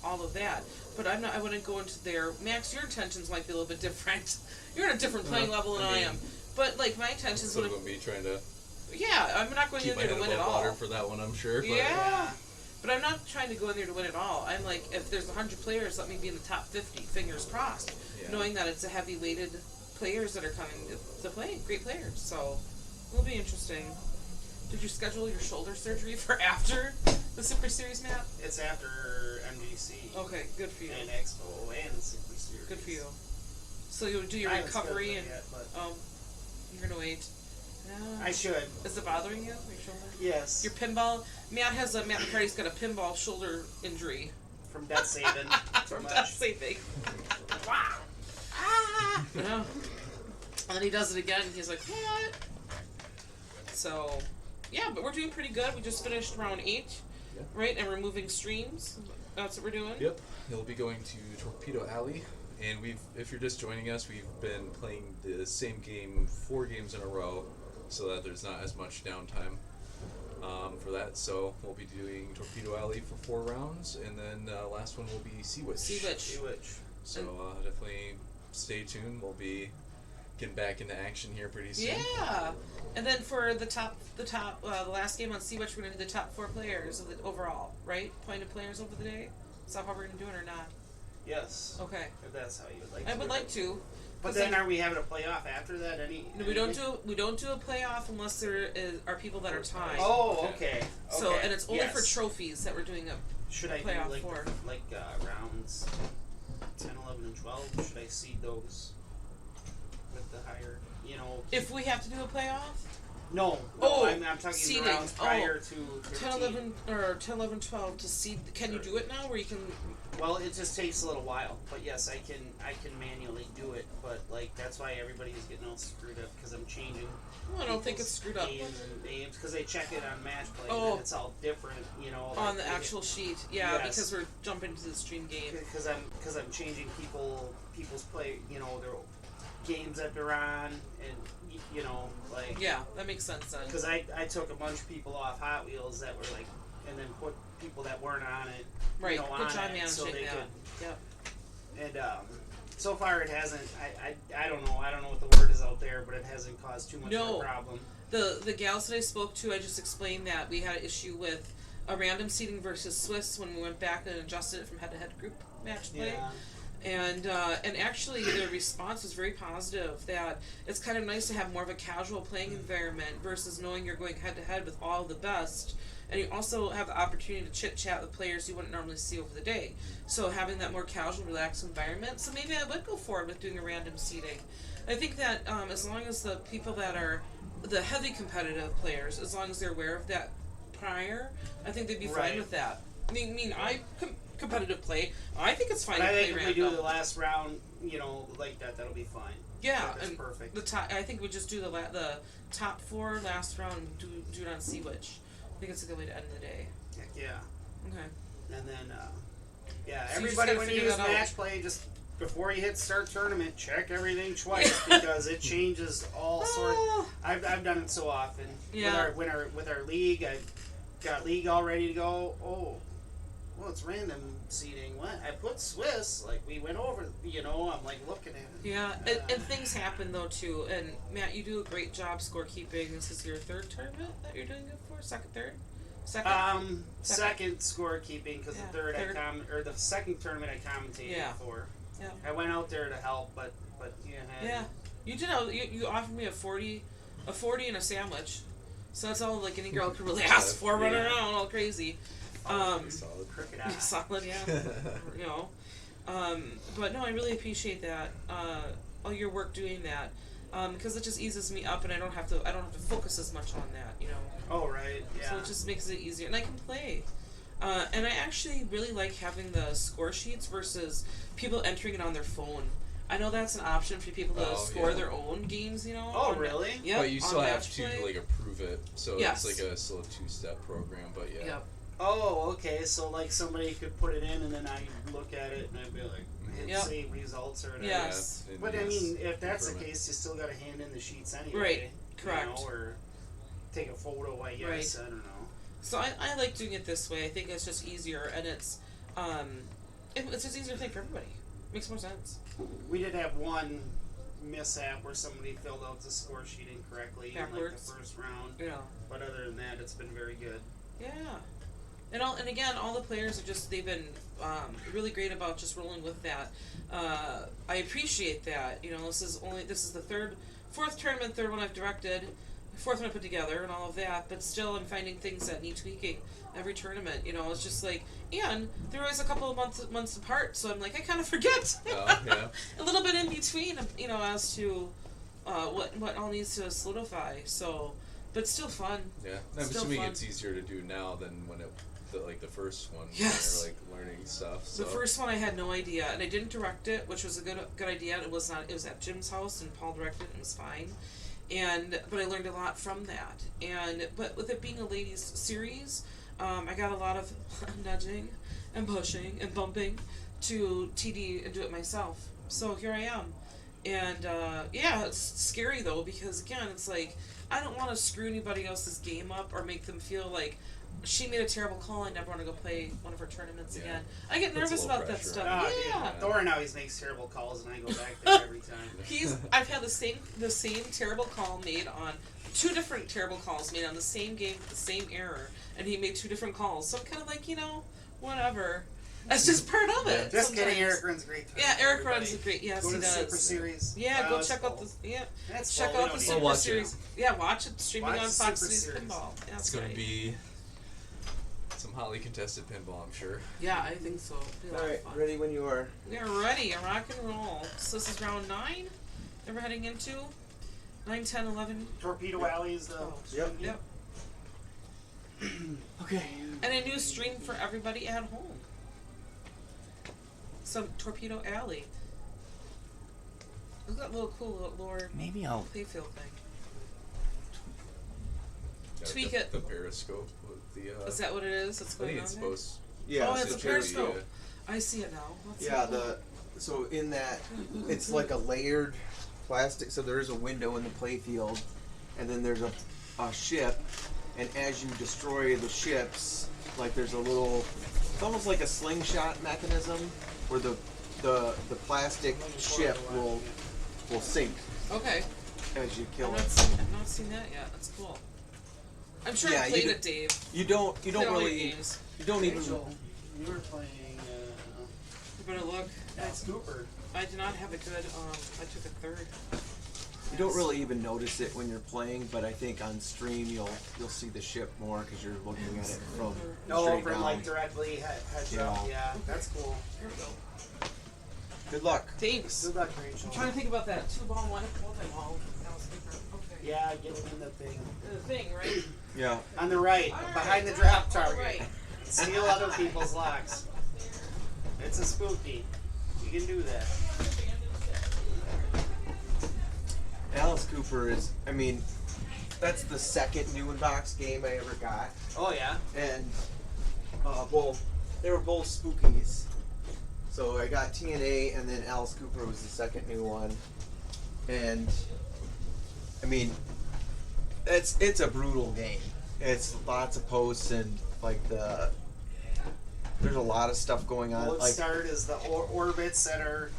all of that. But I wouldn't go into there. Max, your intentions might be a little bit different. You're on a different playing level than I am. But like my intentions would have be trying to. Yeah, I'm not going in there to win it all. Water for that one, I'm sure. But yeah. But I'm not trying to go in there to win it all. I'm like, if there's 100 players, let me be in the top 50. Fingers crossed. Yeah. Knowing that it's a heavy-weighted players that are coming to play. Great players. So it'll be interesting. Did you schedule your shoulder surgery for after the Super Series, Matt? It's after MGC. Okay, good for you. And Expo and the Super Series. Good for you. So you'll do your recovery and you're gonna wait. No. I should. Is it bothering you? Your shoulder? Yes. Your pinball. Matt McCarty's got a pinball shoulder injury. From death saving. From death saving. Wow. Ah. Yeah. And then he does it again. And he's like, what? So, yeah, but we're doing pretty good. We just finished round 8, right? And we're moving streams. That's what we're doing. Yep. He'll be going to Torpedo Alley. And if you're just joining us, we've been playing the same game 4 games in a row, so that there's not as much downtime for that. So we'll be doing Torpedo Alley for 4 rounds, and then last one will be Sea Witch. So definitely stay tuned. We'll be getting back into action here pretty soon. Yeah, and then for the last game on Sea Witch, we're gonna do the top 4 players of the overall, right? Pointed players over the day. Is that how we're gonna do it or not? Yes. Okay. If that's how you would like I to. would like to. But then are we having a playoff after that? No, we don't do a playoff unless there are people that are tied. Oh, okay. So and it's only for trophies that we're doing a Should I playoff do for. Rounds 10, 11, and 12? Should I seed those with the higher, If we have to do a playoff? No. I'm talking seeding. rounds prior to 10, 11, or 10, 11, 12 to seed. Can you do it now where you can... Well, it just takes a little while, but yes, I can manually do it. But that's why everybody is getting all screwed up because I'm changing. Well, I don't think it's screwed up. Names because they check it on match play and it's all different, on the actual sheet, because we're jumping to the stream game. Because I'm changing people's play, their games that they're on, and Yeah, that makes sense then. Because I took a bunch of people off Hot Wheels that were and then put people that weren't on it. Right, on good job managing so they that. could. Yep. And so far it hasn't. I don't know. I don't know what the word is out there, but it hasn't caused too much of a problem. The gals that I spoke to, I just explained that we had an issue with a random seating versus Swiss when we went back and adjusted it from head-to-head group match play. Yeah. And actually the response was very positive, that it's kind of nice to have more of a casual playing environment versus knowing you're going head-to-head with all the best. And you also have the opportunity to chit-chat with players you wouldn't normally see over the day. So having that more casual, relaxed environment. So maybe I would go forward with doing a random seating. I think that as long as the people that are the heavy competitive players, as long as they're aware of that prior, I think they'd be fine with that. I mean, competitive play. I think it's fine But to I play think if random. we do the last round, like that, that'll be fine. Yeah, That's and perfect. the top. I think we just do the top 4 last round. And do it on See Which. I think it's a good way to end the day. Heck yeah. Okay. And then, So you just everybody gotta when you figure use that out. match play, just before you hit start tournament, check everything twice because it changes all sorts. I've done it so often. Yeah. With our league, I got league all ready to go. Oh, well, it's random seating. What? I put Swiss. Like we went over. I'm like looking at it. Yeah, and things happen though too. And Matt, you do a great job scorekeeping. This is your 3rd tournament that you're doing it for? Second, 3rd? Second scorekeeping because Yeah, the third third. the second tournament I commentated Yeah. for. Yeah. I went out there to help, but yeah. Yeah. You did. You offered me a 40 and a sandwich. So that's all like any girl could really ask for, running around all crazy. Solid. Crooked eye. Solid, yeah. But no, I really appreciate that. All your work doing that, because it just eases me up, and I don't have to focus as much on that. Oh right, yeah. So it just makes it easier, and I can play. And I actually really like having the score sheets versus people entering it on their phone. I know that's an option for people to score their own games, Oh, really? Yeah. But you still have to approve it, so Yes. it's like a still a 2-step program. But yeah. Yep. Oh, okay. So like somebody could put it in, and then I look at it, and I'd be like, hit Yep. save results or whatever. Yes. Yeah, But I and mean, if that's the improvement. case, you still got to hand in the sheets anyway. Right. Correct. Or take a photo. I guess. Right. I don't know. So I like doing it this way. I think it's just easier, and it's just easier thing for everybody. Makes more sense. We did have one mishap where somebody filled out the score sheet incorrectly in like Backwards. the first round. Yeah. But other than that, it's been very good. Yeah. And again, all the players they've been really great about just rolling with that. I appreciate that. This is the 4th tournament, 3rd one I've directed, 4th one I put together, and all of that. But still, I'm finding things that need tweaking every tournament. It's just like, and there was a couple of months apart, so I'm like, I kind of forget Yeah. a little bit in between. As to what all needs to solidify. So, but still fun. Yeah. I'm Still assuming fun. it's easier to do now than when the first one. Yes. When you're like learning stuff. So. The first one I had no idea, and I didn't direct it, which was a good idea. It was at Jim's house, and Paul directed it, and it was fine. But I learned a lot from that. But with it being a ladies series, I got a lot of nudging and pushing and bumping to TD and do it myself. So here I am. And it's scary though, because again, it's like I don't want to screw anybody else's game up or make them feel like she made a terrible call. I never want to go play one of her tournaments again. I get Puts a nervous little about that pressure stuff. on Yeah. Thorin always makes terrible calls, and I go back there every time. I've had the same terrible call made on 2 different terrible calls made on the same game with the same error, and he made 2 different calls. So I'm kind of like, whatever. That's just part of it. Just sometimes. kidding. Eric runs great. Yeah, Eric everybody. runs a great. Yes, Go he to the does. Super Series. Yeah, Wow, go it's check out full. the That's check full. out the We don't Super watch it. Series. Yeah, watch it streaming Watch on the Fox Super News Series. Pinball. That's It's gonna right. be some hotly contested pinball, I'm sure. Yeah, I think so. It'll be a lot of Alright, fun. ready when you are. We're ready. Rock and roll. So this is round 9 that we're heading into. 9, 10, 11. Torpedo Alley is the. 12. Yep. Yep. Okay. And a new stream for everybody at home. Some Torpedo Alley. Look at that little cool lower Maybe I'll. playfield thing. Yeah, Tweak the, it. The periscope with the. Is that what it is? That's I going think on it's there? supposed. Yeah. Oh, it's so a to be, periscope. I see it now. Let's Yeah, see. so in that, it's like a layered plastic, so there is a window in the playfield, and then there's a ship, and as you destroy the ships, like there's a little, it's almost like a slingshot mechanism, where the plastic ship will sink Okay. as you kill I've it. not seen that yet. That's cool. I'm sure Yeah, I you played do- it, Dave. You don't Played all your really, games. you don't even, Rachel, you were playing. You better look. Cooper. I did not have a good. I took a 3rd. you don't really even notice it when you're playing, but I think on stream you'll see the ship more because you're looking at it from No, straight over down. like directly heads up. Yeah, that's cool. Here we go. Good luck. Thanks. Good luck, Rachel. I'm trying to think about that 2-ball, 1 multi-ball. That was different. Okay. Yeah, get it in the thing. The thing, right? Yeah. On the right, All right, behind the all drop right, all target. right. Steal other people's locks. It's a spooky. You can do that. Alice Cooper is, I mean, that's the second new in-box game I ever got. Oh yeah. And, well, they were both spookies. So I got TNA, and then Alice Cooper was the second new one. And, I mean, it's a brutal game. It's lots of posts and, like, there's a lot of stuff going on. Bullet Like, start is the orbits that are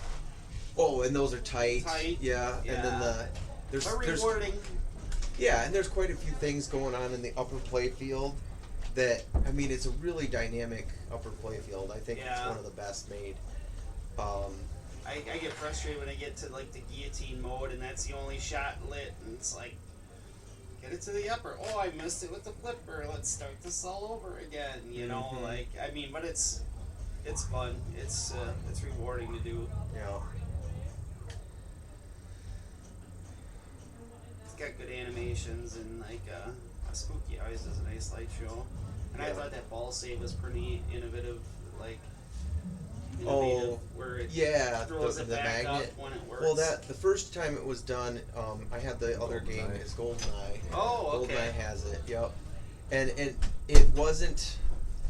oh, and those are tight. Tight. Yeah. And then Yeah. there's rewarding. yeah, and there's quite a few things going on in the upper play field that, I mean, it's a really dynamic upper play field. I think it's Yeah. one of the best made. I get frustrated when I get to like the guillotine mode and that's the only shot lit and it's like get it to the upper. Oh, I missed it with the flipper. Let's start this all over again. You know, Mhm. like I mean, but it's fun. It's rewarding to do. Yeah. It's got good animations and like Spooky always does a nice light show. And I Yeah. thought that ball save was pretty innovative. Like Oh, where it yeah, throws the it back magnet. up when it works. Well, the first time it was done, I had the other game GoldenEye. is GoldenEye. Oh, okay. GoldenEye has it. Yep. And it wasn't.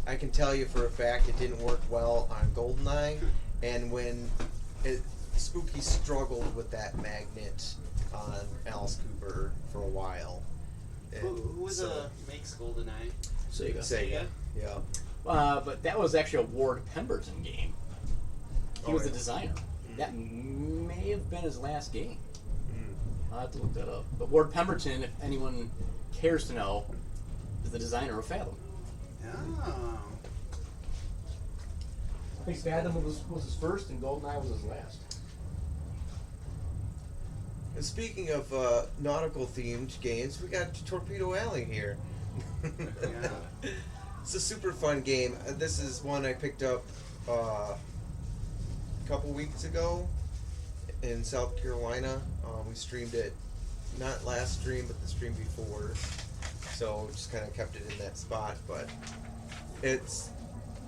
I can tell you for a fact it didn't work well on GoldenEye, and when Spooky struggled with that magnet on Alice Cooper for a while. Who So- makes GoldenEye? Sega. Sega. Yeah. But that was actually a Ward Pemberton game. He Oh, was the yeah. designer. That may have been his last game. Mm. I'll have to look that up. But Ward Pemberton, if anyone cares to know, is the designer of Fathom. Oh. I think Fathom was his first and GoldenEye was his last. And speaking of nautical themed games, we got Torpedo Alley here. Yeah. It's a super fun game. This is one I picked up a couple weeks ago in South Carolina. We streamed it, not last stream, but the stream before. So just kind of kept it in that spot. But it's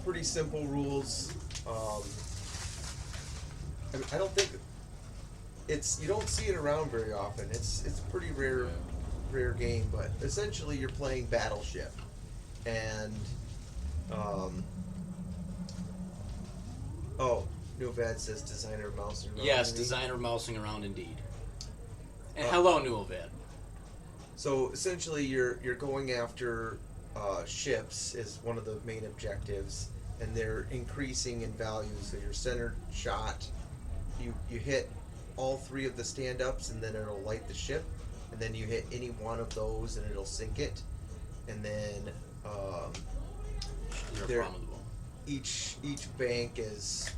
pretty simple rules. I mean, I don't think you don't see it around very often. It's a pretty rare game, but essentially you're playing Battleship, and Novad says designer mousing around. Yes, with me. designer mousing around indeed. And hello, Nuovad. So essentially you're going after ships is one of the main objectives, and they're increasing in value. So your center shot, you hit all three of the stand-ups, and then it'll light the ship, and then you hit any one of those and it'll sink it, and then They're They're- formidable. each bank is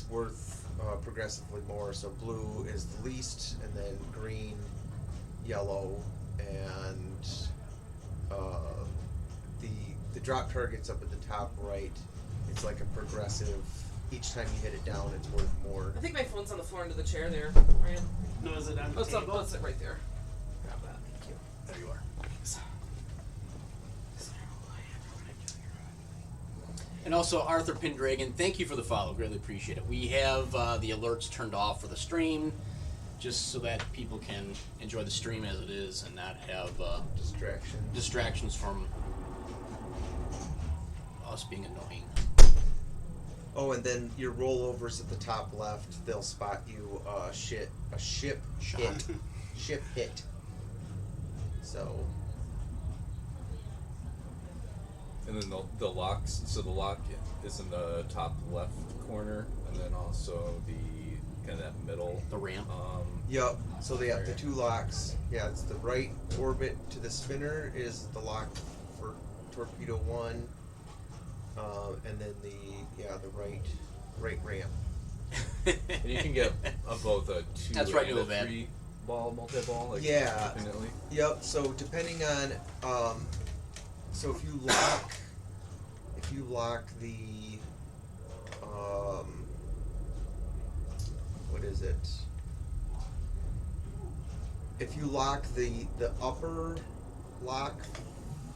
worth progressively more. So blue is the least, and then green, yellow, and the drop target's up at the top right. It's like a progressive. Each time you hit it down, it's worth more. I think my phone's on the floor under the chair there, Ryan. No, is it on the Oh, it's up. table? Oh, it's right there. Grab that. Thank you. There you are. And also, Arthur Pendragon, thank you for the follow. Greatly appreciate it. We have the alerts turned off for the stream, just so that people can enjoy the stream as it is and not have distractions from us being annoying. Oh, and then your rollovers at the top left, they'll spot you a ship hit. Ship hit. So And then the locks. So the lock is in the top left corner, and then also the kind of that middle. The ramp. yep. So they have the two locks. Yeah, it's the right orbit to the spinner is the lock for Torpedo 1, and then the right ramp. And you can get both a 2 That's right, and a Novad. 3 ball multi-ball. Like Yeah. infinitely. Yep. So depending on, so if you lock the, what is it? If you lock the upper lock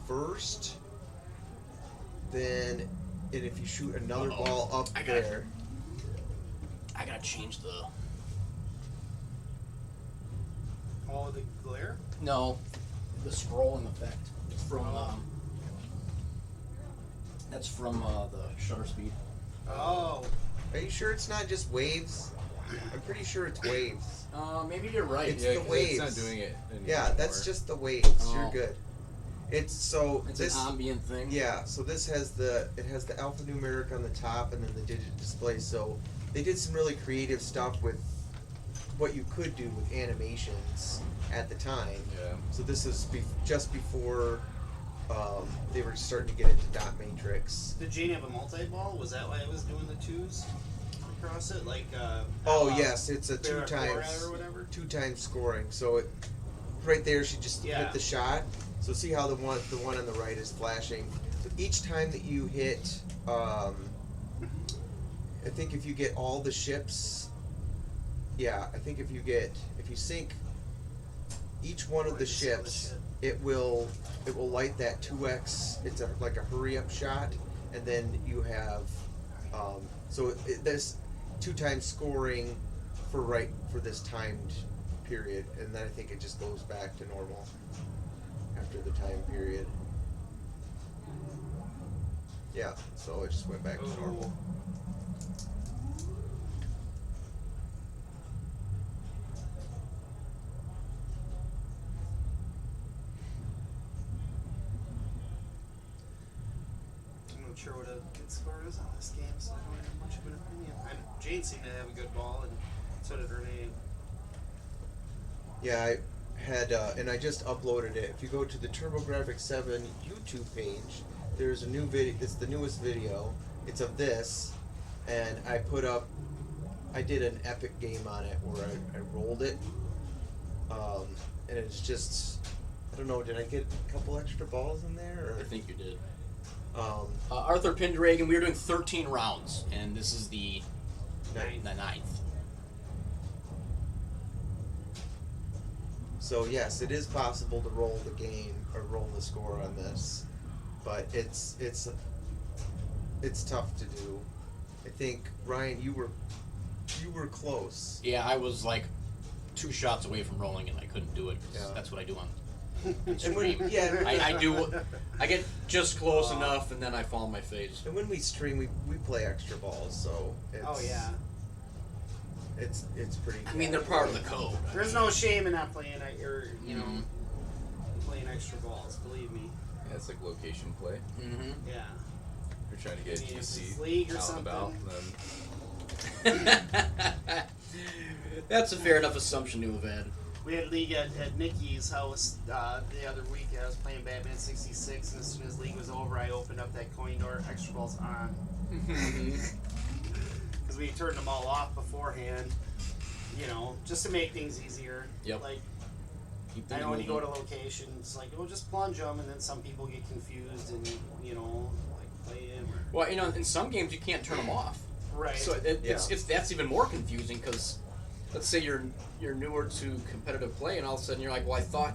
first, then and if you shoot another Uh-oh. ball up I gotta- there, I gotta change the. Oh, the glare? No, the scrolling effect. It's from. That's from the shutter speed. Oh. are you sure it's not just waves? I'm pretty sure it's waves. Maybe you're right. It's Yeah, the 'cause waves. It's not doing it anymore. Yeah, that's just the waves. Oh. You're good. It's so It's this. an ambient thing. Yeah, so this has the alphanumeric on the top and then the digit display. So they did some really creative stuff with what you could do with animations at the time. Yeah. So this is just before they were starting to get into dot matrix. Did Jane have a multi-ball? Was that why it was doing the twos across it? Like, Oh yes, it's a two Barracuda times or whatever? scoring. So it right there she just Yeah. hit the shot. So see how the one on the right is flashing. So each time that you hit, I think if you get all the ships, yeah, I think if you sink each one of the ships, it will light that 2x. It's like a hurry up shot, and then you have there's 2 times scoring for this timed period, and then I think it just goes back to normal after the time period. Yeah, so it just went back to normal. I'm not sure what a good score is on this game, so I don't have much of an opinion. Jane seemed to have a good ball, and so did Renee. Yeah, I had, and I just uploaded it. If you go to the TurboGrafx 7 YouTube page, there's a new video. It's the newest video. It's of this, and I did an epic game on it where I rolled it, and it's just, I don't know, did I get a couple extra balls in there? Or? I think you did. Arthur Pendragon, we were doing 13 rounds, and this is the ninth. So yes, it is possible to roll the game or roll the score on this, but it's tough to do. I think Ryan, you were close. Yeah, I was like 2 shots away from rolling, and I couldn't do it. 'Cause Yeah. That's what I do on And stream. when, yeah, I get just close enough, and then I fall on my face. and when we stream, we play extra balls, so it's, Oh yeah. it's pretty. I mean, they're part of the code. There's no shame in not playing, or Mhm. playing extra balls. Believe me. Yeah, it's like location play. Mm-hmm. Yeah. You're trying to get I mean, if it's GC league or out and about, something. then That's a fair enough assumption to have had. We had league at Nikki's house the other week. I was playing Batman 66, and as soon as league was over, I opened up that coin door. Extra balls on. Because we turned them all off beforehand, just to make things easier. Yep. Like, Keep I things know when you go moving. to locations, like, just plunge them, and then some people get confused and, like, play them. Well, in some games you can't turn them off. Right. So it's that's even more confusing because, let's say you're newer to competitive play, and all of a sudden you're like, well, I thought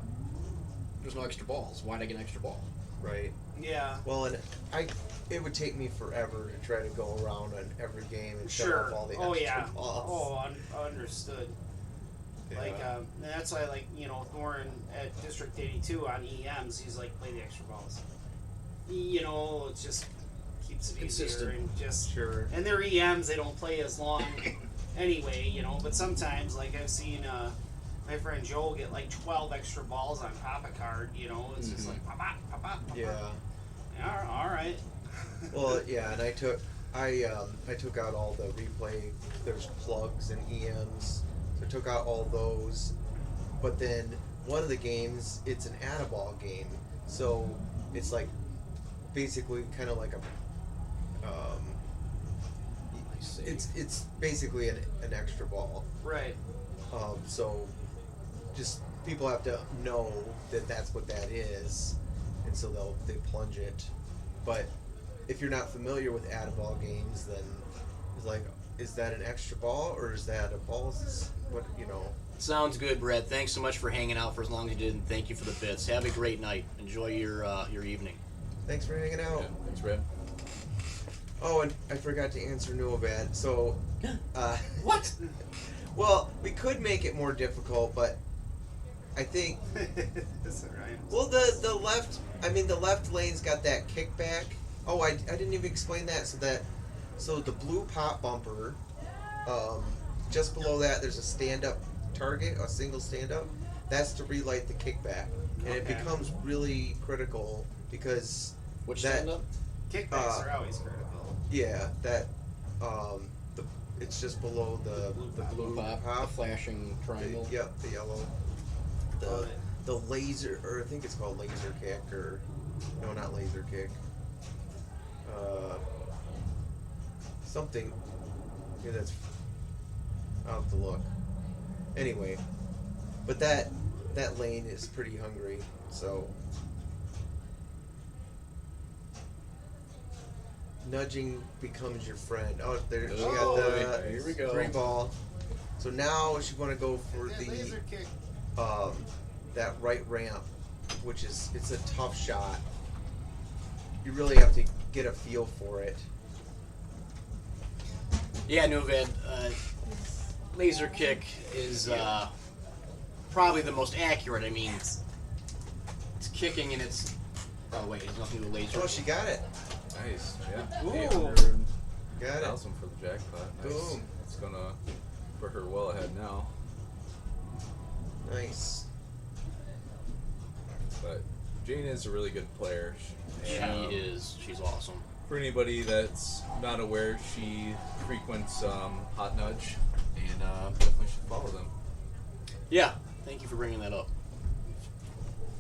there's no extra balls. Why'd I get an extra ball? Right. Yeah. Well, and it would take me forever to try to go around on every game and shut Sure. off all the Oh, extra yeah. balls. Understood. Yeah. Like, and that's why, like, with Warren at District 82 on EMs, he's like, play the extra balls. It just keeps it Consistent. easier and just. Sure. And their EMs, they don't play as long anyway, but sometimes, like, I've seen my friend Joel get like 12 extra balls on Papa Card, it's just like, papa, papa, papa. Yeah. All right. Well, yeah, and I took out all the replay. There's plugs and EMs, so I took out all those. But then one of the games, it's an add-a-ball game, so it's like basically kind of like a it's basically an extra ball. Right. So just people have to know that that's what that is, and so they plunge it. But if you're not familiar with add-a-ball games, then it's like, is that an extra ball or is that a ball? What Sounds good, Brett. Thanks so much for hanging out for as long as you did, and thank you for the bits. Have a great night. Enjoy your evening. Thanks for hanging out. yeah, thanks, Brad. Oh, and I forgot to answer Noavad. So, What? well, we could make it more difficult, but I think That's alright. well the left lane's got that kickback. Oh, I didn't even explain that. So the blue pop bumper, just below that there's a stand up target, a single stand up. That's to relight the kickback, and it Okay. becomes really critical because Which that stand up? Kickbacks are always critical. yeah that it's just below the Blue pop, the flashing triangle. Yep, the yellow. The laser, or I think it's called laser kick, or no, not laser kick. Something. Yeah, that's. I'll have to look. Anyway, but that lane is pretty hungry, so. Nudging becomes your friend. Oh, there she got the here we go. 3-ball. So now she's going to go for Yeah, the laser kick. that right ramp, which it's a tough shot. You really have to get a feel for it. Yeah, Novad, laser kick is probably the most accurate. I mean, it's kicking and it's. Oh wait, it's nothing to do with laser. Oh, she got it. Nice. Yeah. Ooh. 800,000 for the jackpot. Nice. Boom. It's gonna put her well ahead now. Nice. But Jane is a really good player. She is. She's awesome. For anybody that's not aware, she frequents Hot Nudge, and definitely should follow them. Yeah, thank you for bringing that up.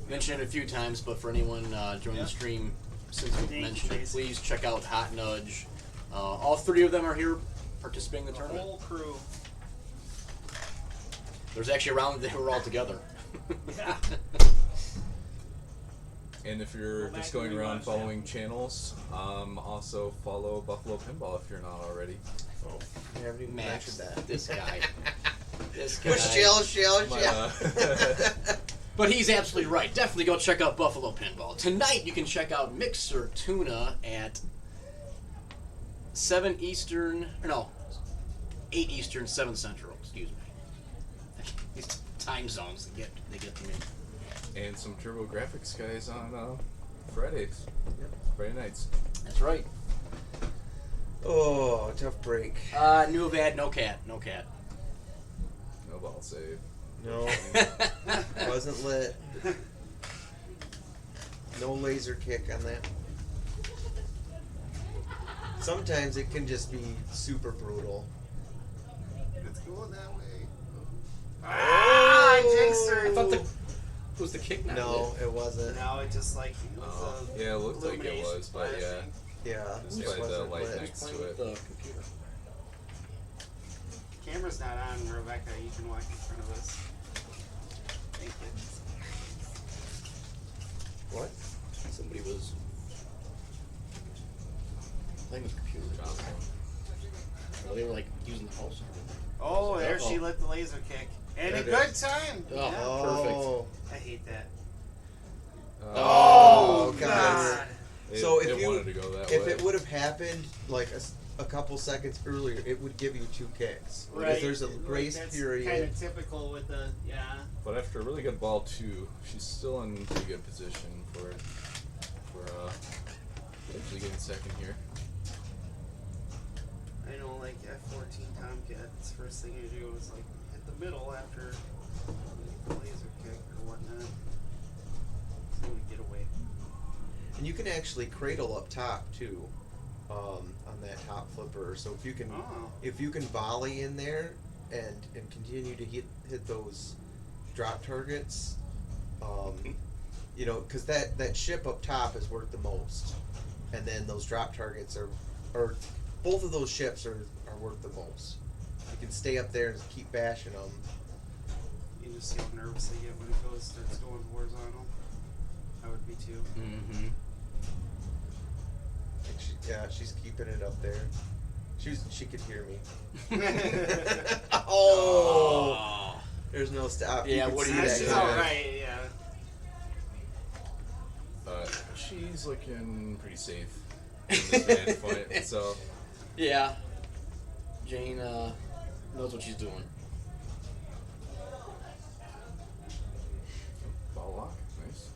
Mentioned it a few times, but for anyone joining the stream since we've mentioned it, please check out Hot Nudge. All 3 of them are here participating in the The tournament. whole crew. There's actually a round that they were all together. Yeah. And if you're Go just back going and around rewatch following channels, also follow Buffalo Pinball if you're not already. Oh, I haven't even Max, mentioned that. this guy. This guy. Push Jill. My, But he's absolutely right. Definitely go check out Buffalo Pinball. Tonight you can check out Mixer Tuna at 7 Eastern, or no, 8 Eastern, 7 Central, excuse me. These time zones, they get to me. and some Turbo Graphics guys on Fridays. Yep. Friday nights. That's right. Oh, tough break. Novad, no cat. No ball save. No, wasn't lit. No laser kick on that. Sometimes it can just be super brutal. It's going that way. Ah, I jinxed her. I thought was the kick not No, lit? it wasn't. Now it just like was Yeah, it looked like it illumination was, but yeah. flashing. Yeah, Just it by the wasn't light lit. next Playing to with it. the computer. Camera's not on, Rebecca. You can walk in front of us. Thank you. What? Somebody was playing with the computer. Well, they were like using the pulse. Oh, there she Uh-oh. lit the laser kick. And a There it good time. Oh, Yeah. Oh, I hate that. Oh, God. God. So It if you- wanted to go that if way. it would have happened like a couple seconds earlier, it would give you 2 kicks. Right. Because there's a grace That's period. kind of typical with the But after a really good ball too, she's still in pretty good position for actually getting second here. I know, like F-14 Tomcats. First thing you do is like hit the middle after the laser kick or whatnot. So we get away. And you can actually cradle up top too, on that top flipper. So if you can volley in there and continue to hit those drop targets, you know, because that ship up top is worth the most, and then those drop targets are both of those ships are worth the most. You can stay up there and keep bashing them. You can just see how nervous they get when it starts going horizontal. I would be too. Mm-hmm. She's keeping it up there. She could hear me. Oh. There's no stop. Yeah, You can what do see you that say? coming. Alright, yeah. She's looking pretty safe. in the standpoint. So Yeah. Jane knows what she's doing. ball lock, nice.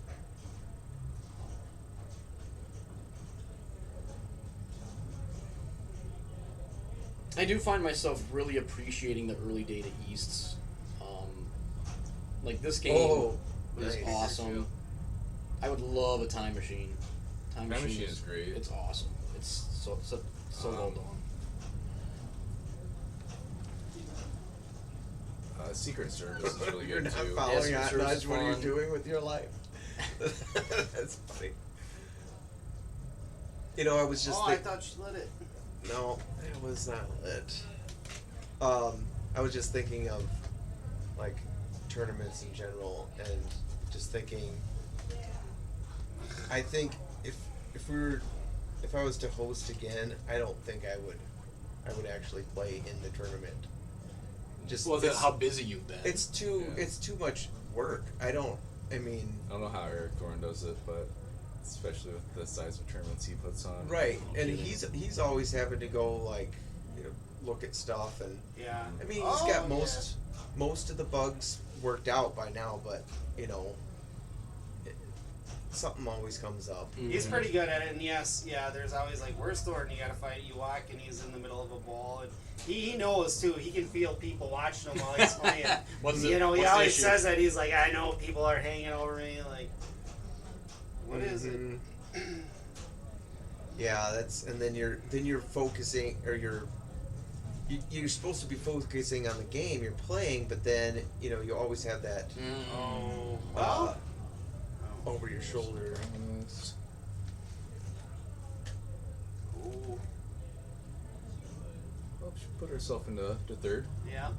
I do find myself really appreciating the early Data Easts. Like this game is nice. awesome. I would love a time machine. Time machine is great. It's awesome. It's so well done. Secret Service is really You're good not too. following Secret on, Service Nudge, is what are you fun. doing with your life? That's funny. You know, I was just I thought she lit it. no, it was not lit. I was just thinking of like tournaments in general, and just thinking. I think if I was to host again, I don't think I would actually play in the tournament. Just Well, it's, how busy you've been. it's too much work. I don't know how Eric Thorne does it, but especially with the size of tournaments he puts on. right, and he's always having to go like, look at stuff, and Yeah. I mean he's got most of the bugs worked out by now, but something always comes up. He's pretty good at it, and there's always like, where's Thornton? You gotta fight Ewok, and he's in the middle of a ball, and he knows too. He can feel people watching him while he's playing. He always says that. He's like, I know people are hanging over me. Like, what is it? Yeah, and then you're focusing, or you're supposed to be focusing on the game you're playing, but then you always have that over your shoulder. Ooh. Well, she put herself into third, Yeah.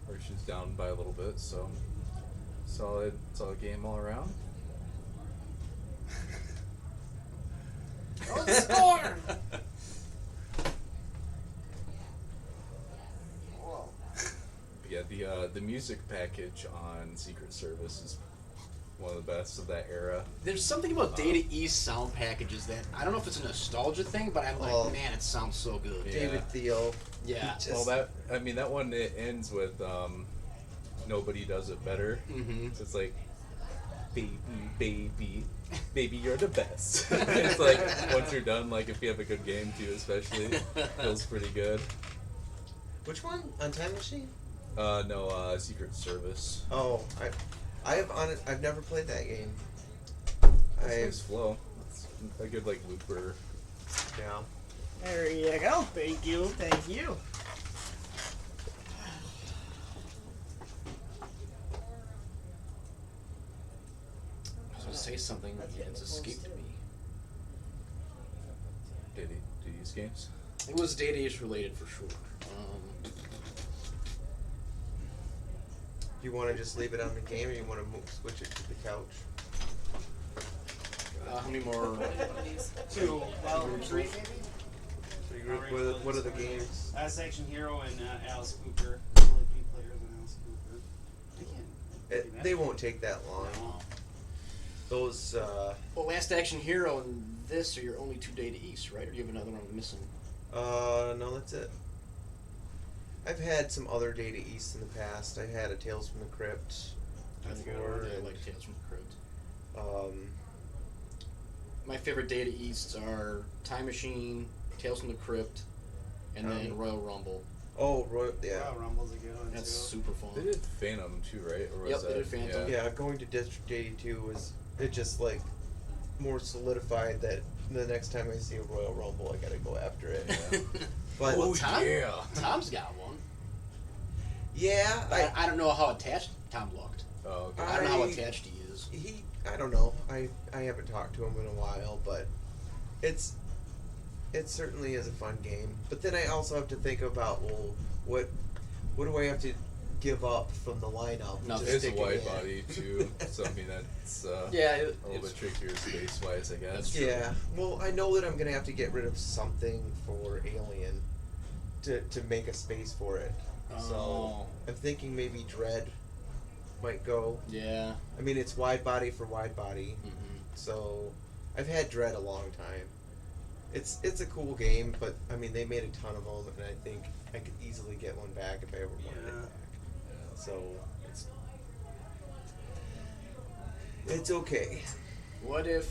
or she's down by a little bit. So solid game all around. Oh, the score! Whoa. Yeah, the music package on Secret Service is one of the best of that era. There's something about Data East sound packages that I don't know if it's a nostalgia thing, but I'm like, man, it sounds so good. Yeah. David Thiel. Yeah. Well, that one, it ends with nobody does it better. Mm-hmm. So it's like, baby, you're the best. It's like once you're done, like if you have a good game too, especially, feels pretty good. Which one? On Time Machine? No, Secret Service. Oh, I've never played that game. It's nice flow. It's a good like looper. Yeah. There you go. Thank you. I was going to say something, and it's escaped me. Did you use games? It was Data East related for sure. You want to just leave it on the game, or you want to switch it to the couch? How many more? 2, well, 3 maybe? So what are the games? Last Action Hero and Alice Cooper. There's only 3 players in Alice Cooper. They won't take that long. Those. Well, Last Action Hero and this are your only 2 Data East, right? Or do you have another one I'm missing? No, that's it. I've had some other Data East in the past. I had a Tales from the Crypt. That's a good before, one. I and, like Tales from the Crypt. My favorite Data Easts are Time Machine, Tales from the Crypt, and then Royal Rumble. Oh, yeah. Wow, Rumble's a good one That's too. super fun. They did Phantom too, right? Or was Yep, they that, did Phantom. Yeah, going to District 82 it just like more solidified that the next time I see a Royal Rumble, I gotta go after it. Yeah. But Tom's got one. yeah, I don't know how attached Tom looked. Oh, okay. I don't know how attached he is. I don't know. I haven't talked to him in a while, but it certainly is a fun game. But then I also have to think about, well, what do I have to give up from the lineup? Nothing. to It's a stick it wide in? body too, something that's Yeah, a little bit trickier space wise, I guess. That's true. Yeah. Well, I know that I'm gonna have to get rid of something for Alien to make a space for it. So Oh. I'm thinking maybe Dread might go. Yeah. I mean, it's wide body for wide body. Mm-hmm. So I've had Dread a long time, It's a cool game, but I mean they made a ton of them, and I think I could easily get one back if I ever wanted it back. So it's okay. What if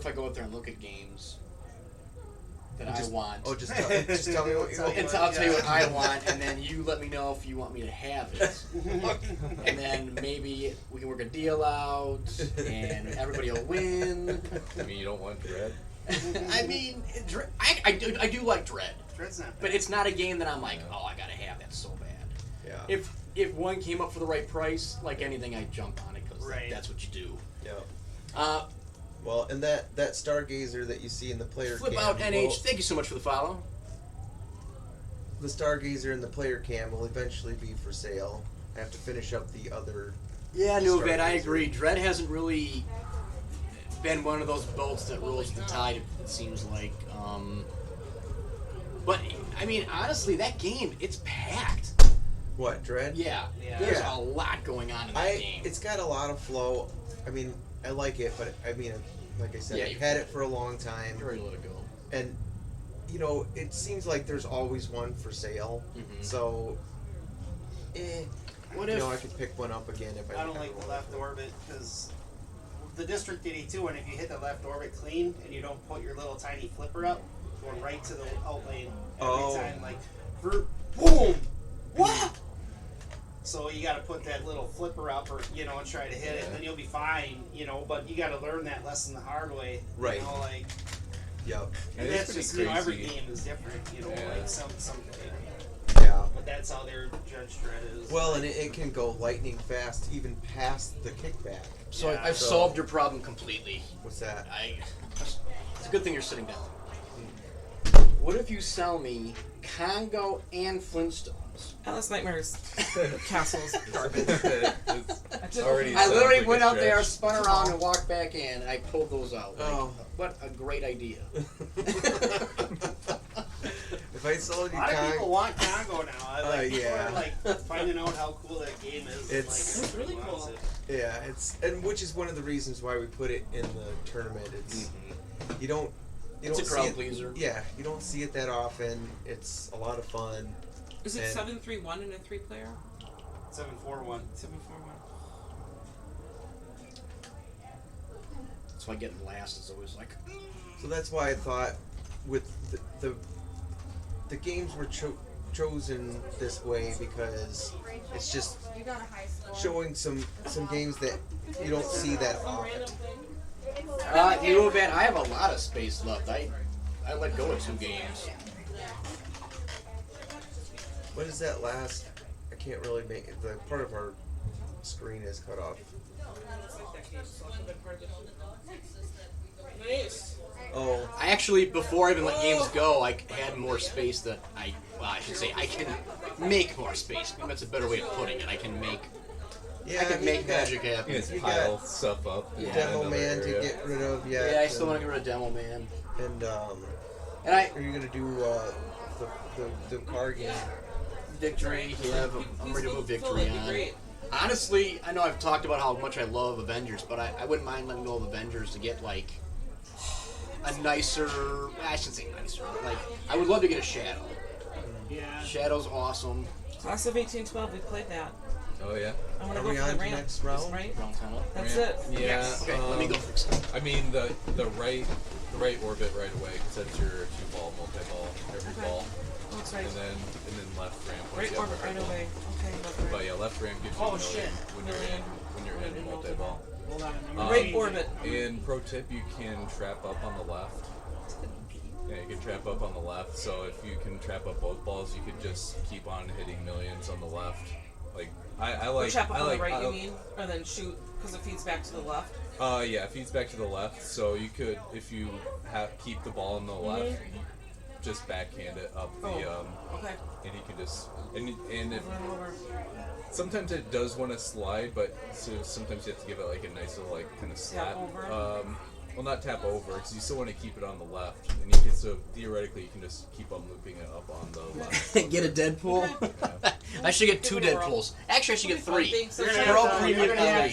I go out there and look at games that I want? Oh, just tell me what you want. And I'll tell you what I want, and then you let me know if you want me to have it. And then maybe we can work a deal out, and everybody will win. I mean, you don't want Dread? I mean, I do like Dread. Dread's not bad. But it's not a game that I'm like, oh, I gotta have that so bad. Yeah. If one came up for the right price, like anything, I'd jump on it because that's what you do. Yeah. Well, and that Stargazer that you see in the player Flip cam, out NH. Thank you so much for the follow. The Stargazer in the player cam will eventually be for sale. I have to finish up the other. Yeah, Nuvet, I Stargazer. agree. Dread hasn't really been one of those boats that rolls the tide, it seems like. But, I mean, honestly, that game, it's packed. What, Dread? Yeah. There's a lot going on in that game. It's got a lot of flow. I mean, I like it, but I mean, like I said, I've had it for a long time. You're ready to let it go. And, you know, it seems like there's always one for sale. Mhm. So, What you if... know, I could pick one up again if I I don't like the left orbit because the District 82, and if you hit the left orbit clean and you don't put your little tiny flipper up, going right to the out lane every time, like, boom! What? So you got to put that little flipper up, or and try to hit it, and then you'll be fine, But you got to learn that lesson the hard way, Right. Like, Yep. and Yeah, that's it's just pretty every crazy. game is different, Yeah. Like some. Yeah. But that's how their Judge Dredd is. Well, and it can go lightning fast, even past the kickback. So Yeah. I've solved your problem completely. What's that? It's a good thing you're sitting down. What if you sell me Congo and Flintstones? Alice Nightmares Castles garbage. It's already I sounds literally like went a out there, stretch. spun around, and walked back in. I pulled those out. Like, Oh. what a great idea! If I sold A you lot of people Congo, want Congo now. People yeah. are like finding out how cool that game is. It's like, really everybody wants cool. it. yeah, and which is one of the reasons why we put it in the tournament. It's you don't It's a see crowd it- pleaser. Yeah, you don't see it that often. It's a lot of fun. Is it And- 7-3-1 in a 3-player? 741. 7-4-1. That's why getting last is always like. So that's why I thought with the games were chosen this way because it's just You got a high score. showing some games that you don't see that often. You know, man, I have a lot of space left. I let go of 2 games. What is that last? I can't really make it. The part of our screen is cut off. Nice. Oh, I actually, before I even let games go, I had more space that I should say, I can make more space. Maybe that's a better way of putting it. I can make yeah. I can make you got- magic happen. You just You pile got stuff up. in Demo another Man area. to get rid of yet. Yeah, I still want to get rid of Demo Man. And And I are you gonna do the car game? Victory, yeah, I'm ready to move Victory That'd be on. great. Honestly, I know I've talked about how much I love Avengers, but I wouldn't mind letting go of Avengers to get like a nicer. I shouldn't say nicer. Like I would love to get a Shadow. Yeah. Shadow's awesome. Class of 1812, we played that. Oh yeah. I want to Are go we for on the to ramp. next round? Right? Round 10 up. That's it. Yeah. Yes. Okay, let me go fix it. I mean the right orbit right away because that's your 2-ball multi-ball every Okay. ball, Oh, that's right. and then left ramp. once Right you have orbit the right ball. away. Okay, left But right. yeah, left ramp gives you Oh, a million shit. when you're in multi-ball. Hold on. Right orbit. And pro tip, you can trap up on the left. Yeah, you can trap up on the left. So if you can trap up both balls, you could just keep on hitting millions on the left. Like I Or like. chop up I on like. the right, you mean? Or then shoot, because it feeds back to the left. Yeah, it feeds back to the left. So you could, if you keep the ball on the left, just backhand it up the Okay. and you can just and if Over and over. sometimes it does want to slide, but so sometimes you have to give it like a nice little like kind of slap. over? Well, not tap over because you still want to keep it on the left, and you can so theoretically you can just keep on looping it up on the left. Get a Deadpool. I should get 2 Give it a whirl. Deadpools. Actually, I should get 3. Thanks. So You're shout gonna Pro out to- Premium you're gonna have Elite.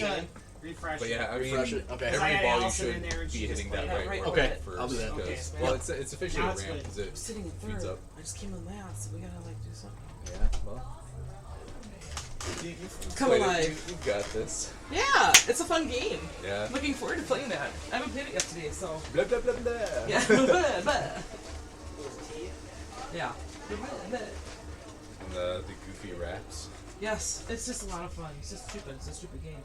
to Refresh. But yeah, I mean, Refresh it. Okay. Because I every had ball you Allison in should there and be she just hitting that played right right roll Okay, first. I'll do that. Okay, Because, so well, yeah. it's officially Now a it's ramp good. because it I'm sitting in speeds third. up. I just came in last, so we gotta like do something. Yeah, well. You've Come played it. alive. You've got this. Yeah, it's a fun game. Yeah. I'm looking forward to playing that. I haven't played it yet today, so Blah, blah, blah, blah. yeah. Blah, blah. Yeah. And the goofy raps. Yes, it's just a lot of fun. It's just stupid. It's a stupid game.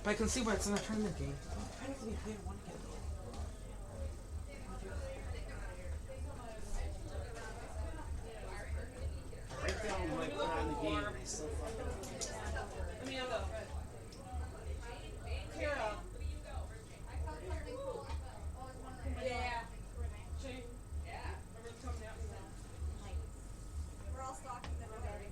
But I can see why it's not a tournament game. I don't think we played one game though. Right down, like, put on the game. They still fucking. We're all stalking them already.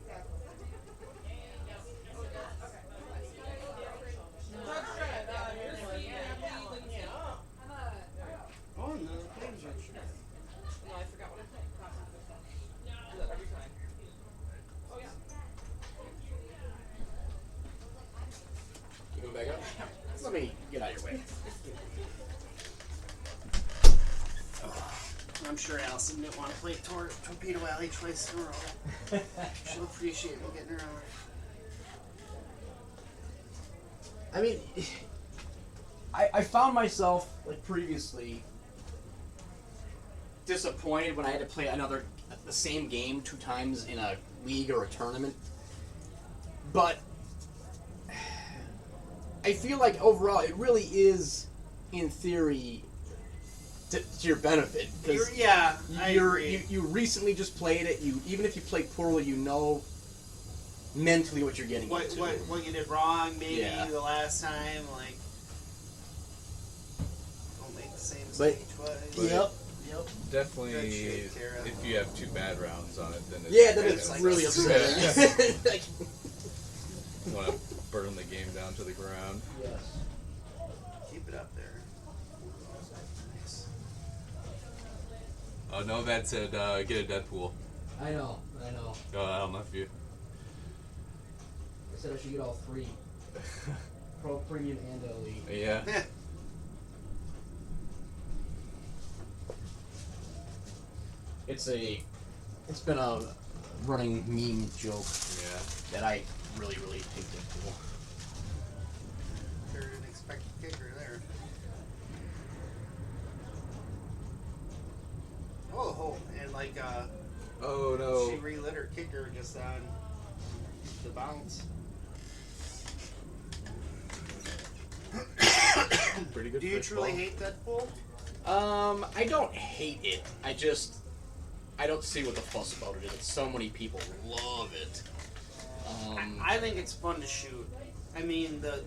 Oh, no, the games are true. No, I forgot what I played. Do that every time. Oh yeah. You going back up? Let me get out of your way. I'm sure Allison didn't want to play Torpedo Alley twice in a row. She'll appreciate me getting her out. I mean, I found myself, like, previously disappointed when I had to play the same game 2 times in a league or a tournament. But I feel like overall it really is, in theory, to your benefit. Because Yeah, I agree. you recently just played it. Even if you play poorly, you know mentally what you're getting into. What you did wrong, maybe Yeah. the last time, like, don't make the same But- mistake twice. But- Yep. Definitely, Good shit, Kara. if you have 2 bad rounds on it, then it's Yeah, then kind it's of really upsetting. Like, want to burn the game down to the ground. yes. Keep it up there. Nice. Oh, Novad said get a Deadpool. I know. I'll love you. I said I should get all 3. Pro, Premium, and Elite. Yeah. It's been a running meme joke Yeah. that I really, really hate Deadpool. Very unexpected kicker there. Oh, and like, Oh no. she relit her kicker just on the bounce. Pretty good. Do you first truly ball. hate Deadpool? I don't hate it. I don't see what the fuss about it is. So many people love it. I think it's fun to shoot. I mean, the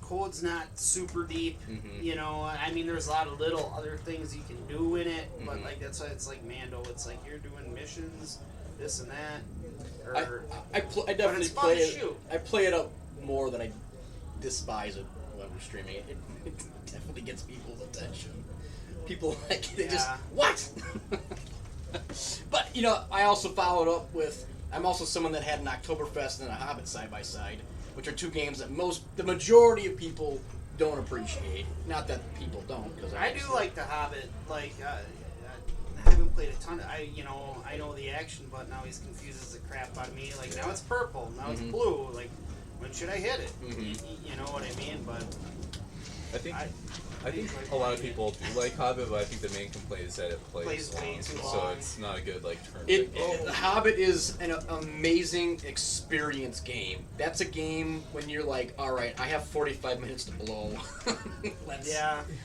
code's not super deep. Mhm. You know, I mean, there's a lot of little other things you can do in it, but Mhm. like that's why it's like Mando. It's like you're doing missions, this and that. I Or, definitely it's fun play to it. shoot. I play it up more than I despise it when we're streaming it. It definitely gets people's attention. People like they just Yeah. what? But I also followed up with. I'm also someone that had an Oktoberfest and a Hobbit side by side, which are 2 games that the majority of people don't appreciate. Not that people don't, because I do like the Hobbit. Like I haven't played a ton. I know the action, but now he's confuses the crap out of me. Like now it's purple, now it's Mhm. blue. Like when should I hit it? Mhm. You know what I mean? But I think I think a lot of people do like Hobbit, but I think the main complaint is that it plays Plays way long, too so long. it's not a good tournament. The Hobbit is an amazing experience game. That's a game when you're like, all right, I have 45 minutes to blow.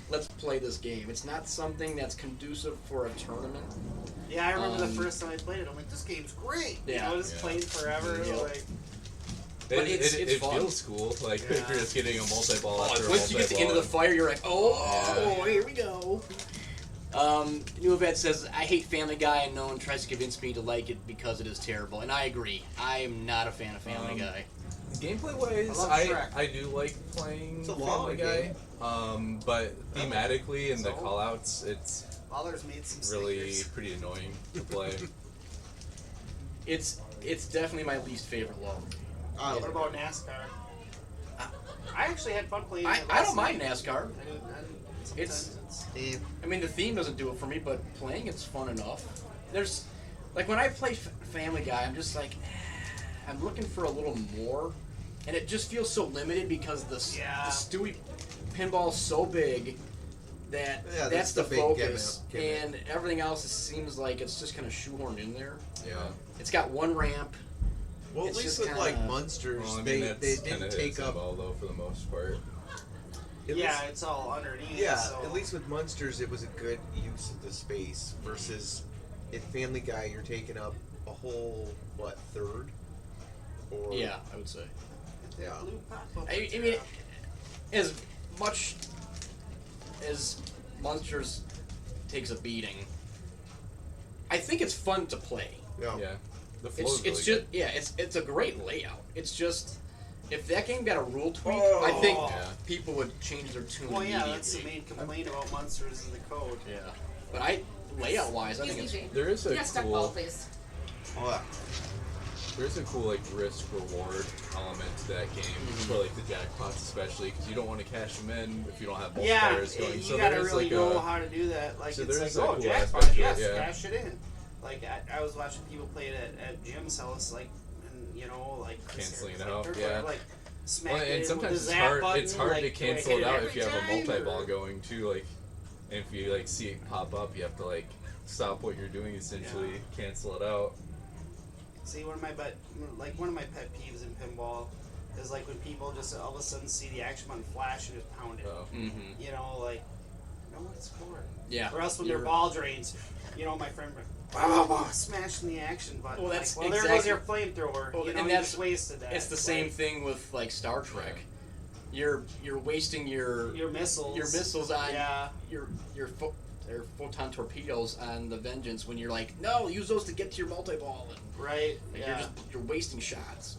Let's play this game. It's not something that's conducive for a tournament. yeah, I remember the first time I played it. I'm like, this game's great. Yeah. I was playing forever. Yeah. Like But it's it fun. feels cool. Like Yeah. if you're just getting a multi-ball after a Once you get to the end of the multi-ball. fire, you're like, oh, Yeah. here we go. New Event says, I hate Family Guy, and no one tries to convince me to like it because it is terrible. And I agree. I am not a fan of Family Guy. Gameplay wise, I love Shrek. I do like playing It's a long Family Guy. But thematically and the So? callouts, it's Ballers made some really stickers. pretty annoying to play. It's definitely my least favorite level. What about NASCAR? I actually had fun playing. I don't mind NASCAR. It's I mean, the theme doesn't do it for me, but playing it's fun enough. There's, like, when I play Family Guy, I'm just like, I'm looking for a little more, and it just feels so limited because the Stewie pinball is so big that that's the big focus, gimmick. and everything else seems like it's just kind of shoehorned in there. Yeah. It's got one ramp. Well, at It's least just with like kinda- Munsters, Well, I mean, they that's didn't kinda take up. all though for the most part. At yeah, least- it's all underneath. Yeah, so. at least with Munsters, it was a good use of the space versus in Family Guy, you're taking up a whole third. Or Yeah, I would say. yeah. Blue pop-up I mean, as much as Monsters takes a beating, I think it's fun to play. Yeah. Yeah. The flow's It's really just it's a great layout. It's just if that game got a rule tweak, Oh. I think Yeah. people would change their tune Well, yeah, immediately. that's the main complaint about monsters in the code. Yeah, but layout wise, I think it's good. There is a Yes, duck ball, cool, please. Oh, there's a cool like risk reward element to that game for like the jackpots especially because you don't want to cash them in if you don't have both Yeah, players going. you So gotta there's really like know a how to do that. Like so it's there's like, a oh, cool jackpot, aspect to it, yes, yeah. cash it in. Like I was watching people play it at Jim's house, like, and you know, like Canceling it like, out, they're yeah. Like smack well, it in and with sometimes the it's zap hard. button, It's hard like, to do I cancel hit it out every if you have a time, multi-ball or- going too. Like, and if you like see it pop up, you have to like stop what you're doing essentially, cancel it out. See, one of my pet peeves in pinball is like when people just all of a sudden see the action button flash and just pound it. Oh. Mm-hmm. You know, like, know what it's for. Yeah. Or else when You're- their ball drains, you know, my friend, blah, blah, blah, smashing the action button. Well, that's like, well, there goes exactly- your flamethrower. Well, you know, and you that's- just wasted that. It's the same thing with like Star Trek. You're wasting your missiles on Yeah. your photon torpedoes on the Vengeance when you're like, no, use those to get to your multi-ball. And, Right. like, Yeah. you're wasting shots.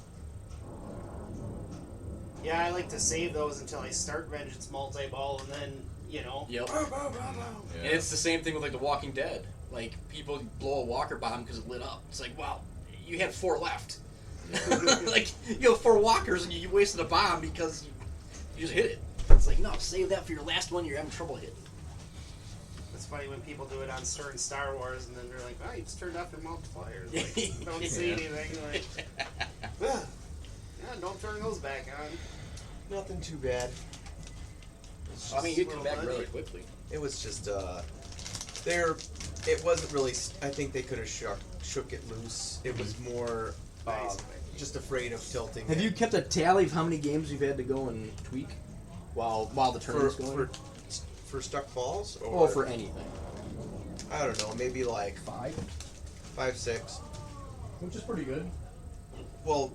Yeah, I like to save those until I start Vengeance multi-ball, and then, you know. Yep. Yeah. And it's the same thing with like The Walking Dead. Like people blow a walker bomb because it lit up. It's like, wow, you had 4 left. Like you have 4 walkers and you wasted a bomb because you just hit it. It's like, no, save that for your last one. You're having trouble hitting. It's funny when people do it on certain Star Wars, and then they're like, "Oh, you just turned off your multipliers. Like, don't see anything." Like, yeah, don't turn those back on. nothing too bad. I mean, you Well, come back buddy. really quickly. It was just it wasn't really. I think they could have shook it loose. It was more Nice. just afraid of tilting. Have it. you kept a tally of how many games you've had to go and tweak while the for tournament's going? for stuck balls or Or for anything? I don't know, maybe like 5, 6. Which is pretty good. Well,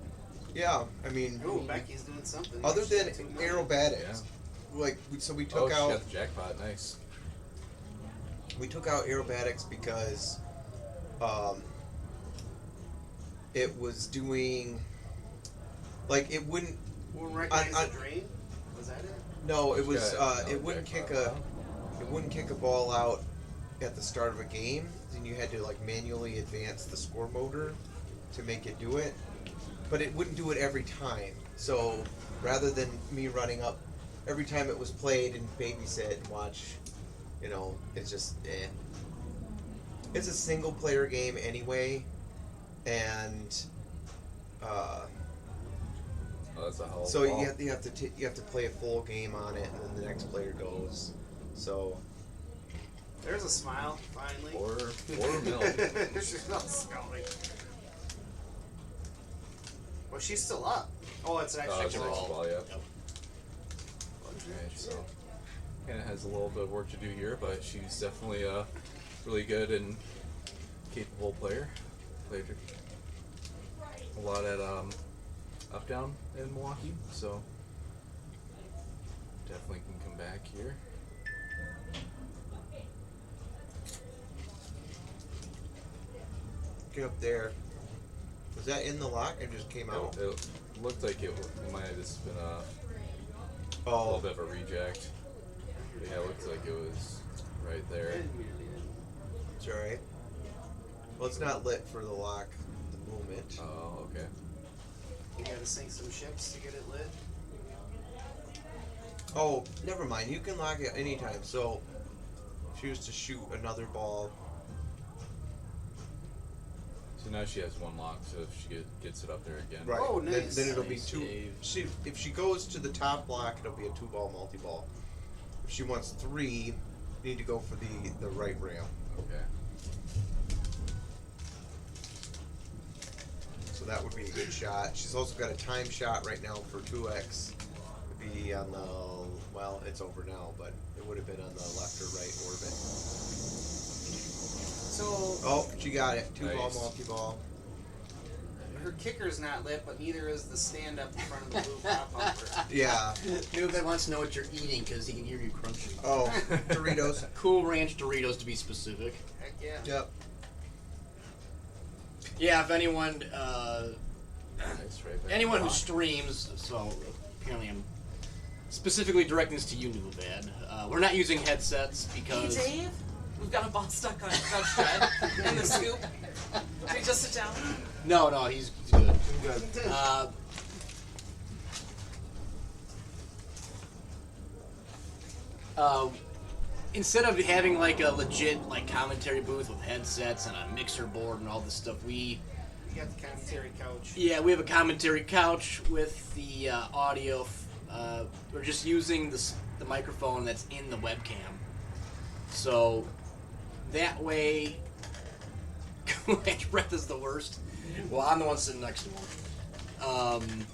yeah. I mean, Ooh, Becky's doing something. other than She's got 2 million. aerobatics, like so we Oh, took she out got the jackpot. Nice. aerobatics because it was doing like it wouldn't. Wouldn't recognize on- the drain? Was that it? No, it was. Got It wouldn't kick jackpot. a. It wouldn't kick a ball out at the start of a game. Then you had to like manually advance the score motor to make it do it. But it wouldn't do it every time. So rather than me running up every time it was played and babysit and watch, you know, it's just It's a single player game anyway, and Oh, that's a hell of a so ball. you have to play a full game on it, and then the next player goes. So There's a smile, finally. Or milk. She's not smiling. Well, she's still up. Oh, it's an extra It's an extra ball. ball, yeah. Right, so kind of has a little bit of work to do here, but she's definitely a really good and capable player. Played a lot at Up Down in Milwaukee, so definitely can come back here. get up there. Was that in the lock or just came out? It looked like it might have just been a little Oh, bit of a reject. But yeah, it looked like it was right there. it's alright. Well, it's not lit for the lock at the moment. Oh, okay. You gotta sink some ships to get it lit. Oh, never mind. You can lock it anytime. So, if she was to shoot another ball, So now she has one lock. So if she gets it up there again, right? Oh, nice. Then it'll be Nice two. save. If she goes to the top block, it'll be a 2-ball multi-ball. If she wants 3, you need to go for the right ramp. Okay. So that would be a good shot. She's also got a time shot right now for 2x. It'd be on the, well, it's over now, but it would have been on the left or right orbit. So Oh, she got it. 2-ball Nice. multi-ball. her kicker's not lit, but neither is the stand up in front of the blue pop bumper. Yeah. Newbie wants to know what you're eating because he can hear you crunching. Oh, Doritos. Cool Ranch Doritos to be specific. Heck yeah. Yep. Yeah, if anyone Nice, right back anyone to who block. streams, so apparently I'm specifically directing this to you, Newbad. We're not using headsets Hey, because Dave, we've got a ball stuck on Judge Dredd in the scoop. Can we just sit down? no, he's good. Good. Instead of having like a legit like commentary booth with headsets and a mixer board and all this stuff, we You got the commentary couch. we have a commentary couch with the audio. We're just using the microphone that's in the webcam, so that way. Breath is the worst. Well, I'm the one sitting next to him.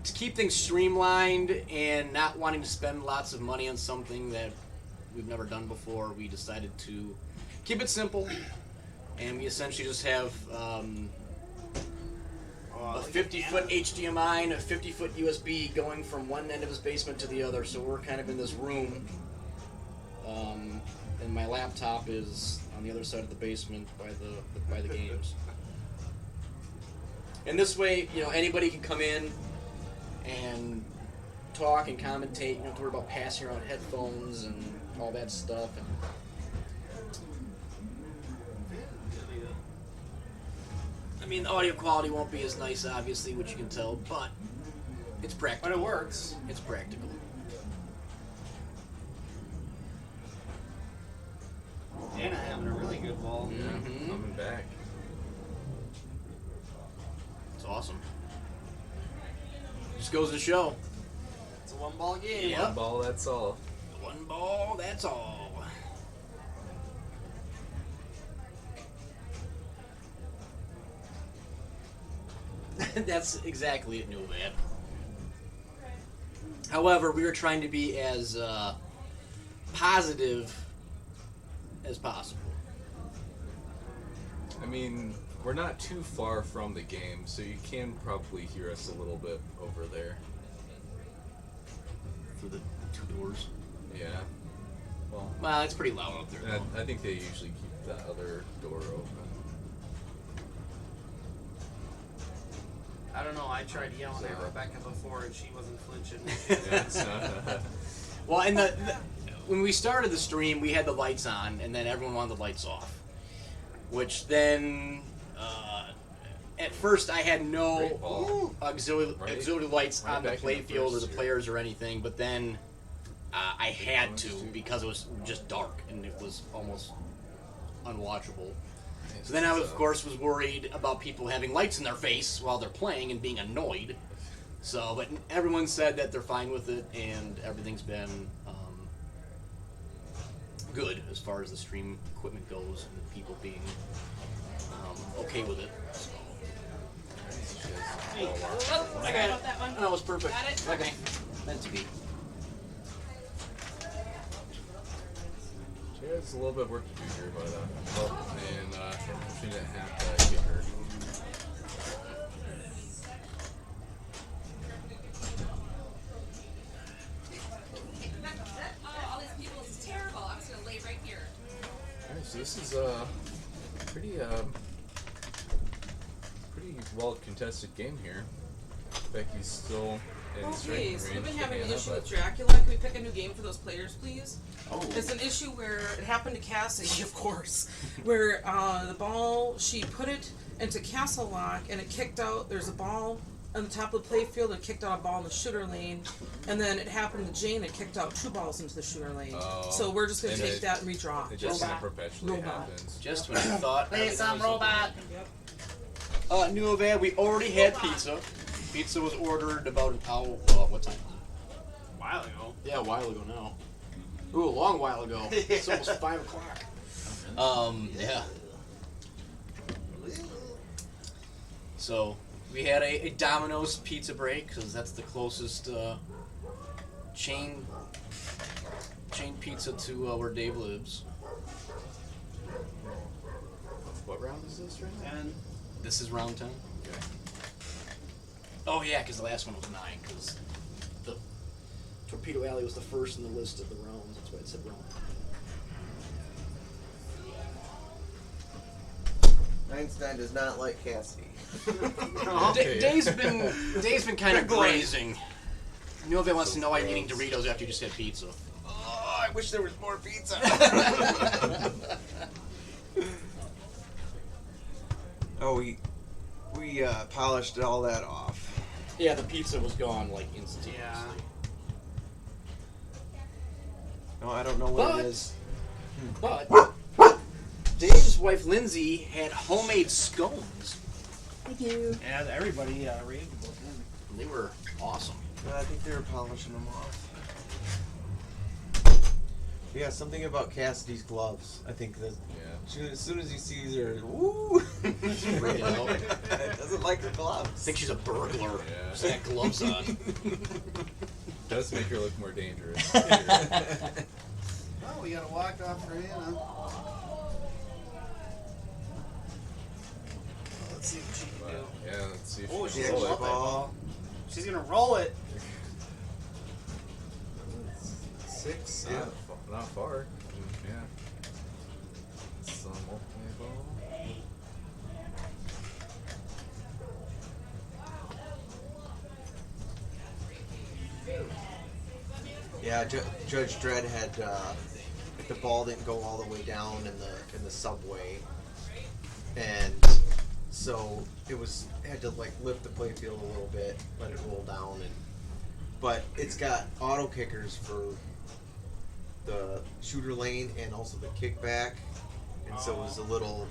To keep things streamlined and not wanting to spend lots of money on something that we've never done before, we decided to keep it simple, and we essentially just have a 50-foot HDMI and a 50-foot USB going from one end of his basement to the other. So we're kind of in this room, and my laptop is on the other side of the basement by the games. And this way, anybody can come in and talk and commentate. You don't have to worry about passing around headphones and all that stuff. And I mean, the audio quality won't be as nice, obviously, which you can tell, but it's practical. But it works. It's practical. Dana having a really good ball. Mhm. Coming back. It's awesome. Just goes to show. It's a one ball game. Yep. One ball, that's all. One ball, that's all. That's exactly it, Newman. However, we were trying to be as positive as possible. I mean, we're not too far from the game, so you can probably hear us a little bit over there. Through the two doors. Yeah. Well, It's pretty loud up there, though. I think they usually keep the other door open. I don't know. I tried yelling at Rebecca before, and she wasn't flinching. Yeah. Well, and when we started the stream, we had the lights on, and then everyone wanted the lights off. Which then, at first, I had Great no ball. auxiliary lights Right on the back in the playfield or first the here. players or anything, but then I had to because it was just dark and it was almost unwatchable. So then I, of course, was worried about people having lights in their face while they're playing and being annoyed. So, but everyone said that they're fine with it, and everything's been good as far as the stream equipment goes, and people being okay with it. So. Oh, I got it. that one. That was perfect. Got it? Okay. Meant to be. She has a little bit of work to do here, but she didn't have to get her. Oh, all these people is terrible. I'm just gonna lay right here. Alright, so this is pretty pretty well contested game here. Becky's still in Okay, striking so range. we've been having an Hannah, issue but with Dracula. Can we pick a new game for those players, please? Oh. It's an issue where it happened to Cassie, of course, where the ball, she put it into Castle Lock and it kicked out. There's a ball on the top of the playfield. It kicked out a ball in the shooter lane, and then it happened to Jane. It kicked out 2 balls into the shooter lane. Oh. So we're just gonna And take it- that and redraw. It just kind of Robot. perpetually Robot. happens. Just when you thought. Play everything some was looking robot. good. New Ovad, we already had pizza. Pizza was ordered about an hour. What time? A while ago. Yeah, a while ago now. Ooh, a long while ago. It's almost 5 o'clock. Yeah. So we had a Domino's pizza break because that's the closest chain pizza to where Dave lives. What round is this right now? And This is round 10. Okay. Oh yeah, because the last one was 9. Because the Torpedo Alley was the first in the list of the rounds. That's why it said round. Einstein does not like Cassidy. Dave's been kind of grazing. Nova wants to know why you're eating Doritos after you just had pizza. Oh, I wish there was more pizza. Oh, we polished all that off. Yeah, the pizza was gone like instantaneously. Yeah. No, I don't know what But- it is. But Dave's wife Lindsay had homemade scones. Thank you. yeah, everybody raved about them. They were awesome. I think they were polishing them off. Yeah, something about Cassidy's gloves. I think that as soon as he sees her, woo! Freaking out. Doesn't like her I gloves. think she's a burglar. Yeah. She's got gloves on. Does make her look more dangerous. Oh, we got a walk off for Hannah. Let's see what she can do. Yeah, let's see if Oh, she she's can gonna roll roll it. that ball. She's gonna roll it. 6, Yeah. not far. Yeah. Some multiplayer ball. Yeah, Judge Dredd had the ball didn't go all the way down in the subway, and so it had to like lift the playfield a little bit, let it roll down, but it's got auto kickers for the shooter lane and also the kickback, and so it was a little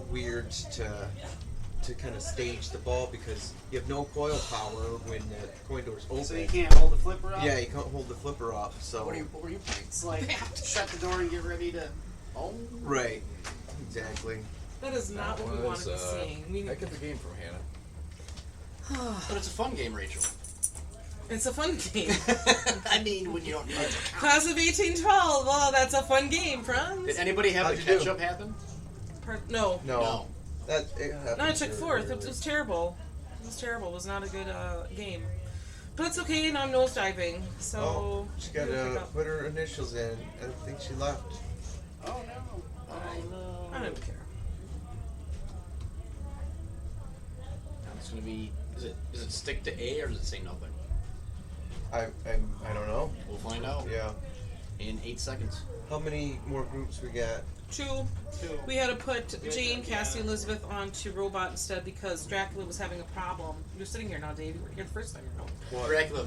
weird to kind of stage the ball because you have no coil power when the coin door's open. So you can't hold the flipper up? Yeah, you can't hold the flipper up. So What were you playing? It's like shut the door and get ready to. Oh. right, exactly. That is not what we wanted to be seeing. We, Heck of a game from Hannah. But it's a fun game, Rachel. it's a fun game. I mean, when you don't need it. Class of 1812. Well, that's a fun game, friends. Did anybody have How'd a you do? catch-up happen? No. No, that No, I took 4th. It was terrible. It was terrible. It was not a good game. But it's okay. Now I'm nosediving. So. Oh, she got we'll pick to up. put her initials in. I think she left. Oh no. I don't care. Now it's gonna be. Does it stick to A or does it say nothing? I don't know. We'll find out Yeah. in 8 seconds. How many more groups we got? 2. We had to put Jane, Cassie, Elizabeth onto Robot instead because Dracula was having a problem. You're sitting here now, Dave. You were here the first time, you know. Dracula.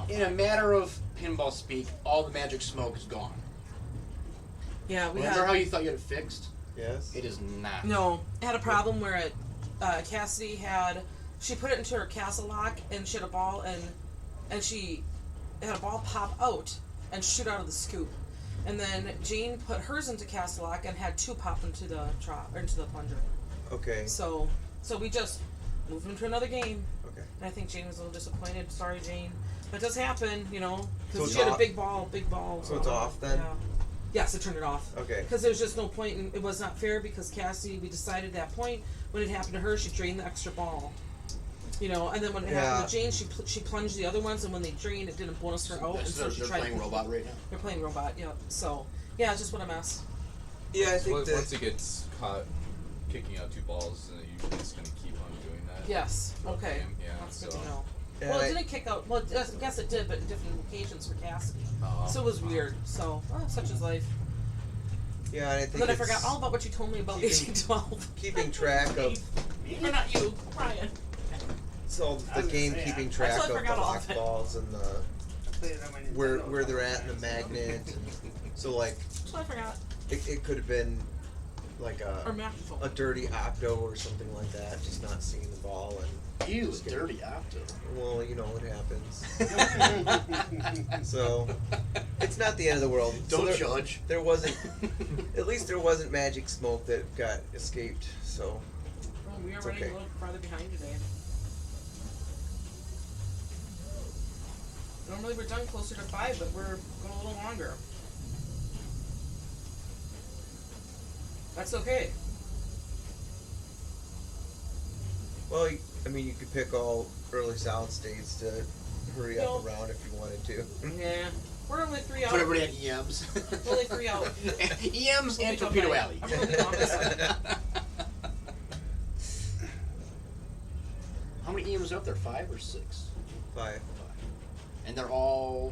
In a matter of pinball speak, all the magic smoke is gone. Yeah, we Remember had. how you thought you had it fixed? Yes. It is not. No, it had a problem where it, Cassidy she put it into her castle lock and she had a ball and she had a ball pop out and shoot out of the scoop. And then Jane put hers into castle lock and had 2 pop into the plunger. Okay. So we just moved into another game. Okay. And I think Jane was a little disappointed. Sorry, Jane. But it does happen, you know, So because it's she had a off? big ball. So it's off then? Yeah. Yes, it turned it off. Okay. Because there was just no point, and it was not fair because Cassie, we decided at that point, when it happened to her, she drained the extra ball. You know, and then when it happened to Jane, she plunged the other ones, and when they drained, it didn't bonus her out. And so she They're tried playing to, robot right now. They're playing robot, yeah. So, yeah, it's just what a mess. Yeah, I So think that. once it gets caught kicking out 2 balls, then it usually it's going to keep on doing that. Yes, okay. Game, yeah, That's so. good to know. Yeah, Well, it I- didn't kick out, well, I guess it did, but in different locations for Cassidy. Oh. So it was weird. So, such is life. Yeah, and I think But I it's forgot all about what you told me about keeping- 1812. keeping track of Or not you, Ryan. So the was game gonna say, keeping I track totally of the forgot all lock of it. balls and the I played it on my where Nintendo they're a at in couple the times. magnet. And so like So I forgot. it could have been like Or a magical. dirty octo or something like that, just not seeing the ball and Ew, just getting- dirty opto. well, you know what happens. So it's not the end of the world. So Don't there, judge. There wasn't. At least there wasn't magic smoke that got escaped. So Well, we are It's running okay. a little farther behind today. Normally we're done closer to 5, but we're going a little longer. That's okay. well, I mean, you could pick all early solid states to hurry up Well- around if you wanted to. Yeah. We're only 3 out. Put everybody at EMs. Only 3 out. EMs We'll and be done Torpedo by- Alley. I'm gonna be on this side. How many EMs are up there? 5 or 6? 5. And they're all,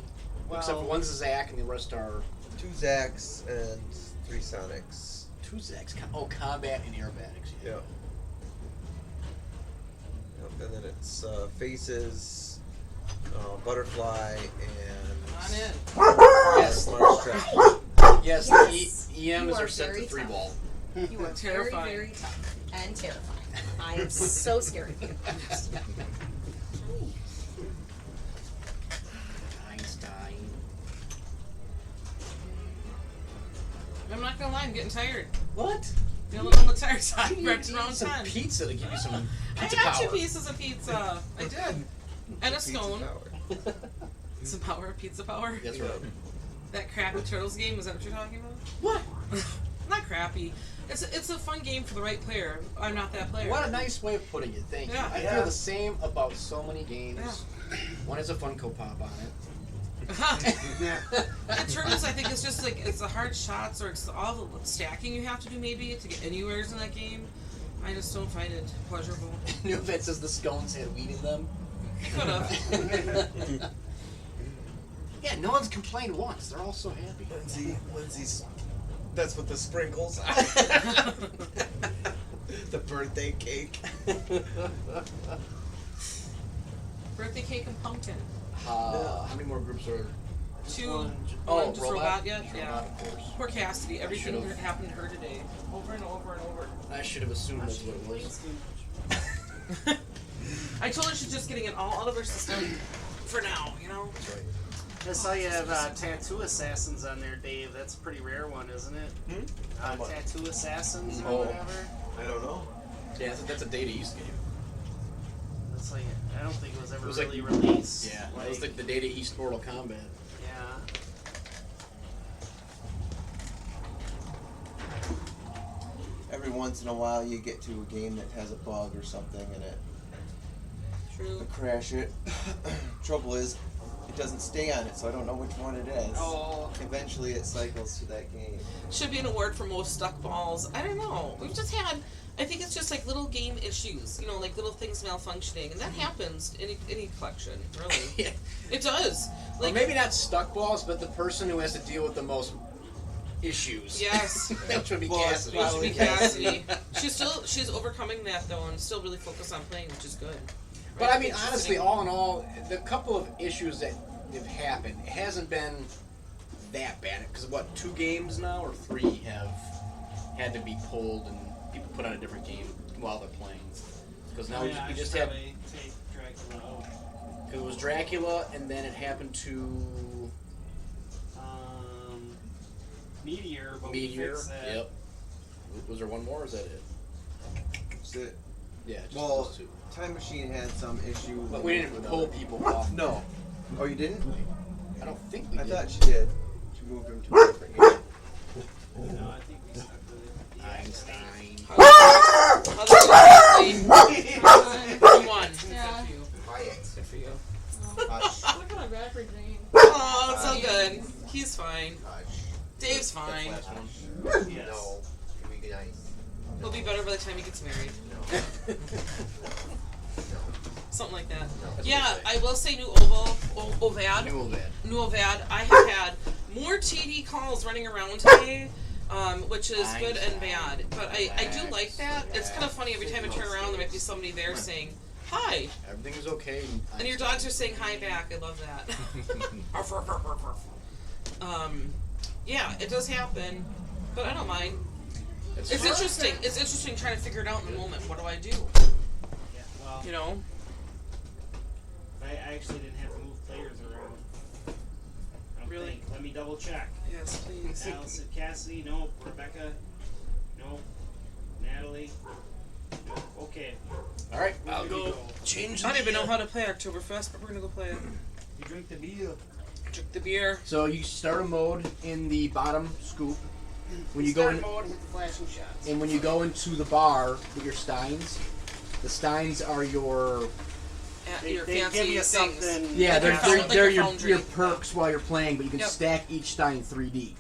except for one's a Zack and the rest are 2 Zacks and 3 Sonics. 2 Zacks. Combat and aerobatics. Yeah. Yep, and then it's Faces, Butterfly, On and in. Yes, Mars Trap. yes, Yes. the You EMs are are set very to 3 tough. ball. You are Terrifying. very, very tough and terrifying. I am so scared of you. Einstein. I'm not gonna lie, I'm getting tired. What? Feeling on the tired side. You We're need at to around eat some 10. pizza to give you some I pizza got power. 2 pieces of pizza. I did. And a scone. Power. Some power, pizza power. That's right. That crappy Turtles game, is that what you're talking about? What? Not crappy. It's a fun game for the right player. I'm not that player. What a nice way of putting it. Thank you. Yeah. I Yeah. feel the same about so many games. Yeah. One has a Funko Pop on it. And Turtles, I think, is just like, it's the hard shots or it's all the stacking you have to do maybe to get anywheres in that game. I just don't find it pleasurable. New Vet says the scones had weed in them. Could have. Yeah, no one's complained once. They're all so happy. Lindsay's. That's what the sprinkles are. The birthday cake. Birthday cake and pumpkin. How many more groups are? 2. One. One just robot yet? Robot, Yeah. of course. Poor Cassidy. Everything should've. that happened to her today. Over and over and over. I should have assumed that's what it was. I told her she's just getting it all out of her system for now, you know? That's right. I saw you have tattoo assassins on there, Dave. That's a pretty rare one, isn't it? What? Tattoo assassins or Oh. whatever. I don't know. Yeah, that's a Data East game. It's like I don't think it was ever was like- really released. Yeah, it was like the Data East Mortal Kombat. Yeah. Every once in a while, you get to a game that has a bug or something in it. True. Crash it. Trouble is, it doesn't stay on it, so I don't know which one it is. Oh. Eventually, it cycles to that game. Should be an award for most stuck balls. I don't know. We've just had, I think it's just like little game issues, you know, like little things malfunctioning. And that happens in any collection, really. Yeah. It does. Or Like, maybe not stuck balls, but the person who has to deal with the most issues. Yes. That should be Well, it's Cassidy. it should be Cassidy. Cassidy. She's overcoming that though and still really focused on playing, which is good. But Right? I mean, She's honestly, sitting- all in all, the couple of issues that have happened, it hasn't been that bad. Because what, 2 games now or 3 have had to be pulled and people put on a different game while they're playing. Because now we just had, take Dracula out. because it was Dracula, and then it happened to Meteor, but Meteor. we fixed that. Yep. Was there one more? Or is that it? That's it. Yeah. Just Well, those 2. Time Machine had some issue. But we didn't pull people off. No. Oh, you didn't? I don't think we I did. thought she did. She moved him to a different game. No, I think we stuck with it. Einstein. You won. Yeah. Good for you. Good for you. Look at my backward vein. Oh, it's so good. He's fine. Dave's fine. Last one. Yes. No. Can we be nice? He'll be better by the time he gets married. Something like that. Yeah, I will say New Ovad. New Ovad. New Ovad. I have had more TD calls running around today which is good and bad. But I do like that. It's kind of funny every time I turn around, there might be somebody there saying, hi. Everything is okay. And your dogs are saying hi back. I love that. Yeah, it does happen, but I don't mind. It's interesting. It's interesting trying to figure it out in the moment. What do I do? Yeah, well, You know? I actually didn't have to move players around. I don't Really? think. Let me double check. Yes, please. Allison, Cassidy, nope. Rebecca, nope. Natalie, nope. Okay. All right, Where I'll did we go change. I don't even know how to play Oktoberfest, but we're gonna go play it. You drink the beer. Drink the beer. So you start a mode in the bottom scoop. When you go in, mode, hit the flashing shots. and when you go into the bar with your steins, the steins are your Your They fancy give you things. something. yeah, Like they're your they're, found- they're like your your, foundry. your perks while you're playing, but you can Yep. stack each stein 3D.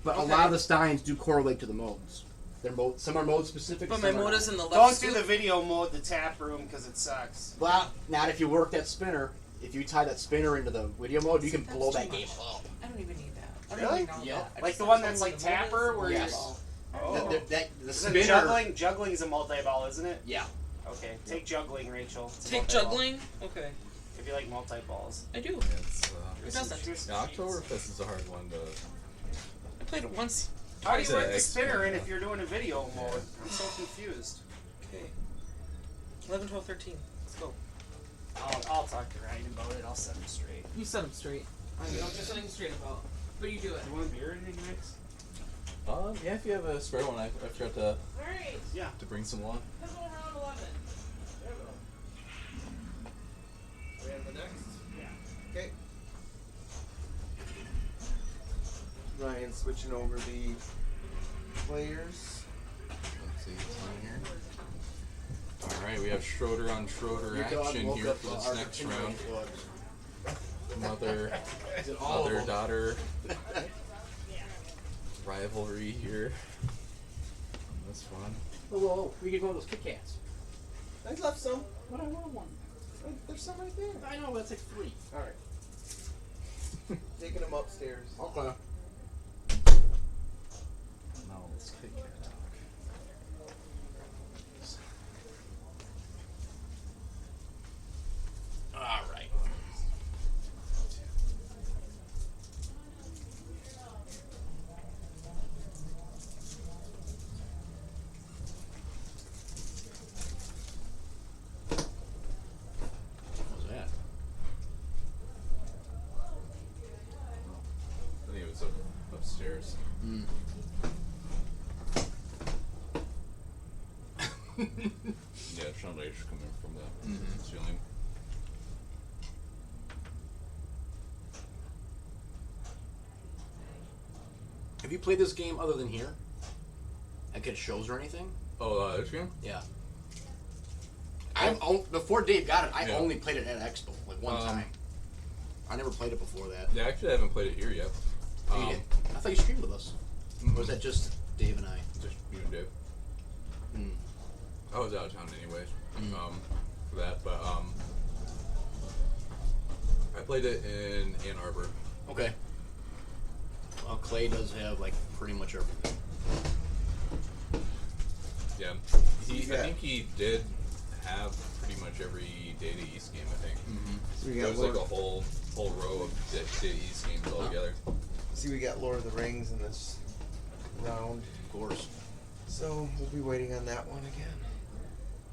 But a Okay. lot of the steins do correlate to the modes. They're mode, some are mode specific. But my some are mode not. is in the left Don't do scoop. the video mode, the tap room, because it sucks. Well, not if you work that spinner. If you tie that spinner into the video mode, you can That's blow too that much. game up. I don't even need that. I Really? Don't even know Yep. that. I Like just the know one something that's like the mode is. Tapper, where Yes. Oh. The Is spinner. it juggling? Juggling is a multi-ball, isn't it? Yeah. Okay. Take juggling, Rachel. It's a Take multi-ball. juggling? Okay. If you like multi-balls. I do. It's, Who doesn't? yeah, Oktoberfest is a hard one to. I played it once. How do you It's work a the spinner in extra, if you're doing a video mode? I'm so confused. Okay. 11, 12, 13. Let's go. I'll talk to Ryan about it. I'll set him straight. You set them straight. I know just something straight about. But you do it. You want beer or anything next? Yeah, if you have a spare one, I forgot to Alright. Yeah. bring some along. Pivotal round 11. We have the next? Yeah. Okay. Ryan switching over the players. Let's see what's on here. Alright, we have Schroeder on Schroeder Your dog action woke here up for this our next continuing round. dogs. Mother, Is it all of them? daughter rivalry here. That's fun. Whoa, whoa, whoa. We get one of those Kit Kats. I left some. But I want one. There's some right there. I know, but it's like 3. Alright. Taking them upstairs. Okay. Now let's kick it out. Alright. What was that? I think it was upstairs. Mm. Yeah, chandeliers coming from the ceiling. Have you played this game other than here? Like at shows or anything? Oh, this game? Yeah. Before Dave got it, I Yeah. only played it at Expo, like one time. I never played it before that. Yeah, actually, I haven't played it here yet. You did? I thought you streamed with us. Or was that just Dave and I? Just you and Dave. Mm. I was out of town anyways, Mm. for that, but I played it in Ann Arbor. Okay. Well, Clay does have like pretty much everything. Yeah, I think he did have pretty much every Data East game. I think So we there got was like Lord, a whole row of Data East games all together. see, we got Lord of the Rings in this round. Of course. So we'll be waiting on that one again.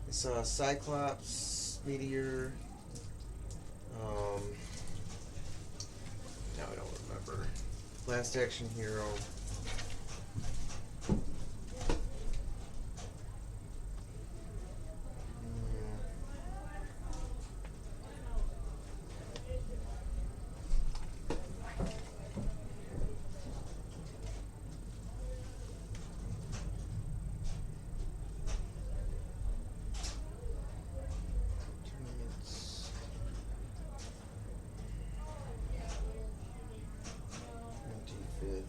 I saw Cyclops, Meteor. Now I don't remember. Last Action Hero. Tournaments. 25th.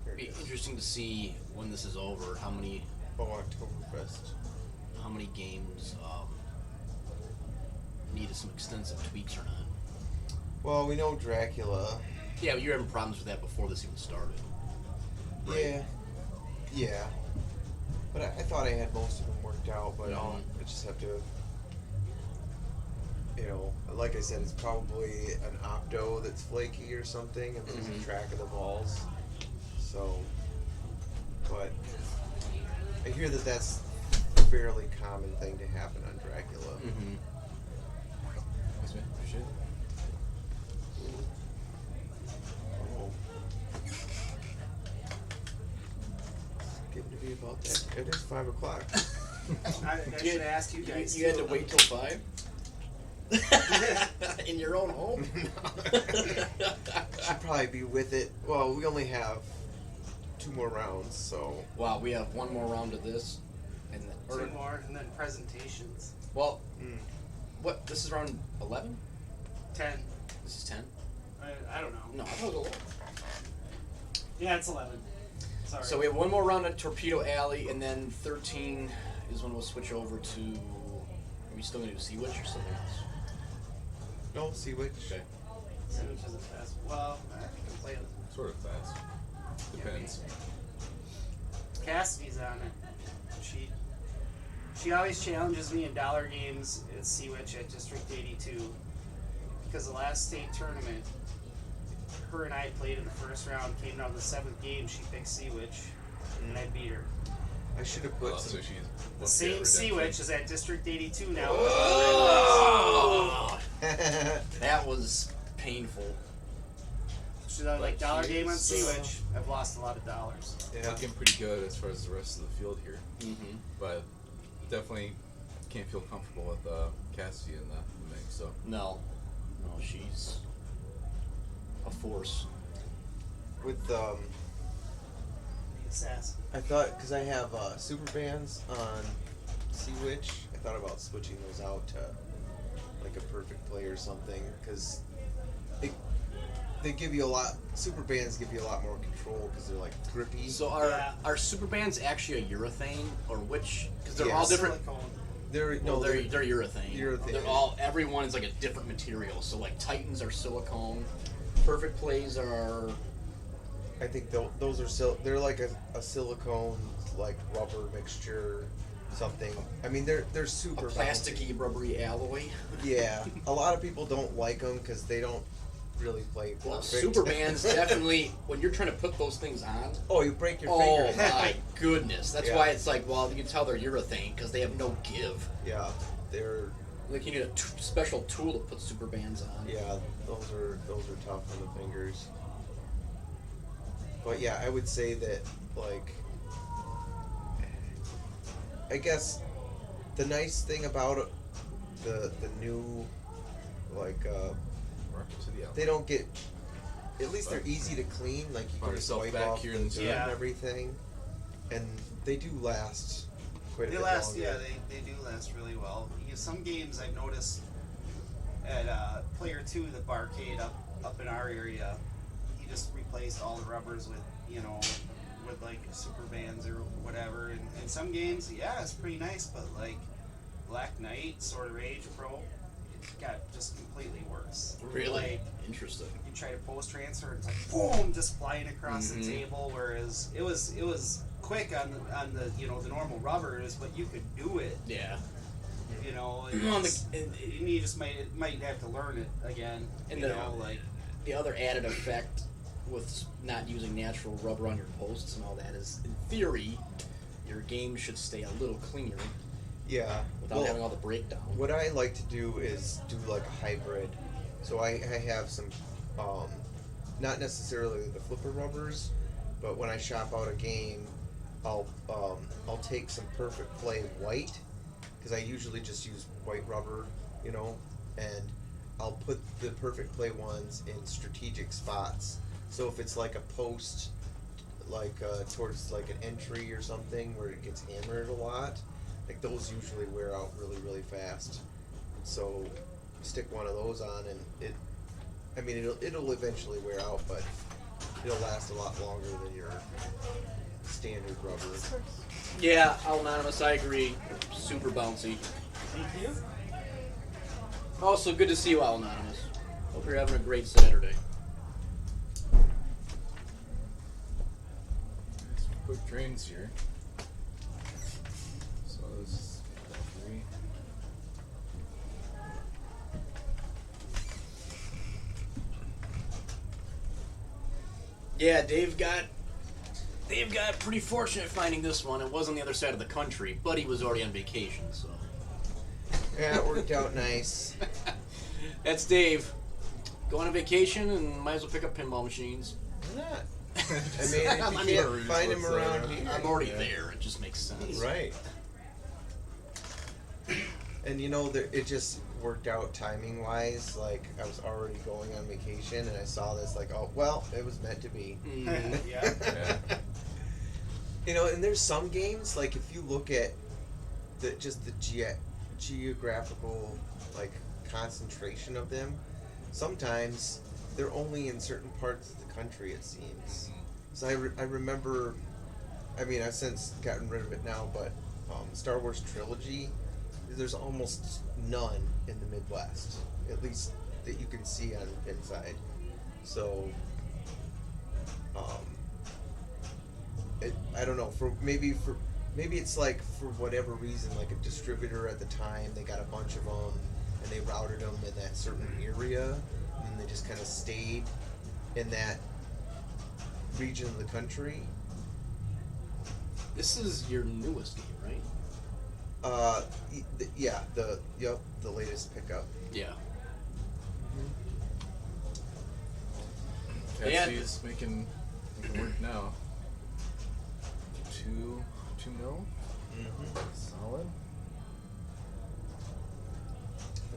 There It'd it be is. interesting to see when this is over how many Oh, Oktoberfest. how many games needed some extensive tweaks or not. Well, we know Dracula. Yeah, but you were having problems with that before this even started. Right. Yeah. Yeah. But I thought I had most of them worked out, but Mhm. I just have to, like I said, it's probably an Octo that's flaky or something and losing Mhm. track of the balls. So, but I hear that that's a fairly common thing to happen on Dracula. Mm-hmm. Thanks, man. Appreciate it. Oh. Getting to be about that. It is 5 o'clock. I should ask you guys. You had to wait till 5? In your own home? Should probably be with it. Well, we only have 2 more rounds, so. Wow, we have one more round of this. And then, Two more, and then presentations. well, Mm. what? This is round 11? 10. This is 10? I don't know. No, I thought it was 11. Yeah, it's 11. Sorry. So we have one more round at Torpedo Alley, and then 13 is when we'll switch over to. Are we still going to do Sea Witch or something else? No, see which. Okay. Which is a fast. Well, I can play it. Sort of fast. Depends. Cassidy's on it. She always challenges me in dollar games at Sea Witch at District 82 because the last state tournament, her and I played in the first round. Came down to the 7th game. She picked Sea Witch, and I beat her. I should have put Oh, some. so she's The same Sea Witch is at District 82 now. Oh! That was painful. She's like dollar game on Sea Witch. I've lost a lot of dollars. Yeah. looking pretty good as far as the rest of the field here. Mm-hmm. But definitely can't feel comfortable with Cassie in the mix. So No, she's a force. With Sass. I thought because I have super bands on Sea Witch, I thought about switching those out to like a perfect play or something because they give you a lot. Super bands give you a lot more control because they're like grippy. So are super bands actually a urethane or which? Because they're Yeah. all different. Silicone. they're They're urethane. Urethane. They're all. Everyone is like a different material. So like Titans are silicone. Perfect plays are. I think those are they're like a silicone like rubber mixture something. I mean they're super A plasticky, rubbery alloy. Yeah, a lot of people don't like them because they don't really play perfect. Well, super bands definitely. When you're trying to put those things on. Oh, you break your Oh fingers. my goodness! That's Yeah. why it's like, well, you can tell they're urethane because they have no give. Yeah, they're Like you need a special tool to put super bands on. yeah, those are tough on the fingers. But yeah, I would say that like I guess the nice thing about it, the new like Rocket to the alley. they don't get at least they're easy to clean, like you Find can just yourself wipe back off here the in dirt the- Yeah. and everything, and they do last quite a They bit last, longer. yeah, they do last really well. Some games I've noticed at Player 2, the barcade up in our area, he just replaced all the rubbers with, with like super bands or whatever. And some games, yeah, it's pretty nice, but like Black Knight, Sword of Rage Pro, it got just completely worse. Really Like, interesting. you try to post transfer, it's like boom, just flying across Mhm. the table. Whereas it was quick on the the normal rubbers, but you could do it. Yeah. And you just might have to learn it again. And like The other added effect with not using natural rubber on your posts and all that is, in theory, your game should stay a little cleaner Yeah. without having all the breakdown. What I like to do is do like a hybrid. So I have some, not necessarily the flipper rubbers, but when I shop out a game, I'll take some Perfect Play white, because I usually just use white rubber, and I'll put the Perfect Play ones in strategic spots. So if it's like a post, like towards like an entry or something where it gets hammered a lot, like those usually wear out really, really fast. So stick one of those on and it'll eventually wear out, but it'll last a lot longer than your standard rubber. Yeah, Anonymous, I agree. Super bouncy. Thank you. Also, good to see you, Anonymous. Hope you're having a great Saturday. Some quick drains here. So this is 3. Yeah, Dave got pretty fortunate finding this one. It was on the other side of the country, but he was already on vacation, so. Yeah, it worked out nice. That's Dave. Go on a vacation and might as well pick up pinball machines. Why not? I mean, if you can't find him around here. I'm already there. It just makes sense. Right. And you know, it just worked out timing wise. Like, I was already going on vacation and I saw this, like, oh, well, it was meant to be. Yeah. Yeah. You know, and there's some games, like, if you look at the geographical, like, concentration of them, sometimes they're only in certain parts of the country, it seems. So I remember, I mean, I've since gotten rid of it now, but Star Wars Trilogy, there's almost none in the Midwest, at least that you can see on inside. So, I don't know, maybe it's like, for whatever reason, like a distributor at the time, they got a bunch of them and they routed them in that certain area, and they just kind of stayed in that region of the country. This is your newest game, right? Yeah, the latest pickup. Yeah. Patsy's making work now. 2 mil. Solid.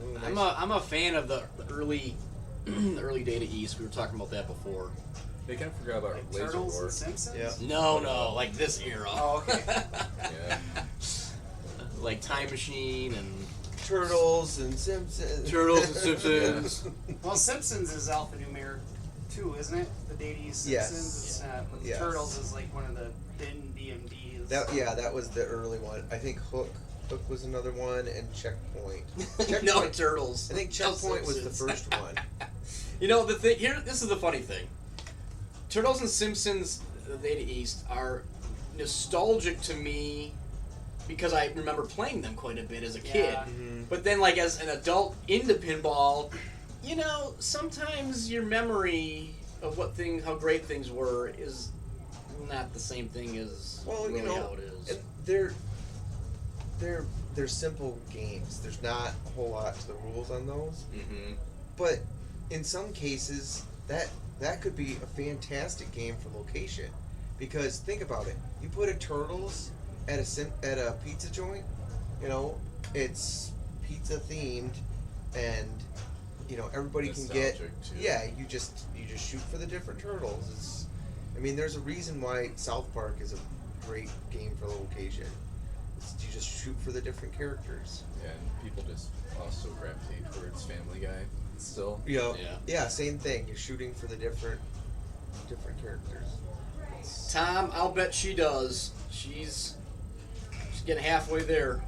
Ooh, I'm nice. a fan of the early the early Data East. We were talking about that before. They kind of forgot about Like Laser Turtles War. and Simpsons? Yeah. No, like this era. Oh, okay. Yeah. Like Time Machine and Turtles and Simpsons. Turtles and Simpsons. Well, Simpsons is alphanumeric too, isn't it? The Data East Yes. Simpsons. It's not. But the Yes. Turtles is like one of the bin DMDs. That was the early one. I think Hook was another one, and Checkpoint. No, Turtles. I think No Checkpoint was the Simpsons. first one. You know, the thing here, this is the funny thing. Turtles and Simpsons, the Data East, are nostalgic to me because I remember playing them quite a bit as a kid. Yeah. But then, like, as an adult into pinball, you know, sometimes your memory of how great things were is not the same thing as Well, really you know, how it is. and they're simple games. There's not a whole lot to the rules on those, Mm-hmm. but in some cases that could be a fantastic game for location, because think about it. You put a Turtles at a pizza joint, you know, it's pizza themed, and you know everybody can get. Nostalgic, too. Yeah, you just shoot for the different turtles. I mean, there's a reason why South Park is a great game for location. You just shoot for the different characters. Yeah, and people just also gravitate towards Family Guy still. Yeah. Yeah. Yeah, same thing. You're shooting for the different characters. Tom, I'll bet she does. She's getting halfway there.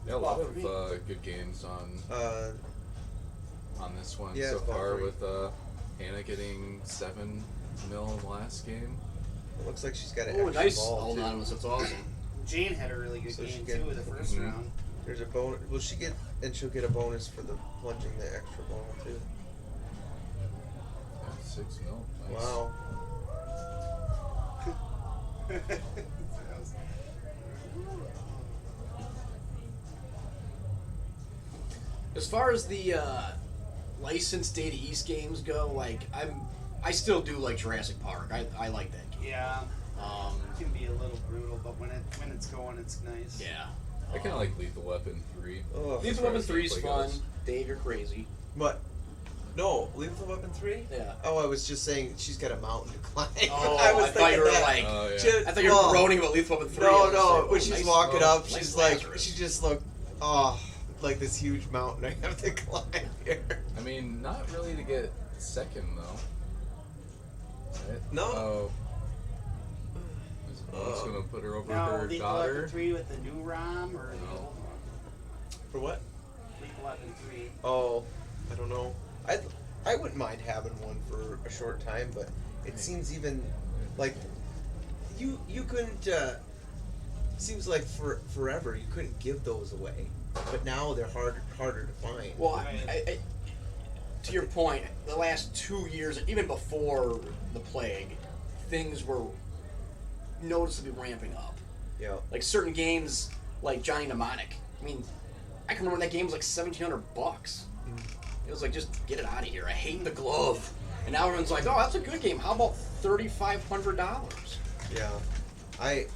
Yeah, a lot of good games on this one Yeah, so it's about far, 3. with Hannah getting 7 mil in the last game. It looks like she's got an Oh, extra nice. ball too. Anonymous, that's awesome. Jane had a really good So she game get- too with the 1st Mhm. round. There's a bonus. Will she get? And she'll get a bonus for the plunging the extra ball too. Yeah, 6 mil. Nice. Wow. As far as the licensed Data East games go, like I still do like Jurassic Park. I like that game. Yeah, it can be a little brutal, but when it's going, it's nice. Yeah. I kind of like Lethal Weapon 3. Oh. Lethal as far Weapon as 3 is gameplay fun. goes. Dave, you're crazy. What? No, Lethal Weapon 3? Yeah. Oh, I was just saying she's got a mountain to climb. Oh, I was I thought you thinking were that. like. Oh, yeah. She- I thought you were well, groaning about Lethal Weapon 3. I No, was no. like, When oh, she's nice- walking oh, up, nice she's like, Lazarus. she just looked, oh, like this huge mountain I have to climb here. I mean, not really to get second though. Right? No. Oh, gonna put her over No, her League daughter. 11 3 with the new ROM or the No. old one? For what? League 11 3. Oh, I don't know. I wouldn't mind having one for a short time, but it seems even like you couldn't. Seems like forever you couldn't give those away, but now they're harder to find. Well, I, to your point, the last 2 years, even before the plague, things were noticeably ramping up. Yeah. Like certain games, like Johnny Mnemonic. I mean, I can remember that game was like $1,700. It was like, just get it out of here. I hate the glove. And now everyone's like, oh, that's a good game. How about $3,500? Yeah. I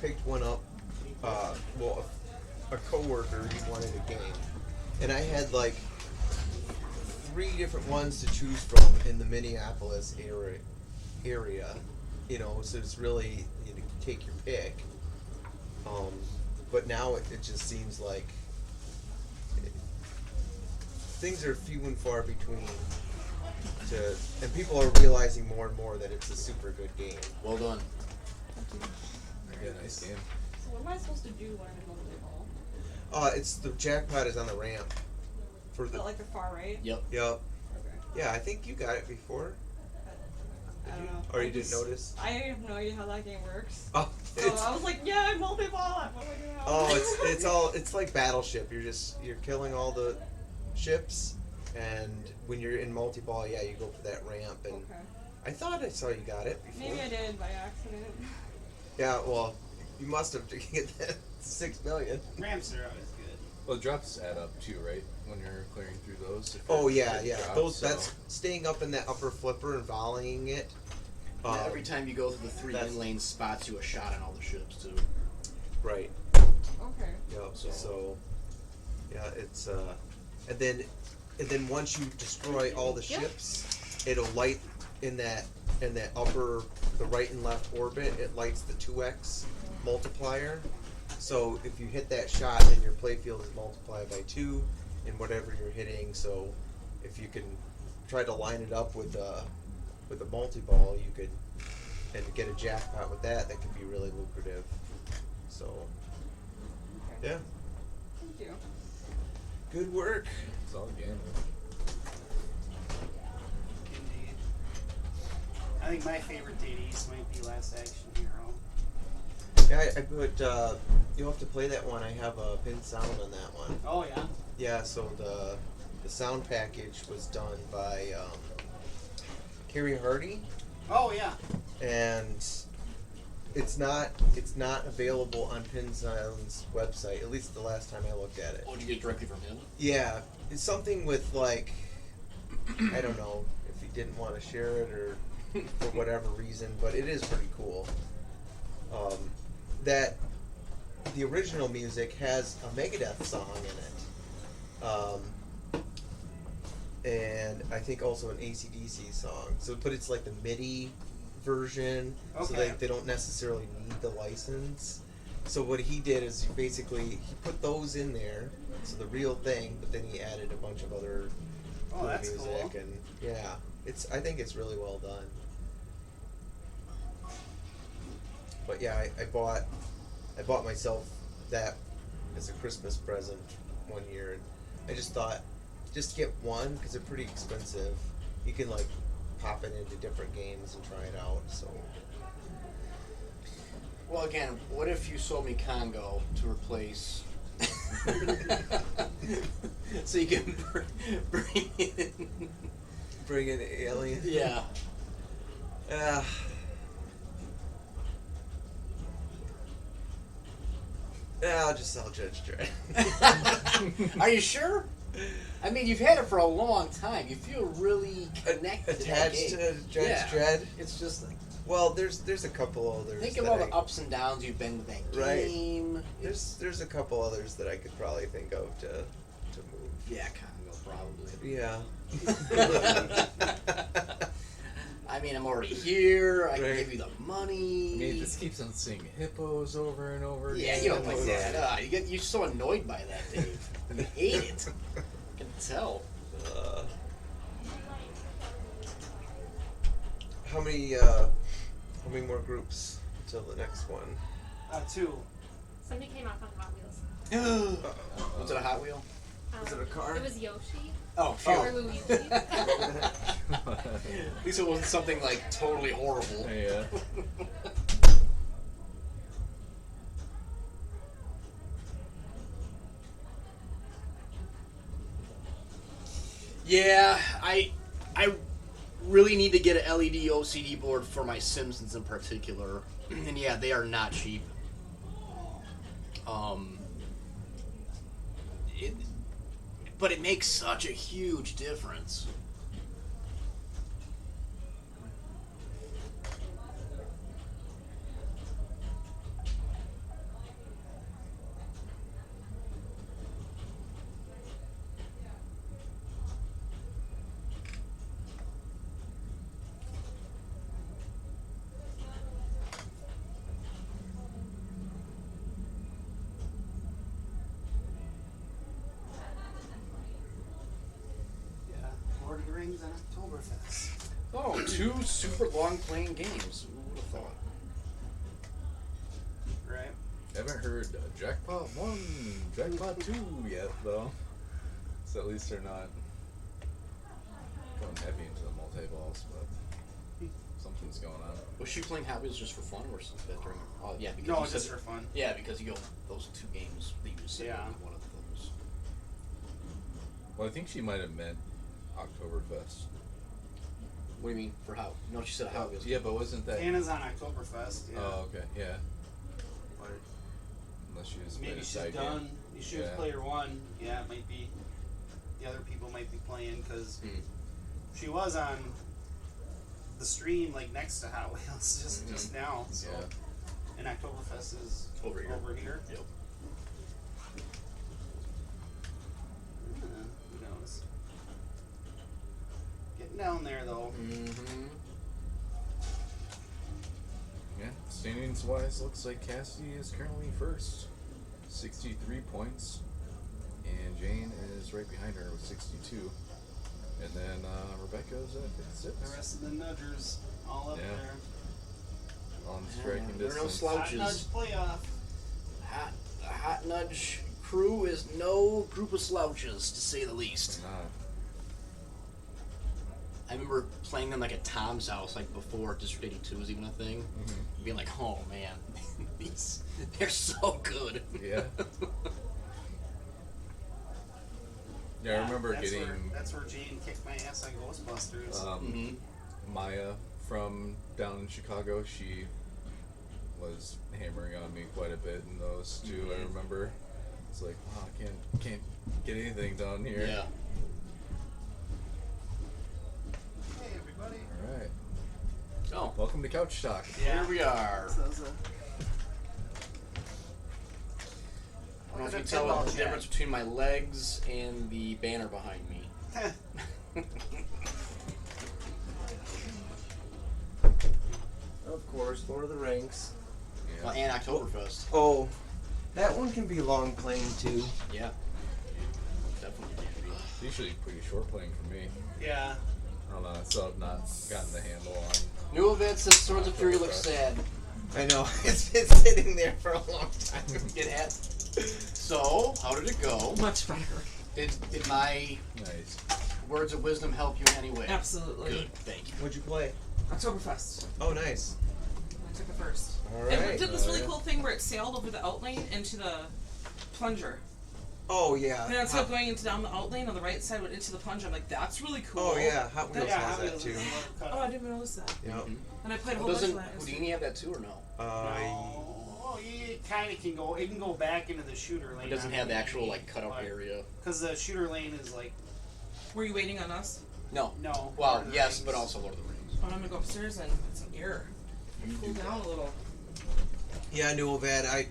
picked one up. Well, a coworker, he wanted a game, and I had like 3 different ones to choose from in the Minneapolis area. You know, so it's really you take your pick. But now it just seems like things are few and far between. And people are realizing more and more that it's a super good game. Well done. Yeah, nice game. So what am I supposed to do when I'm in multi-ball? It's the jackpot is on the ramp. For Is the that like the far right? Yep. Yep. Okay. Yeah, I think you got it before. I don't know. Or I you didn't just- notice? I have no idea how that game works. Oh, So I was like, yeah, I'm multi-ball. What do I do now? oh, it's like Battleship. You're killing all the ships, and when you're in multi-ball, yeah, you go for that ramp. And Okay. I thought I saw you got it before. Maybe I did by accident. Yeah, well, you must have to get that 6 million. Ramps are always good. Well, drops add up too, right? When you're clearing through those. If Oh you're yeah, getting yeah. drops, Those so- that's staying up in that upper flipper and volleying it. And every time you go through the 3 that's- win lanes, spots you a shot on all the ships, too. Right. Okay. Yeah. So yeah, it's and then once you destroy all the ships, it'll light in that the right and left orbit. It lights the 2x multiplier. So if you hit that shot, then your playfield is multiplied by 2 in whatever you're hitting. So if you can try to line it up with a multi-ball, you could and get a jackpot with that. That could be really lucrative. So yeah, Thank you. good work. It's all gambling. Indeed. I think my favorite DDs might be Last Action Hero. Yeah, I put. You'll have to play that one. I have a pin sound on that one. Oh yeah. Yeah, so the sound package was done by Carrie Hardy, Oh yeah. and it's not available on Pin Sound's website. At least the last time I looked at it. Oh, did you get it directly from him? Yeah, it's something with like I don't know if he didn't want to share it or for whatever reason, but it is pretty cool. That the original music has a Megadeth song in it, and I think also an AC/DC song. So, but it's like the MIDI version, so Okay. they don't necessarily need the license. So what he did is he put those in there, so the real thing, but then he added a bunch of other Oh, that's music, cool. and yeah, I think it's really well done. But yeah, I bought myself that as a Christmas present one year, and I just thought, just get one because they're pretty expensive. You can like pop it into different games and try it out. So Well, again, what if you sold me Congo to replace... so you can bring in... bring in Alien. Yeah. I'll just sell Judge Dredd. Are you sure? I mean, you've had it for a long time. You feel really connected Attached to that to game. Judge Dredd. It's just like... Well, there's a couple others. Think of that all the ups and downs you've been with that Right. game. There's a couple others that I could probably think of to move. Yeah, Congo, probably. Yeah. I mean, I'm already here. I can Right. give you the money. I mean, it just keeps on seeing hippos over and over again. Yeah, you don't like Right. that. You're so annoyed by that, Dave. You hate it. I can tell. How many more groups until the next one? 2. Somebody came off on Hot Wheels. Was it a Hot Wheel? Was it a car? It was Yoshi. Oh, Or Luigi. At least it wasn't something like totally horrible. Yeah. Yeah, I really need to get an LED OCD board for my Simpsons in particular, and yeah, they are not cheap. But it makes such a huge difference. Lord of the Rings and Oktoberfest. Oh, 2 super long playing games. Who would have thought? Right. Haven't heard Jackpot 1, Jackpot 2 yet, though. So at least they're not going heavy into the multi-balls, but something's going on. Was she playing Hot Wheels just for fun or something during? Oh, yeah, because No, you said just for fun. Yeah, because you go those 2 games that you just said Yeah. would be one of those. Well, I think she might have meant Oktoberfest. What do you mean for how? No, she said Hot Wheels. Yeah, but wasn't that... Anna's on Oktoberfest. Yeah. Oh, okay, yeah. But Unless she was maybe playing a she's side done. game. She was Yeah. player 1. Yeah, it might be. The other people might be playing because she was on the stream like next to Hot Wheels just now. So. Yeah. And Oktoberfest is Over here. Yep. Who knows? Getting down there though. Mm-hmm. Yeah, standings wise, looks like Cassidy is currently first, 63 points, and Jane is right behind her with 62, and then Rebecca's at 56. The rest of the nudgers all up Yeah. there. On striking There are no distance. slouches. Hot nudge playoff. The Hot Nudge crew is no group of slouches, to say the least. They're not. I remember playing them like at Tom's house, like before District 82 was even a thing. Mhm. Being like, oh man, they're so good. Yeah. Yeah, I remember that's getting that's where Jane kicked my ass on Ghostbusters. Mhm. Maya from down in Chicago. She was hammering on me quite a bit in those too. I remember. It's like, oh, I can't get anything done here. Yeah. Hey everybody. All right. Oh, Welcome to Couch Talk. here we are. So that was I don't know if you Look can at tell that the pinball difference between my legs and the banner behind me. Of course, Lord of the Rings. Yeah. Well, and Oktoberfest. Oh, that one can be long playing too. Yeah. Definitely can be. It's usually pretty short playing for me. yeah. I don't know. I still have not gotten the handle on. New event says Swords of Fury looks sad. I know. It's been sitting there for a long time. It had. So, how did it go? Much better. Did my Nice. words of wisdom help you in any way? Absolutely. Good, thank you. What'd you play? Oktoberfest. Oh, nice. I took it first. All It right. did this really yeah. cool thing where it sailed over the outlane into the plunger. Oh yeah. And then instead of going into down the outlane on the right side, went into the plunger. I'm like, that's really cool. Oh yeah, Hot Wheels Yeah, has Hot that Wheels too. is a little cut Oh, I up. didn't even notice that. Yep. And I played a whole Well, bunch of doesn't that. Houdini have that too, or no? No, it kind of can go. It can go back into the shooter lane. It doesn't on have the Houdini, actual like cutout but- area. Because the shooter lane is like Were you waiting on us? No. no. Well, Lord of the yes, Rings. but also Lord of the Rings. Oh, I'm gonna go upstairs and put some air. Cool down a little. Yeah, Newelvad,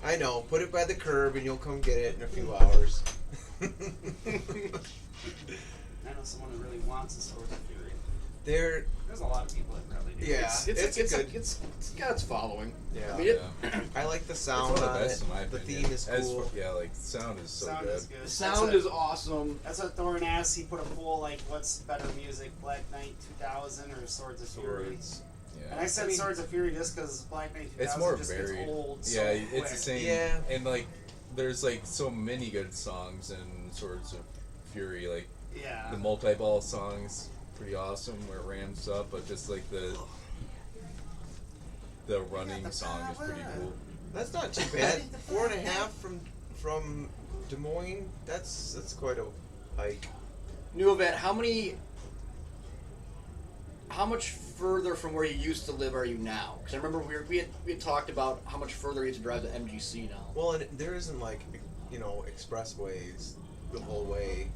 I know. Put it by the curb and you'll come get it in a few hours. I know someone who really wants a Swords of Fury. There's There's a lot of people that probably do. Yeah. it's good. It's got its following. Yeah. I mean, it, I like the It's sound one of the on best it. in my The opinion. theme is As cool. for- yeah, like sound is so Sound good. is good. the sound is awesome. That's what Thorin asked. He put a poll like, "What's better music, Black Knight 2000 or Swords of Fury?" Swords. Yeah. And I said Swords of Fury just because Black Knight 2000 It's more just varied. gets old Yeah, so it's quick. the same. Yeah. And like, there's like so many good songs in Swords of Fury. Like Yeah. the multi-ball song's pretty awesome where it ramps up, but just like the running song is pretty cool. That's not too bad. 4.5 from Des Moines. That's quite a hike. New event. How much further from where you used to live are you now? Because I remember we had talked about how much further you have to drive to MGC now. Well, and there isn't like, expressways the whole way.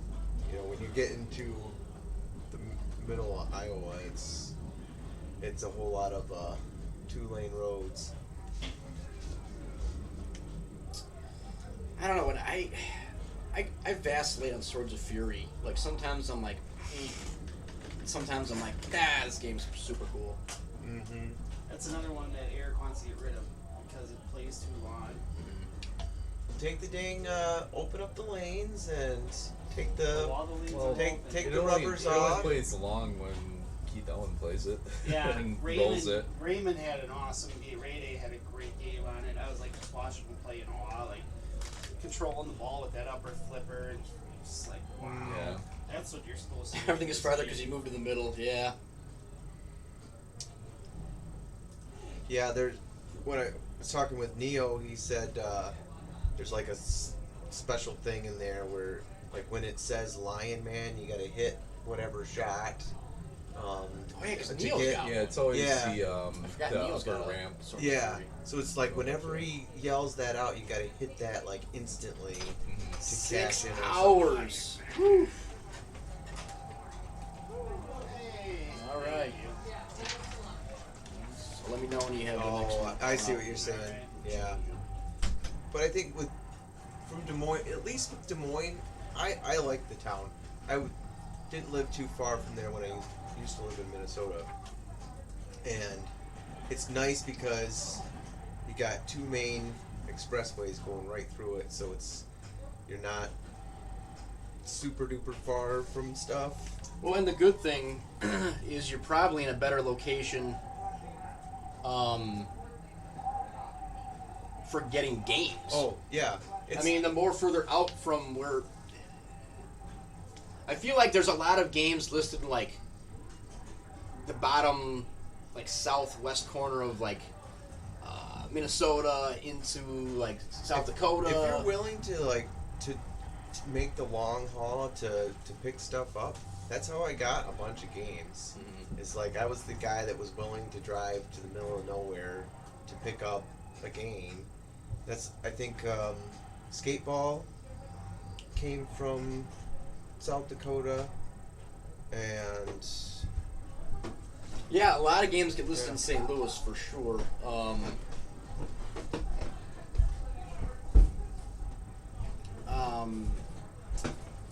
When you get into the middle of Iowa, it's a whole lot of 2-lane roads. I don't know. When I vacillate on Swords of Fury. Like sometimes I'm like, sometimes I'm like, this game's super cool. Mm-hmm. That's another one that Eric wants to get rid of because it plays too long. Take the dang, open up the lanes and take the All the lanes Well, are take open. take It the only, rubbers it only off. plays long when Keith Ellen plays it. Yeah, and rolls it. Raymond had an awesome game. Ray Day had a great game on it. I was like just watching him play in awe, like controlling the ball with that upper flipper, and just like, wow, Yeah. that's what you're supposed to do. Everything is farther because you moved to the middle. Yeah. Yeah, when I was talking with Neo, he said there's like a special thing in there where, like, when it says Lion Man, you gotta hit whatever shot. yeah, 'cause to Neo's get- got Yeah, it's always Yeah. the forgot the Neil's upper got a ramp. Swords of Yeah, Fury. so it's like whenever he yells that out, you gotta hit that like instantly to cash 6 in. or hours. Whew. All right. So let me know when you have the next Oh, one. I see what you're saying. Yeah, but I think from Des Moines, at least with Des Moines, I like the town. Didn't live too far from there when I used to live in Minnesota, and it's nice because you got 2 main expressways going right through it, so you're not super duper far from stuff. Well, and the good thing is you're probably in a better location for getting games. Oh yeah, I mean, the more further out from where... I feel like there's a lot of games listed in, like, the bottom, like, southwest corner of, like, Minnesota into, like, South Dakota. If you're willing to, like, to make the long haul to pick stuff up, that's how I got a bunch of games. Mhm. It's like I was the guy that was willing to drive to the middle of nowhere to pick up a game. I think Skateball came from South Dakota, and Yeah, a lot of games get listed Yeah. in St. Louis for sure.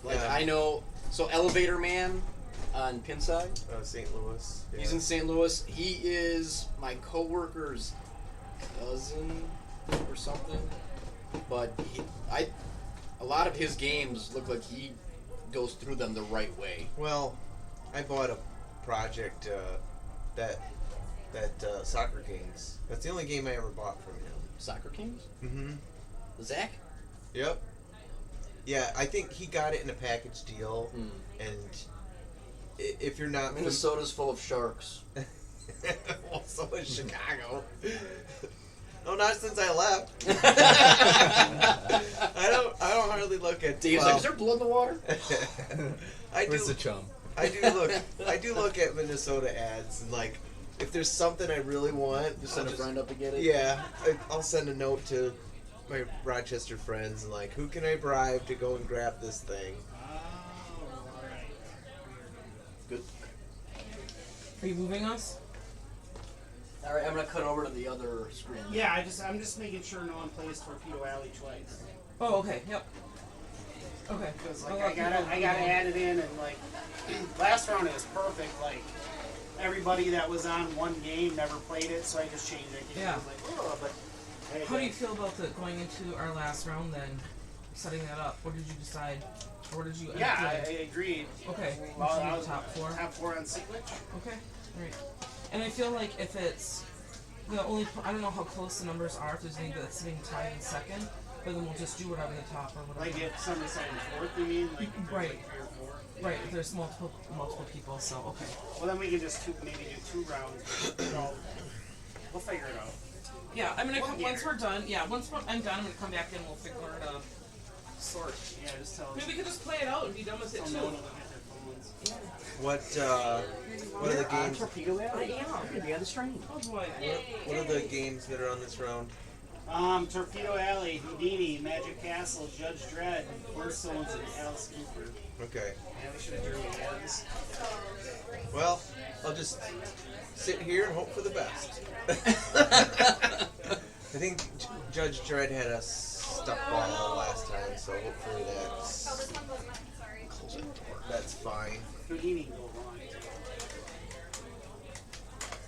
Like Yeah. I know, so Elevator Man on Pinside, St. Louis. Yeah. he's in St. Louis. He is my coworker's cousin or something, but a lot of his games look like he goes through them the right way. Well, I bought a project that Soccer Kings. That's the only game I ever bought from him. Soccer Kings? Mm-hmm. Zach? Yep. Yeah, I think he got it in a package deal, Hmm. and if you're not Minnesota's full of sharks. well, so is Chicago. No, not since I left. I don't hardly look at. Dave's like, is there blood in the water? Where's the chum? I do look at Minnesota ads, and like, if there's something I really want, Just send a friend up to get it? Yeah, I'll send a note to my Rochester friends and like, who can I bribe to go and grab this thing? Good. Are you moving us? Alright, I'm gonna cut over to the other screen. Yeah, I'm just making sure no one plays Torpedo Alley twice. Oh, okay. Yep. Okay. Because I'll like let I people gotta know. add it in, and like last round it was perfect. Like everybody that was on one game never played it, so I just changed it. Yeah. I was like, oh, but hey, How do you feel about going into our last round then? Setting that up. What did you decide? Or what did you end Yeah, up I doing? agreed. Okay. Well, So I you was top 4. Top 4 on Secret. Okay. All right. And I feel like if it's the only, I don't know how close the numbers are, if there's anybody that's sitting tied in second, but then we'll just do whatever the top or whatever. Like if somebody's sitting fourth, you mean? Like if there's Right. like 3 or 4? Right, if there's multiple people, so okay. Well, then we can just maybe do 2 rounds. We'll figure it out. Yeah, I'm gonna come, once we're done, once I'm done, I'm gonna come back and we'll figure it out. Sort. Yeah, just tell Maybe we could just play it out and be done with it no too. one will look at their phones. What are the games? Torpedo Alley. I am. I'm gonna be on the stream. Oh boy. What are the games that are on this round? Torpedo Alley, Houdini, Magic Castle, Judge Dredd, Worst Zones, and Alice Cooper. Okay. Yeah, we should have drew hands. Well, I'll just sit here and hope for the best. I think Judge Dredd had us stuck ball last time, so hopefully that's fine. Houdini can go wrong.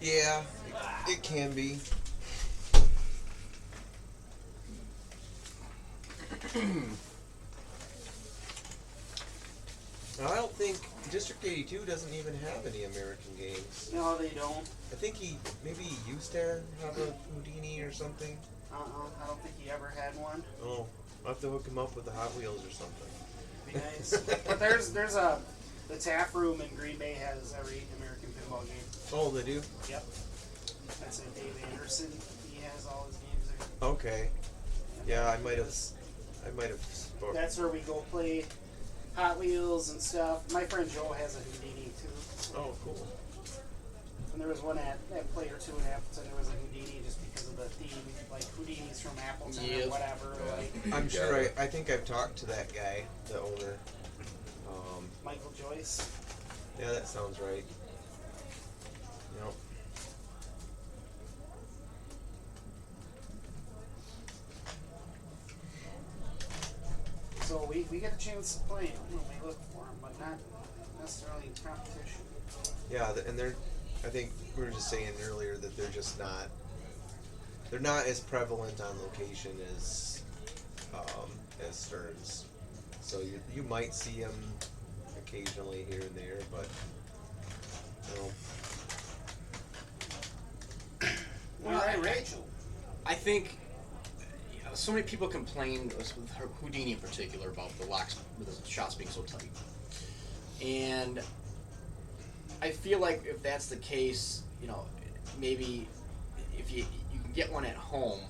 Yeah, it can be. I don't think District 82 doesn't even have any American games. No, they don't. I think maybe he used to have a Houdini or something. I don't think he ever had one. Oh, I'll have to hook him up with the Hot Wheels or something. Be nice. But there's the tap room in Green Bay has every American pinball game. Oh, they do? Yep. That's it. Dave Anderson. He has all his games there. Okay. Yeah, I might have spoken. That's where we go play Hot Wheels and stuff. My friend Joe has a Houdini too. Oh, cool. And there was one at Player 2 in Appleton. There was a Houdini just because of the theme, like Houdini's from Appleton or whatever. Yeah. Like I'm sure I think I've talked to that guy, the owner. Michael Joyce. Yeah, that sounds right. Yep. So we get a chance to play him when we look for him, but not necessarily in competition. Yeah, and I think we were just saying earlier that they're not as prevalent on location as Stearns. So you might see them occasionally here and there, but All right, Rachel. I think so many people complained with Houdini in particular about the locks, with the shots being so tight, and I feel like if that's the case, maybe if you can get one at home.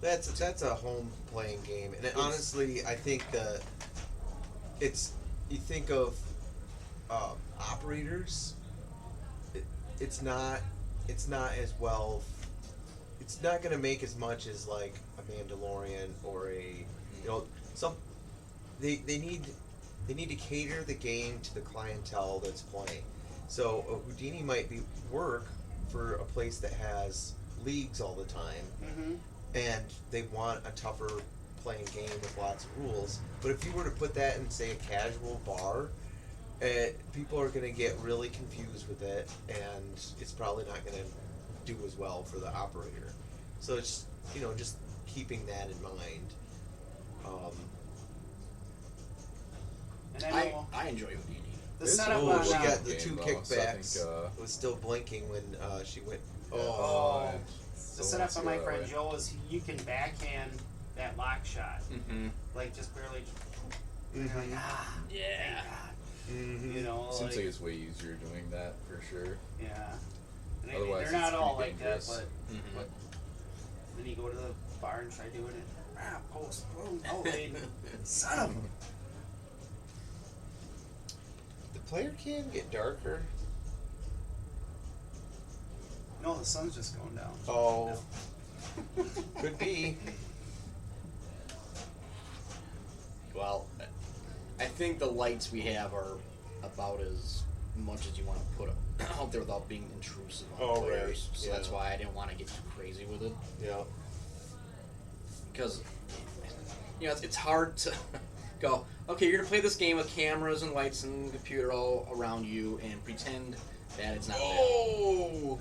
That's a home playing game, and honestly, I think you think of operators. It's not as well. It's not going to make as much as like a Mandalorian or they need to cater the game to the clientele that's playing. So a Houdini might work for a place that has leagues all the time, and they want a tougher playing game with lots of rules. But if you were to put that in, say, a casual bar, people are going to get really confused with it, and it's probably not going to do as well for the operator. So it's just keeping that in mind. And I know I enjoy Houdini. the setup on She got the game, two though, kickbacks. so I think, was still blinking when she went. the setup on my friend Joe is you can backhand that lock shot, like just barely. You're like, Yeah. Mm-hmm. Seems like it's way easier doing that for sure. Yeah. And Otherwise, they're not it's all pretty like dangerous. that, but then you go to the bar and try doing it. Post, boom, lane, son of a. The player can get darker. No, the sun's just going down. Oh, could be. Well, I think the lights we have are about as much as you want to put out there without being intrusive on players. Right. So that's why I didn't want to get too crazy with it. Yeah. Because, it's hard to go, okay, you're going to play this game with cameras and lights and computer all around you and pretend that it's not there.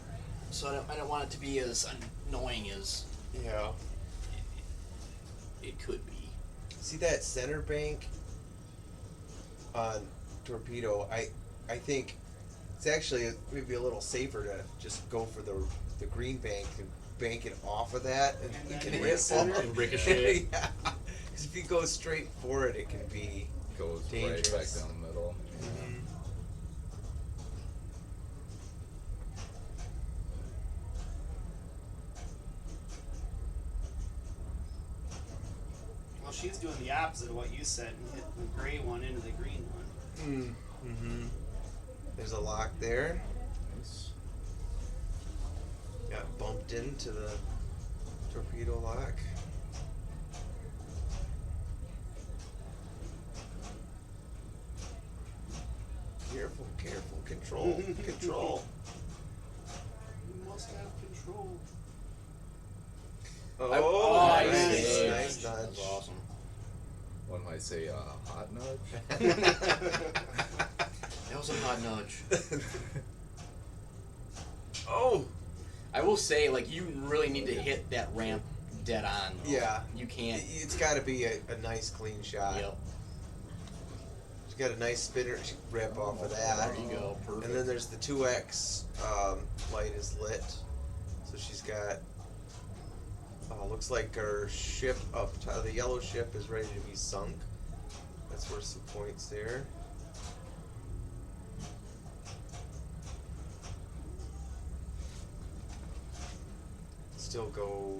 So I don't want it to be as annoying as it could be. See that center bank on Torpedo? I think It's actually maybe a little safer to just go for the green bank and bank it off of that, and you then can hit hit the center. all- And ricochet. yeah. 'Cause if you go straight for it, it can be. Goes right Dangerous. back down the middle. Well, she's doing the opposite of what you said and hit the gray one into the green one. Mm-hmm. There's a lock there. Nice. Got bumped into the torpedo lock. Careful, careful, control, control. You must have control. Oh, nice. nice, Yeah. nice That nudge. was awesome. One might say hot nudge. That was a hot nudge. Oh, I will say, like, you really need to hit that ramp dead on. Though. yeah. You can't. It's got to be a nice, clean shot. Yep. She's got a nice spinner rip off of that. There you go. Perfect. And then there's the 2X light is lit. So she's got, looks like her ship up top, the yellow ship is ready to be sunk. That's worth some points there. Still go,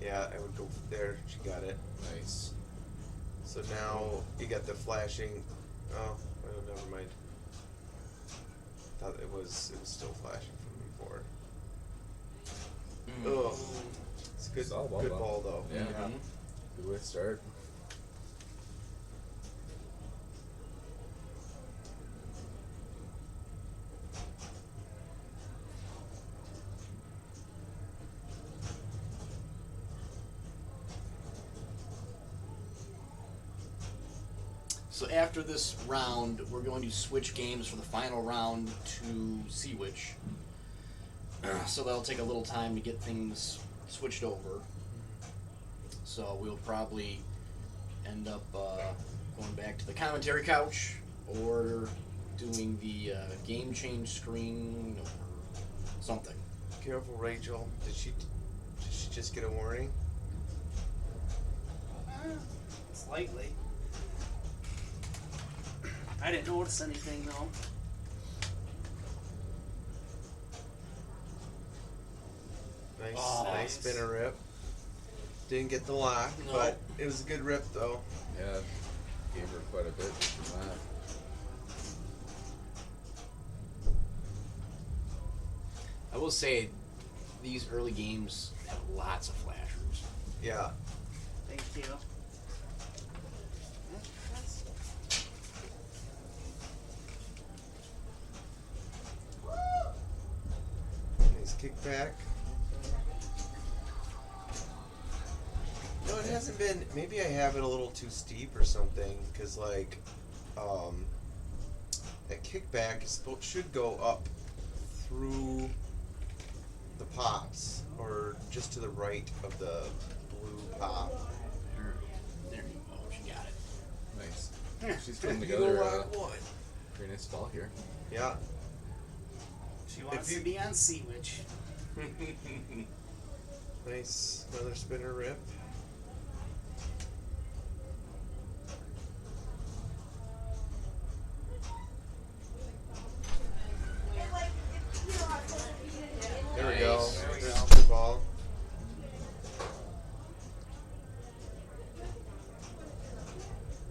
yeah, I would go there, she got it. Nice. So now you got the flashing, oh, never mind. Thought it was still flashing from before. Mm. Ugh. It's a good, Solid ball, good though. ball though. Yeah. Mhm. Good way to start. So after this round, we're going to switch games for the final round to Sea Witch. So that'll take a little time to get things switched over. So we'll probably end up going back to the commentary couch or doing the game change screen or something. Careful, Rachel. Did she just get a warning? Slightly. I didn't notice anything though. Nice, Oh, nice nice. spinner rip. Didn't get the lock, No. but it was a good rip though. Yeah. Gave her quite a bit from that. I will say, these early games have lots of flashers. Yeah. Thank you. Nice kickback. No, it hasn't been. Maybe I have it a little too steep or something, because like, that kickback should go up through the pops, or just to the right of the blue pop. There you go. She got it. Nice. She's putting You together go a rock one. pretty nice ball here. Yeah. She wants you- to be on Sea Witch. Nice. Another spinner rip. There we go. Nice. There's a good ball.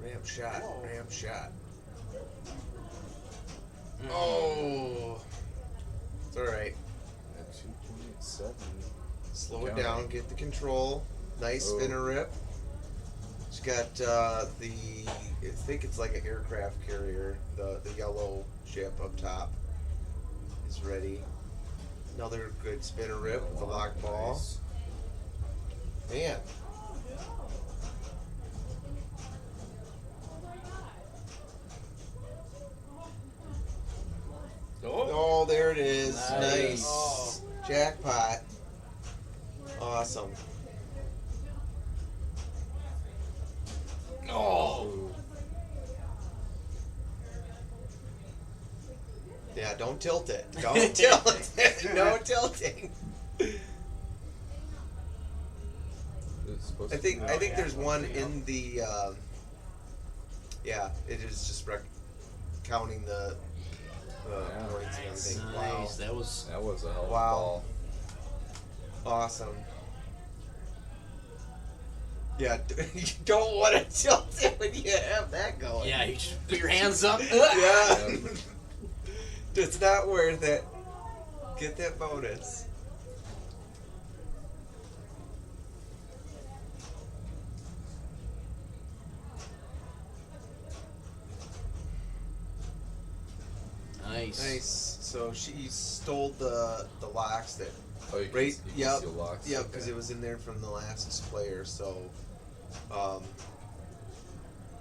Ramp shot. Ramp shot. Oh. It's alright. At 2.7. Slow it Counting. down. Get the control. Nice Oh. spinner rip. She's got I think it's like an aircraft carrier. The yellow ship up top is ready. Another good spinner rip with the lock ball. Nice. Man. Oh, there it is. Nice. Nice. Oh. Jackpot. Awesome. Oh! Ooh. Don't tilt it. Don't tilt it. No tilting. It's supposed I to think be- I think there's one in the. Yeah, it is just counting the Yeah. points and Nice. everything. Wow. Nice. That was. That was a hell of Wow. a ball. Awesome. Yeah, you don't want to tilt it when you have that going. Yeah, you just put your hands up. Yeah. It's not worth it. Get that bonus. Nice. Nice. So she stole the locks that. Oh, you can, Right. you can Yep. steal locks? Yep. Because Okay. it was in there from the last player. So,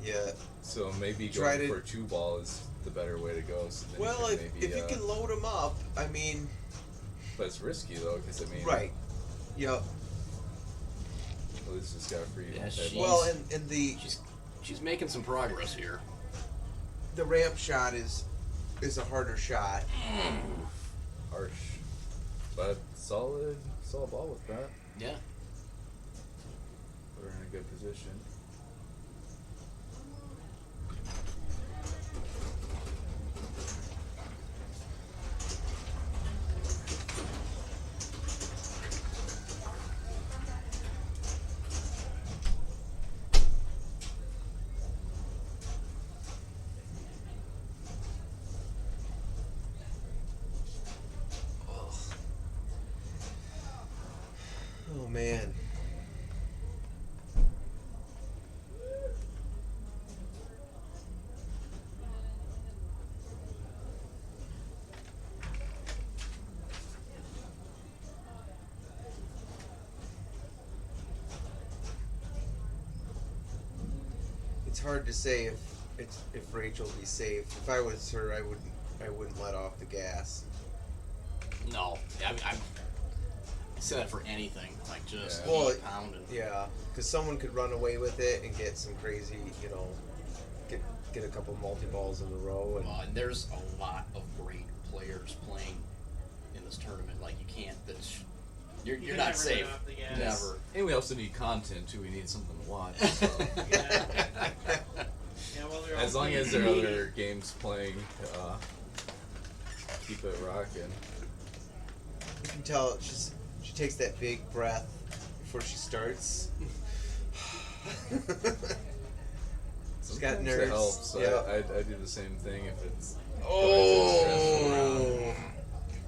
yeah. So maybe Try going to- for 2-ball is the better way to go. So then Well, you if can maybe, you can load them up, I mean. but it's risky though, because I mean, Right. Yep. Liz just got free. Yeah, multi-ball. Well, and the She's making some progress here. the ramp shot is a harder shot. harsh, but solid ball with that. Yeah. We're in a good position. Oh man. It's hard to say if Rachel will be safe. If I was her, I wouldn't let off the gas. No. I say that for anything. Like just Yeah. Well, keep pounding. Yeah, because someone could run away with it and get some crazy, get a couple multi-balls in a row. And Well, and there's a lot of great players playing in this tournament. Like you can't. You're can not never safe. let off the gas. Never. And we also need content too. We need something to watch. So. Yeah. Yeah, well, they're As all long as playing there are media. other games playing, keep it rocking. you can tell she takes that big breath before she starts. She's got Sometimes nerves. It helps. Yeah. I do the same thing if it's. Oh,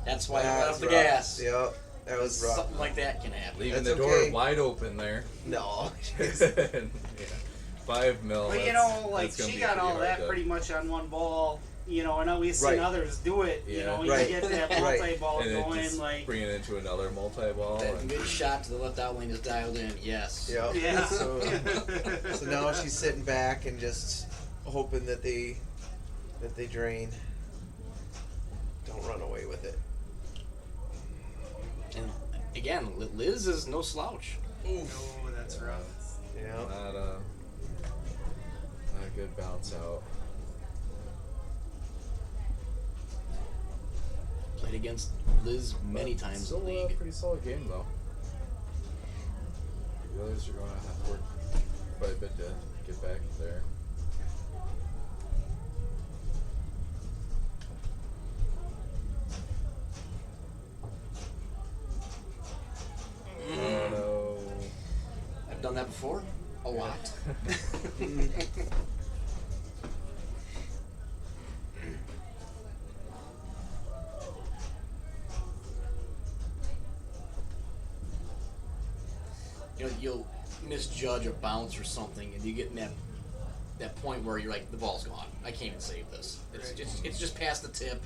That's why you That's let off the rough. gas. Yep, that was rough. Something like that can happen. Leaving That's the door okay. wide open there. No. Yeah. 5 mil. But you that's- know, like that's gonna she be got all hard that to- pretty much on one ball. You know, and we've seen Right. others do it. You Yeah. know, you Right. get that Right. multi-ball and it going, just like bring it into another multi-ball. That and mid shot to the left out lane is dialed in. Yes. Yep. yeah. So now she's sitting back and just hoping that they drain. Don't run away with it. And again, Liz is no slouch. Oh, that's rough. Yeah. Not a good bounce out. Played against Liz many times in Still the a league. pretty solid game though. The others are going to have to work quite a bit to get back there. Oh no. I've done that before. A lot. You know, you'll misjudge a bounce or something, and you get in that point where you're like, the ball's gone. I can't even save this. It's just past the tip,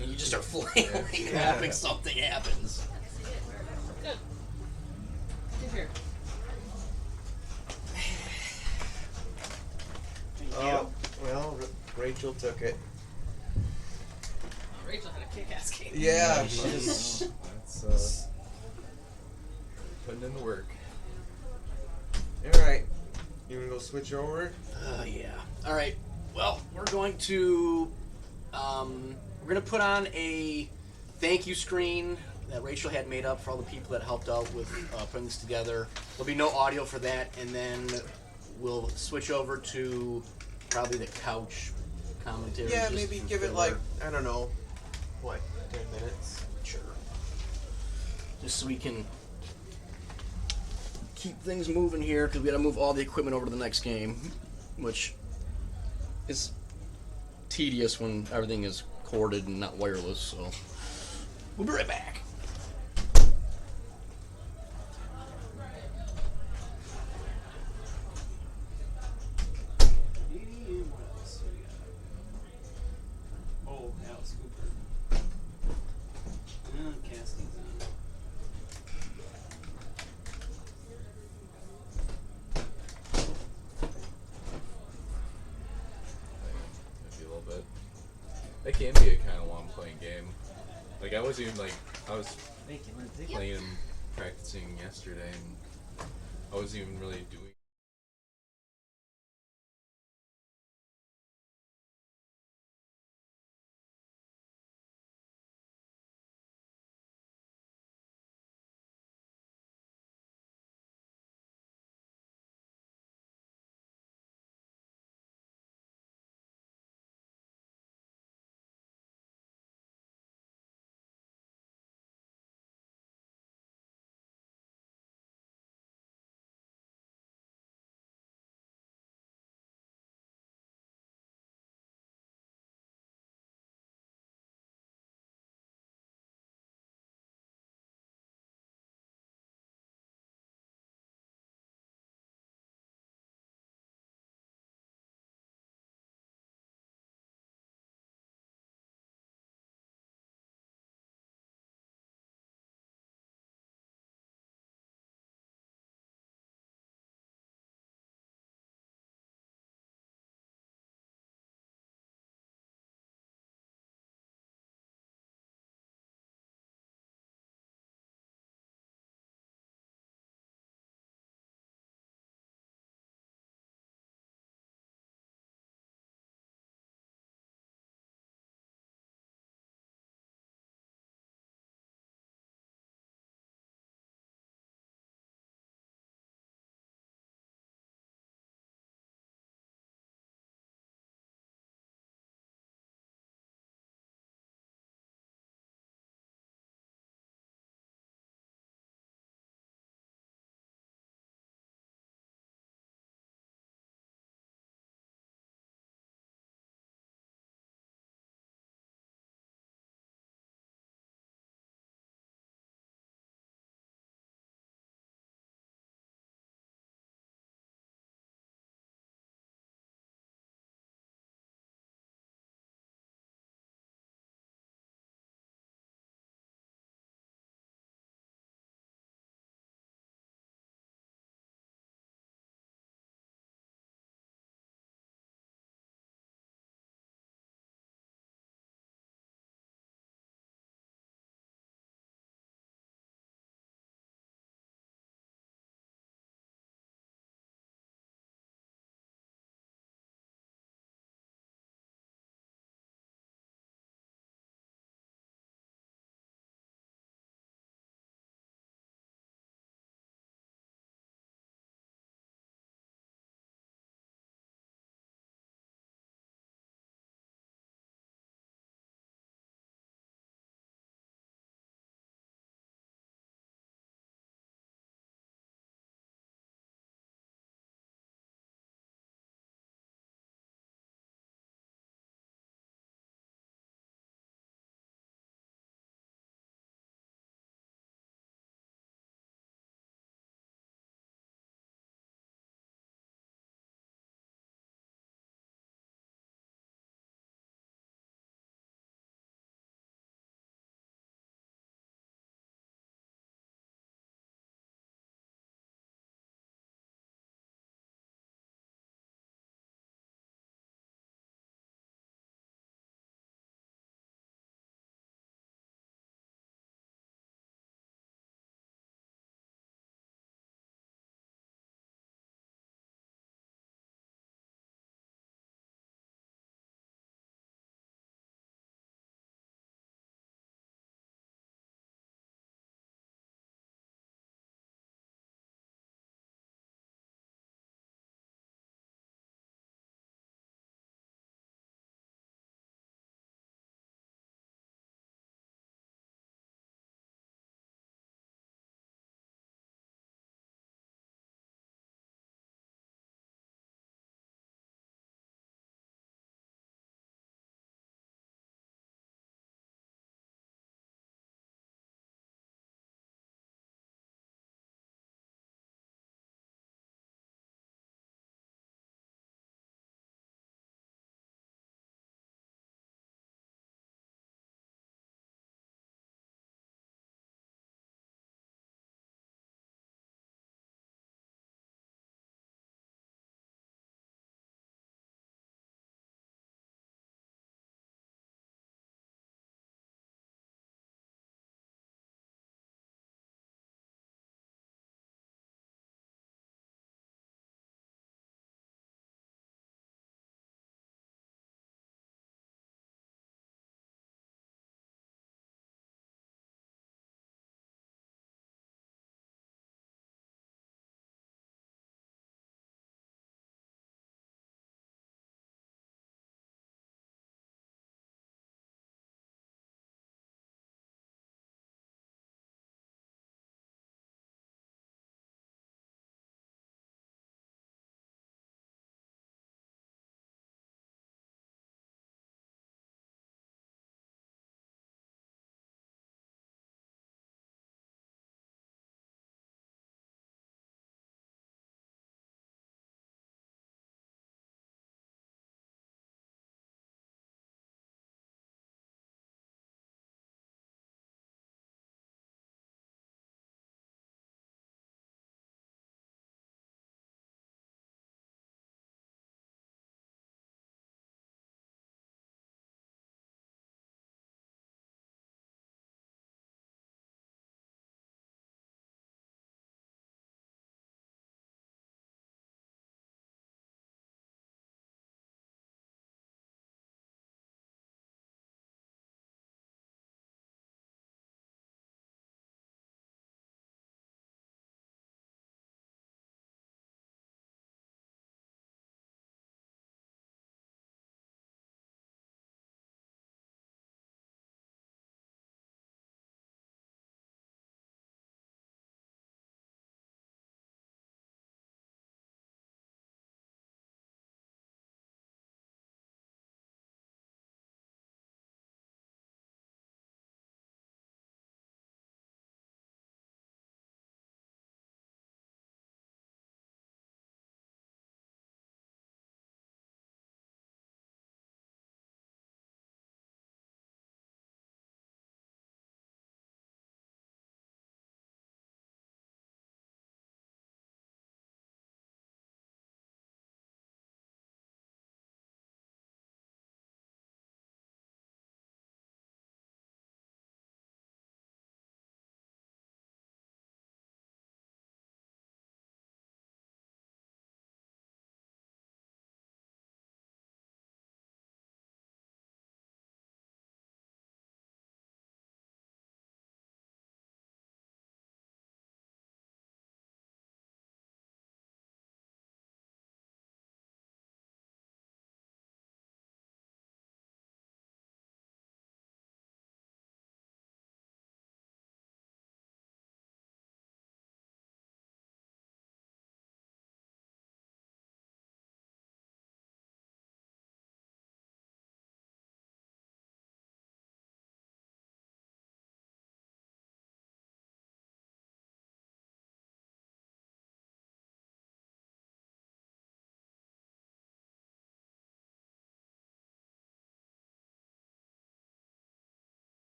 and you just start flailing and hoping something happens. Good. Good here. Thank Oh, well, Rachel took it. Rachel had a kick-ass game. Yeah, That's putting in the work. All right. You wanna go switch over? Yeah. All right. Well, we're going to we're gonna put on a thank you screen that Rachel had made up for all the people that helped out with putting this together. There'll be no audio for that, and then we'll switch over to probably the couch commentary. Yeah, just maybe for give it filler. like, I don't know, what, 10 minutes? Sure. Just so we can keep things moving here, because we got to move all the equipment over to the next game, which is tedious when everything is corded and not wireless. So we'll be right back. Oh, Alice Cooper. Casting's on. Maybe a little bit. That can be a kind of long playing game. Like I was playing and practicing yesterday, and I wasn't even really doing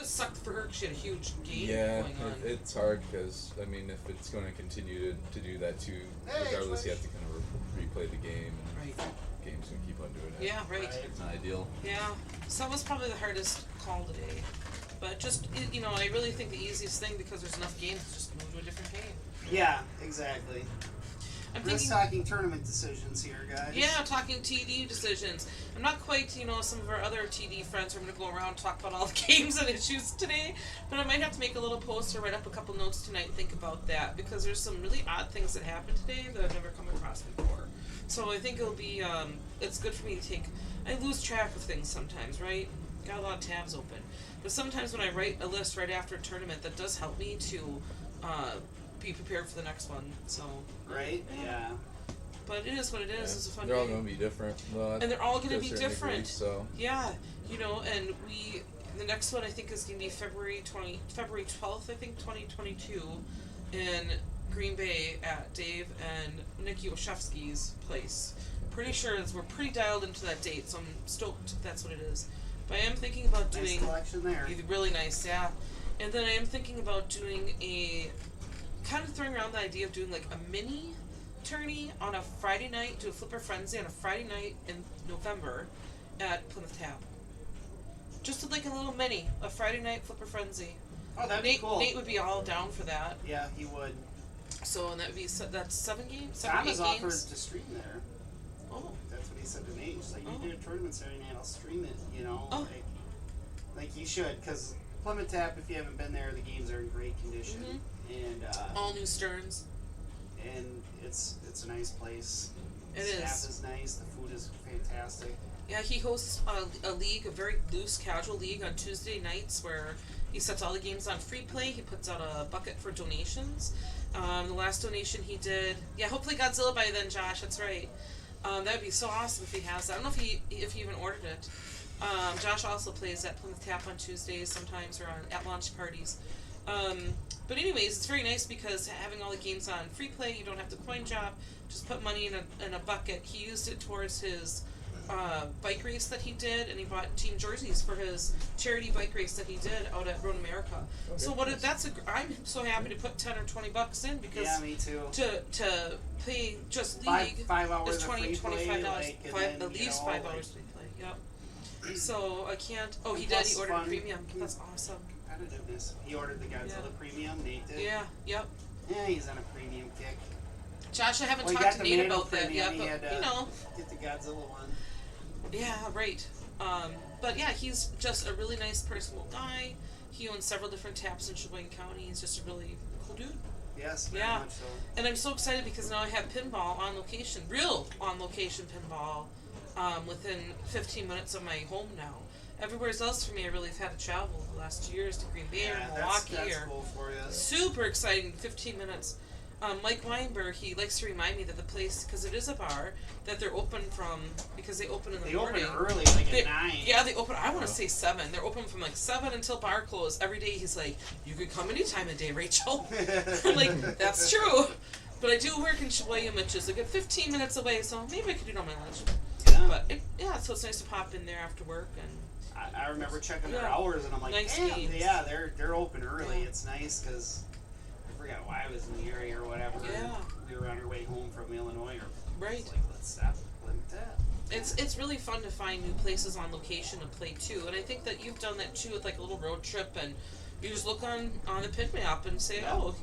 Just sucked for her 'cause she had a huge game Yeah, going on. it's hard because I mean, if it's going to continue to do that too, regardless, you have to kind of replay the game, and Right. the game's gonna keep on doing it. Yeah, right. It's not ideal. Yeah, so that was probably the hardest call today. But just, I really think the easiest thing, because there's enough games, is just move to a different game. Yeah, exactly. I'm We're just thinking, talking tournament decisions here, guys. yeah, talking TD decisions. I'm not quite, some of our other TD friends are going to go around and talk about all the games and issues today, but I might have to make a little post or write up a couple notes tonight and think about that, because there's some really odd things that happened today that I've never come across before. So I think it'll be, it's good for me to I lose track of things sometimes, right? Got a lot of tabs open. But sometimes when I write a list right after a tournament, that does help me to be prepared for the next one. So Right? Yeah. but it is what it is. Yeah. It's a fun They're all game. going to be different. Well, And they're all going to to a be certain different. degree, so Yeah, and the next one I think is going to be February 12th, I think, 2022, in Green Bay at Dave and Nikki Oshevsky's place. Pretty sure we're pretty dialed into that date, so I'm stoked that's what it is. But I am thinking about Nice doing collection there. really nice, yeah. And then I am thinking about doing kind of throwing around the idea of doing like a mini tourney on a Friday night, do a Flipper Frenzy on a Friday night in November at Plymouth Tap. Just like a little a Friday night Flipper Frenzy. Oh, that'd be cool. Nate would be all down for that. Yeah, he would. So, and that's 7 games? Tom 8 has games? offered to stream there. Oh. That's what he said to me. He's like, Oh. you do a tournament Saturday night, I'll stream it, Oh. Like you should, because Plymouth Tap, if you haven't been there, the games are in great condition. And All new Stearns. and it's a nice place. It The staff is. is nice, the food is fantastic. Yeah, he hosts a league, a very loose, casual league on Tuesday nights where he sets all the games on free play. He puts out a bucket for donations. The last donation he did, hopefully Godzilla by then, Josh. That's right. That would be so awesome if he has that. I don't know if he even ordered it. Josh also plays at Plymouth Tap on Tuesdays sometimes, or at launch parties. But anyways, it's very nice because having all the games on free play, you don't have to coin drop. Just put money in a bucket. He used it towards his bike race that he did, and he bought team jerseys for his charity bike race that he did out at Road America. Okay, So I'm so happy to put $10 or $20 in because Yeah, me too. to play just Five league hours is of $20, free play, $25. like, and then, At least 5 hours free play. Yep. So I can't. Oh, he did. Plus He ordered fun. premium. That's awesome. Competitiveness. He ordered the Godzilla premium, Nate did. Yeah. Yep. Yeah, he's on a premium kick. Josh, I haven't Well, he talked got to the Nate Mando about that premium, yet, he but had, you know. Get the Godzilla one. Yeah, right. But yeah, he's just a really nice, personable guy. He owns several different taps in Sheboygan County. He's just a really cool dude. Yes, very Yeah. much so. And I'm so excited because now I have pinball on location, real on location pinball, within 15 minutes of my home now. Everywhere else for me, I really have had to travel the last 2 years to Green Bay or Milwaukee that's or cool for you. super exciting. 15 minutes. Mike Weinberg, he likes to remind me that the place, because it is a bar, that they're open from, because they open in the They morning. open early, like They- at 9. Yeah, they open, I want to say 7. They're open from like 7 until bar close. Every day he's like, you could come any time of day, Rachel. I'm like, that's true. But I do work in Sheboygan, which is a good 15 minutes away, so maybe I could do it on my lunch. Yeah. But, so it's nice to pop in there after work. And I remember checking their Yeah. hours, and I'm like, Nice damn, games. yeah, they're open early. Yeah. It's nice because I forgot why I was in the area or whatever. Yeah. We were on our way home from Illinois, or Right. it's like, let's stop like that. It's really fun to find new places on location to play too, and I think that you've done that too with like a little road trip, and you just look on the pin map and say, Yeah. oh,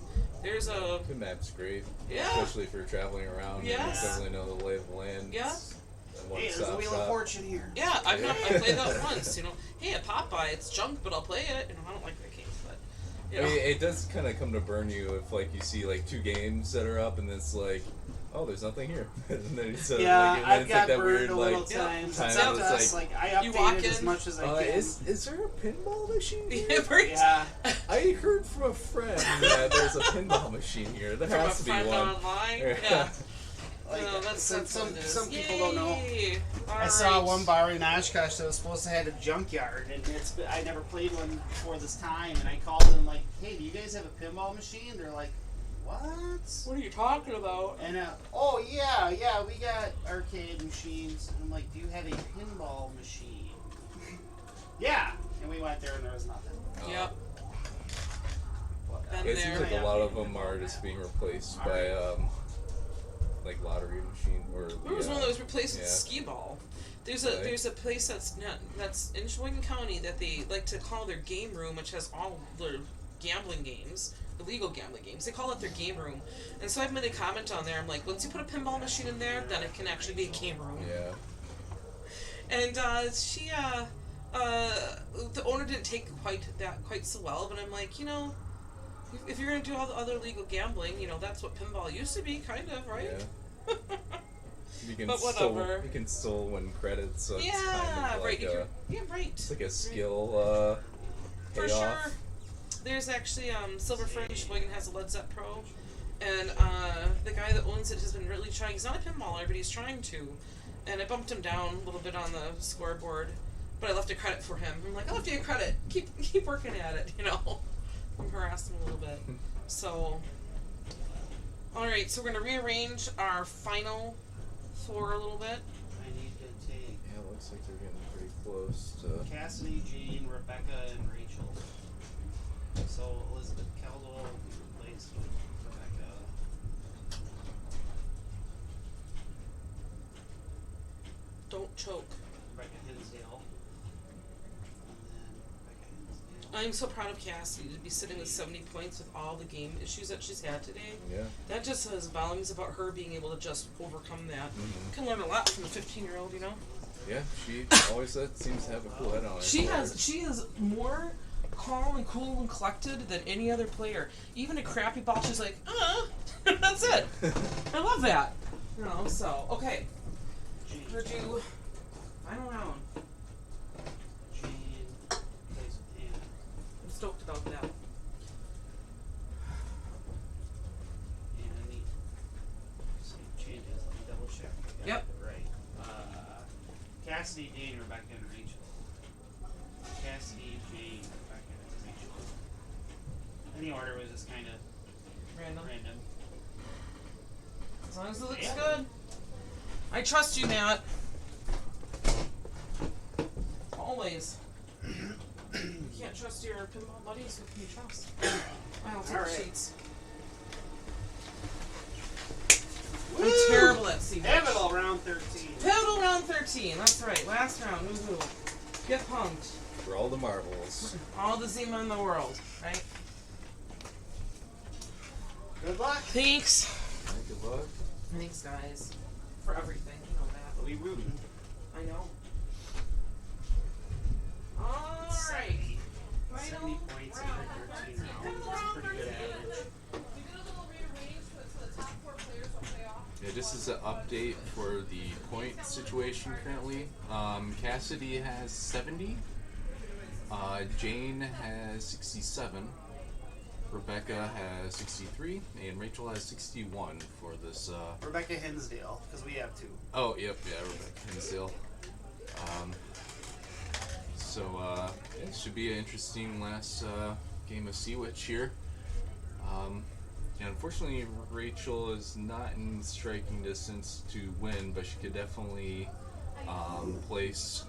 there's a the map's great, Yeah. especially if you're traveling around. Yes. And you definitely know the lay of the land. Yeah. It's a Hey, there's a one-stop Wheel of shop. Fortune here. yeah. I played that once. Hey, at Popeye, it's junk, but I'll play it. I don't like that game, but I mean, it does kind of come to burn you if like you see like 2 games that are up and it's like, oh, there's nothing here. And then it's, Yeah, like, and then I've it's got like that burned weird a little like times. time It's where up to it's us, like, I you walk update it as in, much as I can. is there a pinball machine here? yeah, right. Yeah. I heard from a friend that there's a pinball machine here. There From a has to be friend one. online. Yeah. Yeah. Like, No, that's some what it is. some people don't know. Yay. I saw Alright. one bar in Oshkosh that was supposed to have a junkyard, and I never played one before this time. And I called them like, "Hey, do you guys have a pinball machine?" They're like, "What?" What are you talking about? And oh yeah, we got arcade machines. And I'm like, "Do you have a pinball machine?" Yeah. And we went there and there was nothing. Yep. But, Been It seems there. like a lot of them are just being replaced by like lottery machine or. There was one that was replaced with yeah. skee ball. There's Really? there's a place that's in Sheboygan County that they like to call their game room, which has all their gambling games, illegal gambling games. They call it their game room. And so I've made a comment on there. I'm like, once you put a pinball machine in there, then it can actually be a game room. Yeah. And the owner didn't take quite so well. But I'm like, if you're gonna do all the other legal gambling, that's what pinball used to be, kind of, right? Yeah. You can But still whatever. you can still win credits. So it's Yeah, kind of like right. Right. it's like a skill For payoff. sure. There's actually Silver Fern Sheboygan has a Led Zepp Pro, and the guy that owns it has been really trying. He's not a pinballer, but he's trying to. And I bumped him down a little bit on the scoreboard, but I left a credit for him. I'm like, I left you a credit. Keep working at it. I'm harassing him a little bit. So, all right. So we're gonna rearrange our final floor a little bit. I need to take Yeah, it looks like they're getting pretty close to. Cassidy, Jean, Rebecca, and Rachel. So Elizabeth Caldwell will be replaced with Rebecca. Don't choke. Rebecca Hinsdale. And then Rebecca Hinsdale. I'm so proud of Cassidy to be sitting with 70 points with all the game issues that she's had today. Yeah. That just says volumes about her being able to just overcome that. Mhm. Can learn a lot from a 15-year-old, Yeah, she always seems to have a cool head on her. She is more calm and cool and collected than any other player. Even a crappy ball, she's like, that's it. I love that. So, okay. We're due final round. Jean plays with Anna. I'm stoked about that. And I need some changes. Let me double check. I got Yep. it right. Cassidy, Jane, Rebecca, and Rachel. Cassidy, Jane, Rebecca, and Rachel. And the order was just kind of Random. random. As long as it looks Yeah. good. I trust you, Matt. Always. You can't trust your pinball buddies. Who can you trust? I'll take the Alright. sheets. I'm terrible at seeing Pivotal round 13. Pivotal round 13. That's right. Last round. Woohoo. Get punked. For all the marbles. All the Zima in the world, right? Good luck. Thanks. Good luck. Thanks, guys. For everything. You know that. We'll be rooting. I know. Alright. 70 points in 13 rounds. That's a pretty good average. Yeah, this is an update for the point situation currently. Cassidy has 70. Jane has 67. Rebecca has 63, and Rachel has 61 for this. Rebecca Hinsdale, because we have two. Oh, yep, yeah, Rebecca Hinsdale. It should be an interesting last game of Sea Witch here. And unfortunately, Rachel is not in striking distance to win, but she could definitely place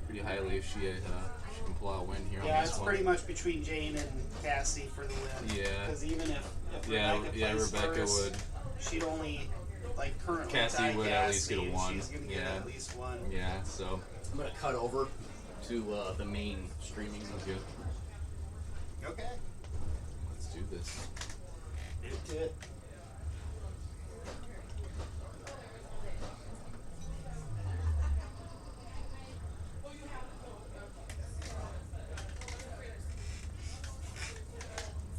pretty highly if she can pull out a win here Yeah, on this it's one. pretty much between Jane and Cassidy for the win. Yeah. Because even if Yeah, Rebecca yeah, plays Rebecca first, would. she'd only, currently Cassidy tie would at least get a Cassidy, and 1. She's going to get Yeah. at least 1. Yeah, so I'm gonna cut over to the main streaming. sounds good. Okay. Let's do this. Into it.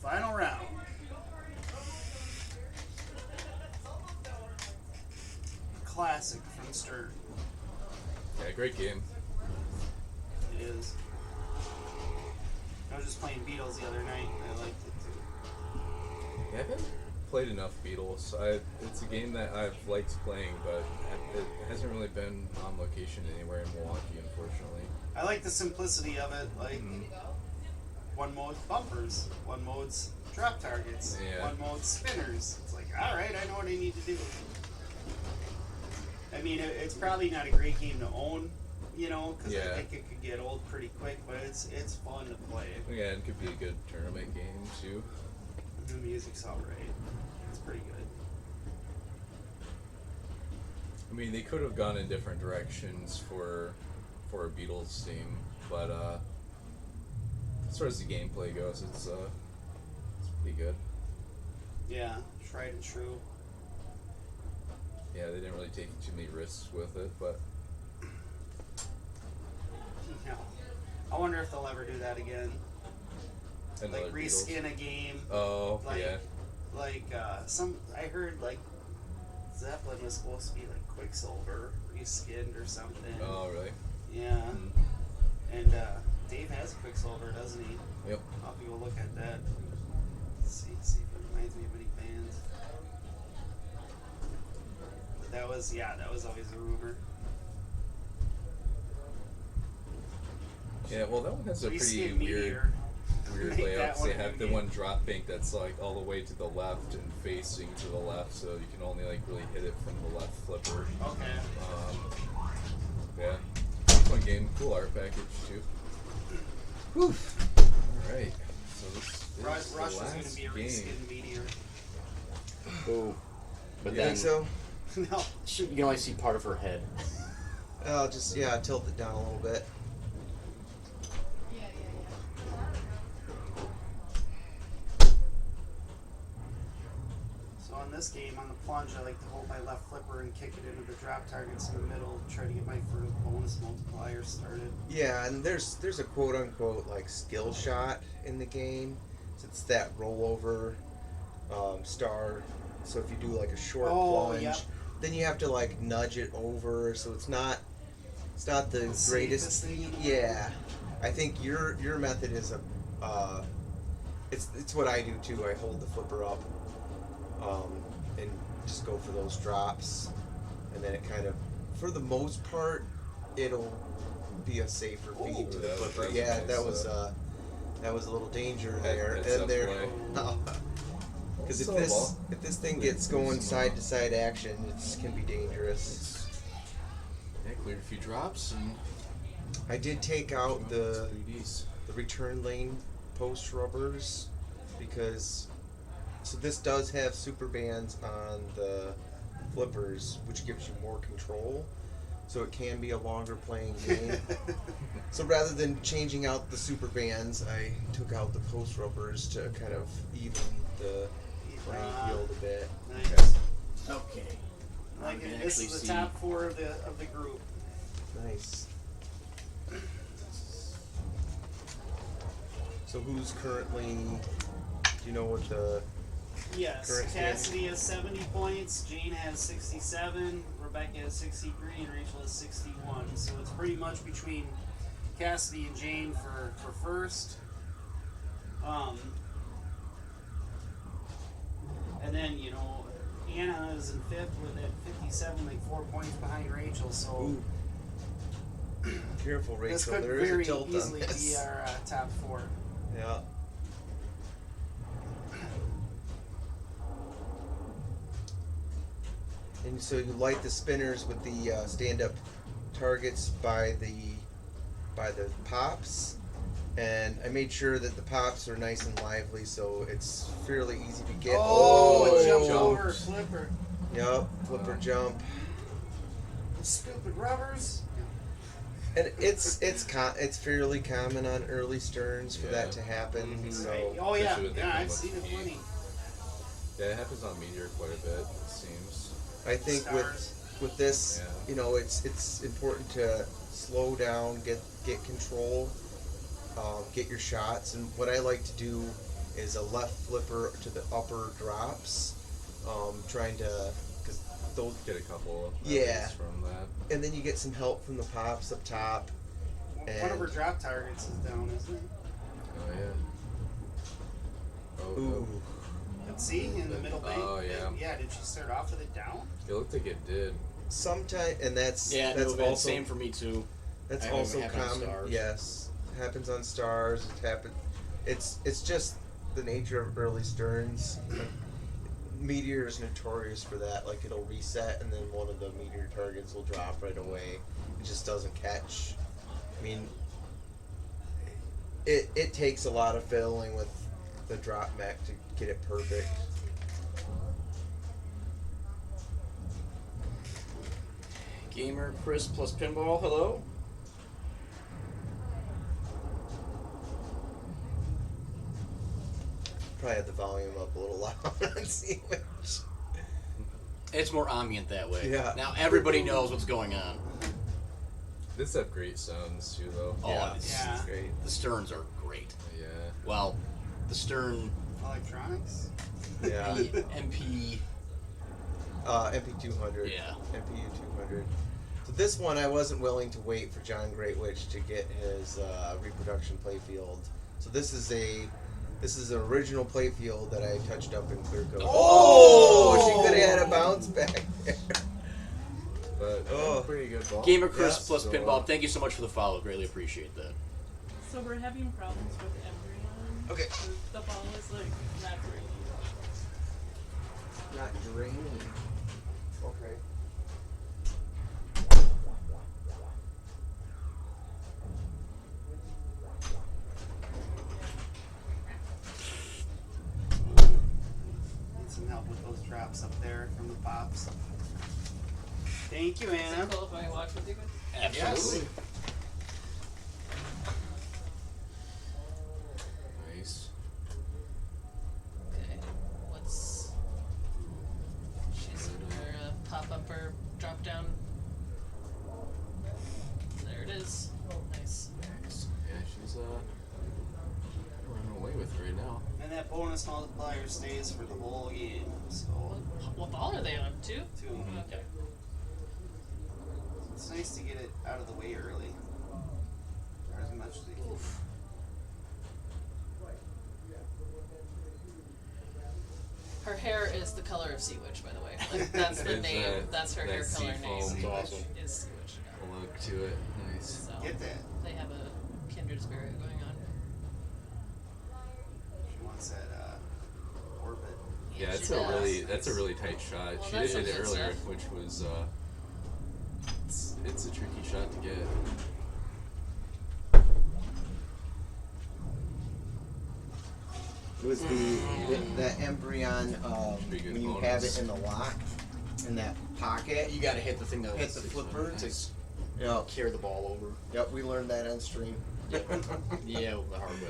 Final round. Classic from Stern. Yeah, great game. It is. I was just playing Beatles the other night and I liked it too. Yeah, I haven't played enough Beatles. It's a game that I've liked playing, but it hasn't really been on location anywhere in Milwaukee, unfortunately. I like the simplicity of it, like one mode's bumpers, one mode's drop targets, Yeah. one mode's spinners. It's like, alright, I know what I need to do. I mean, it's probably not a great game to own, you know, because Yeah. I think it could get old pretty quick, but it's fun to play. Yeah, it could be a good tournament game too. The music's alright. It's pretty good. I mean, they could have gone in different directions for a Beatles theme, but as far as the gameplay goes, it's pretty good. Yeah, tried and true. Yeah, they didn't really take too many risks with it, but Yeah. I wonder if they'll ever do that again. another Like Beatles. reskin a game. Oh, Like, yeah. Like I heard like Zeppelin was supposed to be like Quicksilver reskinned or something. Oh, really? Yeah. Mm. And Dave has Quicksilver, doesn't he? Yep. I'll have to go look at that. See if it reminds me of any bands. But that was always a rumor. Yeah, well, that one has a pretty Reskin weird Make layout. that 'Cause they one a have the game. one drop bank that's like all the way to the left and facing to the left, so you can only like really hit it from the left flipper. Okay. Yeah, fun game, cool art package too. Whew. All right, so this is Rush the was last going to be a game. reskin Meteor. Ooh. But You then think so? No. you can only see part of her head. I'll just tilt it down a little bit. So on this game, on the plunge, I like to hold my left flipper and kick it into the drop targets in the middle, try to get my first bonus multiplier started. Yeah, and there's a quote unquote like skill shot in the game. So it's that rollover star. So if you do like a short plunge, yep. then you have to like nudge it over. So it's not the Safest greatest. thing in the Yeah, I think your method is it's what I do too. I hold the flipper up and just go for those drops, and then it kind of, for the most part, it'll be a safer feed to the that was- flipper. that was Yeah, nice, that was a little danger Head- there, heads and up there. play. Because Also, well, if this thing gets going side to side action, it can be dangerous. Yeah, cleared a few drops and I did take out the 3Ds. return lane post rubbers because this does have super bands on the flippers, which gives you more control, so it can be a longer playing game. So rather than changing out the super bands, I took out the post rubbers to kind of even the playing field a bit. Nice. Okay. Like I can this actually is the see- top 4 of the group. Nice. So who's currently? Do you know what the? Yes, Correct. Cassidy has 70 points, Jane has 67, Rebecca has 63, and Rachel has 61. So it's pretty much between Cassidy and Jane for first. And then, Anna is in 5th with at 57, like 4 points behind Rachel. So Ooh. Careful, this Rachel. could There is very a tilt on easily this. be our top 4. Yeah. And so you light the spinners with the stand-up targets by the pops, and I made sure that the pops are nice and lively, so it's fairly easy to get. It jumped jumped. over Flipper. Yep, flipper jump, Stupid rubbers. and it's fairly common on early sterns for that to happen. Mhm. So Oh yeah, Especially with the yeah, I've game seen it with plenty. Yeah, it happens on Meteor quite a bit, it seems. I think Stars. with this, Yeah. it's important to slow down, get control, get your shots, and what I like to do is a left flipper to the upper drops, trying to, because those, Get a couple of Yeah. edits from that. and then you get some help from the pops up top. One of her drop targets is down, isn't it? Oh, yeah. Oh, Ooh, Let's see, in the middle bank. Oh, yeah. Yeah, did she start off with it down? It looked like it did. sometime, and that's Yeah, that's no, also same for me too. That's I haven't also happened on common. stars. Yes, it happens on stars. It happens. It's just the nature of early sterns. Meteor is notorious for that. Like it'll reset, and then one of the meteor targets will drop right away. it just doesn't catch. I mean, it takes a lot of fiddling with the drop mech to get it perfect. Gamer Chris plus Pinball, hello. Probably have the volume up a little loud on Sandwich. It's more ambient that way. Yeah. Now everybody knows what's going on. This have great sounds too, though. Oh, Yeah. it's Yeah. Great. the Sterns are great. Yeah. Well, the Stern Electronics. Yeah. MP. MP200. Yeah. MPU 200. So this one, I wasn't willing to wait for John Greatwich to get his reproduction playfield. So this is an original playfield that I touched up in Clear Coat. Oh! She could have had a bounce back there. But Oh. pretty good ball. Gamer Chris Yeah, plus so, Pinball, thank you so much for the follow. Greatly appreciate that. So we're having problems with Embryon. Okay. The ball is like not draining. Not draining. Okay. Need some help with those drops up there from the pops. Thank you, Is Anna. it cool if I watch with you guys? Absolutely. Nice. Okay. What's she's gonna pop up or drop down? There it is. Nice. Nice. Yeah, she's running away with it right now. And that bonus multiplier stays for the whole game. So What ball are they on? 2? 2. Okay. It's nice to get it out of the way early. Or as much as you can. Oof. Her hair is the color of Sea Witch, by the way. Like, that's the Is name. that- That's her that hair color sea name. foam. That's awesome. Is Sea Witch. Yeah. A look to it. Nice. So Get that. they have a kindred spirit going on. She wants that orbit. Yeah, she that's a does. really tight shot. Well, She that's did it some good earlier, stuff. which was it's a tricky shot to get. It was that Embryon, Pretty good when you bonus. have it in the lock, in that pocket. You gotta hit the thing that Hit the flipper to to Yep. carry the ball over. Yep, we learned that on stream. Yeah, the hard way.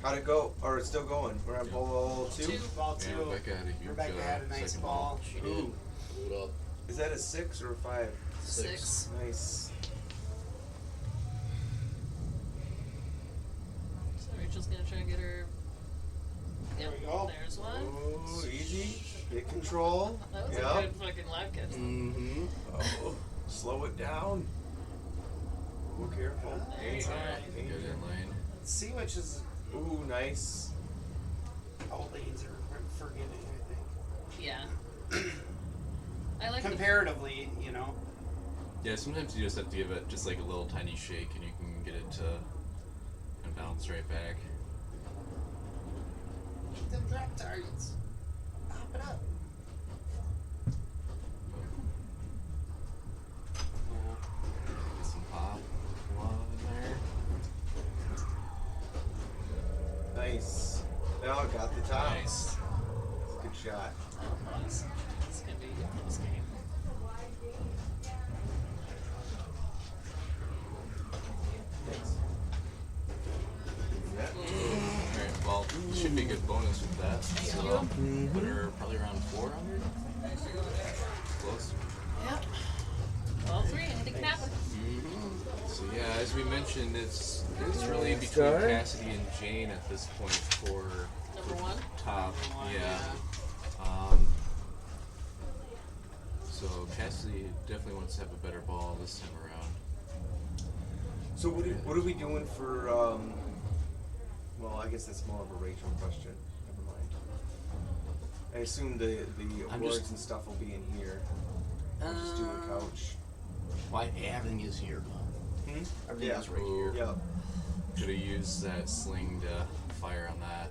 How'd it go? Or it's still going? We're on ball 2? Ball Yeah, 2. Rebecca had a huge Rebecca had a nice second ball. She did. Ooh. Blew it up. Is that a 6 or a 5? 6. Nice. So Rachel's gonna try and get her. There Yep, we go. There's one. Ooh, easy. Hit control. That was Yep. a good fucking live catch. Mm-hmm. Oh, slow it down. Oh, careful. There you go. Good in lane. Sea Witch is Ooh, nice. all lanes are forgiving, I think. Yeah. I like Comparatively, you know. Yeah, sometimes you just have to give it just like a little tiny shake and you can get it to and bounce right back. Keep them drop targets. Pop it up. Get some pop love in there. Nice. Now I got the top. Nice. Good shot. the. It's gonna be a close game. Thanks. Alright, well, should be a good bonus with that. So, put her probably around 400. Close. Yep. All 3. Anything can happen. So yeah, as we mentioned, it's really between Start. Cassidy and Jane at this point for Number 1. top. Yeah. So Cassidy definitely wants to have a better ball this time around. So what are we doing for, well, I guess that's more of a Rachel question. Never mind. I assume the I'm awards just- and stuff will be in here. I'll just do the couch. Why everything is here. Everything Yeah. is right here. Yep. Could have used that sling to fire on that.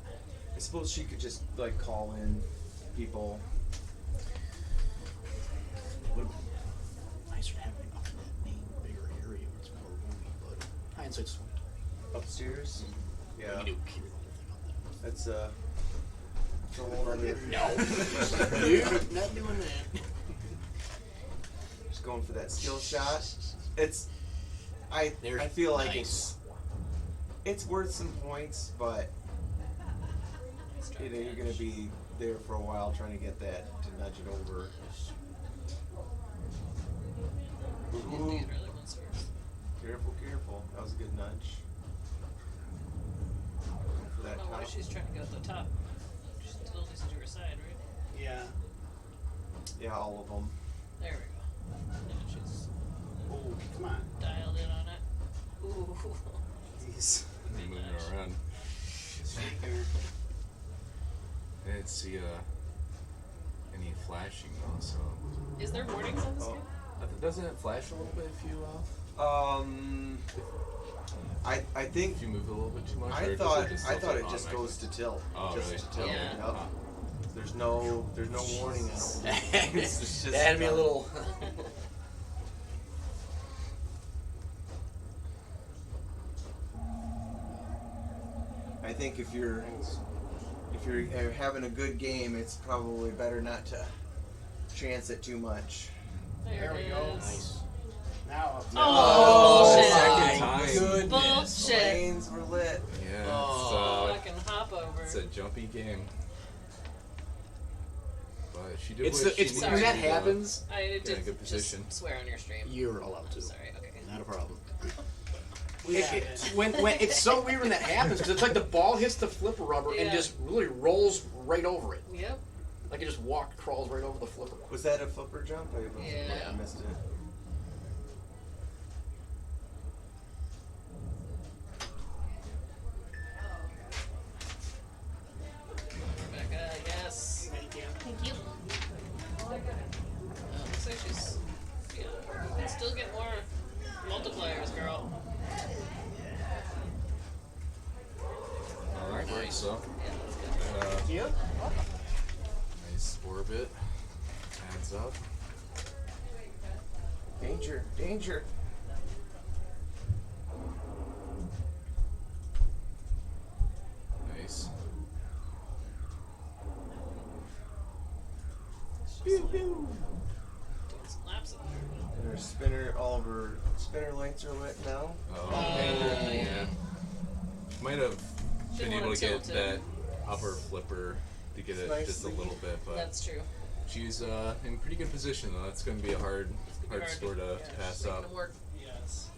I suppose she could just, like, call in people. nicer to have it up in that main, bigger area where it's more roomy, but hindsight's 2020. Upstairs. Yeah. You do keep the whole thing up there. That's a whole other. No. Dude, not doing that. Just going for that skill shot. I feel like it's worth some points, but you're gonna be there for a while trying to get that to nudge it over. Ooh. Careful, careful. That was a good nudge. For I that don't know why top. she's trying to get at the top. She's still needs to do her side, right? Yeah. Yeah, all of them. There we go. Yeah, she's Oh, come on. dialed in on it. Ooh. Jeez. Moving around. I didn't see any flashing though, so. Is there warnings on this game? Doesn't it flash a little bit if you I think if you move a little bit too much? I or thought does it just goes to tilt. Oh, Just really? to tilt. Yeah. Yep. There's no warning. It's just That had me a little. I think if you're having a good game, it's probably better not to chance it too much. There we go. Nice. Now up. Oh, second time. Goodness. Bullshit. Lanes were lit. Yeah, Fucking hop over. it's a jumpy game. But she did It's what she when needed that to do. happens, I in a did good position. just swear on your stream. you're allowed to. Sorry, okay. Not a problem. Yeah. When it's so weird when that happens because it's like the ball hits the flipper rubber and Yeah. just really rolls right over it. Yep. Like it just crawls right over the flipper. Was that a flipper jump? Yeah. I missed it. Rebecca, yes. Thank you. Thank you. Looks like she's, you can still get more multipliers, girl. Alright, works so. Yeah, that's good. Uh, nice orbit. Adds up. Danger! Danger! Nice. Pew pew. Doing some laps up there. And her spinner, all of her spinner lights are lit now. Oh, yeah. yeah. Might have been Shouldn't able wanna to get tilt it. that upper flipper to get it just a Nicely. little bit, but That's true. she's in pretty good position though. That's going to be a hard score to pass Making up. them work. Yes.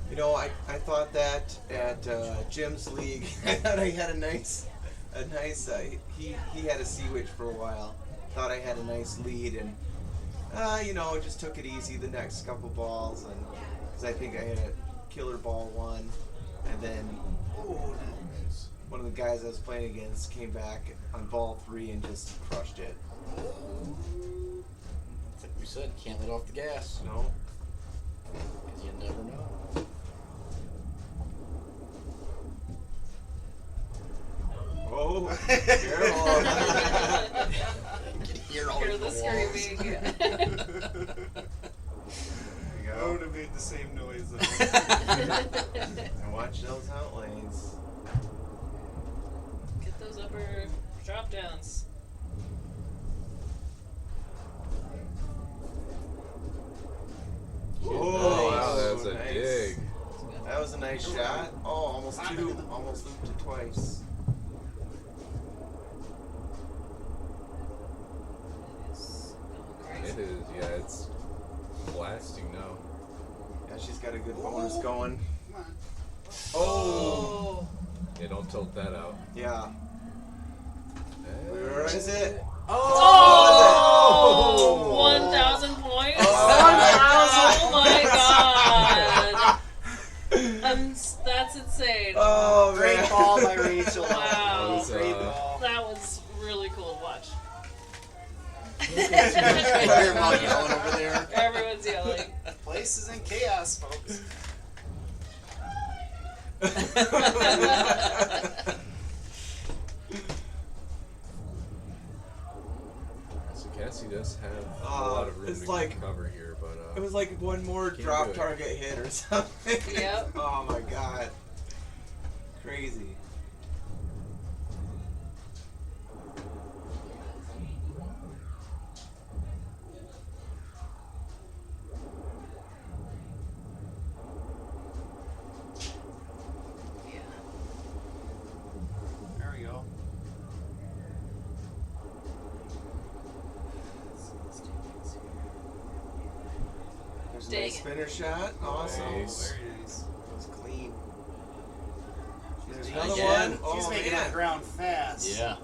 You know, I thought that at Jim's league. I thought I had a nice. He had a sea witch for a while. Thought I had a nice lead, and you know, just took it easy the next couple balls, and because I think I had a killer ball one, and then one of the guys I was playing against came back on ball 3 and just crushed it. Like we said, can't let off the gas. No. Because you never know. Oh, careful. You can hear all Hear the the walls. screaming. There you I go. would have made the same noise though. And watch those out lanes. Get those upper drop downs. Oh, wow, that was a nice. dig. That was a nice shot. Oh, almost two. Almost looped it twice. It's going It crazy. is, yeah, it's blasting now. Yeah, she's got a good bonus going. Come on. Oh, Yeah, don't tilt that out. yeah. Eh, Where is it? Oh! 1,000 points? Oh my god! That's insane. Oh, Great man. ball by Rachel. Wow. was, Great ball. That was really cool to watch. I hear them all yelling over there. Everyone's yelling. Place is in chaos, folks. Cassie does have a lot of room it's to like- cover here, but It was like one more Can't drop do it. target hit or something. Yep. Oh my god. Crazy. There we go. There's a Dang nice it. spinner shot. Awesome. Nice. Very nice. That was clean. There's She's another making- one. She's Oh making man. that ground fast. Yeah.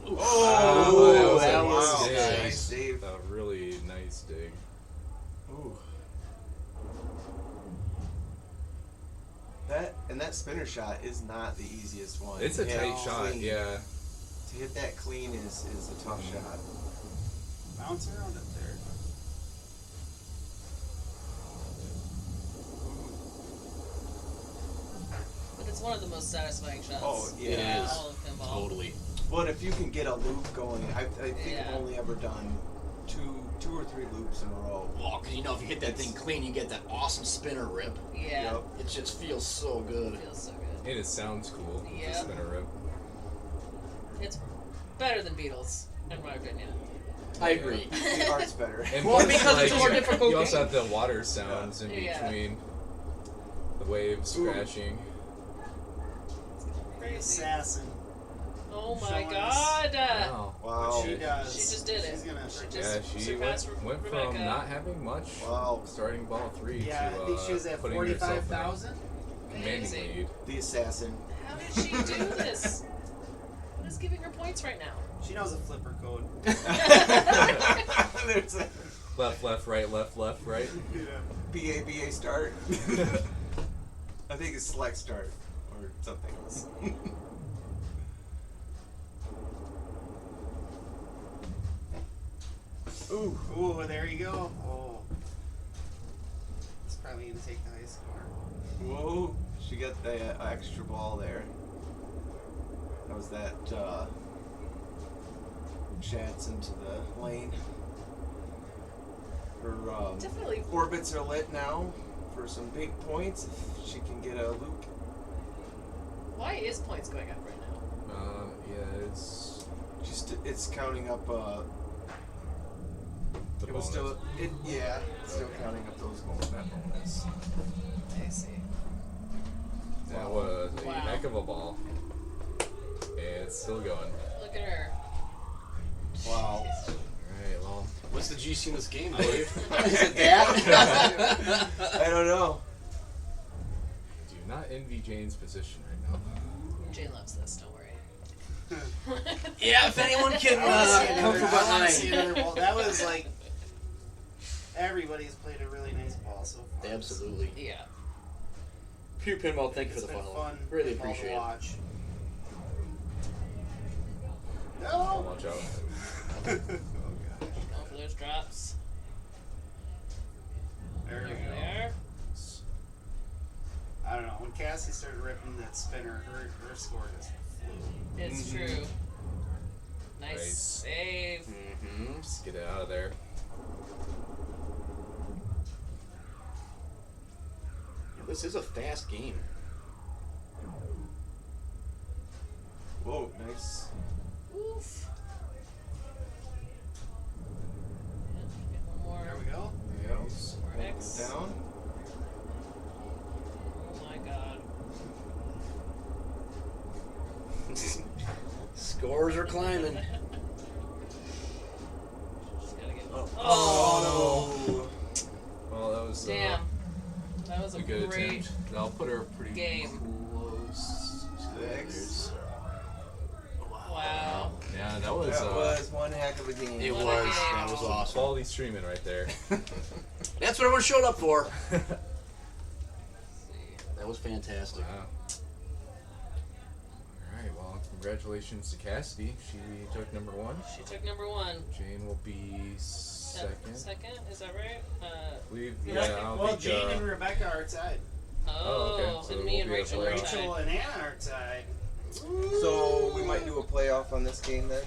Oh, that a was dig. nice save. A really nice dig. Ooh. That spinner shot is not the easiest one. It's a To hit tight shot, clean. yeah. To hit that clean is a tough shot. Bounce around up there. But it's one of the most satisfying shots. Oh, yeah. It in is. all of pinball. Totally. But if you can get a loop going, I think Yeah. I've only ever done two or three loops in a row. Well, because if you hit that thing clean, you get that awesome spinner rip. Yeah. Yep. It just feels so good. Feels so good. And it sounds cool. Yeah. The spinner rip. It's better than Beatles, in my opinion. I agree. The art's better. And Well, plus, because it's a more difficult You also game. have the water sounds in Yeah. between. The waves Ooh. crashing. The assassin. Oh my Showing us- god! Wow. Wow. What she does. She just did it. She's gonna. She Yeah, just she surpassed went Rebecca. from not having much Wow. starting ball 3 Yeah, to I think she was at putting herself in a 45,000. commanding Amazing. lead. The assassin. How did she do this? What is giving her points right now? She knows a flipper code. There's a Left, left, right. BA start. I think it's select start or something else. Ooh. Ooh, there you go. Oh. It's probably going to take the high score. Whoa. She got the extra ball there. That was that Shats into the lane. Her Definitely. orbits are lit now for some big points if she can get a loop. Why is points going up right now? Yeah, it's It's counting up the it was bonus. still it's still counting up those that bonus. I see. That was a Wow. heck of a ball. And it's still going. Look at her. Wow. Alright, well. What's the GC in this game, Dave? Is it that? I don't know. Do not envy Jane's position right now. Jane loves this, don't worry. Yeah, if anyone can come from behind. Ball. That was like everybody's played a really nice ball so far. Absolutely. Yeah. Pure Pinball, thank you It's for the been follow. fun. Really pinball to appreciate it. watch. Oh, No. watch out. Going for those drops. There we go. There. I don't know. When Cassie started ripping that spinner, her score just flew. It's Mhm. true. Nice Nice. save. Mm-hmm. Just get it out of there. This is a fast game. Whoa, nice. Oof. Yeah, get one more. There we go. Yes. More X. Down. Oh my god. Scores are climbing. Just gotta get. Oh. Oh. Well, that was Damn. That was a a good great attempt. I'll put her pretty game. close to the Six. others. Wow. Yeah, that was, That was one heck of a game. It What was. a game. That was awesome. quality streaming right there. That's what everyone showed up for. See. That was fantastic. Wow. Alright, well, congratulations to Cassidy. She took number 1. She took number 1. Jane will be second. Second? Is that right? I believe, Yeah, I don't well, think, Jane and Rebecca are tied. Oh, okay. So and it me will and be a Rachel are playoff. Rachel tied. and Anna are tied. So we might do a playoff on this game then.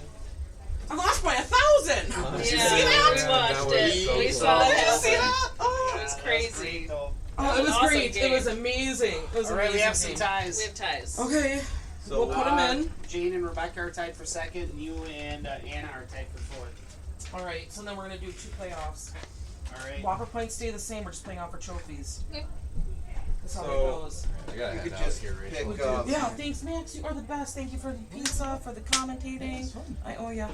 I lost by 1,000. Did you see that? We watched it. so We cool. saw Did you see that. that? Oh, It was That crazy. great, though. oh, it was Awesome great. game. It was amazing. It was All right, amazing. we have some game. ties. We have ties. Okay, So we'll put them in. Jane and Rebecca are tied for second, and you and Anna are tied for fourth. All right, so then we're gonna do 2 playoffs. All right. Whopper points stay the same. We're just playing off for trophies. Yep. That's how So- it goes. I gotta You head could out just here, Rachel. pick Yeah, thanks, Max. You are the best. Thank you for the pizza, for the commentating. I owe ya.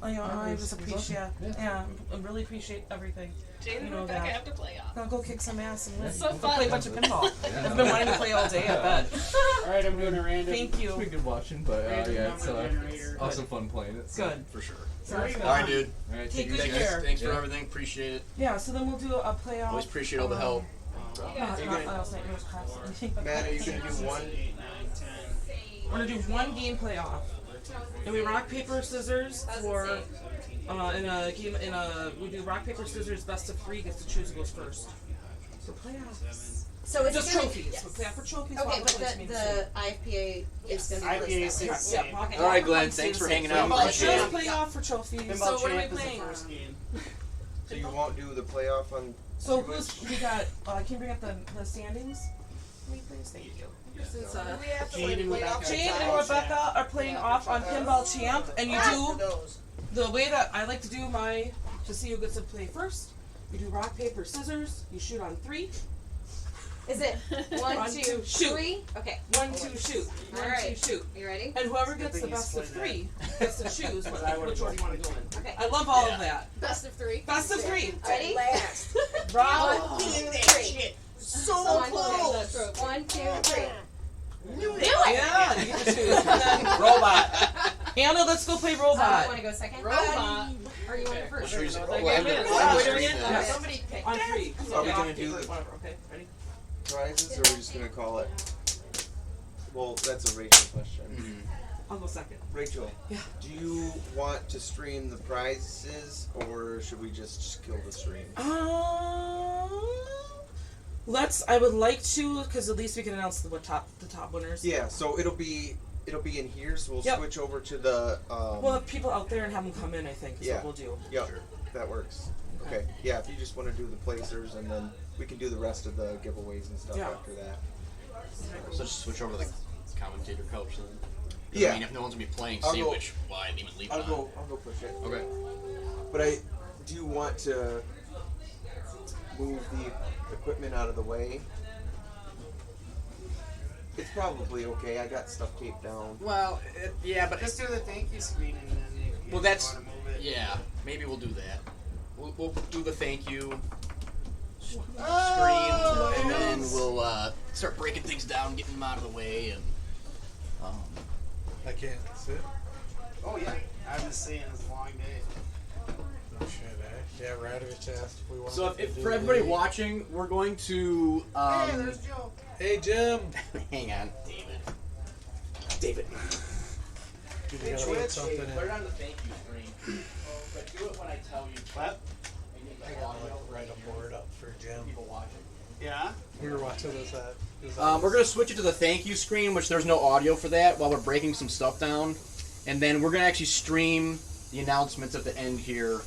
I just appreciate. Yeah, I really appreciate everything. Jane and You know Rebecca that. have to play off. Now go kick some ass and win. It's so Go fun. play a bunch of pinball. Yeah. I've been wanting to play all day. I bet. All right, I'm doing a random. Thank It's you. been good watching, but Random yeah, it's number generator. awesome fun playing it. So. Good. For sure. Sounds good. All right, dude. All right, Take it good easy, care. guys. Thanks for Yeah. everything. Appreciate it. Yeah. So then we'll do a playoff. Always appreciate all the help. Not last night. It was class. Matt, are you gonna do one? 8, 9, 10. We're gonna do 1 game playoff. And we rock paper scissors for in a game we do rock paper scissors best of 3 gets to choose who goes first. For playoffs. So it's Just gonna, trophies. yes. We play out for trophies. Okay, Whopper but points means the IPA is going to be IPA placed that way. is Yeah, Whopper All right, Glenn. points stay Thanks the for same. hanging out. Pinball Appreciate Just it. play off for trophies. Pinball So what are we champ is the playing? first game. So you won't do the playoff on. So who's we got? Can you bring up the standings? For me, please. Thank you. This is, Jane and Rebecca. Jane and Rebecca are playing off on Pinball Champ, and you do the way that I like to do my to see who gets to play first. You do rock paper scissors. You shoot on 3. is it 1, One, 2, two, shoot. 3? Okay. 1, 2, shoot. 1, 2, Alright. shoot. You ready? And whoever gets Good the thing you best of split 3 gets to choose Because I would've which order you want to go in. Okay. I love all of that. Best of 3. Best of 3. Ready? Rock. 1, 2, 3. So close. 1, 2, 3. Yeah, you get to choose. And then Robot. Anna, let's go play I robot. want to go second. Robot. Or you want to first? Sure, he's- That well, game I'm is. gonna- Are I'm we gonna doing it? screen that. Yes. Somebody pick. On 3. So Are we rock, gonna do paper, the- whatever. Okay, ready? Prizes, or are we just gonna call it? Well, that's a Rachel question. I'll go second. Rachel, Yeah. do you want to stream the prizes, or should we just kill the stream? Let's. I would like to, because at least we can announce the top winners. Yeah, so it'll be in here. So we'll Yep. switch over to the. We'll have people out there and have them come in. I think is Yeah. what we'll do. Yep, that works. Okay. Yeah, if you just want to do the placers, and then we can do the rest of the giveaways and stuff Yeah. after that. So just switch over to the commentator couch then. 'Cause, Yeah. I mean, if no one's gonna be playing, I'll see go- which. Why well, even leave it I'll on. go push it. Okay. But I do want to move the equipment out of the way. It's probably okay. I got stuff taped down. Well, yeah, but Just do the thank you screen and then if you well, that's want to move it. yeah. Maybe we'll do that. We'll do the thank you screen, Oh, and then we'll start breaking things down, getting them out of the way, and I can't sit. Oh yeah, I'm just saying it's a long day. Should I? Yeah, Radovich asked if we wanted so to if do for everybody the- watching, we're going to Hey, there's Joe. Hey, Jim. hang on, David. David. Did you gotta put something in? Put it on the thank you screen, but do it when I tell you. What? I gotta write a board up for Jim. People watching. Yeah. We were watching this at. We're going to switch it to the thank you screen, which there's no audio for that while we're breaking some stuff down. And then we're going to actually stream the announcements at the end here.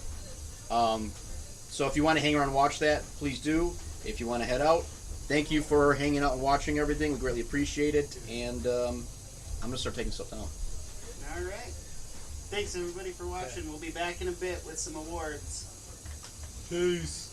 So if you want to hang around and watch that, please do. If you want to head out, thank you for hanging out and watching everything. We greatly appreciate it. And I'm going to start taking stuff down. All right. Thanks everybody for watching. We'll be back in a bit with some awards. Peace.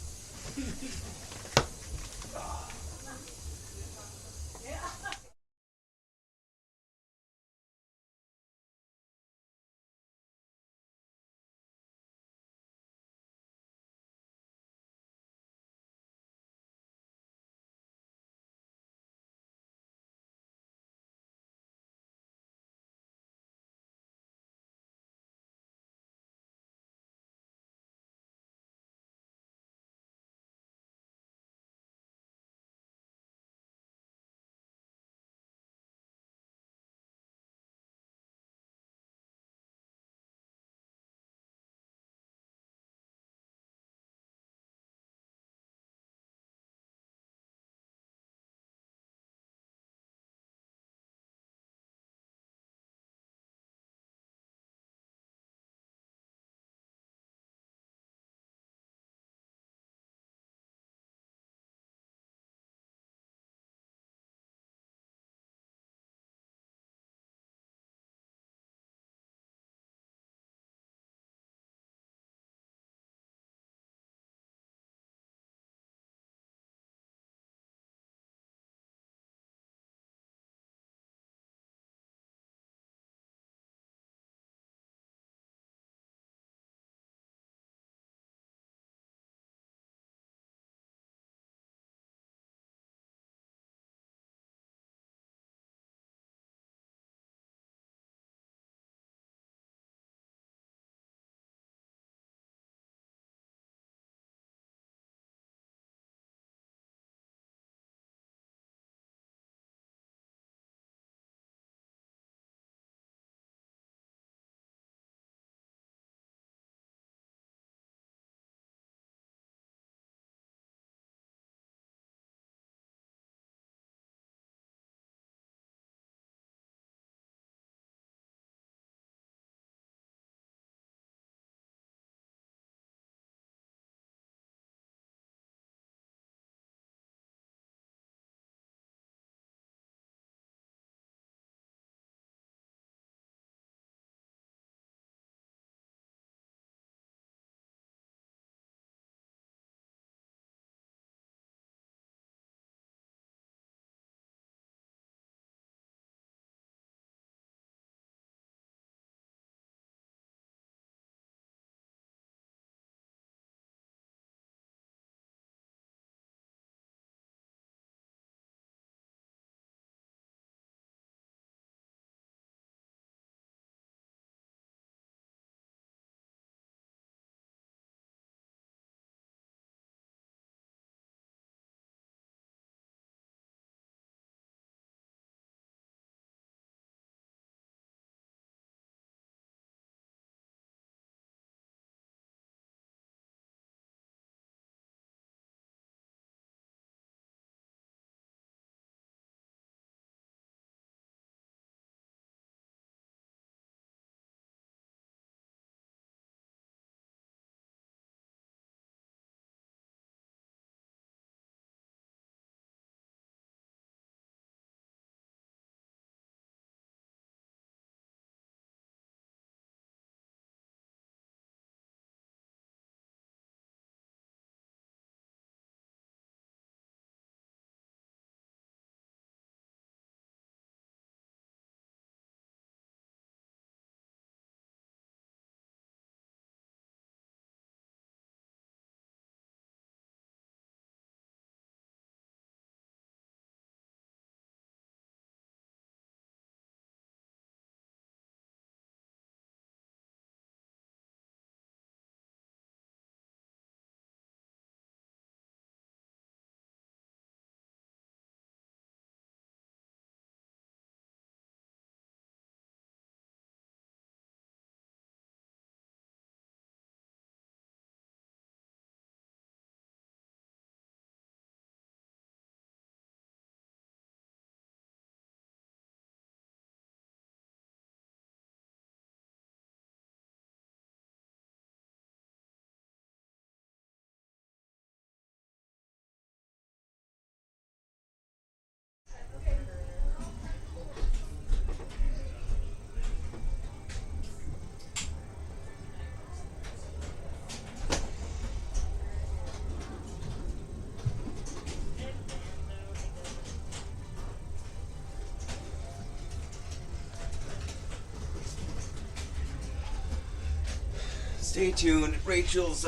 Stay tuned. Rachel's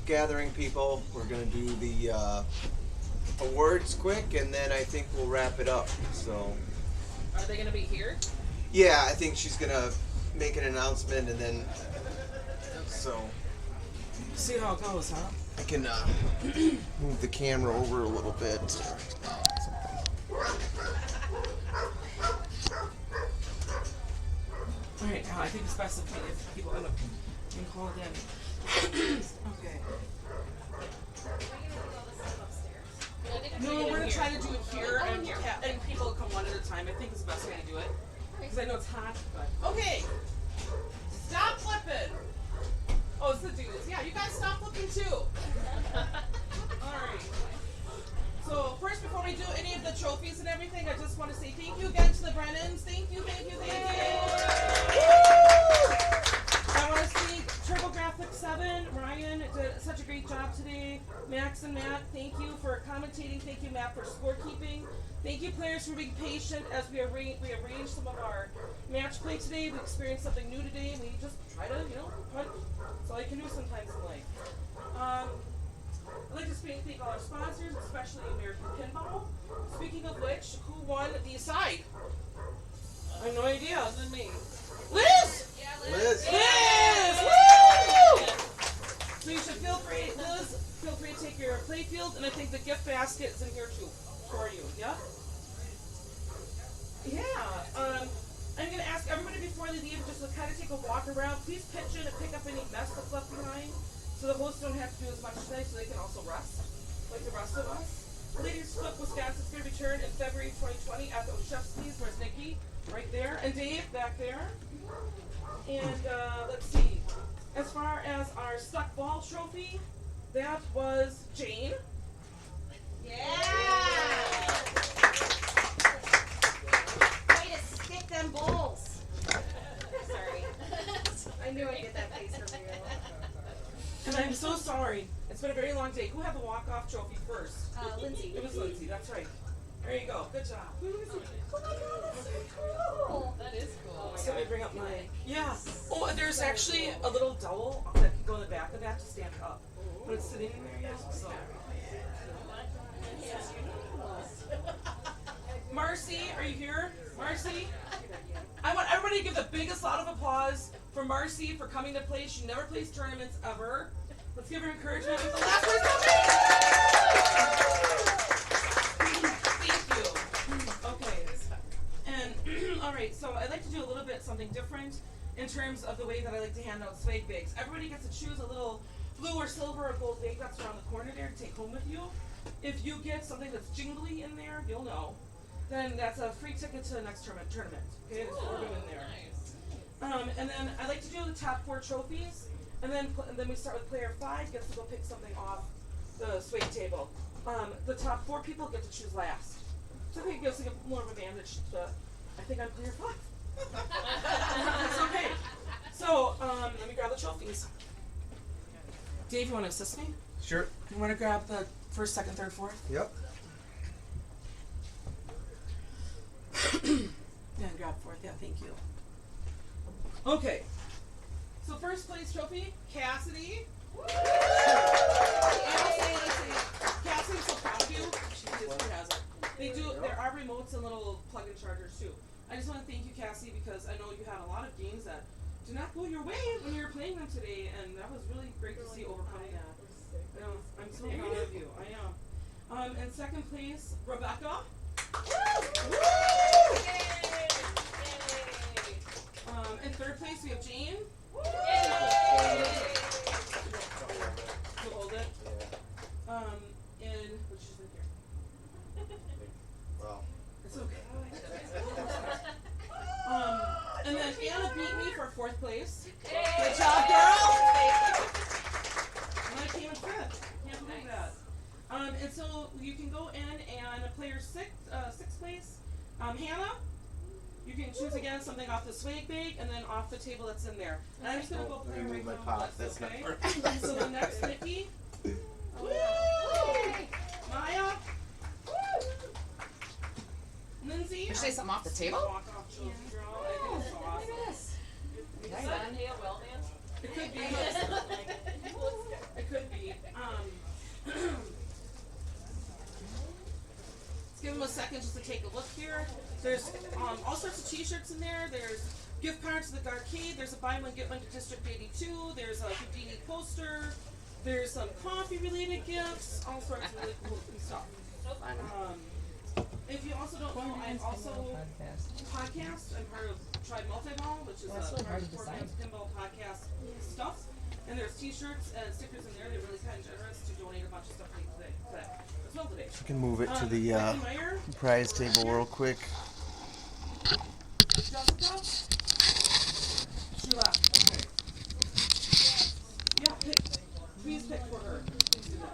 gathering people. We're gonna do the awards quick, and then I think we'll wrap it up. So. Are they gonna be here? Yeah, I think she's gonna make an announcement, and then. So. See how it goes, huh? I can move the camera over a little bit. Alright, I think it's best if people end up being called in. Okay. No, we're gonna try to do it here, and people will come one at a time. I think it's the best way to do it. Because I know it's hot, but. Okay! Stop flipping! Oh, it's the dudes. Yeah, you guys stop flipping too! Alright. So, first, before we do any of the trophies and everything, I just want to say thank you again to the Brennans. Thank you, thank you, thank you! I want to thank TurboGrafx-7. Ryan did such a great job today. Max and Matt, thank you for commentating. Thank you, Matt, for scorekeeping. Thank you, players, for being patient as we arranged some of our match play today. We experienced something new today. We just try to, punch. That's all you can do sometimes in life. I'd like to thank all our sponsors, especially American Pinball. Speaking of which, who won the side? I have no idea. Other than me. Liz! Yeah, Liz! Liz! Woo! So you should feel free to take your play field, and I think the gift basket is in here too for you. Yeah? Yeah. I'm going to ask everybody before they leave just to kind of take a walk around. Please pitch in and pick up any mess that's left behind. So the hosts don't have to do as much today, so they can also rest, like the rest of us. Ladies Flip Wisconsin is going to return in February 2020 at the Oshevsky's. Where's Nikki? Right there. And Dave, back there. And let's see. As far as our stuck ball trophy, that was Jane. Yeah! Way to stick them balls. Sorry. I knew I'd get that face from you. And I'm so sorry. It's been a very long day. Who had the walk-off trophy first? Lindsay. It was Lindsay, that's right. There you go. Good job. Oh my god, that's so cool. That is cool. So let me bring up my... Yeah. Oh, and there's actually a little dowel that can go in the back of that to stand up. But it's sitting in there yet, so... Marcy, are you here? Marcy? I want everybody to give the biggest round of applause for Marcy for coming to play. She never plays tournaments ever. Let's give her encouragement with the last person. Thank you. Okay. And alright, so I'd like to do a little bit something different in terms of the way that I like to hand out swag bags. Everybody gets to choose a little blue or silver or gold bag that's around the corner there to take home with you. If you get something that's jingly in there, you'll know. Then that's a free ticket to the next tournament. Okay, there's 4 women there. And then I like to do the top 4 trophies, and then we start with player 5 gets to go pick something off the swag table. The top 4 people get to choose last. So I think it gives like more of an advantage to, I think I'm player 5. It's okay. So let me grab the trophies. Dave, you want to assist me? Sure. You want to grab the first, second, third, fourth? Yep. Yeah, grab fourth. Yeah, thank you. Okay. So first place trophy, Cassidy. Cassidy's so proud of you. She has it. There are remotes and little plug-in chargers too. I just want to thank you, Cassie, because I know you had a lot of games that did not go your way when you were playing them today, and that was really great to see overcoming that. I know, I'm so proud of you. I am. And second place, Rebecca. In third place, we have Jane. You'll hold it. And what's she in here? Wow. It's okay. And then Anna beat me for fourth place. Good job, girl. And I came in fifth. Can't believe that. And so you can go in and player sixth place. Hannah, you can choose again something off the swag bag and then off the table that's in there. And I'm just gonna go player right now. Pop. That's okay? not So the next Nikki. Maya. Lindsay. Did you say something off the table? Walk off trophy, girl. I think it's so awesome. Is that Inhale Well Dance? It could be. there. There's all sorts of T-shirts in there. There's gift cards to the arcade. There's a buy one get one to District 82. There's a Houdini poster. There's some coffee-related gifts. All sorts of really cool stuff. If you also don't know, I'm also podcast. I'm part of Tribe Multiball, which is a part of Torpedo's pinball podcast stuff. And there's T-shirts and stickers in there. They're really kind of generous to donate a bunch of stuff today as well today. We can move it to the prize table real quick. Jessica? She left. Okay. Yeah, pick. Please pick for her.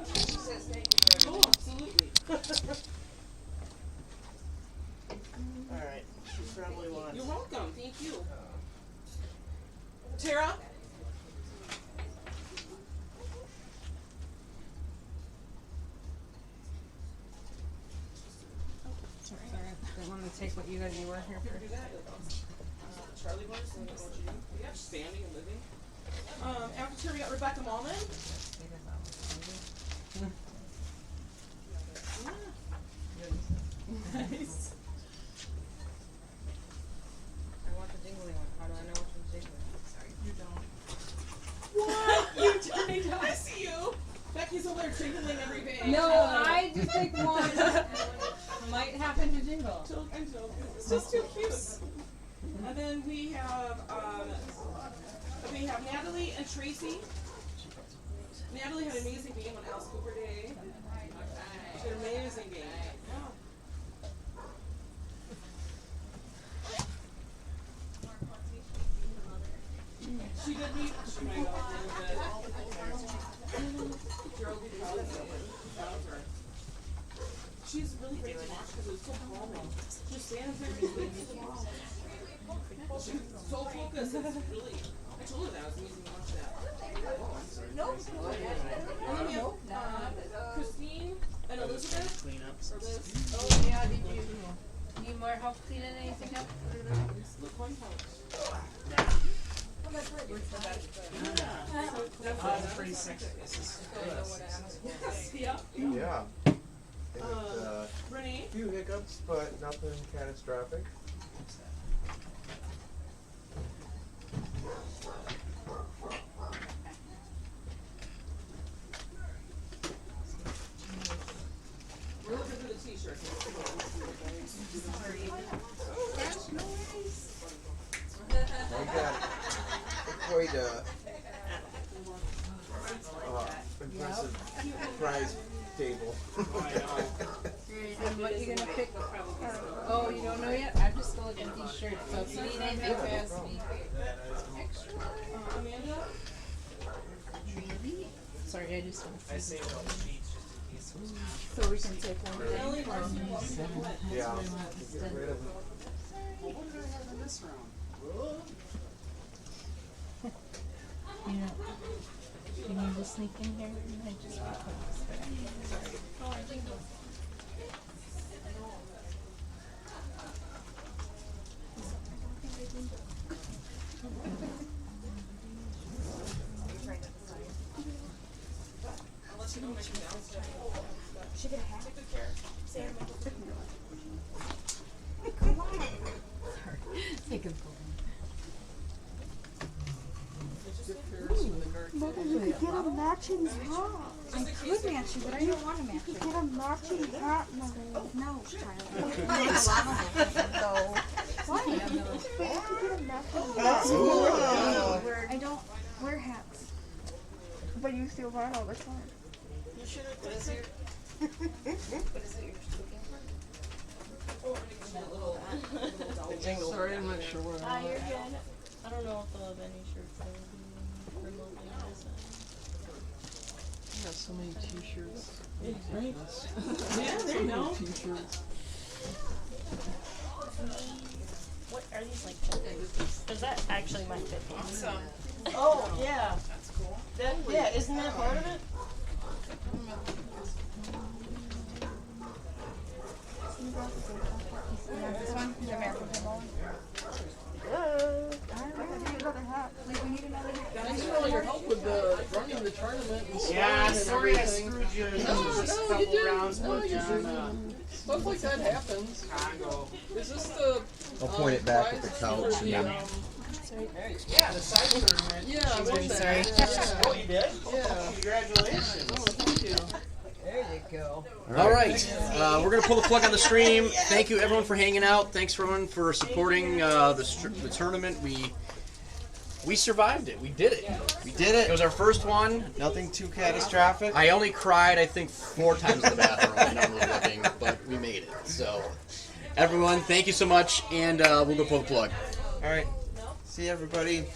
She says thank you. Oh, absolutely. Alright, she probably wants. You're welcome. Thank you. Tara? Sorry, I wanted to take what you were here for. Charlie Boys, and what you do. Yeah, standing and living. After Tara, we got Rebecca Malman. Nice. I want the jingly one. How do I know which one's jingling? Sorry. You don't. What? You don't. I see you. Becky's over there jingling every day. No, I just picked one. Might happen to jingle. I'm joking. It's just too cute. And then we have Natalie and Tracy. Natalie had an amazing game on Alice Cooper Day. She had an amazing game. She did meet. She might have a little bit. Gerald be proud of her. She's really great to watch because it was so calming. Just stands there and waits for the ball. She's so focused. It's really. I told her that. I was amazing to watch that. Oh, I'm sorry. Nope. And then we have Christine and Elizabeth. Clean up. Oh yeah, did you need more help cleaning anything up? Look, one pouch. That's pretty sexy. Yeah. Yeah. Renee. A few hiccups, but nothing catastrophic. We're looking for the T-shirts. That's nice. We got quite impressive prize table. And what you gonna pick? Oh, you don't know yet? I'm just still looking at these shirts, so if you need anything, ask me. Extra. Amanda? Really? Sorry, I just want to see. So we can take one Ellie, thing Marcy, from welcome. Yeah. Well, what did I have in this round? You know, you need to sneak in here and I just want to put this back. Sorry. Oh, I think I'll let you know when I come downstairs. She get a hat. Take good care. Sam, Come on. Take a photo. You could get a matching hat. I could match you, but I don't want to match you. You could get a matching hat, Mother. No, child. No. Why? But you could get a matching hat. I don't wear hats. But you still wear it all the time. you should have. What is it you're looking for? Sorry, I'm not sure where I'm You're at. good. I don't know if they'll have any shirts that will be remotely present. I got so many t-shirts. Yeah, there you go. T-shirts. What are these like? Does that actually might fit? Awesome. Oh yeah. That's cool. Yeah, isn't that part of it? This one? The American Pinball one? I don't know. We need another hat. Like, we need another hat. Thanks for all your help with running the tournament and Yeah, scoring sorry I and everything. screwed you in No, those no, you couple didn't. rounds No, with you on, didn't. Stuff like that happens. Congo. Is this the? I'll point it back at the prize couch for and the, then- Yeah, the side tournament. Yeah, She I'm won sorry. that. Oh, you did? Yeah. Congratulations. Oh, thank you. There you go. All right, we're gonna pull the plug on the stream. Thank you everyone for hanging out. Thanks everyone for supporting the tournament. We survived it. We did it. We did it. It was our first one. Nothing too catastrophic. I only cried, I think, 4 times in the bathroom when I was looking, but we made it. So, everyone, thank you so much, and we'll go pull the plug. All right. See you, everybody.